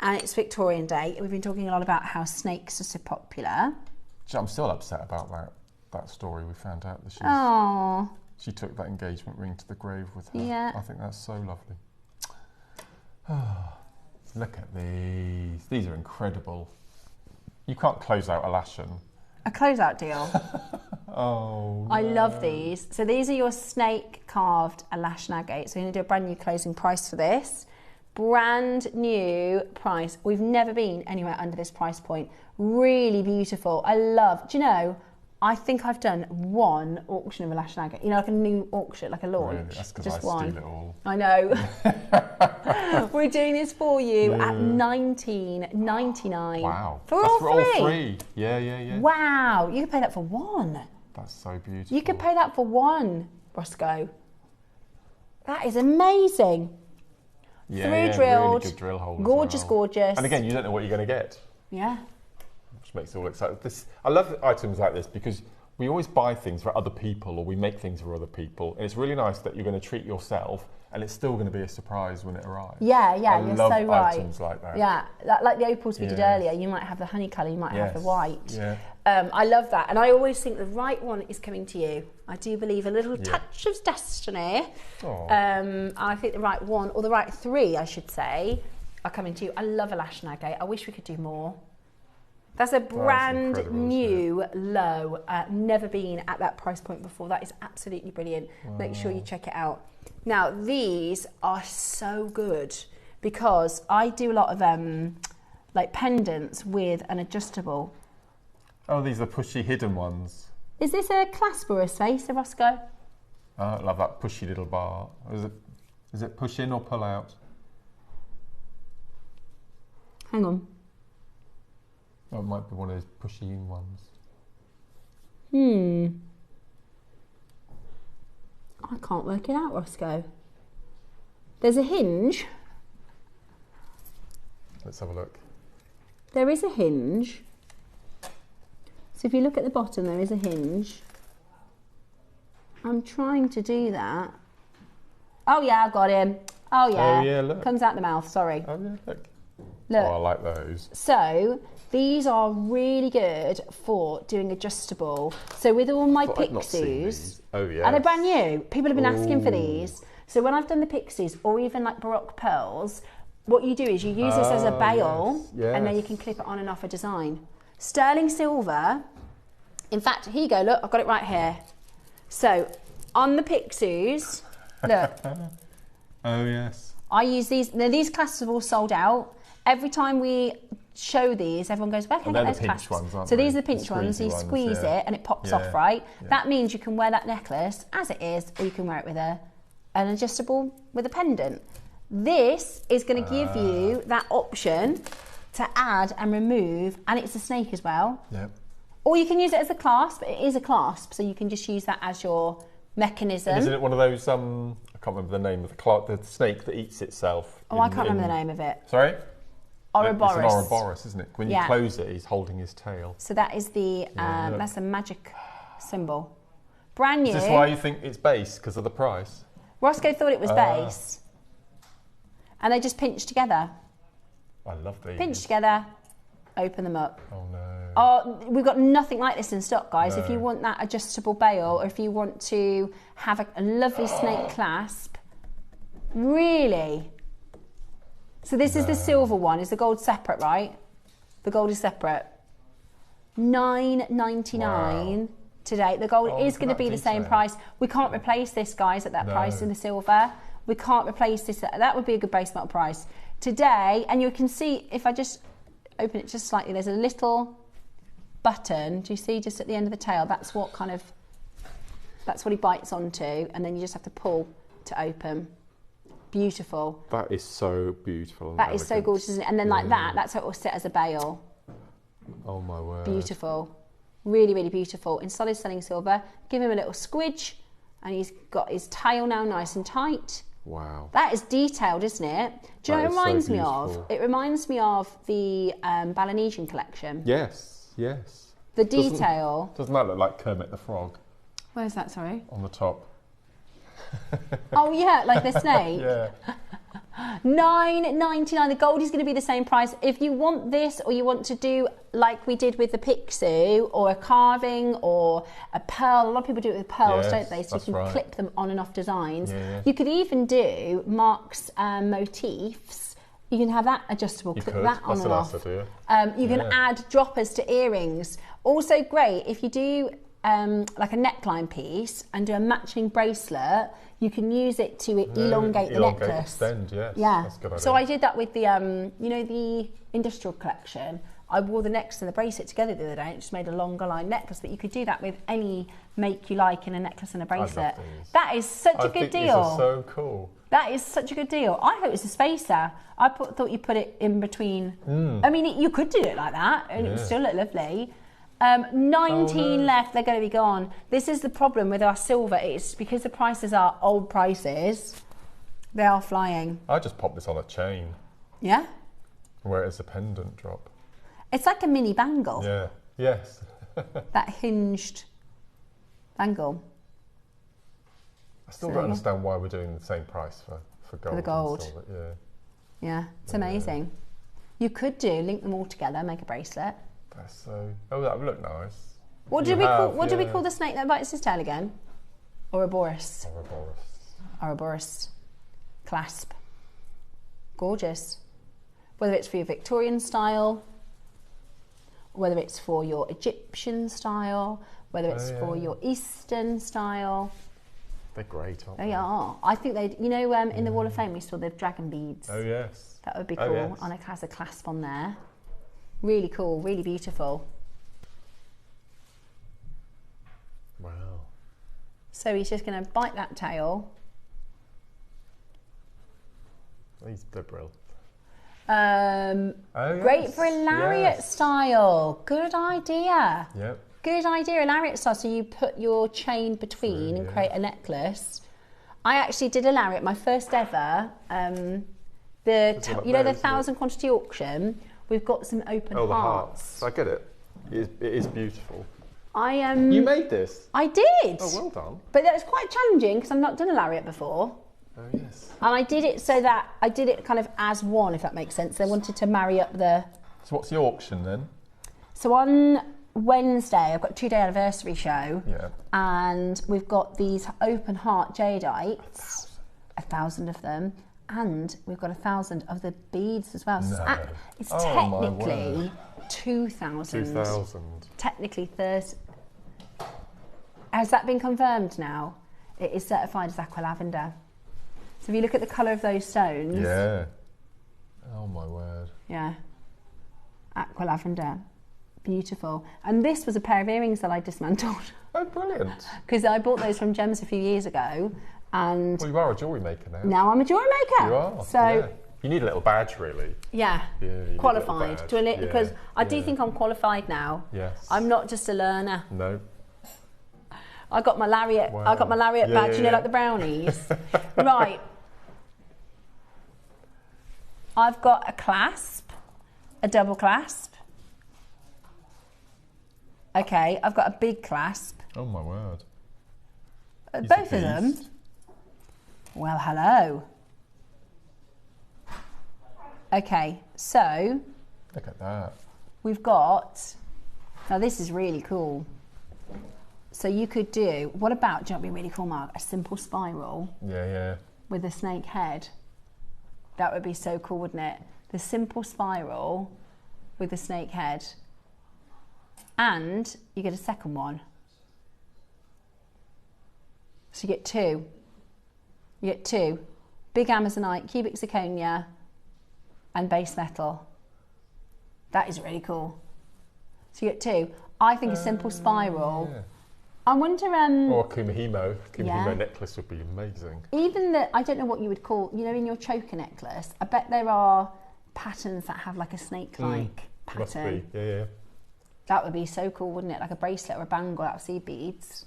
and it's Victorian Day, we've been talking a lot about how snakes are so popular. I'm still upset about that story we found out that she took that engagement ring to the grave with her. Yeah. I think that's so lovely. Look at these. These are incredible. You can't close out a lashen. A closeout deal. Oh, no. I love these. So these are your snake carved Alash agate. So we're going to do a brand new closing price for this. Brand new price. We've never been anywhere under this price point. Really beautiful. I love, do you know, I think I've done one auction of Alash agate. You know, like a new auction, like a launch. Really? That's because just I one. steal it all. I know. We're doing this for you at $19.99. Wow. For That's all for three. all three. Yeah. Wow. You could pay that for one. That's so beautiful. You could pay that for one, Roscoe. That is amazing. Yeah, Through drilled, really good drill hole. gorgeous, gorgeous. And again, you don't know what you're going to get. Yeah. Which makes it all exciting. I love items like this because we always buy things for other people or we make things for other people. And it's really nice that you're going to treat yourself and it's still going to be a surprise when it arrives. Yeah, I you're love so right. items like that. Yeah, like the opals we did earlier, you might have the honey colour, you might have the white. Yeah. I love that. And I always think the right one is coming to you. I do believe a little touch of destiny. I think the right one, or the right three, I should say, are coming to you. I love a lash agate. I wish we could do more. That's a brand new low. Never been at that price point before. That is absolutely brilliant. Wow. Make sure you check it out. Now, these are so good because I do a lot of like pendants with an adjustable. Oh, these are pushy hidden ones. Is this a clasp or a spacer, Roscoe? I love that pushy little bar. Is it push in or pull out? Hang on. Oh, it might be one of those pushy in ones. I can't work it out, Roscoe. There's a hinge. Let's have a look. There is a hinge. So if you look at the bottom, there is a hinge. I'm trying to do that. Oh yeah, I've got him. Oh yeah. Oh yeah, look. Comes out the mouth, sorry. Oh yeah, look. Look. Oh, I like those. So these are really good for doing adjustable. So with all my pixies, oh yeah, and they're brand new. People have been asking for these. So when I've done the pixies or even like Baroque pearls, what you do is you use this as a bail, and then you can clip it on and off a design. Sterling silver. In fact, here you go. Look, I've got it right here. So on the pixies, look. Oh yes. I use these. Now these clasps have all sold out. Every time we show these, everyone goes, where can I get those clasps? Ones, aren't so they? these are the pinch ones, you squeeze it and it pops off, right? Yeah. That means you can wear that necklace as it is, or you can wear it with an adjustable with a pendant. This is going to give you that option to add and remove, and it's a snake as well. Yep. Or you can use it as a clasp. It is a clasp, so you can just use that as your mechanism. And isn't it one of those, I can't remember the name of the snake that eats itself? Oh, I can't remember the name of it. Sorry? Ouroboros. It's an Ouroboros, isn't it? When you close it, he's holding his tail. So that is the, that's the magic symbol. Brand new. Is this why you think it's base, because of the price? Roscoe thought it was base. And they just pinch together. I love these. Pinch together, open them up. Oh no. Oh, we've got nothing like this in stock, guys. No. If you want that adjustable bail, or if you want to have a lovely snake clasp, really. So this is the silver one. Is the gold separate, right? The gold is separate. $9.99 today. The gold is going to be the same price. We can't replace this, guys, at that price in the silver. We can't replace this. That would be a good base metal price. Today, and you can see, if I just open it just slightly, there's a little button. Do you see just at the end of the tail? That's what he bites onto, and then you just have to pull to open. Beautiful. That is so beautiful. That is so gorgeous, isn't it? And then like that's how it will sit as a bail. Oh my word. Beautiful. Really, really beautiful. In solid selling silver. Give him a little squidge, and he's got his tail now nice and tight. Wow. That is detailed, isn't it? Do you know what it reminds me of? It reminds me of the Balinesian collection. Yes, yes. The detail. Doesn't that look like Kermit the Frog? Where's that, sorry? On the top. Oh yeah, like the snake? Yeah. $9.99. The gold is going to be the same price. If you want this, or you want to do like we did with the Pixie, or a carving, or a pearl. A lot of people do it with pearls, don't they? So you can clip them on and off designs. Yeah. You could even do Mark's motifs. You can have that adjustable, clip that on and off. You can add droppers to earrings. Also great if you do like a neckline piece and do a matching bracelet. You can use it to elongate the necklace. Extend, yes. Yeah. That's a good idea. So I did that with the, you know, the industrial collection. I wore the necklace and the bracelet together the other day. And it just made a longer line necklace. But you could do that with any make you like in a necklace and a bracelet. That is such a good deal. These are so cool. That is such a good deal. I thought it was a spacer. I thought you put it in between. I mean, you could do it like that, and it would still look lovely. 19 left, they're going to be gone. This is the problem with our silver. It's because the prices are old prices, they are flying. I just pop this on a chain. Yeah? Wear it as a pendant drop. It's like a mini bangle. Yeah, yes. That hinged bangle. I still don't understand why we're doing the same price for gold. For the gold. And silver. Yeah, it's amazing. You could link them all together, make a bracelet. That's so. Oh, that would look nice. What do we call the snake that bites his tail again? Ouroboros. Ouroboros. Clasp. Gorgeous. Whether it's for your Victorian style, whether it's for your Egyptian style, whether it's for your Eastern style. They're great, aren't they? They are. I think they. You know, in the Wall of Fame we saw the dragon beads. Oh yes. That would be cool. Yes. And it has a clasp on there. Really cool, really beautiful. Wow. So he's just going to bite that tail. They're brilliant. Great for a lariat style. Good idea. Yep. Good idea, a lariat style. So you put your chain between and create a necklace. I actually did a lariat, my first ever. The 1,000 quantity auction. We've got some open hearts. The hearts. I get it. It is beautiful. You made this? I did. Oh, well done. But that was quite challenging because I've not done a lariat before. Oh, yes. And I did it so that I did it kind of as one, if that makes sense. I wanted to marry up the... So what's the auction then? So on Wednesday, I've got a 2-day anniversary show. Yeah. And we've got these open heart jadeite. 1,000 of them. And we've got 1,000 of the beads as well. No. So it's technically 2,000. 2,000. Technically 30. Has that been confirmed now? It is certified as aqua lavender. So if you look at the colour of those stones. Yeah. Oh my word. Yeah. Aqua lavender. Beautiful. And this was a pair of earrings that I dismantled. Oh, brilliant. Because I bought those from Gems a few years ago. And well, you are a jewellery maker now. Now I'm a jewellery maker. You are. So yeah. You need a little badge, really. Yeah. Qualified. Because I do think I'm qualified now. Yes. I'm not just a learner. No. I got my lariat. Wow. I got my lariat badge. You know, like the brownies. Right. I've got a clasp, a double clasp. Okay, I've got a big clasp. Oh my word. Both of them. Well, hello. Okay, so look at that. We've got, now this is really cool. So you could do, what about, do you know what would be really cool, Mark? A simple spiral. Yeah. With a snake head. That would be so cool, wouldn't it? The simple spiral with a snake head. And you get a second one. So you get two. You get two. Big Amazonite, cubic zirconia, and base metal. That is really cool. So you get two. I think a simple spiral. Yeah. I wonder. Or a Kumihimo necklace would be amazing. Even the, I don't know what you would call, you know, in your choker necklace, I bet there are patterns that have like a snake-like pattern. Must be, yeah. That would be so cool, wouldn't it? Like a bracelet or a bangle out of seed beads.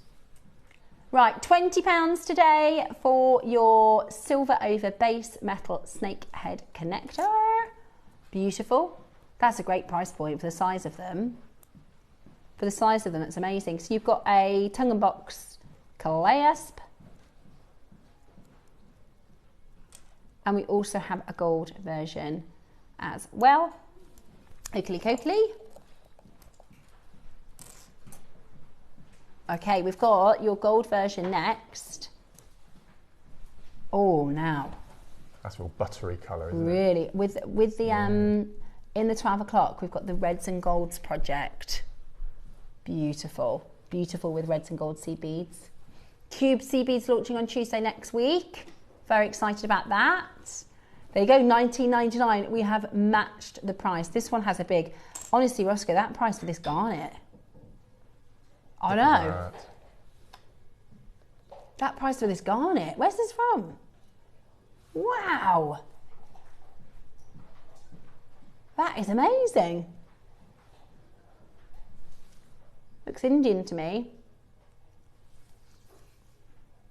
Right, £20 today for your silver over base metal snake head connector. Beautiful. That's a great price point for the size of them. For the size of them, it's amazing. So you've got a tongue and box clasp. And we also have a gold version as well. Oakley Coakley. Okay, we've got your gold version next. Oh, now. That's a real buttery colour, isn't it? Really. With the, in the 12 o'clock, we've got the Reds and Golds project. Beautiful. Beautiful with reds and gold sea beads. Cube sea beads launching on Tuesday next week. Very excited about that. There you go, $19.99. We have matched the price. This one has a big, honestly, Roscoe, that price for this garnet. I know. That price for this garnet. Where's this from? Wow. That is amazing. Looks Indian to me.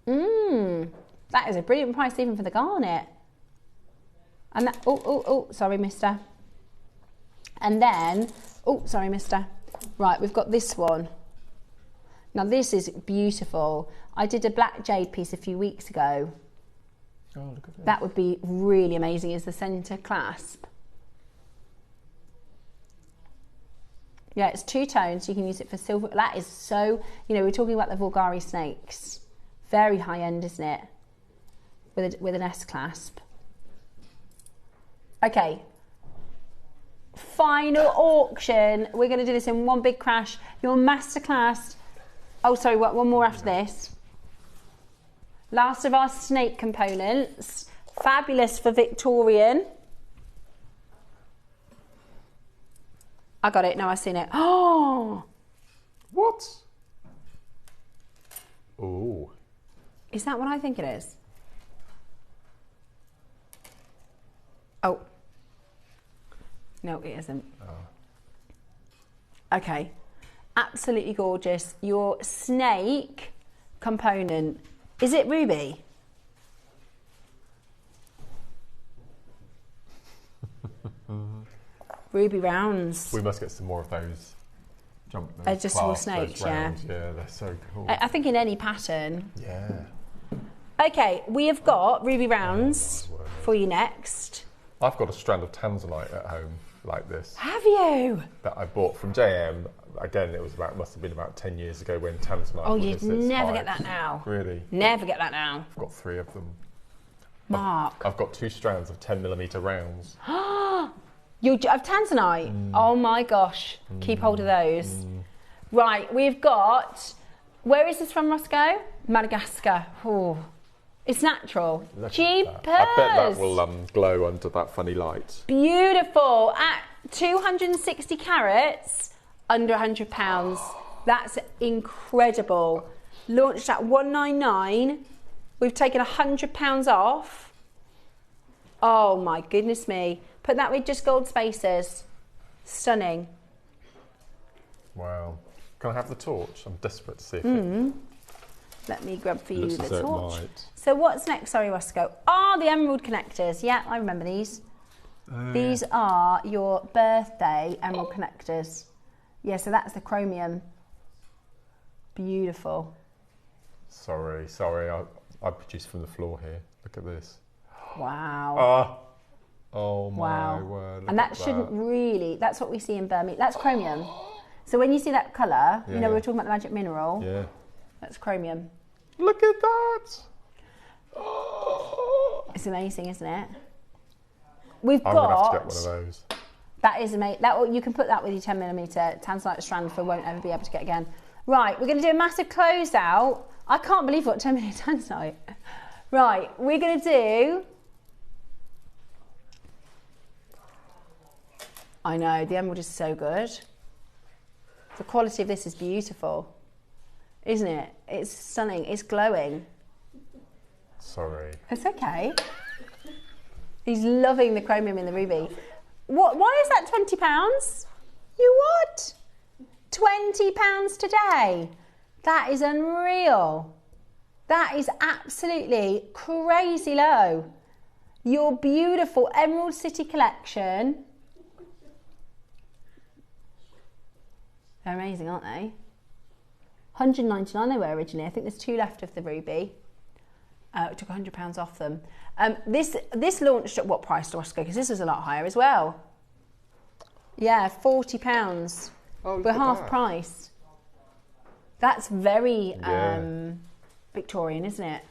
That is a brilliant price even for the garnet. And that, sorry, mister. And then, sorry, mister. Right, we've got this one. Now this is beautiful. I did a black jade piece a few weeks ago. Oh, look at that. That would be really amazing as the centre clasp. Yeah, it's two tones. You can use it for silver. That is so, you know, we're talking about the Vulgari snakes. Very high end, isn't it? With an S clasp. Okay. Final auction. We're going to do this in one big crash. Your masterclass. Oh, sorry, one more after this. Last of our snake components. Fabulous for Victorian. I got it, now I've seen it. Oh! What? Oh. Is that what I think it is? Oh. No, it isn't. Oh. Okay. Absolutely gorgeous. Your snake component. Is it ruby? Ruby rounds. We must get some more of those. Adjustable snakes, yeah, they're so cool. I think in any pattern. Yeah. Okay, we have got ruby rounds for you next. I've got a strand of tanzanite at home like this. Have you? That I bought from JM. Again, it was must have been about 10 years ago when tanzanite. Oh, you'd never get that now. Really? Never get that now. I've got 3 of them. Mark. I've got 2 strands of 10mm rounds. You have tanzanite? Oh my gosh. Keep hold of those. Right, we've got, where is this from, Roscoe? Madagascar. Oh, it's natural. Jeepers. I bet that will glow under that funny light. Beautiful. 260 carats, under £100. That's incredible. Launched at 199. We've taken £100 off. Oh my goodness me. Put that with just gold spacers. Stunning. Wow. Can I have the torch? I'm desperate to see if it... Let me grab for you Looks the as though it torch. might. So what's next? Sorry, Roscoe. Oh, the emerald connectors. Yeah, I remember these. These are your birthday emerald connectors. Yeah, so that's the chromium. Beautiful. Sorry. I produced from the floor here. Look at this. Wow. Oh my word. And that shouldn't really, that's what we see in Birmingham. That's chromium. So when you see that colour, you know we were talking about the magic mineral. Yeah. That's chromium. Look at that. It's amazing, isn't it? I'm going to have to get one of those. That is amazing. You can put that with your 10mm tanzanite strand for won't ever be able to get again. Right, we're going to do a massive closeout. I can't believe what 10mm tanzanite. Right, we're going to do... I know, the emerald is so good. The quality of this is beautiful, isn't it? It's stunning, it's glowing. Sorry. It's okay. He's loving the chromium in the ruby. What? Why is that £20? You what? £20 today? That is unreal. That is absolutely crazy low. Your beautiful Emerald City collection. They're amazing, aren't they? £199 they were originally. I think there's 2 left of the ruby. It took £100 off them. This launched at what price, Roscoe? Because this is a lot higher as well. Yeah, £40. Oh, we're half price. That's very Victorian, isn't it?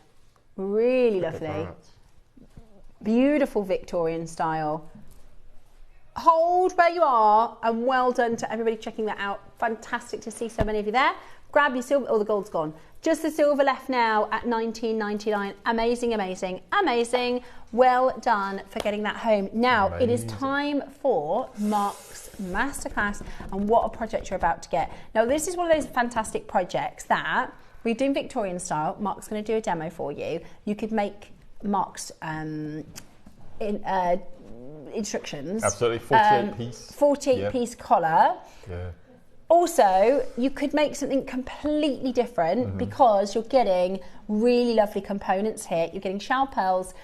Really lovely. Beautiful Victorian style. Hold where you are, and well done to everybody checking that out. Fantastic to see so many of you there. Grab your silver. Oh, the gold's gone. Just the silver left now at £19.99. Amazing, amazing, amazing. Well done for getting that home. Now, It is time for Mark's masterclass, and what a project you're about to get. Now, this is one of those fantastic projects that we're doing Victorian style. Mark's going to do a demo for you. You could make Mark's instructions. Absolutely, 48 piece. 48 piece collar. Yeah. Also, you could make something completely different because you're getting really lovely components here. You're getting shell pearls,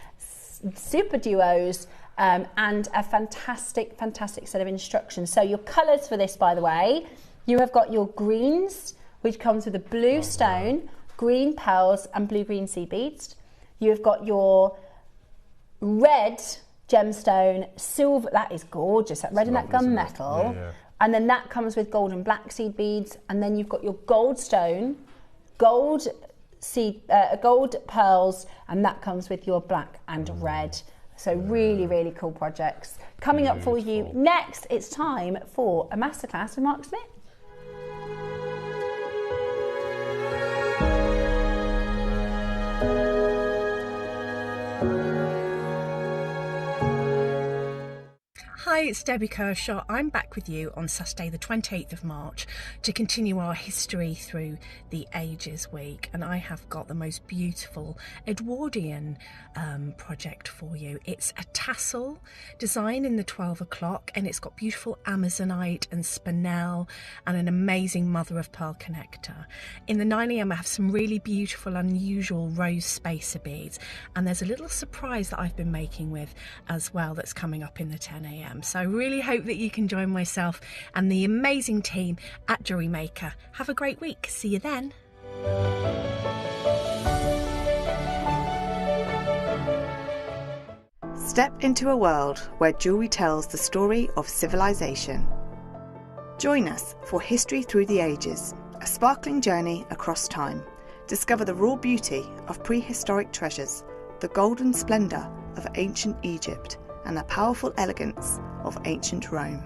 super duos, and a fantastic, fantastic set of instructions. So your colours for this, by the way, you have got your greens, which comes with a blue stone, green pearls, and blue-green seed beads. You have got your red gemstone, silver, that is gorgeous, that red and that gunmetal. Yeah. And then that comes with gold and black seed beads. And then you've got your gold stone, gold pearls, and that comes with your black and red. So really, really cool projects. Coming up for you next, it's time for a masterclass with Mark Smith. Hi, it's Debbie Kershaw. I'm back with you on Saturday the 28th of March to continue our history through the Ages Week, and I have got the most beautiful Edwardian project for you. It's a tassel design in the 12 o'clock, and it's got beautiful amazonite and spinel and an amazing mother of pearl connector. In the 9 AM I have some really beautiful unusual rose spacer beads, and there's a little surprise that I've been making with as well that's coming up in the 10 AM. So I really hope that you can join myself and the amazing team at JewelleryMaker. Have a great week. See you then. Step into a world where jewellery tells the story of civilization. Join us for History Through the Ages, a sparkling journey across time. Discover the raw beauty of prehistoric treasures, the golden splendour of ancient Egypt, and the powerful elegance of ancient Rome.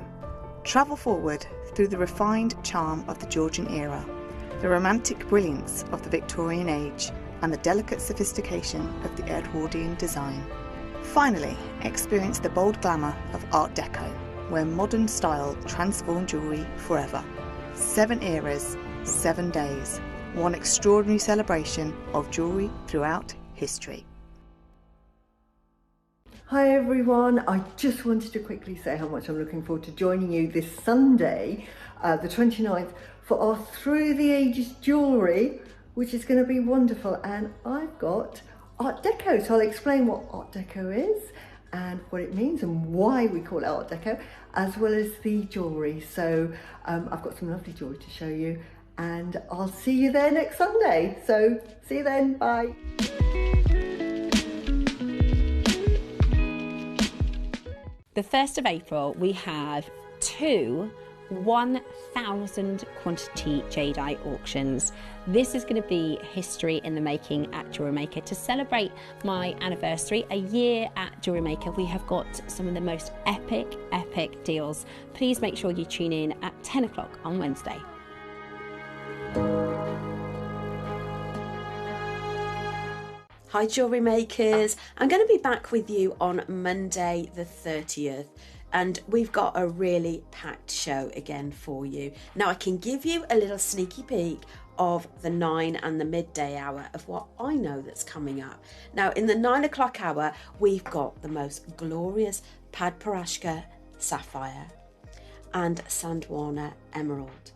Travel forward through the refined charm of the Georgian era, the romantic brilliance of the Victorian age, and the delicate sophistication of the Edwardian design. Finally, experience the bold glamour of Art Deco. where modern style transformed jewellery forever. 7 eras, 7 days, one extraordinary celebration of jewellery throughout history. Hi everyone, I just wanted to quickly say how much I'm looking forward to joining you this Sunday, the 29th, for our Through the Ages jewellery, which is going to be wonderful. And I've got Art Deco, so I'll explain what Art Deco is and what it means and why we call it Art Deco, as well as the jewellery. So I've got some lovely jewellery to show you, and I'll see you there next Sunday. So see you then, bye. The 1st of April, we have 2 1,000 quantity jadeite auctions. This is going to be history in the making at JewelleryMaker. To celebrate my anniversary, a year at JewelleryMaker, we have got some of the most epic deals. Please make sure you tune in at 10 o'clock on Wednesday. Hi Jewellery Makers, I'm going to be back with you on Monday the 30th, and we've got a really packed show again for you. Now I can give you a little sneaky peek of the 9 and the midday hour of what I know that's coming up. Now in the 9 o'clock hour, we've got the most glorious Padparashka sapphire and Sandwana emerald.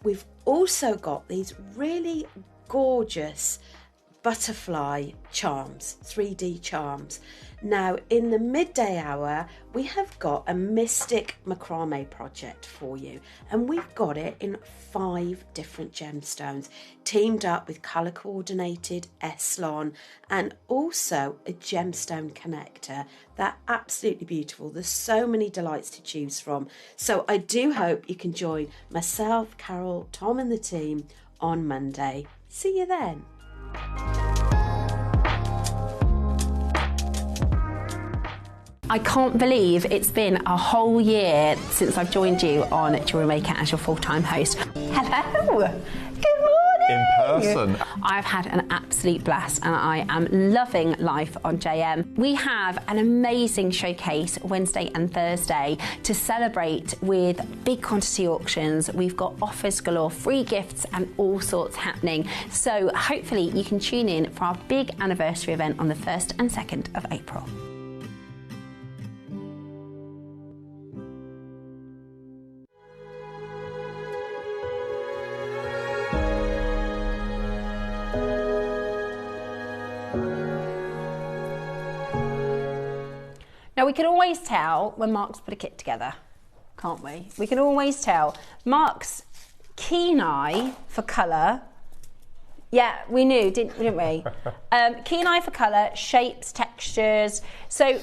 We've also got these really gorgeous butterfly charms, 3D charms. Now in the midday hour, we have got a mystic macrame project for you, and we've got it in 5 different gemstones, teamed up with colour coordinated Eslon and also a gemstone connector. They're absolutely beautiful. There's so many delights to choose from. So I do hope you can join myself, Carol, Tom and the team on Monday. See you then. I can't believe it's been a whole year since I've joined you on JewelleryMaker as your full-time host. Hello! Good morning! In person. I've had an absolute blast and I am loving life on JM. We have an amazing showcase Wednesday and Thursday to celebrate with big quantity auctions. We've got offers galore, free gifts and all sorts happening. So hopefully you can tune in for our big anniversary event on the 1st and 2nd of April. Now we can always tell when Mark's put a kit together, can't we? We can always tell. Mark's keen eye for colour. Yeah, we knew, didn't we? Keen eye for colour, shapes, textures. So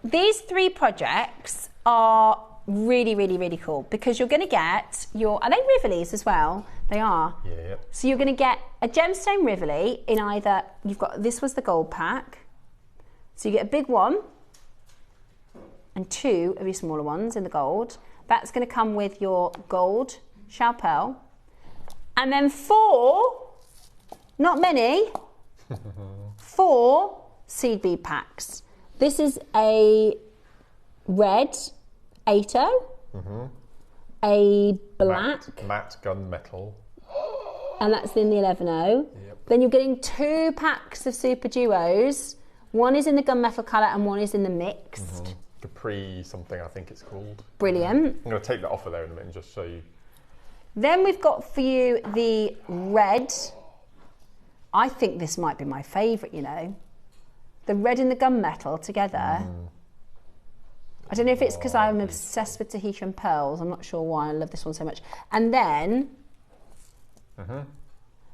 these 3 projects are really cool because you're going to get your, are they Rivolis as well? They are. Yeah. So you're going to get a gemstone Rivoli in either, you've got, this was the gold pack. So you get a big one and 2 of your smaller ones in the gold. That's going to come with your gold shell pearl. And then 4, not many, 4 seed bead packs. This is a red 8-0, a black matte gunmetal, and that's in the 11-0. Yep. Then you're getting 2 packs of super duos. One is in the gunmetal colour and one is in the mixed. Capri something, I think it's called. Brilliant. I'm going to take that off of there in a minute and just show you. Then we've got for you the red. I think this might be my favourite, you know. The red and the gunmetal together. I don't know if it's because I'm obsessed with Tahitian pearls. I'm not sure why I love this one so much. And then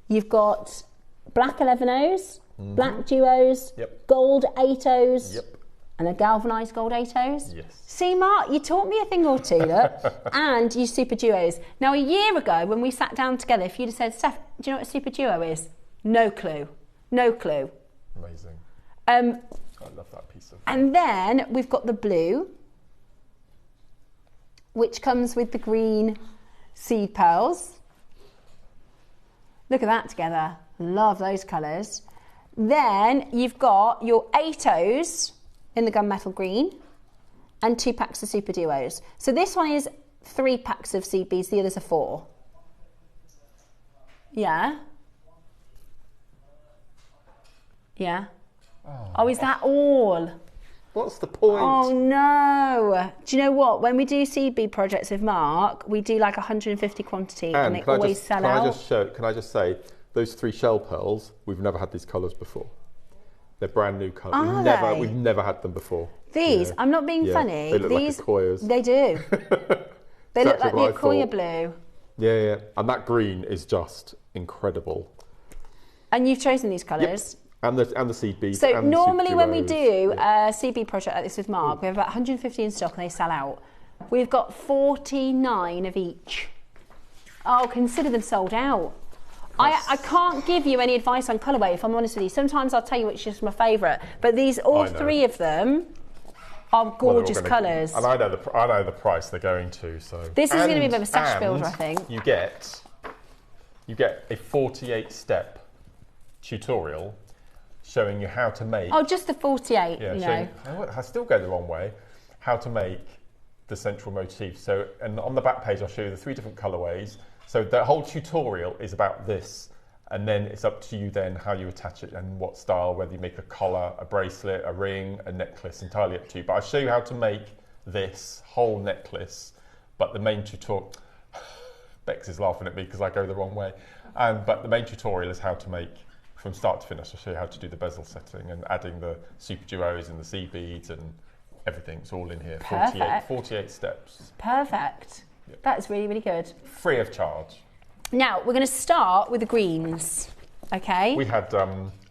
you've got black 11-0s, black duos, gold 8-0s, and a galvanised gold 8-0s. Yes. See, Mark, you taught me a thing or two, look. And you super duos. Now, a year ago, when we sat down together, if you'd have said, Steph, do you know what a super duo is? No clue. No clue. Amazing. I love that piece of... And then we've got the blue, which comes with the green seed pearls. Look at that together. Love those colours. Then you've got your 8-0s in the gunmetal green. and 2 packs of Super Duos. So this one is 3 packs of seed beads, the others are 4. Yeah. Yeah. Oh, is that all? What's the point? Oh no. Do you know what? When we do seed bead projects with Mark, we do like 150 quantity and they always sell out. Can I just say, those 3 shell pearls, we've never had these colours before. They're brand new colours. We've never had them before. These, yeah. I'm not being funny. They look like Akoyas. They do. They look like the Akoya blue. Yeah. And that green is just incredible. And you've chosen these colours? Yep. And the seed beads. So normally when we do a seed bead project like this with Mark, we have about 150 in stock and they sell out. We've got 49 of each. Oh, consider them sold out. I can't give you any advice on colourway, if I'm honest with you. Sometimes I'll tell you which is my favourite, but these, all 3 of them are gorgeous colours. And I know the price they're going to. So this is going to be a bit of a stash builder, I think. You get a 48-step tutorial showing you how to make. Oh, just the 48. Yeah, you know. I still go the wrong way. How to make the central motif. So, and on the back page, I'll show you the 3 different colourways. So the whole tutorial is about this, and then it's up to you then how you attach it and what style, whether you make a collar, a bracelet, a ring, a necklace, entirely up to you. But I'll show you how to make this whole necklace, but the main tutorial, Bex is laughing at me because I go the wrong way, but the main tutorial is how to make, from start to finish. I'll show you how to do the bezel setting and adding the super duos and the seed beads and everything. It's all in here. 48 steps. Perfect. Yep. That is really, really good. Free of charge. Now, we're going to start with the greens, okay? We had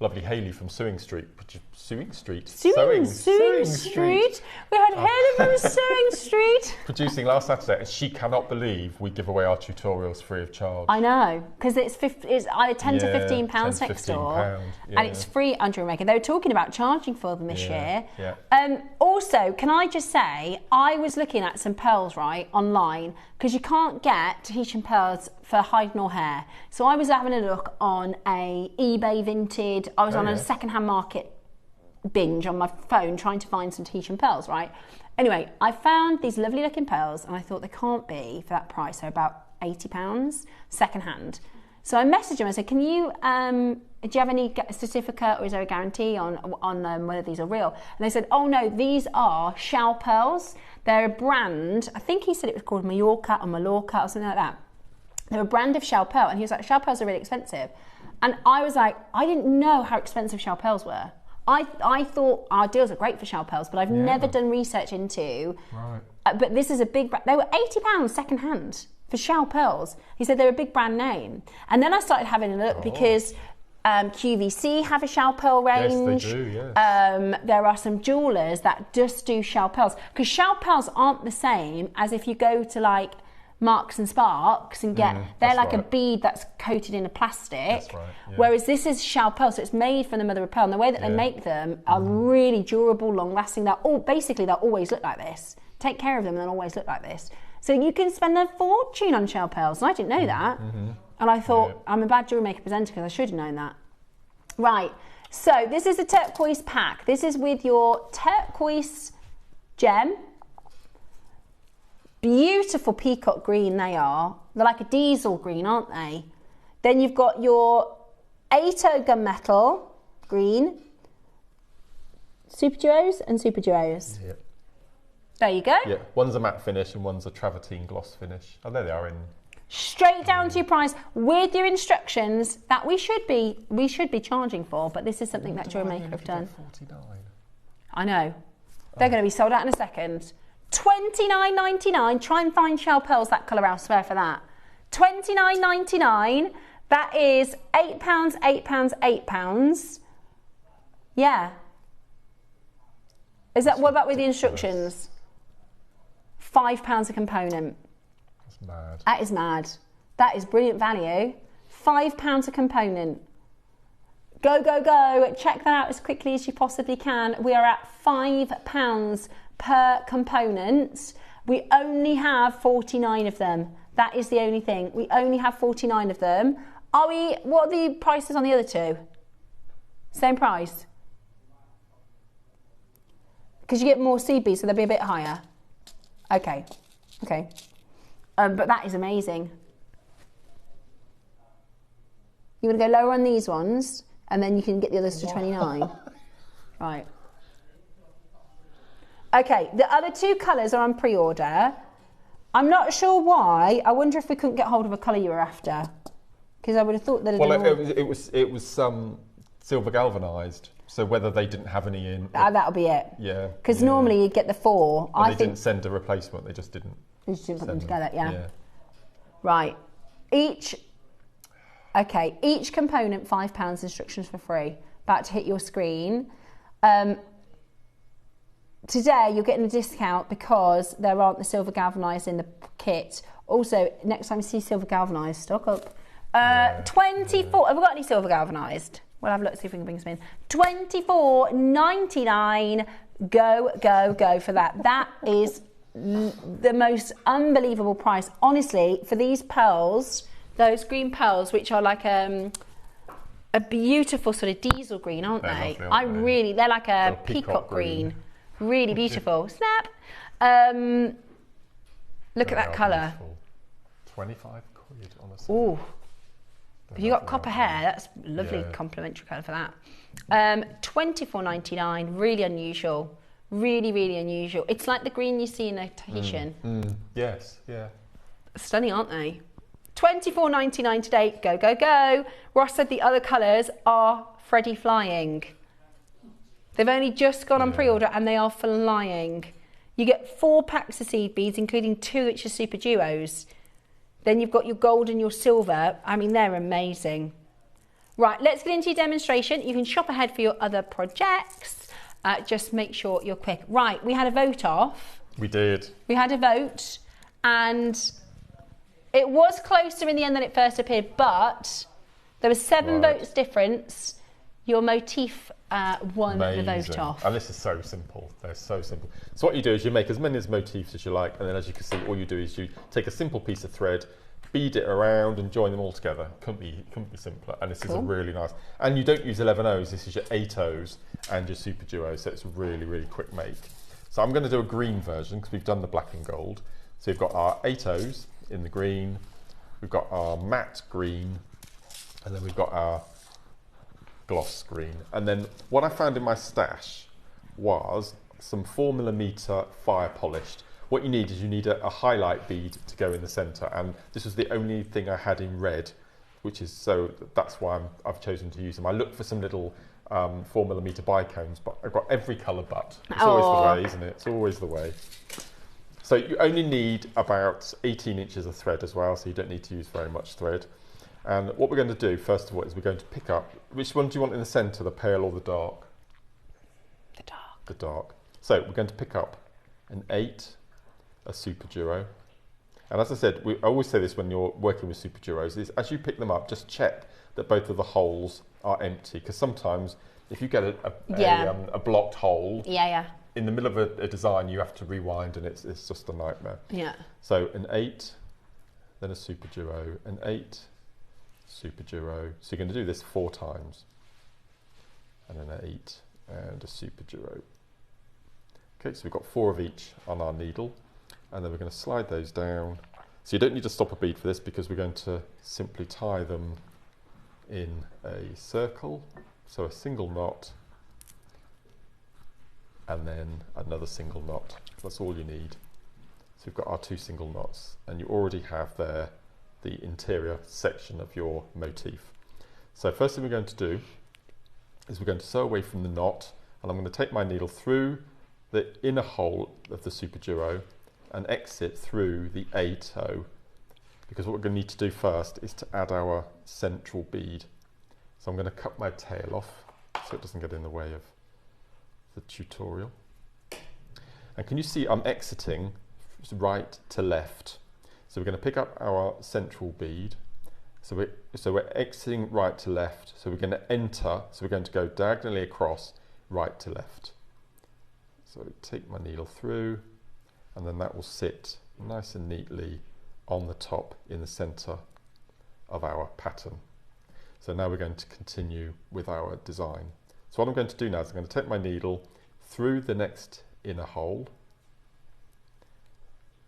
lovely Hayley from Sewing Street. Sewing Street? Sewing Street? We had Hayley from Sewing Street. Producing last Saturday, and she cannot believe we give away our tutorials free of charge. I know, because it's either 10 to 15 pounds next door, and it's free on JewelleryMaker. They were talking about charging for them this year. Yeah. Also, can I just say, I was looking at some pearls, right, online, because you can't get Tahitian pearls for hide nor hair. So I was having a look on a eBay vintage, I was on a second-hand market binge on my phone trying to find some Tahitian pearls, right? Anyway, I found these lovely looking pearls and I thought they can't be for that price. They're about £80 second hand. So I messaged them. I said, "Can you? Do you have any certificate or is there a guarantee on whether these are real?" And they said, "Oh no, these are shell pearls. They're a brand. I think he said it was called Mallorca or or something like that. They're a brand of shell pearl." And he was like, "Shell pearls are really expensive." And I was like, I didn't know how expensive shell pearls were. I thought our deals are great for shell pearls, but I've never done research into. Right. But this is a big brand. They were £80 second hand for shell pearls. He said they're a big brand name. And then I started having a look because QVC have a shell pearl range. Yes, they do, yes. There are some jewellers that just do shell pearls. Because shell pearls aren't the same as if you go to like Marks and Sparks and get, they're like a bead that's coated in a plastic. That's right, yeah. Whereas this is shell pearl, so it's made from the mother of pearl. And the way that they make them are really durable, long lasting. Basically, they'll always look like this. Take care of them and they'll always look like this. So you can spend a fortune on shell pearls. And I didn't know that. And I thought, I'm a bad JewelleryMaker presenter because I should have known that. Right, so this is a turquoise pack. This is with your turquoise gem. Beautiful peacock green they are. They're like a diesel green, aren't they? Then you've got your 8-0 gunmetal green, super duos and super duos. Yeah. There you go. Yeah, one's a matte finish and one's a travertine gloss finish. Oh, there they are in. Straight down to your price with your instructions that we should be charging for, but this is something that JewelleryMaker have done. 49. I know. They're going to be sold out in a second. $29.99. Try and find shell pearls that colour elsewhere for that. $29.99. That is £8, £8, £8. Yeah. Is that what about with the instructions? £5 a component. That's mad. That is mad. That is brilliant value. £5 a component. Go, go, go. Check that out as quickly as you possibly can. We are at £5 per component. We only have 49 of them. That is the only thing. We only have 49 of them. What are the prices on the other two? Same price? Because you get more seed beads, so they'll be a bit higher. Okay, okay. But that is amazing. You want to go lower on these ones, and then you can get the others to 29. Right. Okay, the other two colours are on pre-order. I'm not sure why. I wonder if we couldn't get hold of a colour you were after. Because I would have thought that it was silver galvanised. So whether they didn't have any in... that'll be it. Yeah. Because normally you'd get the 4. Well, they didn't send a replacement, they just didn't. They just didn't put them together, yeah. Right. Each component, £5, instructions for free. About to hit your screen. Today you're getting a discount because there aren't the silver galvanised in the kit. Also, next time you see silver galvanised, stock up. 24, have we got any silver galvanised? We'll have a look, see if we can bring some in. $24.99. Go, go, go for that. That is the most unbelievable price. Honestly, for these pearls, those green pearls, which are like a beautiful sort of diesel green, aren't they? Lovely, they're like a peacock green. Really beautiful. Snap. Look at that colour. 25 quid on a set. Ooh. If you got copper hair, that's a lovely complementary colour for that. $24.99, really unusual. Really, really unusual. It's like the green you see in a Tahitian. Yes, yeah. Stunning, aren't they? $24.99 today. Go, go, go. Ross said the other colours are Freddie flying. They've only just gone on pre-order and they are flying. You get 4 packs of seed beads, including 2 which are super duos. Then you've got your gold and your silver. I mean, they're amazing. Right, let's get into your demonstration. You can shop ahead for your other projects. Just make sure you're quick. Right, we had a vote off. We did. We had a vote, and it was closer in the end than it first appeared, but there was 7 votes difference. Your motif won the vote off. And this is so simple. They're so simple. So what you do is you make as many motifs as you like, and then as you can see, all you do is you take a simple piece of thread, bead it around and join them all together. Couldn't be simpler. And this is a really nice, and you don't use 11 O's, this is your 8 O's and your super duo, so it's a really, really quick make. So I'm going to do a green version because we've done the black and gold. So we've got our 8 O's in the green, we've got our matte green, and then we've got our gloss green. And then what I found in my stash was some 4mm fire polished. What you need is a highlight bead to go in the center, and this was the only thing I had in red, which is that's why I've chosen to use them. I looked for some little 4mm bicones, but I've got every colour but. It's always the way, isn't it? It's always the way. So you only need about 18 inches of thread as well, so you don't need to use very much thread. And what we're going to do, first of all, is we're going to pick up, which one do you want in the centre, the pale or the dark? The dark. The dark. So we're going to pick up an 8, a super duo. And as I said, I always say this when you're working with super duos, is as you pick them up, just check that both of the holes are empty, because sometimes if you get a blocked hole, in the middle of a design, you have to rewind and it's just a nightmare. Yeah. So an 8, then a super duo, an 8, super duo. So you're going to do this 4 times, and then an 8 and a super duo. Okay, so we've got 4 of each on our needle, and then we're going to slide those down. So you don't need to stop a bead for this because we're going to simply tie them in a circle. So a single knot, and then another single knot. That's all you need. So we've got our 2 single knots, and you already have there the interior section of your motif. So first thing we're going to do is we're going to sew away from the knot, and I'm going to take my needle through the inner hole of the super duo and exit through the 8O, because what we're going to need to do first is to add our central bead. So I'm going to cut my tail off so it doesn't get in the way of the tutorial. And can you see I'm exiting right to left? So we're going to pick up our central bead. So we're exiting right to left. So we're going to enter. So we're going to go diagonally across right to left. So take my needle through, and then that will sit nice and neatly on the top in the center of our pattern. So now we're going to continue with our design. So what I'm going to do now is I'm going to take my needle through the next inner hole.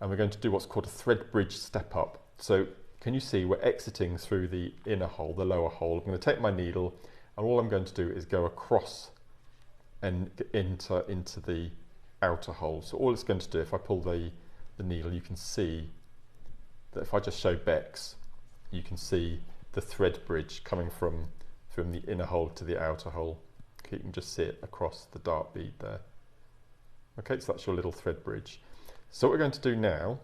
And we're going to do what's called a thread bridge step up. So can you see we're exiting through the inner hole, the lower hole. I'm going to take my needle, and all I'm going to do is go across and into the outer hole. So all it's going to do, if I pull the needle, you can see that if I just show Bex, you can see the thread bridge coming from the inner hole to the outer hole. Okay, you can just see it across the dark bead there. Okay, so that's your little thread bridge. So what we're going to do now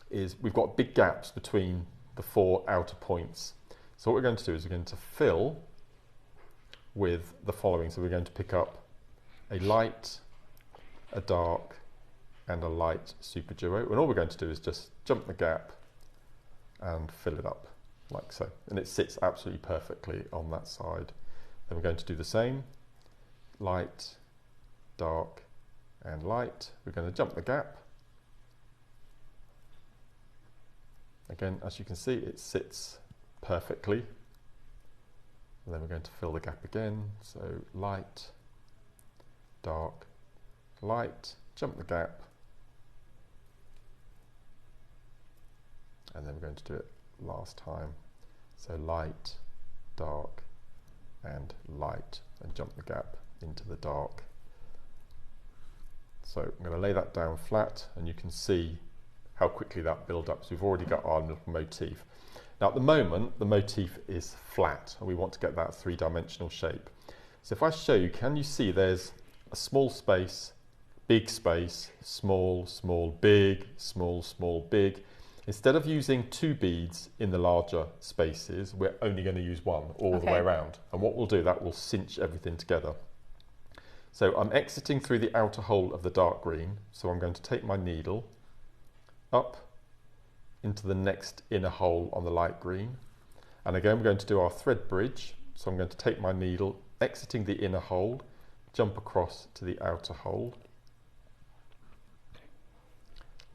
is we've got big gaps between the 4 outer points. So what we're going to do is we're going to fill with the following. So we're going to pick up a light, a dark, and a light super duo. And all we're going to do is just jump the gap and fill it up like so. And it sits absolutely perfectly on that side. Then we're going to do the same, light, dark, and light. We're going to jump the gap. Again, as you can see, it sits perfectly. And then we're going to fill the gap again. So light, dark, light, jump the gap. And then we're going to do it last time. So light, dark, and light, and jump the gap into the dark. So I'm going to lay that down flat, and you can see how quickly that builds up. So we've already got our little motif. Now at the moment, the motif is flat, and we want to get that 3-dimensional shape. So if I show you, can you see there's a small space, big space, small, small, big, small, small, big. Instead of using 2 beads in the larger spaces, we're only going to use 1 all the way around. And what we'll do, that will cinch everything together. So I'm exiting through the outer hole of the dark green. So I'm going to take my needle up into the next inner hole on the light green. And again, we're going to do our thread bridge. So I'm going to take my needle, exiting the inner hole, jump across to the outer hole,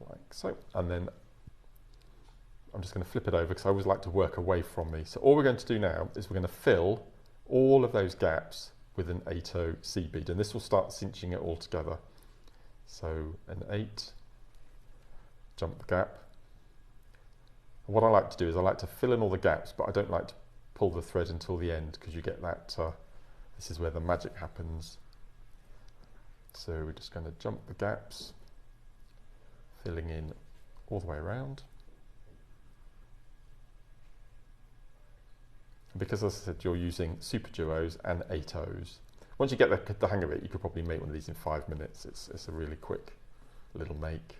like so. And then I'm just going to flip it over because I always like to work away from me. So all we're going to do now is we're going to fill all of those gaps with an 8/0 seed bead, and this will start cinching it all together. So an 8, jump the gap. And what I like to do is I like to fill in all the gaps, but I don't like to pull the thread until the end because you get that, this is where the magic happens. So we're just going to jump the gaps, filling in all the way around. Because, as I said, you're using super duos and 8/0s. Once you get the hang of it, you could probably make one of these in 5 minutes. It's a really quick little make.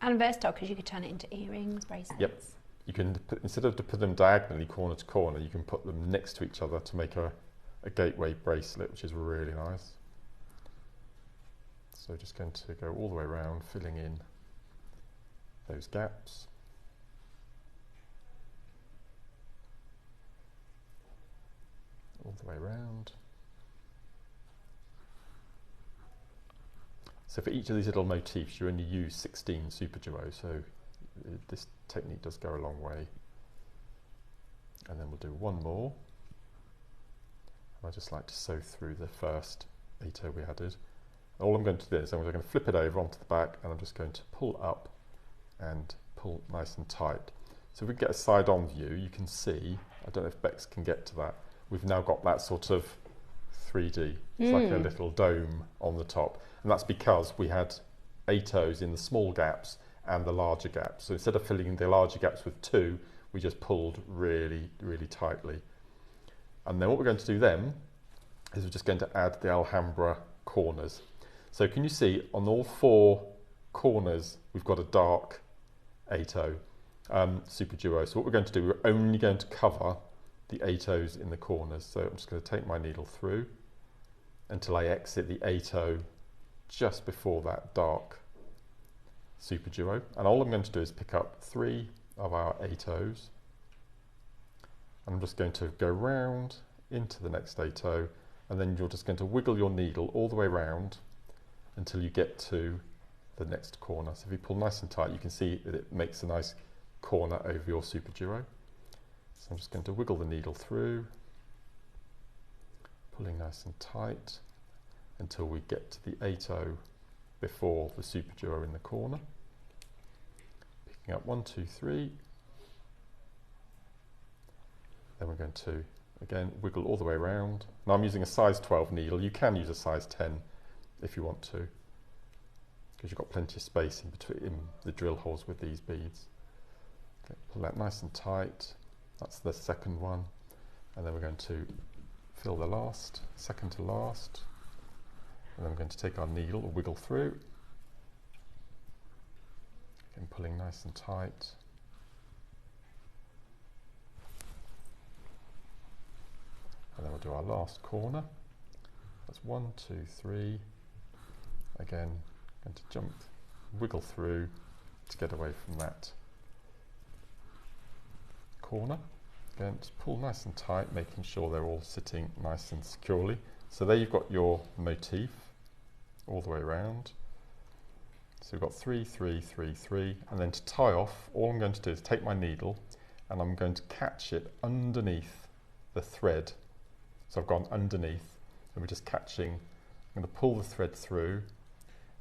And versatile because you could turn it into earrings, bracelets. Yep. You can, instead of to put them diagonally corner to corner, you can put them next to each other to make a gateway bracelet, which is really nice. So just going to go all the way around, filling in those gaps. All the way around. So for each of these little motifs, you only use 16 super duos, so this technique does go a long way. And then we'll do one more. I just like to sew through the first 8/0 we added. All I'm going to do is I'm going to flip it over onto the back, and I'm just going to pull up and pull nice and tight. So if we get a side-on view, you can see, I don't know if Bex can get to that, we've now got that sort of 3D. It's like a little dome on the top. And that's because we had 8/0s in the small gaps and the larger gaps. So instead of filling in the larger gaps with 2, we just pulled really, really tightly. And then what we're going to do then is we're just going to add the Alhambra corners. So can you see on all 4 corners, we've got a dark 8/0 super duo. So what we're going to do, we're only going to cover the 8/0s in the corners. So I'm just going to take my needle through until I exit the 8/0 just before that dark super duo. And all I'm going to do is pick up 3 of our 8/0s. And I'm just going to go round into the next 8/0, and then you're just going to wiggle your needle all the way round until you get to the next corner. So if you pull nice and tight, you can see that it makes a nice corner over your super duo. So I'm just going to wiggle the needle through, pulling nice and tight. until we get to the 8/0 before the super duo in the corner. Picking up 1, 2, 3. Then we're going to, again, wiggle all the way around. Now I'm using a size 12 needle. You can use a size 10 if you want to, because you've got plenty of space in between in the drill holes with these beads. Okay, pull that nice and tight. That's the second one. And then we're going to fill the last, second to last. And then we're going to take our needle, wiggle through. Again, pulling nice and tight. And then we'll do our last corner. That's 1, 2, 3. Again, going to jump, wiggle through to get away from that corner. Again, just pull nice and tight, making sure they're all sitting nice and securely. So there you've got your motif all the way around. So we've got 3, 3, 3, 3, and then to tie off, all I'm going to do is take my needle and I'm going to catch it underneath the thread. So I've gone underneath and we're just catching. I'm going to pull the thread through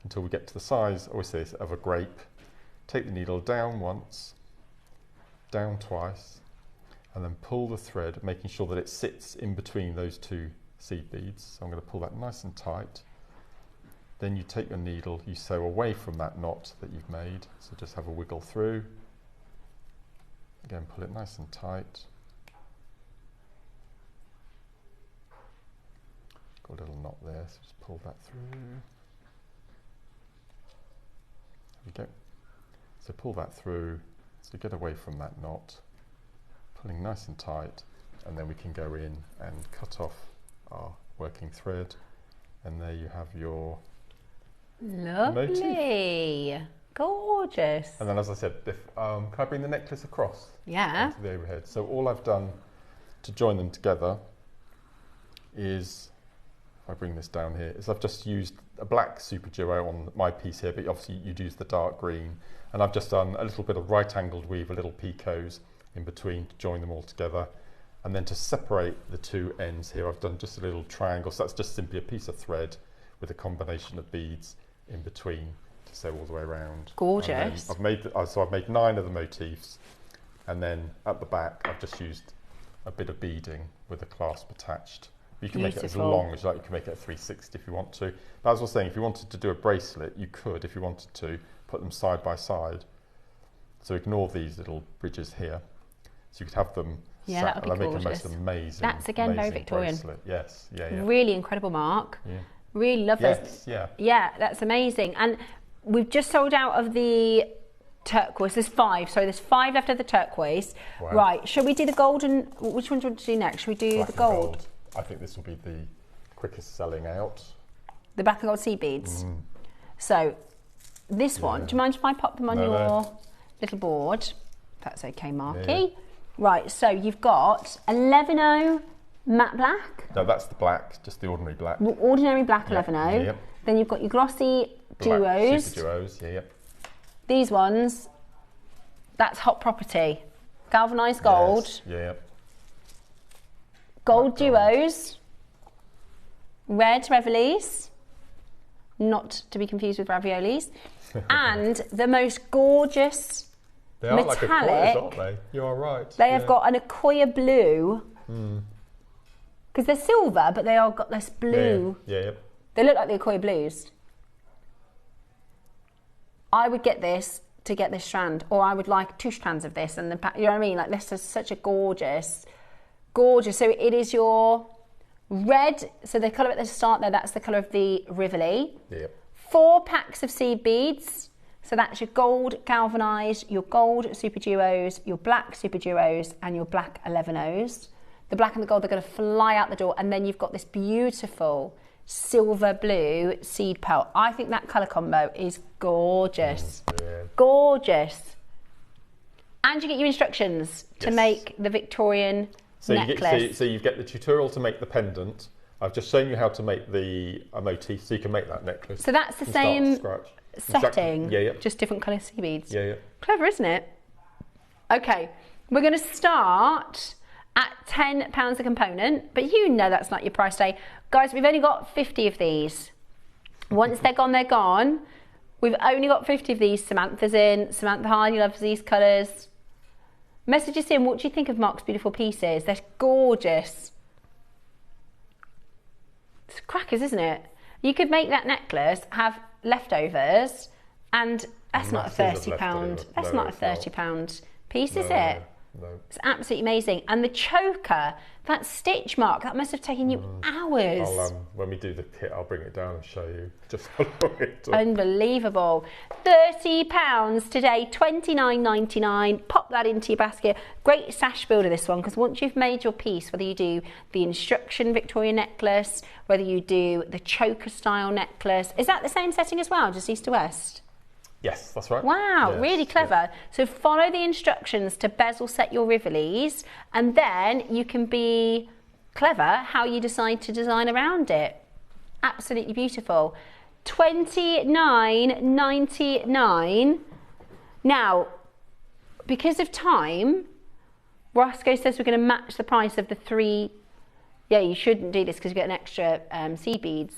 until we get to the size, I always say this, of a grape. Take the needle down once, down twice, and then pull the thread, making sure that it sits in between those two seed beads. So I'm going to pull that nice and tight. Then you take your needle, you sew away from that knot that you've made. So just have a wiggle through. Again, pull it nice and tight. Got a little knot there, so just pull that through. There we go. So pull that through, so get away from that knot, pulling nice and tight, and then we can go in and cut off our working thread, and there you have your lovely motif. Gorgeous. And then, as I said, if, can I bring the necklace across? Yeah. Onto the overhead. So all I've done to join them together is, if I bring this down here, is I've just used a black super duo on my piece here, but obviously you'd use the dark green, and I've just done a little bit of right angled weave, a little picots in between to join them all together. And then to separate the two ends here, I've done just a little triangle. So that's just simply a piece of thread with a combination of beads in between to sew all the way around. Gorgeous. I've made, so I've made 9 of the motifs, and then at the back I've just used a bit of beading with a clasp attached. You can make it as long as you like. You can make it a 360 if you want to. But as I was saying, if you wanted to do a bracelet, you could, if you wanted to, put them side by side. So ignore these little bridges here. So you could have them. Yeah, that would be gorgeous. Make a most amazing. That's again very Victorian. Bracelet. Yes, yeah. Really incredible, Mark. Yeah. Really love this. Yeah. Yeah, that's amazing. And we've just sold out of the turquoise. There's 5. Sorry, there's 5 left of the turquoise. Wow. Right. Shall we do the gold and which one do you want to do next? Should we do the gold? I think this will be the quickest selling out. The black and gold seed beads. So this one. Do you mind if I pop them on your little board? That's okay, Marky. Yeah. Right. So you've got 11/0 matte black. No, that's the black, just the ordinary black. Ordinary black 11/0. Yep. Then you've got your glossy black duos. Super duos, yeah. These ones, that's hot property. Galvanised gold. Yes, yeah. Gold duos. Red Reveilles. Not to be confused with raviolis. And the most gorgeous they are metallic. Like Acquoias, aren't they? You are right. They have got an Acquoia blue. Because they're silver, but they are got this blue. Yeah. They look like the Acquoia blues. I would get this to get this strand, or I would like 2 strands of this, and you know what I mean? Like this is such a gorgeous. So it is your red. So the colour at the start there, that's the colour of the Rivoli. Yep. 4 packs of seed beads. So that's your gold galvanised, your gold super duos, your black super duos, and your black 11/0s. The black and the gold, they're going to fly out the door, and then you've got this beautiful silver blue seed pearl. I think that colour combo is gorgeous. Gorgeous. And you get your instructions to make the Victorian necklace. So you get the tutorial to make the pendant. I've just shown you how to make the motif, so you can make that necklace. So that's the same setting, yeah. Just different colour seed beads. Yeah. Clever, isn't it? Okay, we're going to start at £10 a component, but you know that's not your price today. Guys, we've only got 50 of these. Once they're gone, they're gone. We've only got 50 of these. Samantha's in. Samantha Hardy loves these colours. Message us in. What do you think of Mark's beautiful pieces? They're gorgeous. It's crackers, isn't it? You could make that necklace, have leftovers, and that's not a £30. That's not a £30 piece, is it? No. It's absolutely amazing. And the choker, that stitch mark, that must have taken you hours. When we do the kit, I'll bring it down and show you. Just follow it. Unbelievable. £30 today, $29.99. Pop that into your basket. Great sash builder, this one, because once you've made your piece, whether you do the instruction Victorian necklace, whether you do the choker style necklace, is that the same setting as well, just east to west? Yes, that's right. Wow, yes, really clever. Yeah. So follow the instructions to bezel set your rivolis, and then you can be clever how you decide to design around it. Absolutely beautiful. $29.99. Now, because of time, Roscoe says we're going to match the price of the 3. Yeah, you shouldn't do this because you get an extra seed beads.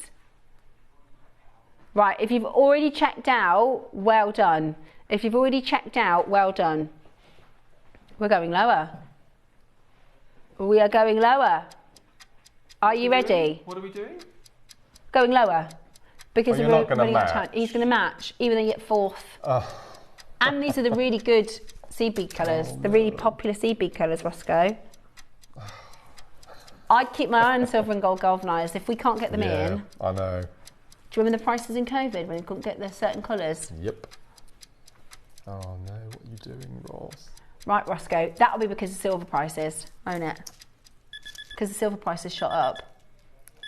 Right, if you've already checked out, well done. If you've already checked out, well done. We're going lower. We are going lower. Are you ready? What are we doing? Going lower. Because you're not going to match. He's going to match, even though you get 4th. And these are the really good seed bead colours, the really popular seed bead colours, Roscoe. I'd keep my eye on silver and gold galvanised. If we can't get them in. I know. Do you remember the prices in COVID when you couldn't get the certain colours? Yep. Oh no, what are you doing, Ross? Right, Roscoe, that'll be because of silver prices, won't it? Because the silver prices shot up.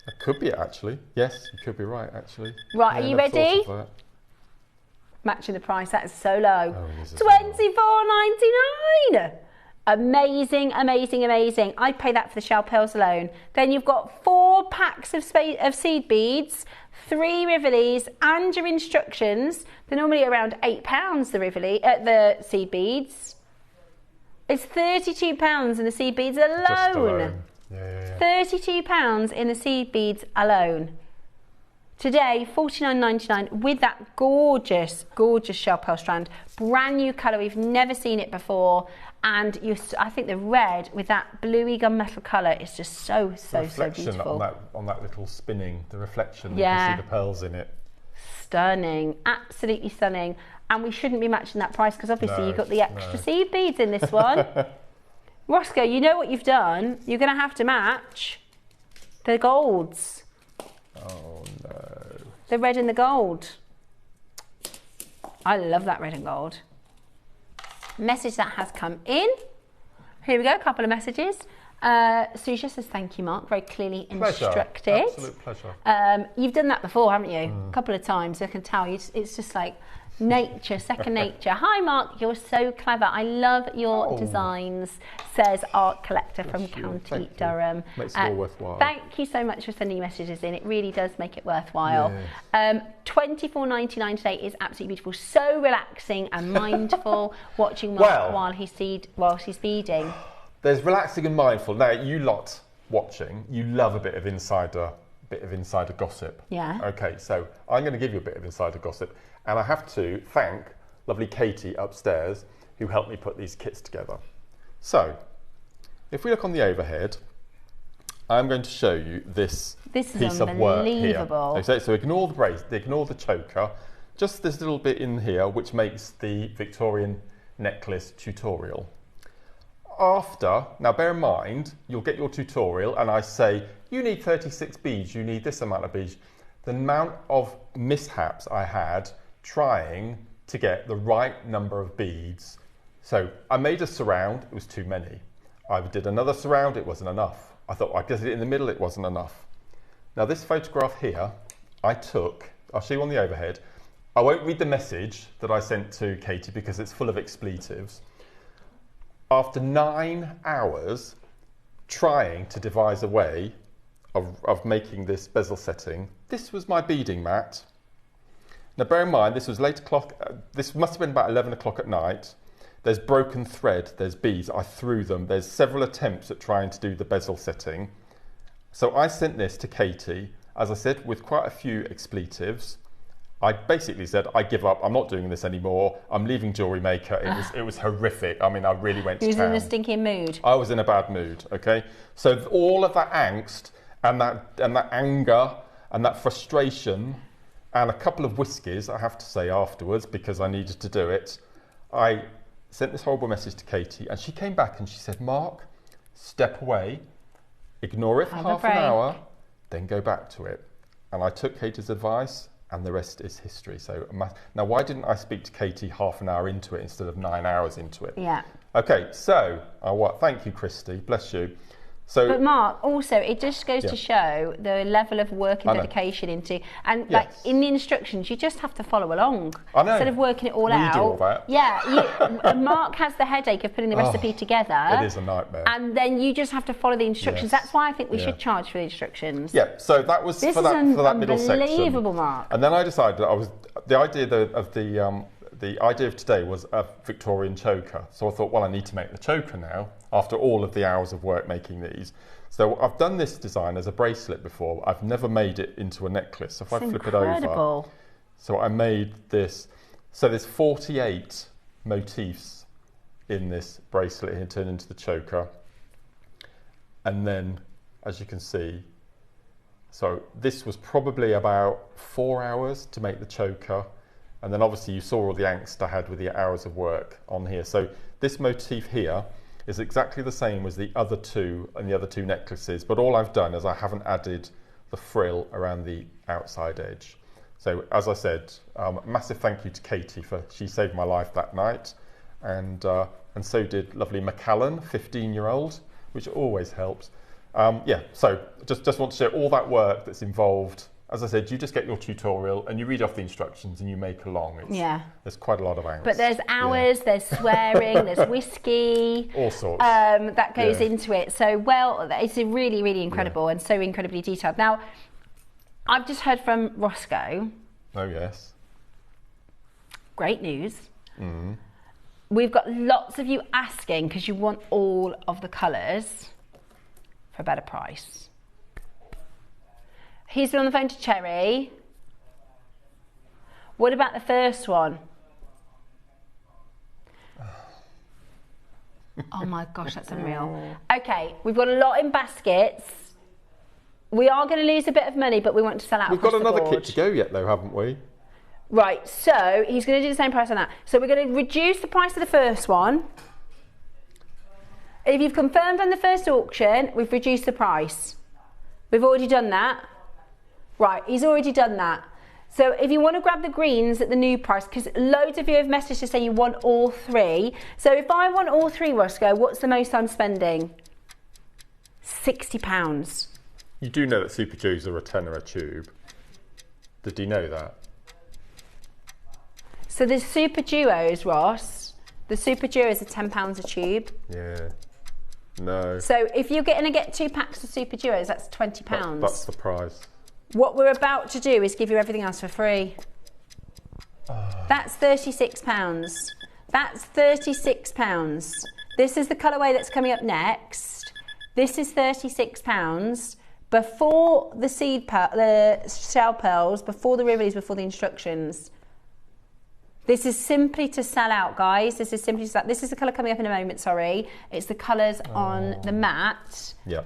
It could be actually. Yes, you could be right actually. Right, are you ready? Matching the price, that is so low. $24.99. Amazing, amazing, amazing. I'd pay that for the shell pearls alone. Then you've got 4 packs of seed beads, 3 rivolis, and your instructions. They're normally around £8, the seed beads. It's £32 in the seed beads alone. Just alone. Yeah. £32 in the seed beads alone. Today, $49.99 with that gorgeous, gorgeous shell pearl strand. Brand new colour, we've never seen it before. And I think the red with that bluey gunmetal colour is just so beautiful. On that little spinning, the reflection, you can see the pearls in it. Stunning, absolutely stunning. And we shouldn't be matching that price because obviously you've got the extra seed beads in this one. Roscoe, you know what you've done. You're going to have to match the golds. Oh no. The red and the gold. I love that red and gold. Message that has come in. Here we go, a couple of messages. Susha says, thank you, Mark. Very clearly instructed. Absolute pleasure. You've done that before, haven't you? A couple of times. I can tell you. It's just like nature, second nature. Hi, Mark. You're so clever. I love your designs, says art collector from County Durham. Makes it all worthwhile. Thank you so much for sending messages in. It really does make it worthwhile. Yes. $24.99 today is absolutely beautiful. So relaxing and mindful watching Mark while he's beading. There's relaxing and mindful. Now, you lot watching, you love a bit of insider gossip. Yeah. Okay, so I'm going to give you a bit of insider gossip, and I have to thank lovely Katie upstairs who helped me put these kits together. So, if we look on the overhead, I'm going to show you this piece of work here. Okay, so ignore the choker, just this little bit in here which makes the Victorian necklace tutorial. Now bear in mind, you'll get your tutorial and I say, you need 36 beads, you need this amount of beads. The amount of mishaps I had trying to get the right number of beads. So I made a surround, it was too many. I did another surround, it wasn't enough. I thought I did it in the middle, it wasn't enough. Now this photograph here, I'll show you on the overhead. I won't read the message that I sent to Katie because it's full of expletives. After 9 hours trying to devise a way of making this bezel setting, this was my beading mat. Now bear in mind, this was late o'clock, this must have been about 11 o'clock at night. There's broken thread, there's beads, I threw them. There's several attempts at trying to do the bezel setting. So I sent this to Katie as I said, with quite a few expletives. I basically said, I give up, I'm not doing this anymore, I'm leaving JewelleryMaker. It was horrific. I mean, I really went to town. You was in a stinking mood. I was in a bad mood, okay? So all of that angst and that anger and that frustration and a couple of whiskies, I have to say, afterwards, because I needed to do it, I sent this horrible message to Katie, and she came back and she said, Mark, step away, ignore it for half an hour, then go back to it. And I took Katie's advice, and the rest is history. So now, why didn't I speak to Katie half an hour into it instead of 9 hours into it? Yeah. Okay, so thank you, Christy, bless you. So, but Mark, also, it just goes to show the level of work and dedication into, and like in the instructions, you just have to follow along. I know. Instead of working it all out. Do all that. Yeah, Mark has the headache of putting the recipe together. It is a nightmare. And then you just have to follow the instructions. That's why I think we should charge for the instructions. Yeah, so that was for that middle section. Unbelievable, Mark. And then I decided that the idea of today was a Victorian choker. So I thought, well, I need to make the choker now after all of the hours of work making these. So I've done this design as a bracelet before. I've never made it into a necklace. So if I flip it over, so I made this. So there's 48 motifs in this bracelet here turned into the choker. And then, as you can see, so this was probably about 4 hours to make the choker. And then obviously you saw all the angst I had with the hours of work on here. So this motif here is exactly the same as the other two and the other two necklaces, but all I've done is I haven't added the frill around the outside edge. So as I said, massive thank you to Katie she saved my life that night, and so did lovely Macallan, 15-year-old, which always helps. So just want to share all that work that's involved. As I said, you just get your tutorial and you read off the instructions and you make along. There's quite a lot of angst. But there's hours, there's swearing, there's whiskey. All sorts. That goes into it. So, it's really, really incredible and so incredibly detailed. Now, I've just heard from Roscoe. Oh, yes. Great news. We've got lots of you asking because you want all of the colours for a better price. He's been on the phone to Cherry. What about the first one? Oh my gosh, that's unreal. Okay, we've got a lot in baskets. We are going to lose a bit of money, but we want to sell out. We've got another kit to go yet, though, haven't we? Right, so he's going to do the same price on that. So we're going to reduce the price of the first one. If you've confirmed on the first auction, we've reduced the price. We've already done that. Right, he's already done that. So if you want to grab the greens at the new price, because loads of you have messaged to say you want all three. So if I want all three, Roscoe, what's the most I'm spending? £60. You do know that Super Jews are a tenner a tube. Did you know that? So the Super Duos, Ross, the Super Duos are £10 a tube. Yeah. No. So if you're going to get 2 packs of Super Duos, that's £20. That's the price. What we're about to do is give you everything else for free. That's £36. That's £36. This is the colourway that's coming up next. This is £36. Before the the shell pearls, before the rivolies, before the instructions. This is simply to sell out, guys. This is simply to sell. This is the colour coming up in a moment, sorry. It's the colours on the mat. Yeah.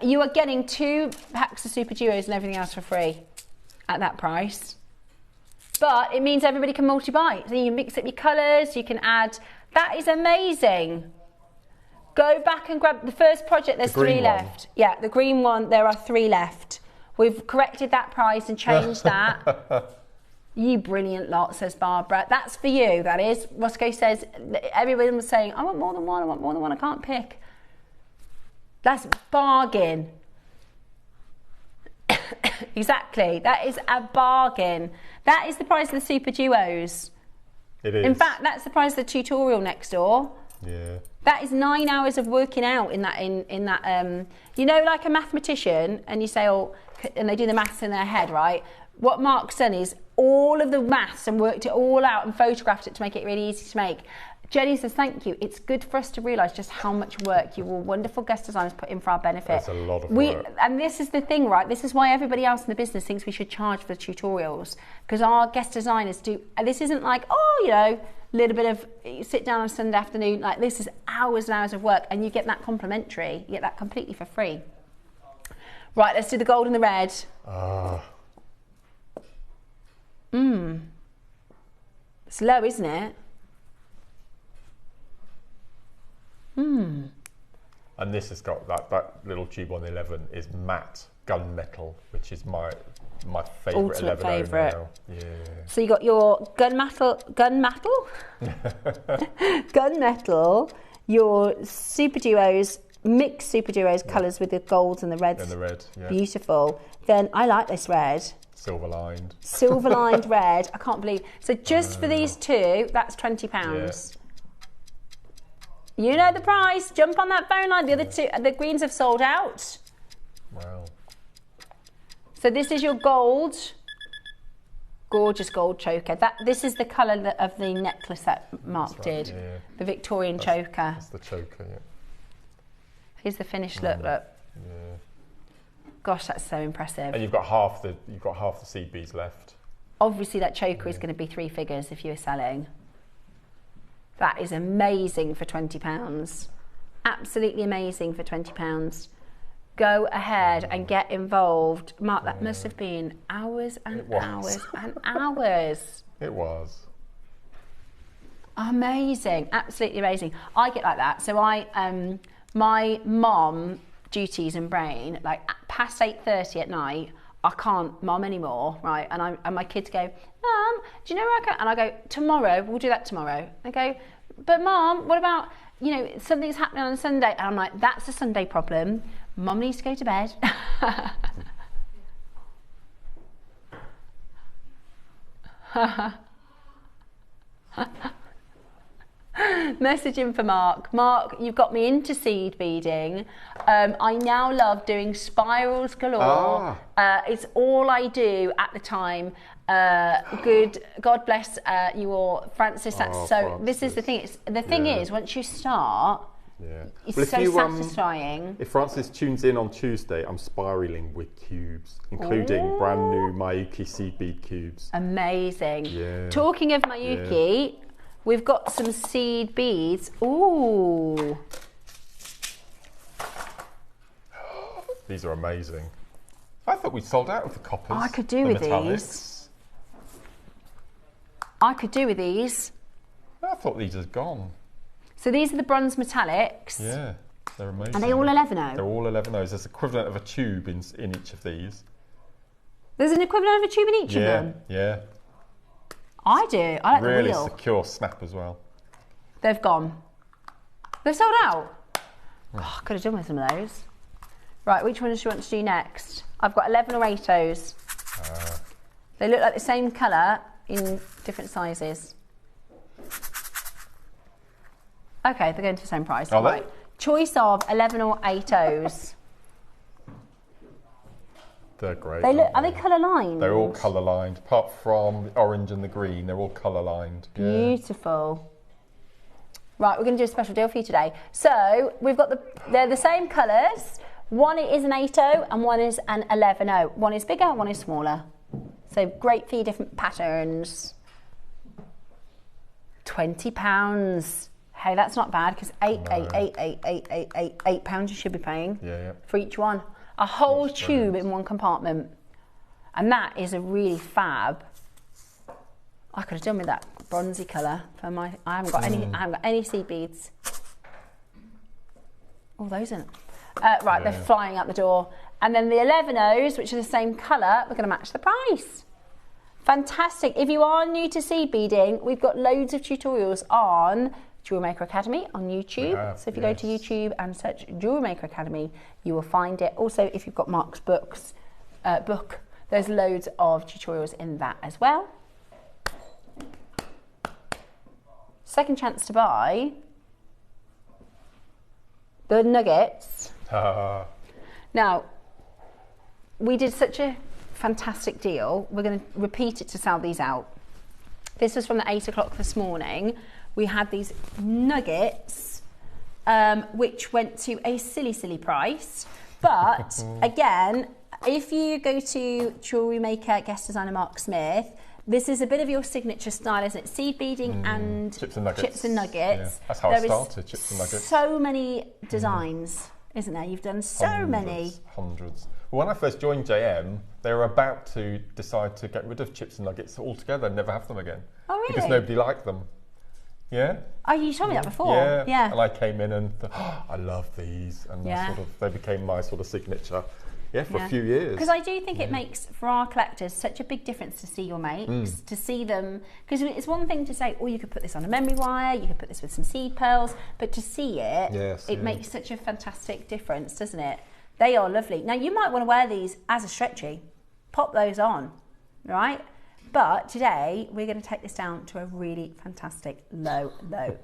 You are getting 2 packs of Super Duos and everything else for free at that price. But it means everybody can multi-buy. So you mix up your colours, you can add. That is amazing. Go back and grab the first project. There's 3 left. Yeah, the green one, there are 3 left. We've corrected that price and changed that. You brilliant lot, says Barbara. That's for you, that is. Roscoe says, everyone was saying, I want more than one, I can't pick. That's bargain. Exactly, that is a bargain. That is the price of the Super Duos. It is. In fact, that's the price of the tutorial next door. Yeah. That is 9 hours of working out in that, you know, like a mathematician, and you say, oh, and they do the maths in their head, right? What Mark's done is all of the maths and worked it all out and photographed it to make it really easy to make. Jenny says, thank you. It's good for us to realise just how much work you all wonderful guest designers put in for our benefit. That's a lot of work. And this is the thing, right? This is why everybody else in the business thinks we should charge for the tutorials, because our guest designers do. And this isn't like, oh, you know, a little bit of sit down on a Sunday afternoon. Like, this is hours and hours of work, and you get that complimentary. You get that completely for free. Right, let's do the gold and the red. It's low, isn't it? And this has got that little tube on the 11 is matte gunmetal, which is my favourite 11 favourite. now. Yeah. So you got your gunmetal, your super duos, mixed super duos colours with the golds and the reds. And the red, yeah. Beautiful. Then I like this red. Silver lined. Silver lined red. I can't believe. So just for these two, that's £20. Yeah. You know the price. Jump on that phone line. The other two, the greens have sold out. Wow. So this is your gold. Gorgeous gold choker. This is the colour of the necklace that Mark did. Yeah. The Victorian choker. That's the choker, yeah. Here's the finished look. Look. Yeah. Gosh, that's so impressive. And you've got half the seed beads left. Obviously, that choker is going to be 3 figures if you were selling. That is amazing for £20. Absolutely amazing for £20. Go ahead and get involved. Mark, that must have been hours and hours and hours. It was. Amazing, absolutely amazing. I get like that. So my mom duties and brain, like past 8:30 at night, I can't mom anymore, right? And my kids go, Mom, do you know where I go? And I go, tomorrow, we'll do that tomorrow. I go, but Mom, what about, you know, something's happening on a Sunday? And I'm like, that's a Sunday problem. Mum needs to go to bed. Messaging for Mark. Mark, you've got me into seed beading. I now love doing spirals galore. It's all I do at the time. God bless you all, Francis. That's Francis. This is the thing. The thing is, once you start, it's so satisfying. If Francis tunes in on Tuesday, I'm spiraling with cubes, including brand new Mayuki seed bead cubes. Amazing. Yeah. Talking of Mayuki. We've got some seed beads. Ooh. These are amazing. I thought we sold out of the coppers. I could do with these. I could do with these. I thought these are gone. So these are the bronze metallics. Yeah, they're amazing. Are they all 11-0? They're all 11-0s. There's equivalent of a tube in each of these. There's an equivalent of a tube in each of them? Yeah. I do. I like the wheel. Really secure snap as well. They've gone. They've sold out. Oh, I could have done with some of those. Right, which ones do you want to do next? I've got 11 or 8-0s. They look like the same colour in different sizes. Okay, they're going to the same price. Are they? Choice of 11 or 8-0s. They're great. Are they colour lined? They're all colour lined, apart from the orange and the green. They're all colour lined. Beautiful. Yeah. Right, we're going to do a special deal for you today. So we've got they're the same colours. One is an 8-0 and one is an 11-0. One is bigger, one is smaller. So great for your different patterns. £20. Hey, that's not bad because £8 you should be paying for each one. A whole tube in one compartment. And that is a really fab. I could have done with that bronzy colour for my I haven't got any seed beads. Oh, those aren't. Right, they're flying out the door. And then the 11-0s, which are the same colour, we're going to match the price. Fantastic. If you are new to seed beading, we've got loads of tutorials on JewelleryMaker Academy on YouTube. So if you go to YouTube and search JewelleryMaker Academy, you will find it. Also, if you've got Mark's book, there's loads of tutorials in that as well. Second chance to buy the nuggets. Now, we did such a fantastic deal. We're going to repeat it to sell these out. This was from the 8 o'clock this morning. We had these nuggets, which went to a silly price. But again, if you go to JewelleryMaker guest designer Mark Smith, this is a bit of your signature style, isn't it? Seed beading and chips and nuggets. Yeah. That's how I started, chips and nuggets. So many designs, isn't there? You've done so many. Hundreds. Well, when I first joined JM, they were about to decide to get rid of chips and nuggets altogether and never have them again. Oh, really? Because nobody liked them. Yeah. Oh, you told me that before. Yeah. And I came in and thought, oh, I love these, and they became my sort of signature. Yeah, for a few years. Because I do think it makes, for our collectors, such a big difference to see your makes, to see them. Because it's one thing to say, oh, you could put this on a memory wire, you could put this with some seed pearls, but to see it, it makes such a fantastic difference, doesn't it? They are lovely. Now, you might want to wear these as a stretchy. Pop those on, right? But today, we're going to take this down to a really fantastic low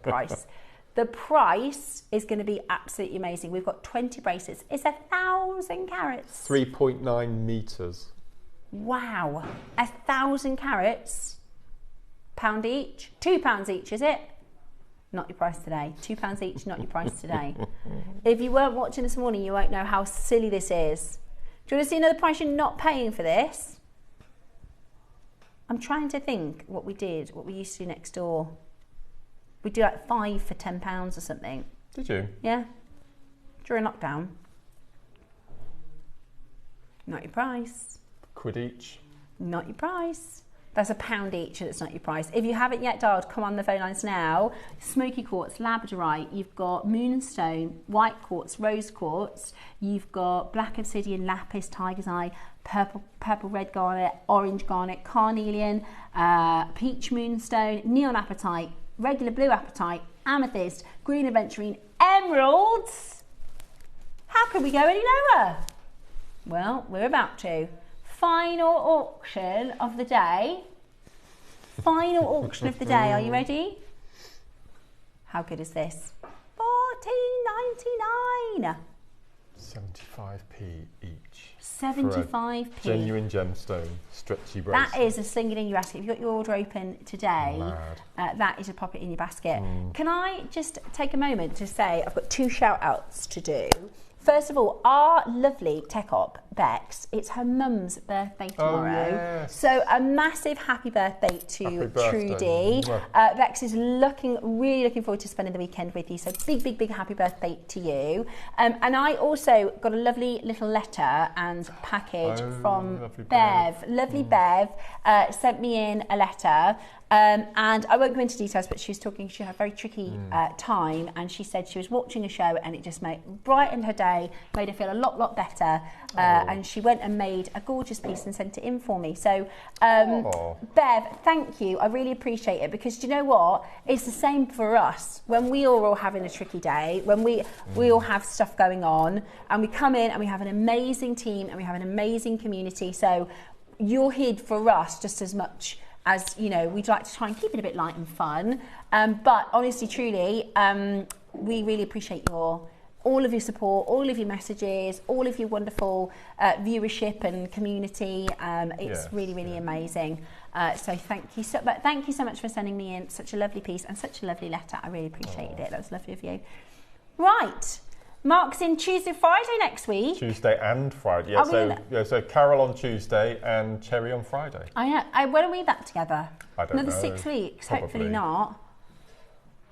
price. The price is going to be absolutely amazing. We've got 20 bracelets. It's 1,000 carats. 3.9 meters. Wow. 1,000 carats. £1 each. £2 each, is it? Not your price today. £2 each, not your price today. If you weren't watching this morning, you won't know how silly this is. Do you want to see another price you're not paying for this? I'm trying to think what we used to do next door. We do like 5 for £10 or something. Did you? Yeah. During lockdown. Not your price. £1 each. Not your price. That's £1 each and it's not your price. If you haven't yet dialed, come on the phone lines now. Smoky quartz, labradorite, you've got moonstone, white quartz, rose quartz, you've got black obsidian, lapis, tiger's eye, purple red garnet, orange garnet, carnelian, peach moonstone, neon apatite, regular blue apatite, amethyst, green aventurine, emeralds. How could we go any lower? Well, we're about to. Final auction of the day. Final auction of the day. Are you ready? How good is this? $14.99. 75p each. 75p. Genuine gemstone, stretchy bracelet. That is a sling it in your basket. If you've got your order open today, that is a pop it in your basket. Can I just take a moment to say I've got 2 shout outs to do. First of all, our lovely tech op, Bex, it's her mum's birthday tomorrow. Oh, yes. So a massive happy birthday to Trudy. Bex is really looking forward to spending the weekend with you. So big happy birthday to you. And I also got a lovely little letter and package from Bev. Lovely Bev sent me in a letter. And I won't go into details, but she was talking, she had a very tricky time, and she said she was watching a show and it just brightened her day, made her feel a lot better, and she went and made a gorgeous piece and sent it in for me. So Bev, thank you, I really appreciate it, because do you know what, it's the same for us when we are all having a tricky day, when we all have stuff going on, and we come in and we have an amazing team and we have an amazing community. So you're here for us just as much as, you know, we'd like to try and keep it a bit light and fun. But honestly, truly, we really appreciate all of your support, all of your messages, all of your wonderful viewership and community. It's really amazing. So thank you so much for sending me in such a lovely piece and such a lovely letter. I really appreciated it. That was lovely of you. Right. Mark's in Tuesday, Friday next week. Tuesday and Friday. So Carol on Tuesday and Cherry on Friday. I know. When are we back together? I don't know. Another 6 weeks. Probably. Hopefully not.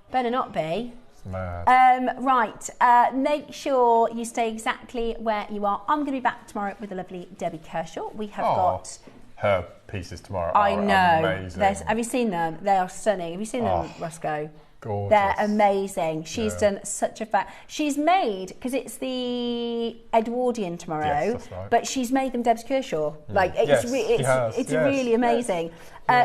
Better not be. It's mad. Right. Make sure you stay exactly where you are. I'm going to be back tomorrow with the lovely Debbie Kershaw. We have got her pieces tomorrow. I know. Amazing. Have you seen them? They are stunning. Have you seen them, Roscoe? Gorgeous. They're amazing. She's done such a she's made, because it's the Edwardian tomorrow, yes, that's right. but she's made them Debs Kershaw. Like it's really amazing.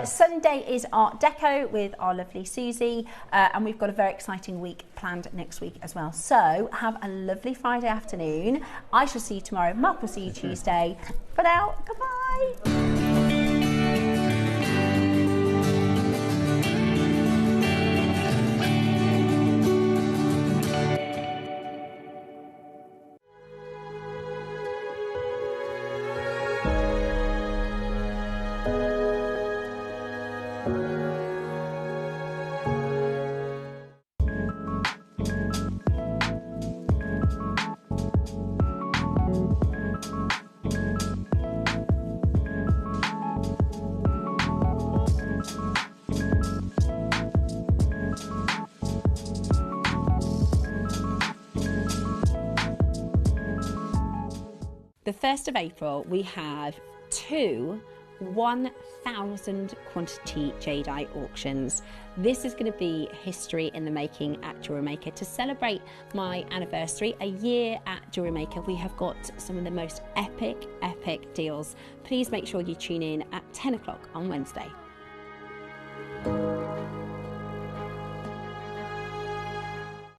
Sunday is Art Deco with our lovely Susie, and we've got a very exciting week planned next week as well. So have a lovely Friday afternoon. I shall see you tomorrow. Mark will see you Tuesday. For now, goodbye. The 1st of April, we have 2 1,000 quantity jadeite auctions. This is going to be history in the making at JewelleryMaker. To celebrate my anniversary, a year at JewelleryMaker, we have got some of the most epic deals. Please make sure you tune in at 10 o'clock on Wednesday.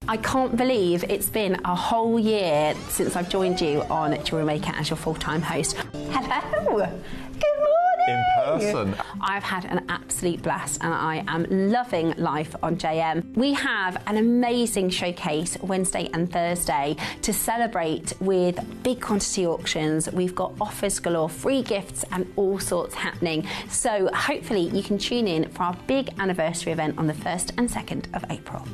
I can't believe it's been a whole year since I've joined you on JewelleryMaker as your full-time host. Hello! Good morning! In person. I've had an absolute blast and I am loving life on JM. We have an amazing showcase Wednesday and Thursday to celebrate with big quantity auctions. We've got offers galore, free gifts and all sorts happening. So hopefully you can tune in for our big anniversary event on the 1st and 2nd of April.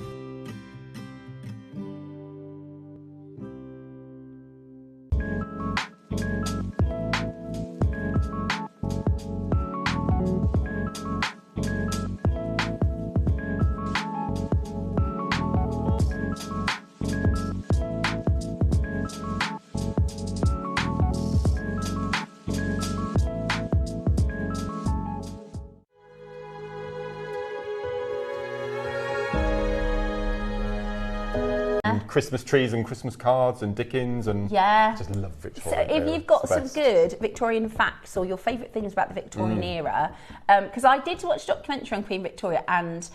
Christmas trees and Christmas cards and Dickens and just love Victorian. So if you've got some good Victorian facts or your favourite things about the Victorian era, because I did watch a documentary on Queen Victoria and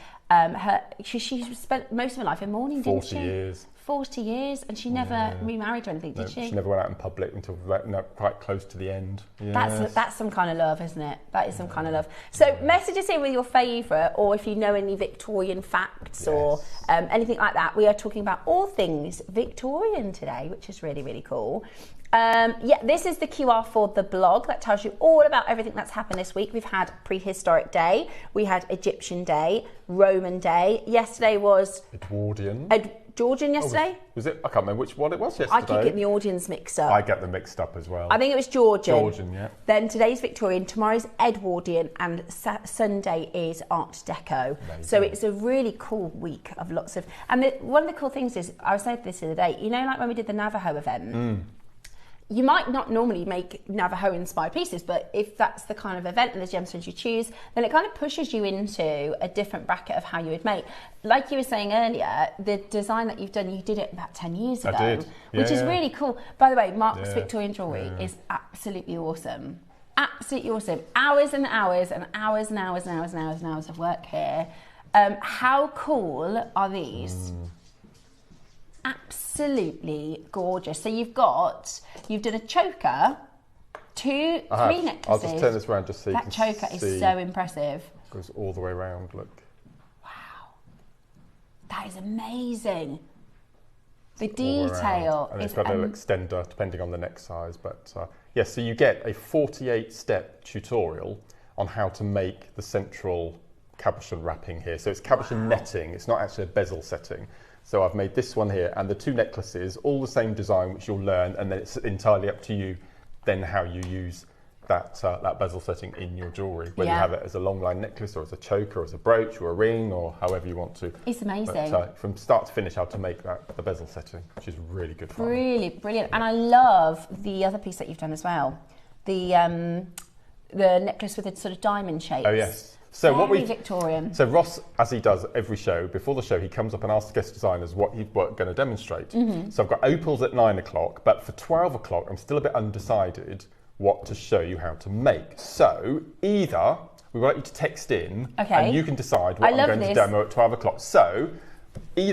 she spent most of her life in mourning, didn't she? 40 years. 40 years, and she never remarried or anything, did she? She never went out in public until quite close to the end. Yes. That's some kind of love, isn't it? That is some kind of love. So message us in with your favourite, or if you know any Victorian facts or anything like that. We are talking about all things Victorian today, which is really cool. This is the QR for the blog that tells you all about everything that's happened this week. We've had Prehistoric Day, we had Egyptian Day, Roman Day. Yesterday was Edwardian. Georgian yesterday? Was it? I can't remember what it was yesterday. I keep getting the audience mixed up. I get them mixed up as well. I think it was Georgian. Georgian, yeah. Then today's Victorian, tomorrow's Edwardian, and Sunday is Art Deco. Amazing. So it's a really cool week of lots of... And one of the cool things is, I was saying this the other day, you know, like when we did the Navajo event, you might not normally make Navajo-inspired pieces, but if that's the kind of event and the gemstones you choose, then it kind of pushes you into a different bracket of how you would make. Like you were saying earlier, the design that you've done, you did it about 10 years ago. I did. Which is really cool. By the way, Mark's Victorian jewellery is absolutely awesome. Absolutely awesome. Hours and hours and hours and hours and hours and hours and hours of work here. How cool are these? Absolutely gorgeous. So you've done a choker, 3 necklaces. I'll just turn this around just so you can see. That choker is so impressive. Goes all the way around, look. Wow. That is amazing. The detail and is... it's got a little extender depending on the neck size. But yes, so you get a 48-step tutorial on how to make the central cabochon wrapping here. So it's cabochon netting, it's not actually a bezel setting. So I've made this one here and the 2 necklaces, all the same design, which you'll learn, and then it's entirely up to you then how you use that bezel setting in your jewellery, whether you have it as a long line necklace or as a choker or as a brooch or a ring or however you want to. It's amazing. But, from start to finish, how to make the bezel setting, which is really good fun. Really brilliant. And I love the other piece that you've done as well. The necklace with a sort of diamond shape. Oh yes. So Very Victorian. So Ross, as he does every show, before the show, he comes up and asks guest designers what he's going to demonstrate. So I've got opals at 9 o'clock, but for 12 o'clock, I'm still a bit undecided what to show you how to make. So either we would like you to text in, and you can decide what I'm going to demo at 12 o'clock. So either